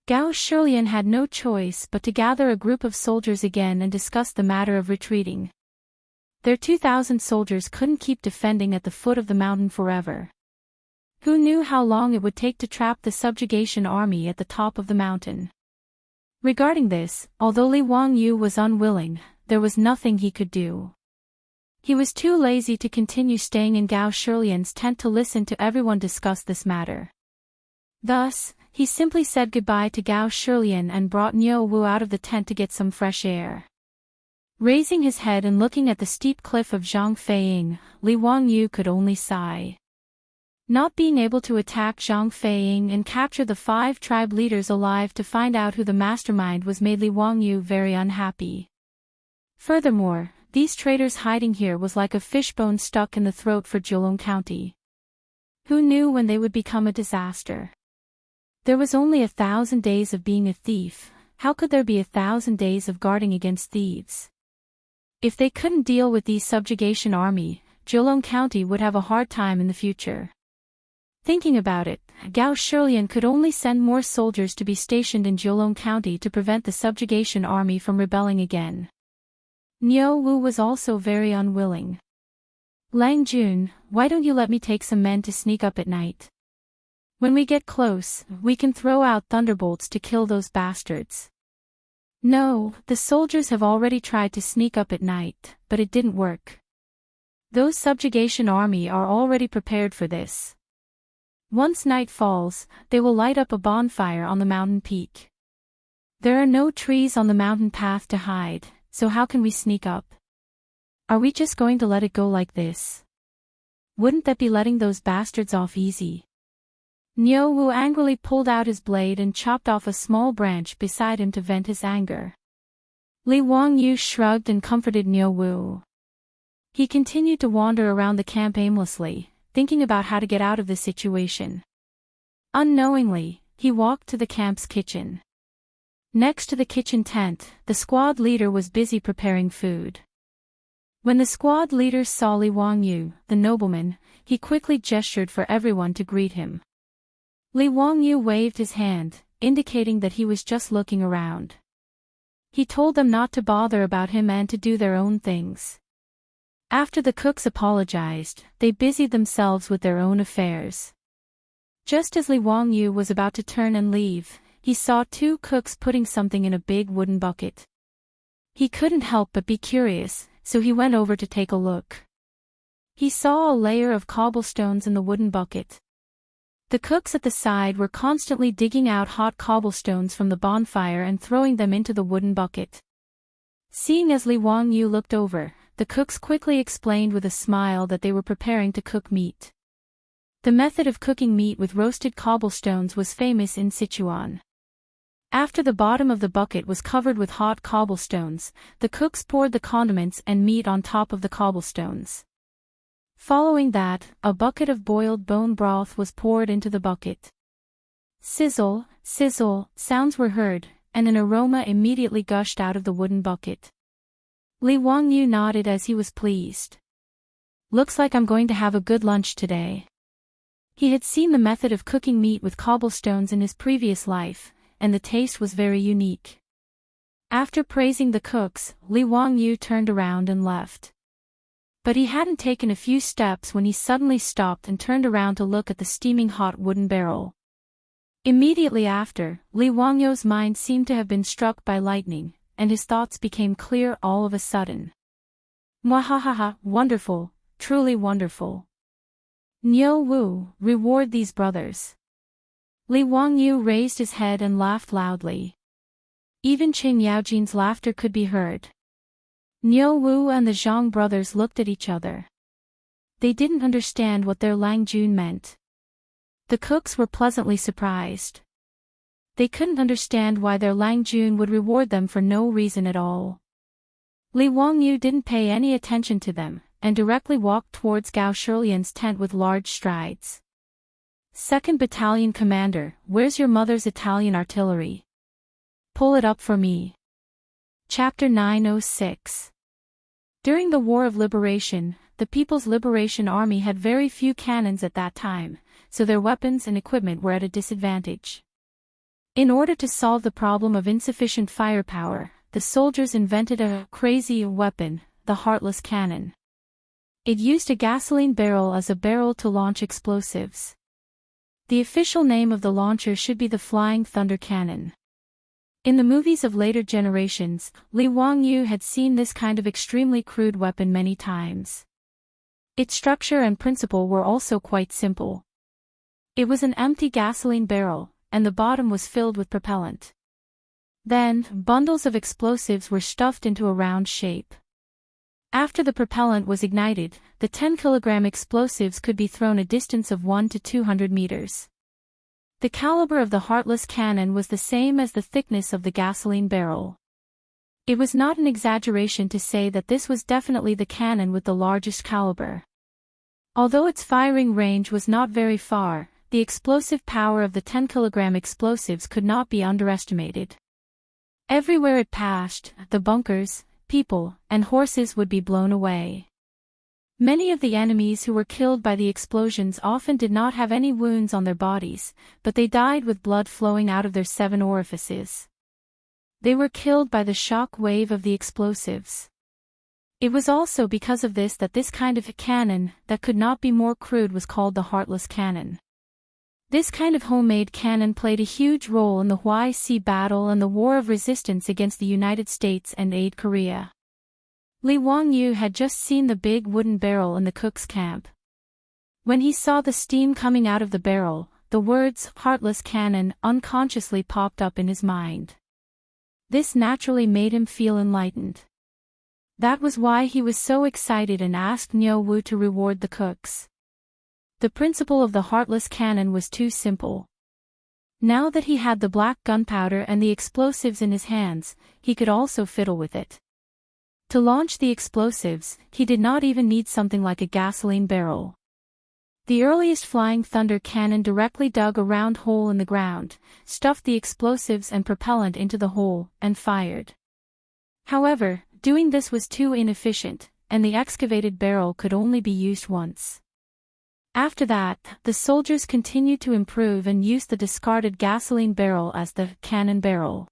S1: Gao Shilian had no choice but to gather a group of soldiers again and discuss the matter of retreating. Their 2,000 soldiers couldn't keep defending at the foot of the mountain forever. Who knew how long it would take to trap the subjugation army at the top of the mountain? Regarding this, although Li Wangyu was unwilling, there was nothing he could do. He was too lazy to continue staying in Gao Shilian's tent to listen to everyone discuss this matter. Thus, he simply said goodbye to Gao Shilian and brought Niu Wu out of the tent to get some fresh air. Raising his head and looking at the steep cliff of Zhang Feiying, Li Wangyu could only sigh. Not being able to attack Zhang Feiying and capture the 5 tribe leaders alive to find out who the mastermind was made Li Wangyu very unhappy. Furthermore, these traitors hiding here was like a fishbone stuck in the throat for Zhejiang County. Who knew when they would become a disaster? There was only 1,000 days of being a thief, how could there be 1,000 days of guarding against thieves? If they couldn't deal with these subjugation army, Zhejiang County would have a hard time in the future. Thinking about it, Gao Shilian could only send more soldiers to be stationed in Zhejiang County to prevent the subjugation army from rebelling again. Niu Wu was also very unwilling. Lang Jun, why don't you let me take some men to sneak up at night? When we get close, we can throw out thunderbolts to kill those bastards. No, the soldiers have already tried to sneak up at night, but it didn't work. Those subjugation army are already prepared for this. Once night falls, they will light up a bonfire on the mountain peak. There are no trees on the mountain path to hide, so how can we sneak up? Are we just going to let it go like this? Wouldn't that be letting those bastards off easy? Niu Wu angrily pulled out his blade and chopped off a small branch beside him to vent his anger. Li Wangyu shrugged and comforted Niu Wu. He continued to wander around the camp aimlessly, thinking about how to get out of the situation. Unknowingly, he walked to the camp's kitchen. Next to the kitchen tent, the squad leader was busy preparing food. When the squad leader saw Li Wangyu, the nobleman, he quickly gestured for everyone to greet him. Li Wangyu waved his hand, indicating that he was just looking around. He told them not to bother about him and to do their own things. After the cooks apologized, they busied themselves with their own affairs. Just as Li Wangyu was about to turn and leave, he saw two cooks putting something in a big wooden bucket. He couldn't help but be curious, so he went over to take a look. He saw a layer of cobblestones in the wooden bucket. The cooks at the side were constantly digging out hot cobblestones from the bonfire and throwing them into the wooden bucket. Seeing as Li Wangyu looked over, the cooks quickly explained with a smile that they were preparing to cook meat. The method of cooking meat with roasted cobblestones was famous in Sichuan. After the bottom of the bucket was covered with hot cobblestones, the cooks poured the condiments and meat on top of the cobblestones. Following that, a bucket of boiled bone broth was poured into the bucket. Sizzle, sizzle, sounds were heard, and an aroma immediately gushed out of the wooden bucket. Li Wangyu nodded as he was pleased. Looks like I'm going to have a good lunch today. He had seen the method of cooking meat with cobblestones in his previous life, and the taste was very unique. After praising the cooks, Li Wangyu turned around and left. But he hadn't taken a few steps when he suddenly stopped and turned around to look at the steaming hot wooden barrel. Immediately after, Li Wangyu's mind seemed to have been struck by lightning, and his thoughts became clear all of a sudden. Mwahahaha, wonderful, truly wonderful. Niu Wu, reward these brothers. Li Wangyu raised his head and laughed loudly. Even Qing Yaojin's laughter could be heard. Niu Wu and the Zhang brothers looked at each other. They didn't understand what their Lang Jun meant. The cooks were pleasantly surprised. They couldn't understand why their Lang Jun would reward them for no reason at all. Li Wangyu didn't pay any attention to them, and directly walked towards Gao Shilian's tent with large strides. 2nd Battalion Commander, where's your mother's Italian artillery? Pull it up for me. Chapter 906. During the War of Liberation, the People's Liberation Army had very few cannons at that time, so their weapons and equipment were at a disadvantage. In order to solve the problem of insufficient firepower, the soldiers invented a crazy weapon, the heartless cannon. It used a gasoline barrel as a barrel to launch explosives. The official name of the launcher should be the Flying Thunder Cannon. In the movies of later generations, Li Wangyu had seen this kind of extremely crude weapon many times. Its structure and principle were also quite simple. It was an empty gasoline barrel, and the bottom was filled with propellant. Then, bundles of explosives were stuffed into a round shape. After the propellant was ignited, the 10-kilogram explosives could be thrown a distance of 1 to 200 meters. The caliber of the heartless cannon was the same as the thickness of the gasoline barrel. It was not an exaggeration to say that this was definitely the cannon with the largest caliber. Although its firing range was not very far, the explosive power of the 10-kilogram explosives could not be underestimated. Everywhere it passed, the bunkers, people, and horses would be blown away. Many of the enemies who were killed by the explosions often did not have any wounds on their bodies, but they died with blood flowing out of their 7 orifices. They were killed by the shock wave of the explosives. It was also because of this that this kind of cannon, that could not be more crude, was called the heartless cannon. This kind of homemade cannon played a huge role in the Huai Sea Battle and the War of Resistance against the United States and Aid Korea. Li Wangyu had just seen the big wooden barrel in the cook's camp. When he saw the steam coming out of the barrel, the words "heartless cannon" unconsciously popped up in his mind. This naturally made him feel enlightened. That was why he was so excited and asked Niu Wu to reward the cooks. The principle of the heartless cannon was too simple. Now that he had the black gunpowder and the explosives in his hands, he could also fiddle with it. To launch the explosives, he did not even need something like a gasoline barrel. The earliest flying thunder cannon directly dug a round hole in the ground, stuffed the explosives and propellant into the hole, and fired. However, doing this was too inefficient, and the excavated barrel could only be used once. After that, the soldiers continued to improve and used the discarded gasoline barrel as the cannon barrel.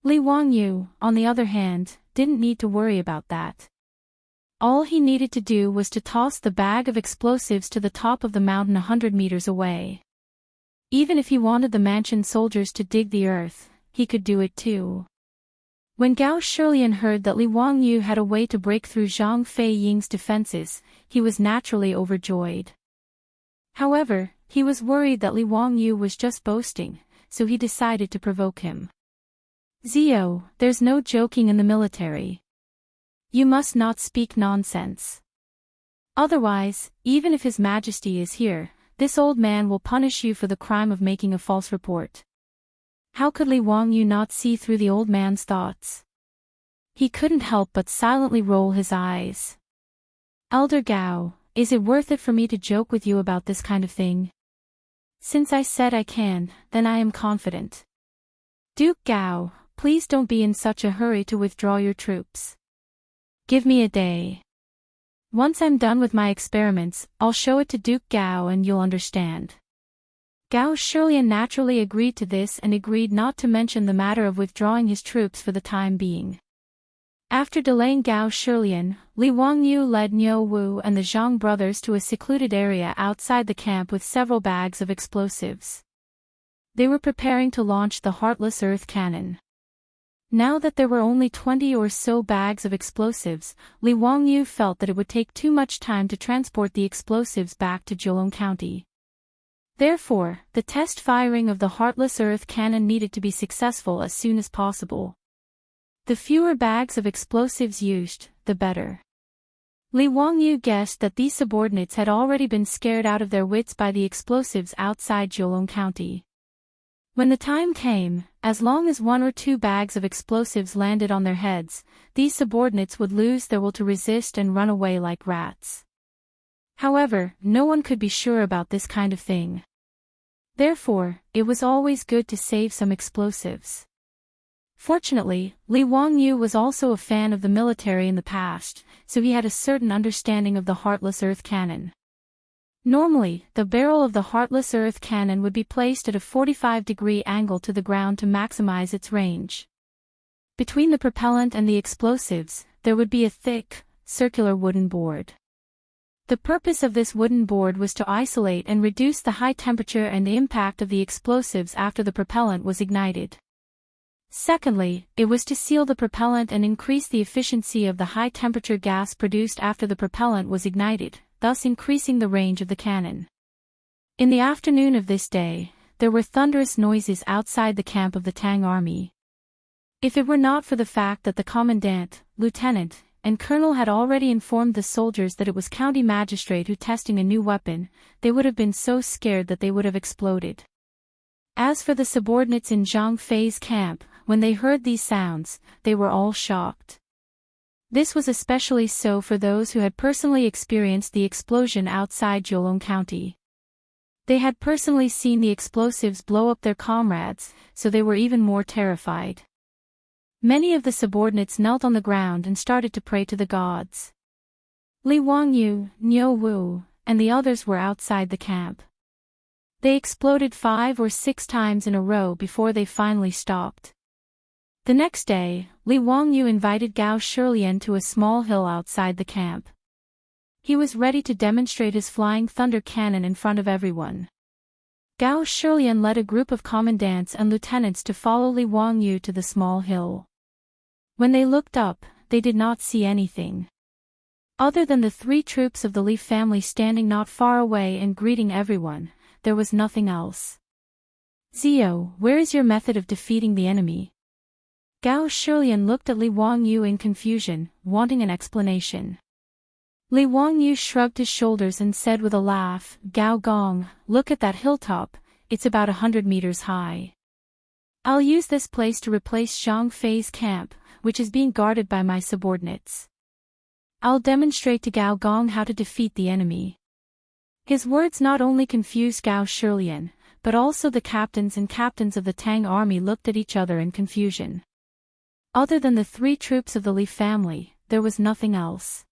S1: Li Wangyu, on the other hand, didn't need to worry about that. All he needed to do was to toss the bag of explosives to the top of the mountain 100 meters away. Even if he wanted the mansion soldiers to dig the earth, he could do it too. When Gao Shilian heard that Li Wangyu had a way to break through Zhang Fei Ying's defenses, he was naturally overjoyed. However, he was worried that Li Wangyu was just boasting, so he decided to provoke him. Zio, there's no joking in the military. You must not speak nonsense. Otherwise, even if His Majesty is here, this old man will punish you for the crime of making a false report. How could Li Wangyu not see through the old man's thoughts? He couldn't help but silently roll his eyes. Elder Gao, is it worth it for me to joke with you about this kind of thing? Since I said I can, then I am confident. Duke Gao, please don't be in such a hurry to withdraw your troops. Give me a day. Once I'm done with my experiments, I'll show it to Duke Gao and you'll understand. Gao Shilian naturally agreed to this and agreed not to mention the matter of withdrawing his troops for the time being. After delaying Gao Shilian, Li Wangyu led Niu Wu and the Zhang brothers to a secluded area outside the camp with several bags of explosives. They were preparing to launch the Heartless Earth Cannon. Now that there were only 20 or so bags of explosives, Li Wangyu felt that it would take too much time to transport the explosives back to Zheolong County. Therefore, the test firing of the Heartless Earth Cannon needed to be successful as soon as possible. The fewer bags of explosives used, the better. Li Wangyu guessed that these subordinates had already been scared out of their wits by the explosives outside Zheolong County. When the time came, as long as 1 or 2 bags of explosives landed on their heads, these subordinates would lose their will to resist and run away like rats. However, no one could be sure about this kind of thing. Therefore, it was always good to save some explosives. Fortunately, Li Wangyu was also a fan of the military in the past, so he had a certain understanding of the Heartless Earth Cannon. Normally, the barrel of the Heartless Earth Cannon would be placed at a 45-degree angle to the ground to maximize its range. Between the propellant and the explosives, there would be a thick, circular wooden board. The purpose of this wooden board was to isolate and reduce the high temperature and the impact of the explosives after the propellant was ignited. Secondly, it was to seal the propellant and increase the efficiency of the high-temperature gas produced after the propellant was ignited, thus increasing the range of the cannon. In the afternoon of this day, there were thunderous noises outside the camp of the Tang army. If it were not for the fact that the commandant, lieutenant, and colonel had already informed the soldiers that it was county magistrate who testing a new weapon, they would have been so scared that they would have exploded. As for the subordinates in Zhang Fei's camp, when they heard these sounds, they were all shocked. This was especially so for those who had personally experienced the explosion outside Zheolong County. They had personally seen the explosives blow up their comrades, so they were even more terrified. Many of the subordinates knelt on the ground and started to pray to the gods. Li Wangyu, Niu Wu, and the others were outside the camp. They exploded 5 or 6 times in a row before they finally stopped. The next day, Li Wangyu invited Gao Shilian to a small hill outside the camp. He was ready to demonstrate his flying thunder cannon in front of everyone. Gao Shilian led a group of commandants and lieutenants to follow Li Wangyu to the small hill. When they looked up, they did not see anything. Other than the 3 troops of the Li family standing not far away and greeting everyone, there was nothing else. Zio, where is your method of defeating the enemy? Gao Shilian looked at Li Wangyu in confusion, wanting an explanation. Li Wangyu shrugged his shoulders and said with a laugh, Gao Gong, look at that hilltop, it's about 100 meters high. I'll use this place to replace Zhang Fei's camp, which is being guarded by my subordinates. I'll demonstrate to Gao Gong how to defeat the enemy. His words not only confused Gao Shilian, but also the captains of the Tang army looked at each other in confusion. Other than the 3 troops of the Li family, there was nothing else.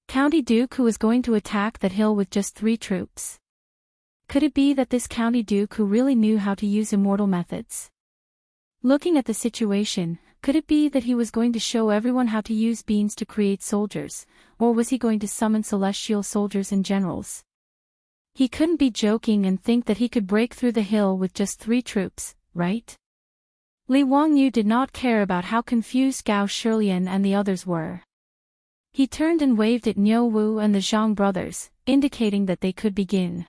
S1: County Duke who was going to attack that hill with just 3 troops. Could it be that this County Duke who really knew how to use immortal methods? Looking at the situation, could it be that he was going to show everyone how to use beans to create soldiers, or was he going to summon celestial soldiers and generals? He couldn't be joking and think that he could break through the hill with just 3 troops, right? Li Wangyu did not care about how confused Gao Shilian and the others were. He turned and waved at Niu Wu and the Zhang brothers, indicating that they could begin.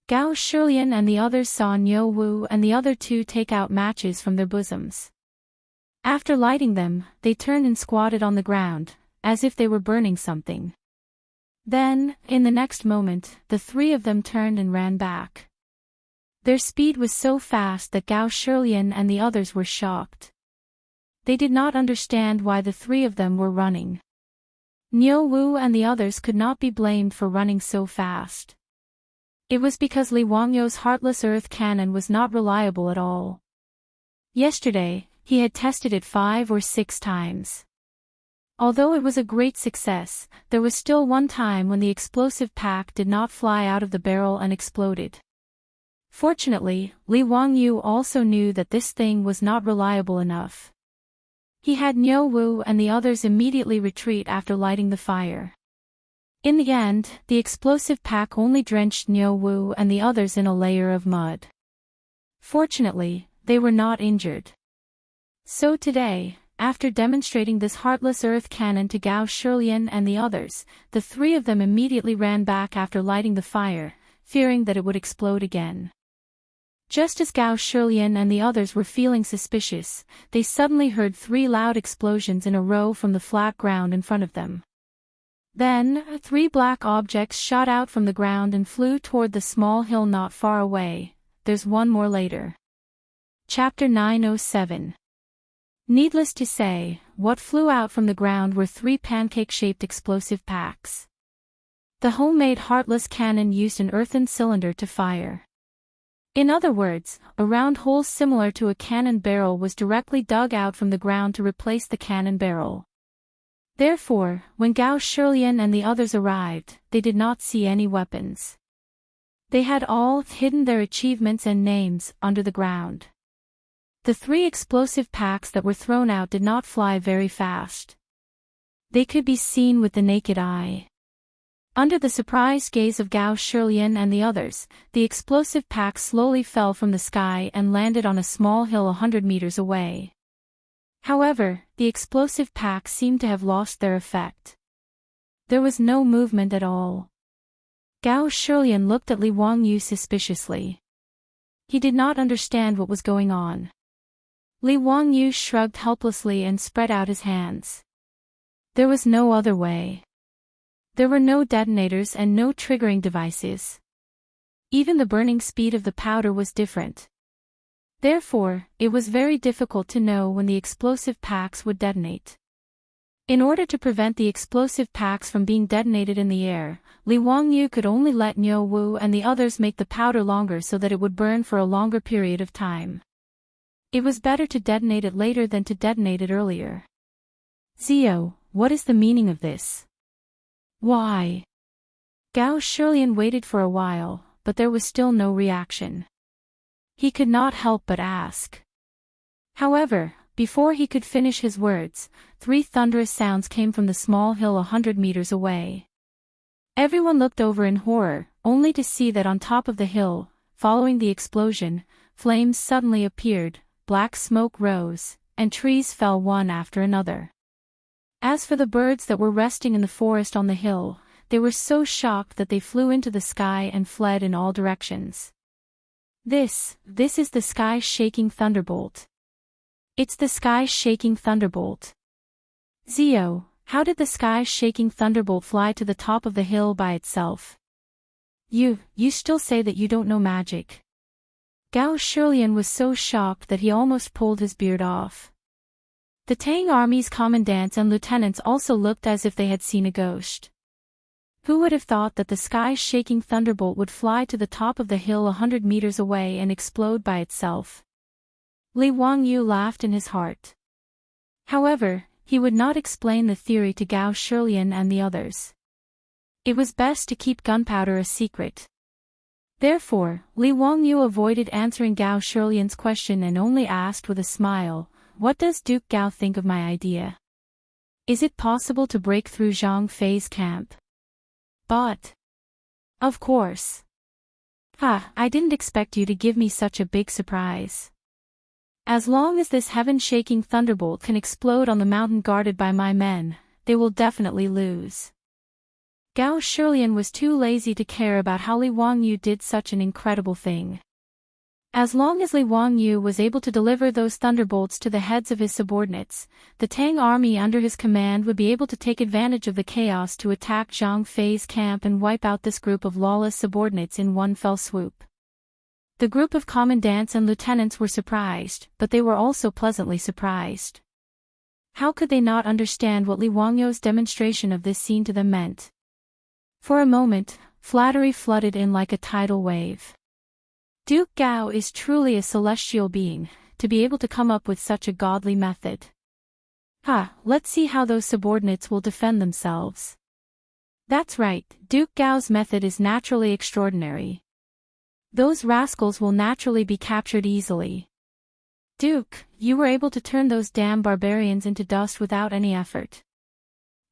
S1: Gao Shilian and the others saw Niu Wu and the other 2 take out matches from their bosoms. After lighting them, they turned and squatted on the ground, as if they were burning something. Then, in the next moment, the 3 of them turned and ran back. Their speed was so fast that Gao Shilian and the others were shocked. They did not understand why the 3 of them were running. Niu Wu and the others could not be blamed for running so fast. It was because Li Wangyu's heartless earth cannon was not reliable at all. Yesterday, he had tested it 5 or 6 times. Although it was a great success, there was still one time when the explosive pack did not fly out of the barrel and exploded. Fortunately, Li Wangyu also knew that this thing was not reliable enough. He had Niu Wu and the others immediately retreat after lighting the fire. In the end, the explosive pack only drenched Niu Wu and the others in a layer of mud. Fortunately, they were not injured. So today, after demonstrating this heartless earth cannon to Gao Shilian and the others, the 3 of them immediately ran back after lighting the fire, fearing that it would explode again. Just as Gao Shilian and the others were feeling suspicious, they suddenly heard 3 loud explosions in a row from the flat ground in front of them. Then, 3 black objects shot out from the ground and flew toward the small hill not far away. There's one more later. Chapter 907. Needless to say, what flew out from the ground were 3 pancake-shaped explosive packs. The homemade heartless cannon used an earthen cylinder to fire. In other words, a round hole similar to a cannon barrel was directly dug out from the ground to replace the cannon barrel. Therefore, when Gao Shilian and the others arrived, they did not see any weapons. They had all hidden their achievements and names under the ground. The 3 explosive packs that were thrown out did not fly very fast. They could be seen with the naked eye. Under the surprised gaze of Gao Shilian and the others, the explosive packs slowly fell from the sky and landed on a small hill 100 meters away. However, the explosive packs seemed to have lost their effect. There was no movement at all. Gao Shilian looked at Li Wangyu suspiciously. He did not understand what was going on. Li Wangyu shrugged helplessly and spread out his hands. There was no other way. There were no detonators and no triggering devices. Even the burning speed of the powder was different. Therefore, it was very difficult to know when the explosive packs would detonate. In order to prevent the explosive packs from being detonated in the air, Li Wangyu could only let Niu Wu and the others make the powder longer so that it would burn for a longer period of time. It was better to detonate it later than to detonate it earlier. Zio, what is the meaning of this? Why? Gao Shilian waited for a while, but there was still no reaction. He could not help but ask. However, before he could finish his words, 3 thunderous sounds came from the small hill 100 meters away. Everyone looked over in horror, only to see that on top of the hill, following the explosion, flames suddenly appeared, black smoke rose, and trees fell one after another. As for the birds that were resting in the forest on the hill, they were so shocked that they flew into the sky and fled in all directions. This is the sky-shaking thunderbolt. It's the sky-shaking thunderbolt. Zio, how did the sky-shaking thunderbolt fly to the top of the hill by itself? You still say that you don't know magic. Gao Shilian was so shocked that he almost pulled his beard off. The Tang army's commandants and lieutenants also looked as if they had seen a ghost. Who would have thought that the sky-shaking thunderbolt would fly to the top of the hill 100 meters away and explode by itself? Li Wangyu laughed in his heart. However, he would not explain the theory to Gao Shilian and the others. It was best to keep gunpowder a secret. Therefore, Li Wangyu avoided answering Gao Shilian's question and only asked with a smile, "What does Duke Gao think of my idea? Is it possible to break through Zhang Fei's camp?" "But... of course. I didn't expect you to give me such a big surprise. As long as this heaven-shaking thunderbolt can explode on the mountain guarded by my men, they will definitely lose." Gao Shilian was too lazy to care about how Li Wangyu did such an incredible thing. As long as Li Wangyu was able to deliver those thunderbolts to the heads of his subordinates, the Tang army under his command would be able to take advantage of the chaos to attack Zhang Fei's camp and wipe out this group of lawless subordinates in one fell swoop. The group of commandants and lieutenants were surprised, but they were also pleasantly surprised. How could they not understand what Li Wangyu's demonstration of this scene to them meant? For a moment, flattery flooded in like a tidal wave. Duke Gao is truly a celestial being, to be able to come up with such a godly method. Let's see how those subordinates will defend themselves. That's right, Duke Gao's method is naturally extraordinary. Those rascals will naturally be captured easily. Duke, you were able to turn those damn barbarians into dust without any effort.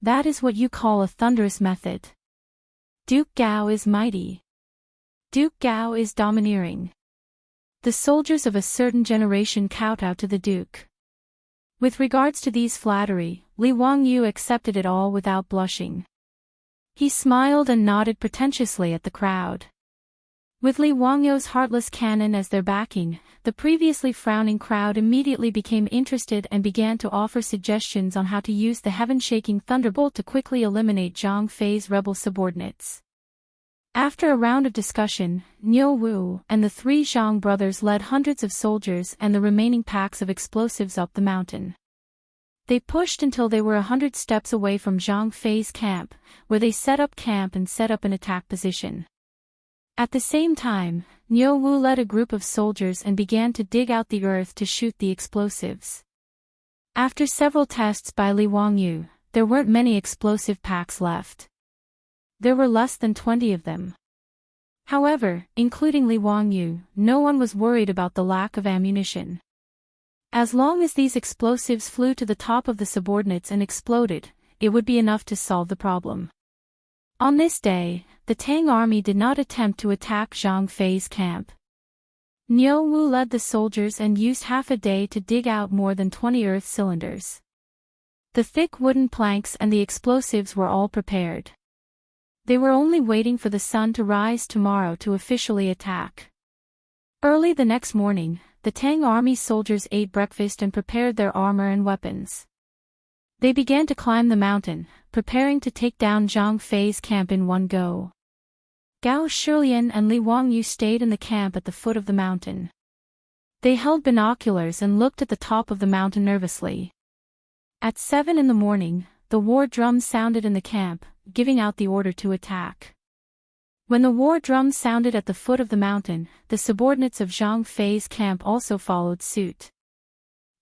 S1: That is what you call a thunderous method. Duke Gao is mighty. Duke Gao is domineering. The soldiers of a certain generation kowtowed to the Duke. With regards to these flattery, Li Wangyu accepted it all without blushing. He smiled and nodded pretentiously at the crowd. With Li Wangyu's heartless cannon as their backing, the previously frowning crowd immediately became interested and began to offer suggestions on how to use the heaven-shaking thunderbolt to quickly eliminate Zhang Fei's rebel subordinates. After a round of discussion, Niu Wu and the three Zhang brothers led hundreds of soldiers and the remaining packs of explosives up the mountain. They pushed until they were 100 steps away from Zhang Fei's camp, where they set up camp and set up an attack position. At the same time, Niu Wu led a group of soldiers and began to dig out the earth to shoot the explosives. After several tests by Li Wangyu, there weren't many explosive packs left. There were less than 20 of them. However, including Li Wangyu, no one was worried about the lack of ammunition. As long as these explosives flew to the top of the subordinates and exploded, it would be enough to solve the problem. On this day, the Tang army did not attempt to attack Zhang Fei's camp. Niu Wu led the soldiers and used half a day to dig out more than 20 earth cylinders. The thick wooden planks and the explosives were all prepared. They were only waiting for the sun to rise tomorrow to officially attack. Early the next morning, the Tang army soldiers ate breakfast and prepared their armor and weapons. They began to climb the mountain, preparing to take down Zhang Fei's camp in one go. Gao Shilian and Li Wangyu stayed in the camp at the foot of the mountain. They held binoculars and looked at the top of the mountain nervously. At 7 in the morning, the war drums sounded in the camp, giving out the order to attack. When the war drums sounded at the foot of the mountain, the subordinates of Zhang Fei's camp also followed suit.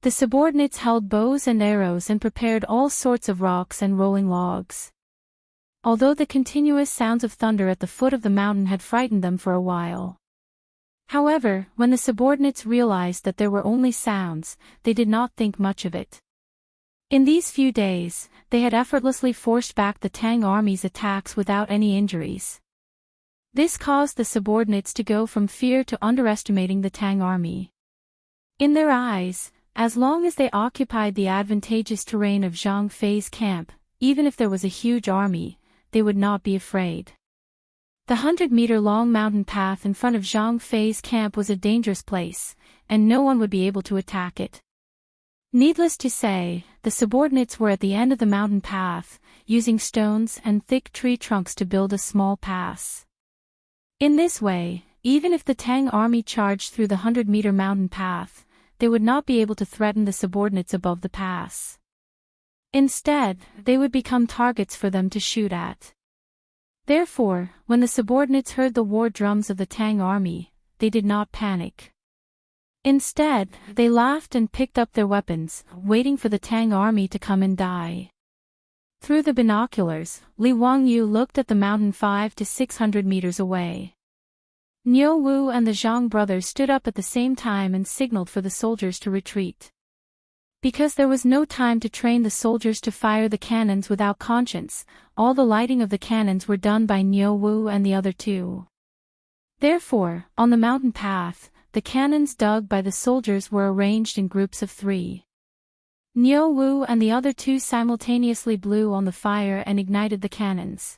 S1: The subordinates held bows and arrows and prepared all sorts of rocks and rolling logs. Although the continuous sounds of thunder at the foot of the mountain had frightened them for a while. However, when the subordinates realized that there were only sounds, they did not think much of it. In these few days, they had effortlessly forced back the Tang army's attacks without any injuries. This caused the subordinates to go from fear to underestimating the Tang army. In their eyes, as long as they occupied the advantageous terrain of Zhang Fei's camp, even if there was a huge army, they would not be afraid. The 100-meter-long mountain path in front of Zhang Fei's camp was a dangerous place, and no one would be able to attack it. Needless to say, the subordinates were at the end of the mountain path, using stones and thick tree trunks to build a small pass. In this way, even if the Tang army charged through the 100-meter mountain path, they would not be able to threaten the subordinates above the pass. Instead, they would become targets for them to shoot at. Therefore, when the subordinates heard the war drums of the Tang army, they did not panic. Instead, they laughed and picked up their weapons, waiting for the Tang army to come and die. Through the binoculars, Li Wangyu looked at the mountain 500 to 600 meters away. Niu Wu and the Zhang brothers stood up at the same time and signaled for the soldiers to retreat. Because there was no time to train the soldiers to fire the cannons without conscience, all the lighting of the cannons were done by Niu Wu and the other two. Therefore, on the mountain path, the cannons dug by the soldiers were arranged in groups of 3. Niu Wu and the other two simultaneously blew on the fire and ignited the cannons.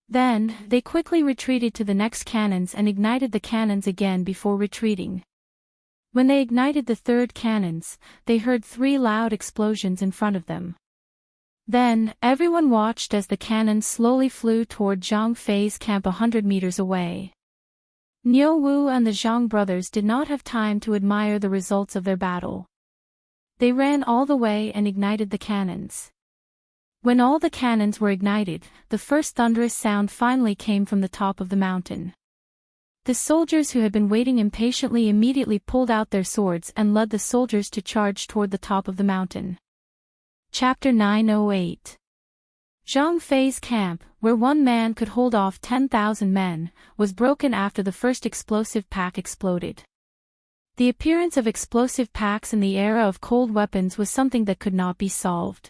S1: Then, they quickly retreated to the next cannons and ignited the cannons again before retreating. When they ignited the third cannons, they heard 3 loud explosions in front of them. Then, everyone watched as the cannons slowly flew toward Zhang Fei's camp 100 meters away. Niu Wu and the Zhang brothers did not have time to admire the results of their battle. They ran all the way and ignited the cannons. When all the cannons were ignited, the first thunderous sound finally came from the top of the mountain. The soldiers who had been waiting impatiently immediately pulled out their swords and led the soldiers to charge toward the top of the mountain. Chapter 908. Zhang Fei's camp, where one man could hold off 10,000 men, was broken after the first explosive pack exploded. The appearance of explosive packs in the era of cold weapons was something that could not be solved.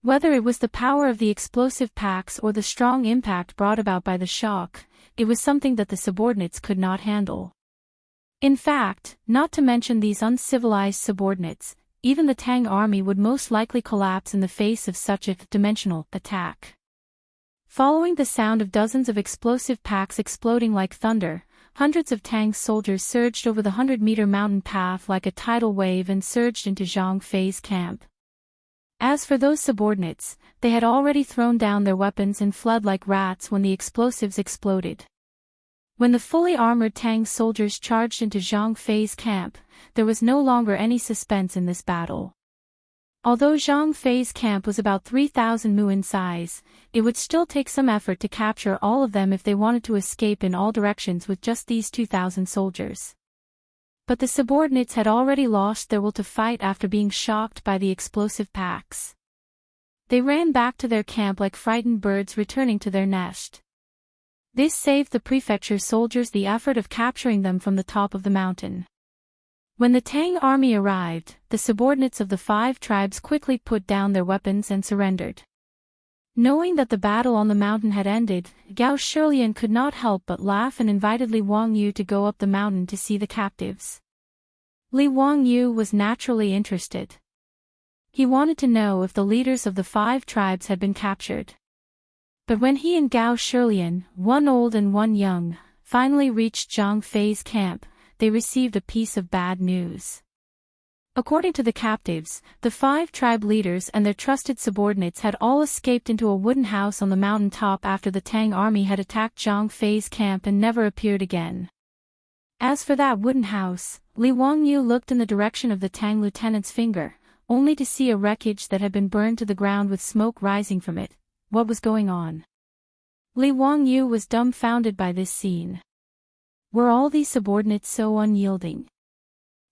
S1: Whether it was the power of the explosive packs or the strong impact brought about by the shock, it was something that the subordinates could not handle. In fact, not to mention these uncivilized subordinates, even the Tang army would most likely collapse in the face of such a dimensional attack. Following the sound of dozens of explosive packs exploding like thunder, hundreds of Tang soldiers surged over the 100-meter mountain path like a tidal wave and surged into Zhang Fei's camp. As for those subordinates, they had already thrown down their weapons and fled like rats when the explosives exploded. When the fully armored Tang soldiers charged into Zhang Fei's camp, there was no longer any suspense in this battle. Although Zhang Fei's camp was about 3,000 mu in size, it would still take some effort to capture all of them if they wanted to escape in all directions with just these 2,000 soldiers. But the subordinates had already lost their will to fight after being shocked by the explosive packs. They ran back to their camp like frightened birds returning to their nest. This saved the prefecture soldiers the effort of capturing them from the top of the mountain. When the Tang army arrived, the subordinates of the 5 tribes quickly put down their weapons and surrendered. Knowing that the battle on the mountain had ended, Gao Shilian could not help but laugh and invited Li Wangyu to go up the mountain to see the captives. Li Wangyu was naturally interested. He wanted to know if the leaders of the 5 tribes had been captured. But when he and Gao Shilian, one old and one young, finally reached Zhang Fei's camp, they received a piece of bad news. According to the captives, the 5 tribe leaders and their trusted subordinates had all escaped into a wooden house on the mountain top after the Tang army had attacked Zhang Fei's camp and never appeared again. As for that wooden house, Li Wangyu looked in the direction of the Tang lieutenant's finger, only to see a wreckage that had been burned to the ground with smoke rising from it. What was going on? Li Wangyu was dumbfounded by this scene. Were all these subordinates so unyielding?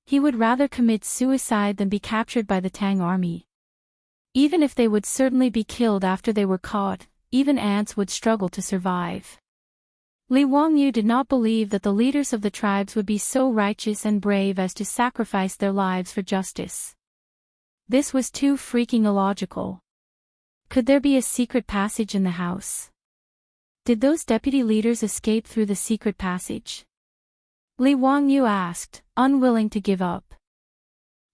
S1: He would rather commit suicide than be captured by the Tang army. Even if they would certainly be killed after they were caught, even ants would struggle to survive. Li Wangyu did not believe that the leaders of the tribes would be so righteous and brave as to sacrifice their lives for justice. This was too freaking illogical. Could there be a secret passage in the house? Did those deputy leaders escape through the secret passage? Li Wangyu asked, unwilling to give up.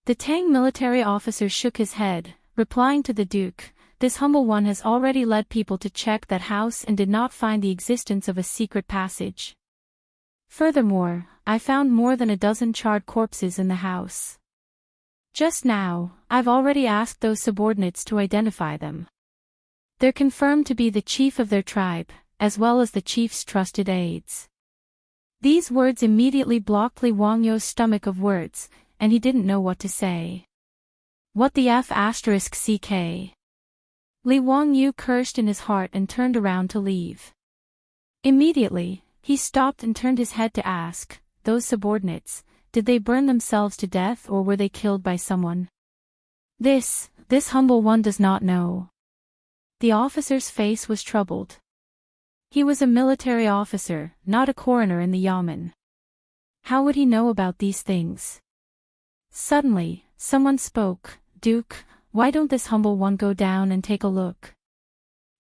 S1: The Tang military officer shook his head, replying to the Duke, "This humble one has already led people to check that house and did not find the existence of a secret passage. Furthermore, I found more than a dozen charred corpses in the house. Just now, I've already asked those subordinates to identify them. They're confirmed to be the chief of their tribe, as well as the chief's trusted aides." These words immediately blocked Li Wangyu's stomach of words, and he didn't know what to say. What the F***ck? Li Wangyu cursed in his heart and turned around to leave. Immediately, he stopped and turned his head to ask, those subordinates, did they burn themselves to death or were they killed by someone? This humble one does not know. The officer's face was troubled. He was a military officer, not a coroner in the yamen. How would he know about these things? Suddenly, someone spoke, Duke, why don't this humble one go down and take a look?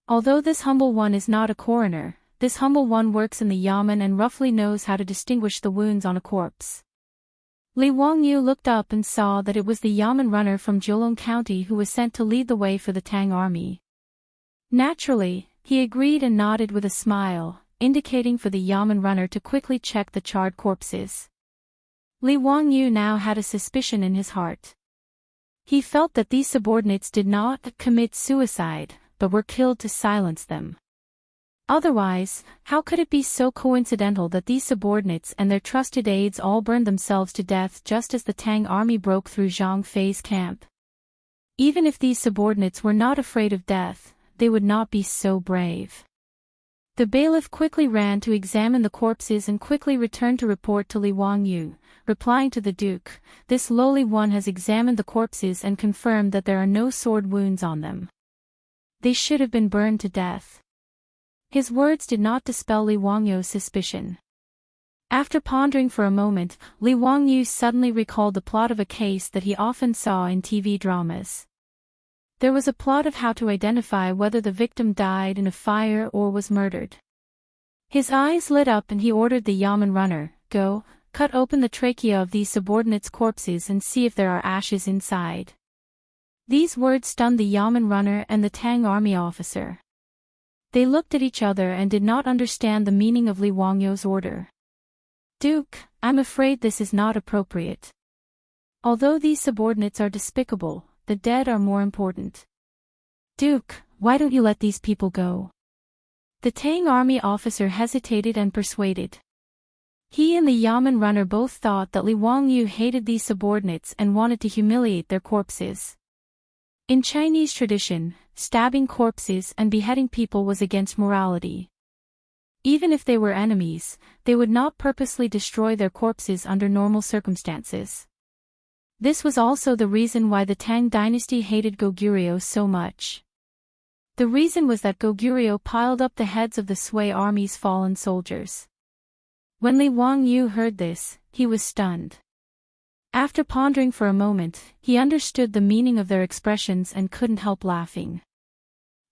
S1: Although this humble one is not a coroner, this humble one works in the yamen and roughly knows how to distinguish the wounds on a corpse. Li Wangyu looked up and saw that it was the yamen runner from Jiulong County who was sent to lead the way for the Tang army. Naturally, he agreed and nodded with a smile, indicating for the yamen runner to quickly check the charred corpses. Li Wangyu now had a suspicion in his heart. He felt that these subordinates did not commit suicide, but were killed to silence them. Otherwise, how could it be so coincidental that these subordinates and their trusted aides all burned themselves to death just as the Tang army broke through Zhang Fei's camp? Even if these subordinates were not afraid of death, they would not be so brave. The bailiff quickly ran to examine the corpses and quickly returned to report to Li Wangyu, replying to the Duke, this lowly one has examined the corpses and confirmed that there are no sword wounds on them. They should have been burned to death. His words did not dispel Li Wangyu's suspicion. After pondering for a moment, Li Wangyu suddenly recalled the plot of a case that he often saw in TV dramas. There was a plot of how to identify whether the victim died in a fire or was murdered. His eyes lit up and he ordered the yamen runner, go, cut open the trachea of these subordinates' corpses and see if there are ashes inside. These words stunned the yamen runner and the Tang army officer. They looked at each other and did not understand the meaning of Li Wangyu's order. Duke, I'm afraid this is not appropriate. Although these subordinates are despicable, the dead are more important. Duke, why don't you let these people go? The Tang army officer hesitated and persuaded. He and the yamen runner both thought that Li Wangyu hated these subordinates and wanted to humiliate their corpses. In Chinese tradition, stabbing corpses and beheading people was against morality. Even if they were enemies, they would not purposely destroy their corpses under normal circumstances. This was also the reason why the Tang dynasty hated Goguryeo so much. The reason was that Goguryeo piled up the heads of the Sui army's fallen soldiers. When Li Wangyu heard this, he was stunned. After pondering for a moment, he understood the meaning of their expressions and couldn't help laughing.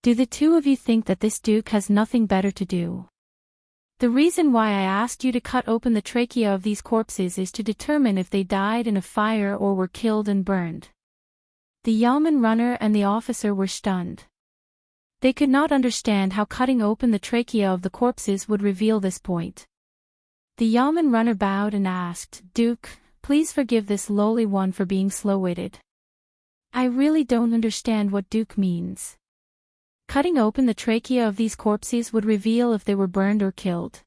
S1: Do the two of you think that this duke has nothing better to do? The reason why I asked you to cut open the trachea of these corpses is to determine if they died in a fire or were killed and burned. The yamen runner and the officer were stunned. They could not understand how cutting open the trachea of the corpses would reveal this point. The yamen runner bowed and asked, Duke, please forgive this lowly one for being slow-witted. I really don't understand what Duke means. Cutting open the trachea of these corpses would reveal if they were burned or killed.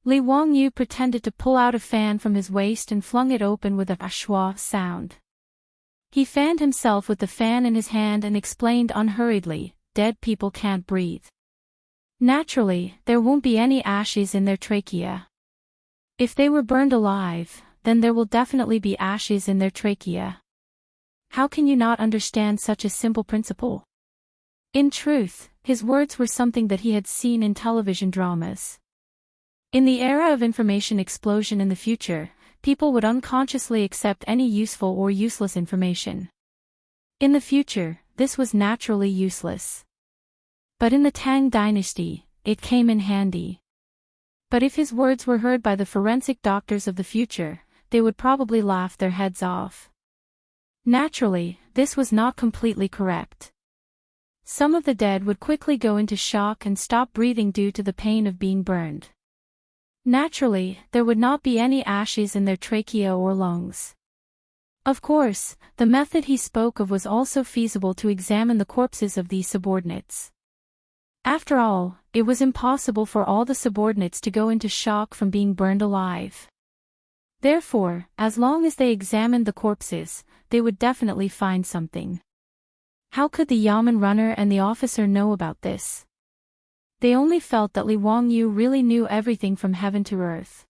S1: Li Wangyu pretended to pull out a fan from his waist and flung it open with a schwa sound. He fanned himself with the fan in his hand and explained unhurriedly, dead people can't breathe. Naturally, there won't be any ashes in their trachea. If they were burned alive, then there will definitely be ashes in their trachea. How can you not understand such a simple principle? In truth, his words were something that he had seen in television dramas. In the era of information explosion in the future, people would unconsciously accept any useful or useless information. In the future, this was naturally useless. But in the Tang dynasty, it came in handy. But if his words were heard by the forensic doctors of the future, they would probably laugh their heads off. Naturally, this was not completely correct. Some of the dead would quickly go into shock and stop breathing due to the pain of being burned. Naturally, there would not be any ashes in their trachea or lungs. Of course, the method he spoke of was also feasible to examine the corpses of these subordinates. After all, it was impossible for all the subordinates to go into shock from being burned alive. Therefore, as long as they examined the corpses, they would definitely find something. How could the Yamen runner and the officer know about this? They only felt that Li Wangyu really knew everything from heaven to earth.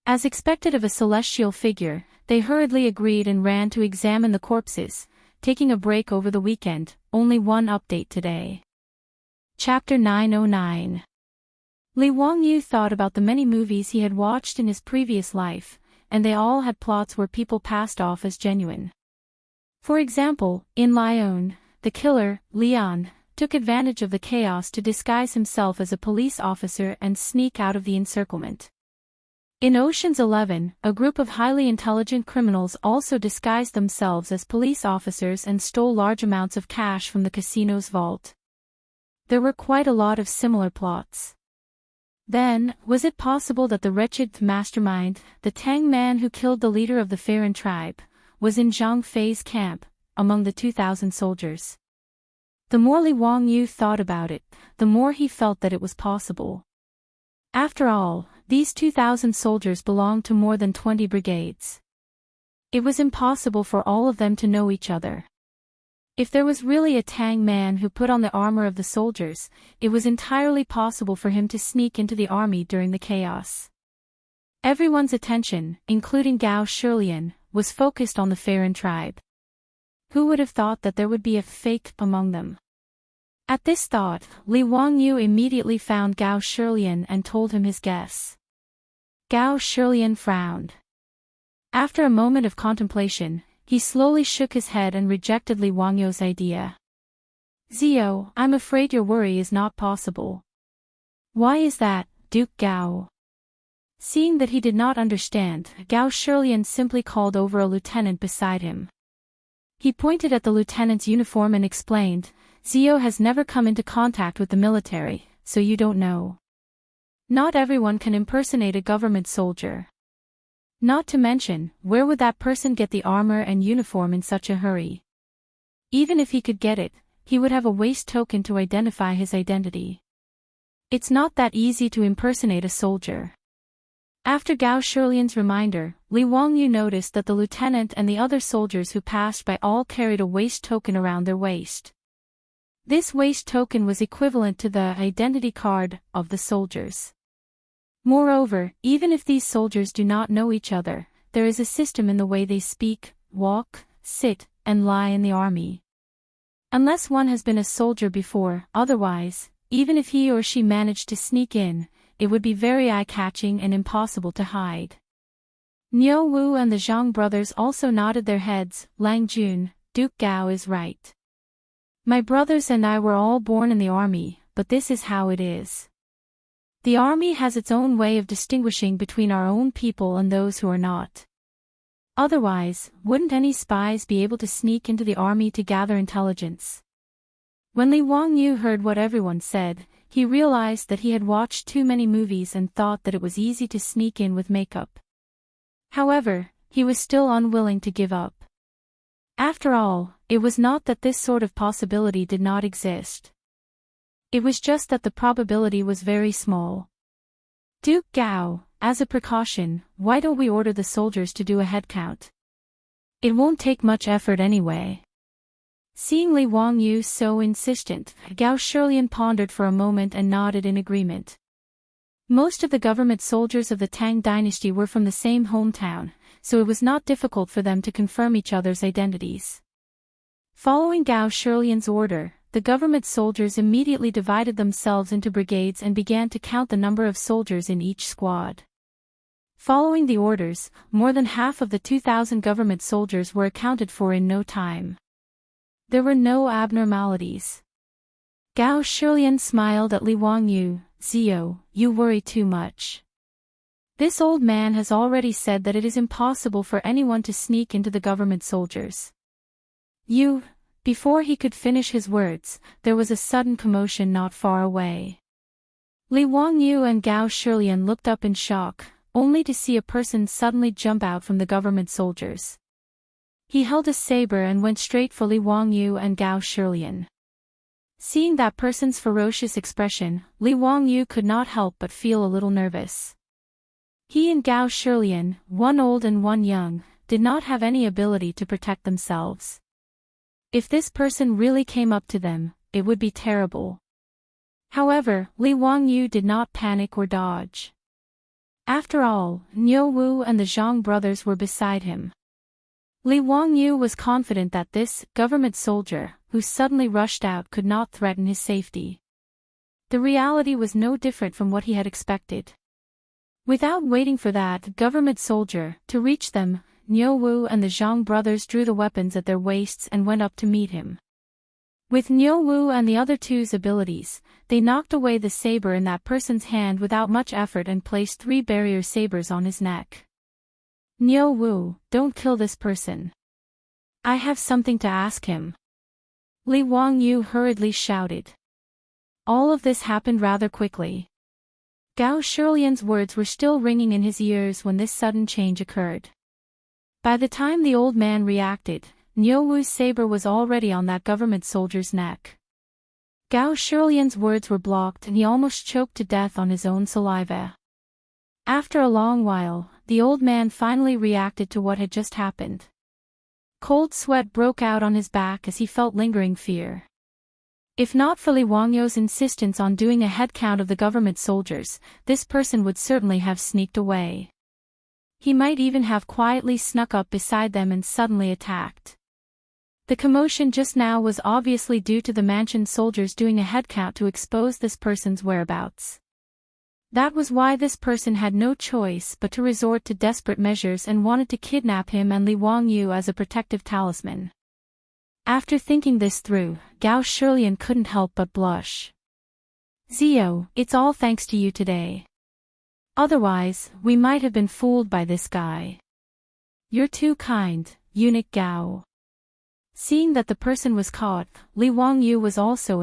S1: As expected of a celestial figure, they hurriedly agreed and ran to examine the corpses, taking a break over the weekend. Only one update today. Chapter 909. Li Wangyu thought about the many movies he had watched in his previous life, and they all had plots where people passed off as genuine. For example, in Lion, the killer, Leon, took advantage of the chaos to disguise himself as a police officer and sneak out of the encirclement. In Ocean's 11, a group of highly intelligent criminals also disguised themselves as police officers and stole large amounts of cash from the casino's vault. There were quite a lot of similar plots. Then, was it possible that the wretched mastermind, the Tang man who killed the leader of the Farron tribe, was in Zhang Fei's camp, among the 2,000 soldiers? The more Li Wangyu thought about it, the more he felt that it was possible. After all, these 2,000 soldiers belonged to more than 20 brigades. It was impossible for all of them to know each other. If there was really a Tang man who put on the armor of the soldiers, it was entirely possible for him to sneak into the army during the chaos. Everyone's attention, including Gao Shilian, was focused on the Farron tribe. Who would have thought that there would be a fake among them? At this thought, Li Wangyu immediately found Gao Shilian and told him his guess. Gao Shilian frowned. After a moment of contemplation, he slowly shook his head and rejected Li Wangyu's idea. Zio, I'm afraid your worry is not possible. Why is that, Duke Gao? Seeing that he did not understand, Gao Shilian simply called over a lieutenant beside him. He pointed at the lieutenant's uniform and explained, Zio has never come into contact with the military, so you don't know. Not everyone can impersonate a government soldier. Not to mention, where would that person get the armor and uniform in such a hurry? Even if he could get it, he would have a waist token to identify his identity. It's not that easy to impersonate a soldier. After Gao Shilian's reminder, Li Wangyu noticed that the lieutenant and the other soldiers who passed by all carried a waist token around their waist. This waist token was equivalent to the identity card of the soldiers. Moreover, even if these soldiers do not know each other, there is a system in the way they speak, walk, sit, and lie in the army. Unless one has been a soldier before, otherwise, even if he or she managed to sneak in, it would be very eye-catching and impossible to hide. Niu Wu and the Zhang brothers also nodded their heads. Lang Jun, Duke Gao is right. My brothers and I were all born in the army, but this is how it is. The army has its own way of distinguishing between our own people and those who are not. Otherwise, wouldn't any spies be able to sneak into the army to gather intelligence? When Li Wangyu heard what everyone said, he realized that he had watched too many movies and thought that it was easy to sneak in with makeup. However, he was still unwilling to give up. After all, it was not that this sort of possibility did not exist. It was just that the probability was very small. Duke Gao, as a precaution, why don't we order the soldiers to do a head count? It won't take much effort anyway. Seeing Li Wangyu so insistent, Gao Shilian pondered for a moment and nodded in agreement. Most of the government soldiers of the Tang dynasty were from the same hometown, so it was not difficult for them to confirm each other's identities. Following Gao Shilian's order, the government soldiers immediately divided themselves into brigades and began to count the number of soldiers in each squad. Following the orders, more than half of the 2,000 government soldiers were accounted for in no time. There were no abnormalities. Gao Shilian smiled at Li Wangyu. Zio, you worry too much. This old man has already said that it is impossible for anyone to sneak into the government soldiers. Before he could finish his words, there was a sudden commotion not far away. Li Wangyu and Gao Shilian looked up in shock, only to see a person suddenly jump out from the government soldiers. He held a saber and went straight for Li Wangyu and Gao Shilian. Seeing that person's ferocious expression, Li Wangyu could not help but feel a little nervous. He and Gao Shilian, one old and one young, did not have any ability to protect themselves. If this person really came up to them, it would be terrible. However, Li Wangyu did not panic or dodge. After all, Niu Wu and the Zhang brothers were beside him. Li Wangyu was confident that this government soldier, who suddenly rushed out, could not threaten his safety. The reality was no different from what he had expected. Without waiting for that government soldier to reach them, Niu Wu and the Zhang brothers drew the weapons at their waists and went up to meet him. With Niu Wu and the other two's abilities, they knocked away the saber in that person's hand without much effort and placed 3 barrier sabers on his neck. Niu Wu, don't kill this person. I have something to ask him. Li Wangyu hurriedly shouted. All of this happened rather quickly. Gao Shilian's words were still ringing in his ears when this sudden change occurred. By the time the old man reacted, Niu Wu's saber was already on that government soldier's neck. Gao Shilian's words were blocked and he almost choked to death on his own saliva. After a long while, the old man finally reacted to what had just happened. Cold sweat broke out on his back as he felt lingering fear. If not for Li Wangyu's insistence on doing a head count of the government soldiers, this person would certainly have sneaked away. He might even have quietly snuck up beside them and suddenly attacked. The commotion just now was obviously due to the mansion soldiers doing a head count to expose this person's whereabouts. That was why this person had no choice but to resort to desperate measures and wanted to kidnap him and Li Wangyu as a protective talisman. After thinking this through, Gao Shilian couldn't help but blush. Zio, it's all thanks to you today. Otherwise, we might have been fooled by this guy. You're too kind, eunuch Gao. Seeing that the person was caught, Li Wangyu was also in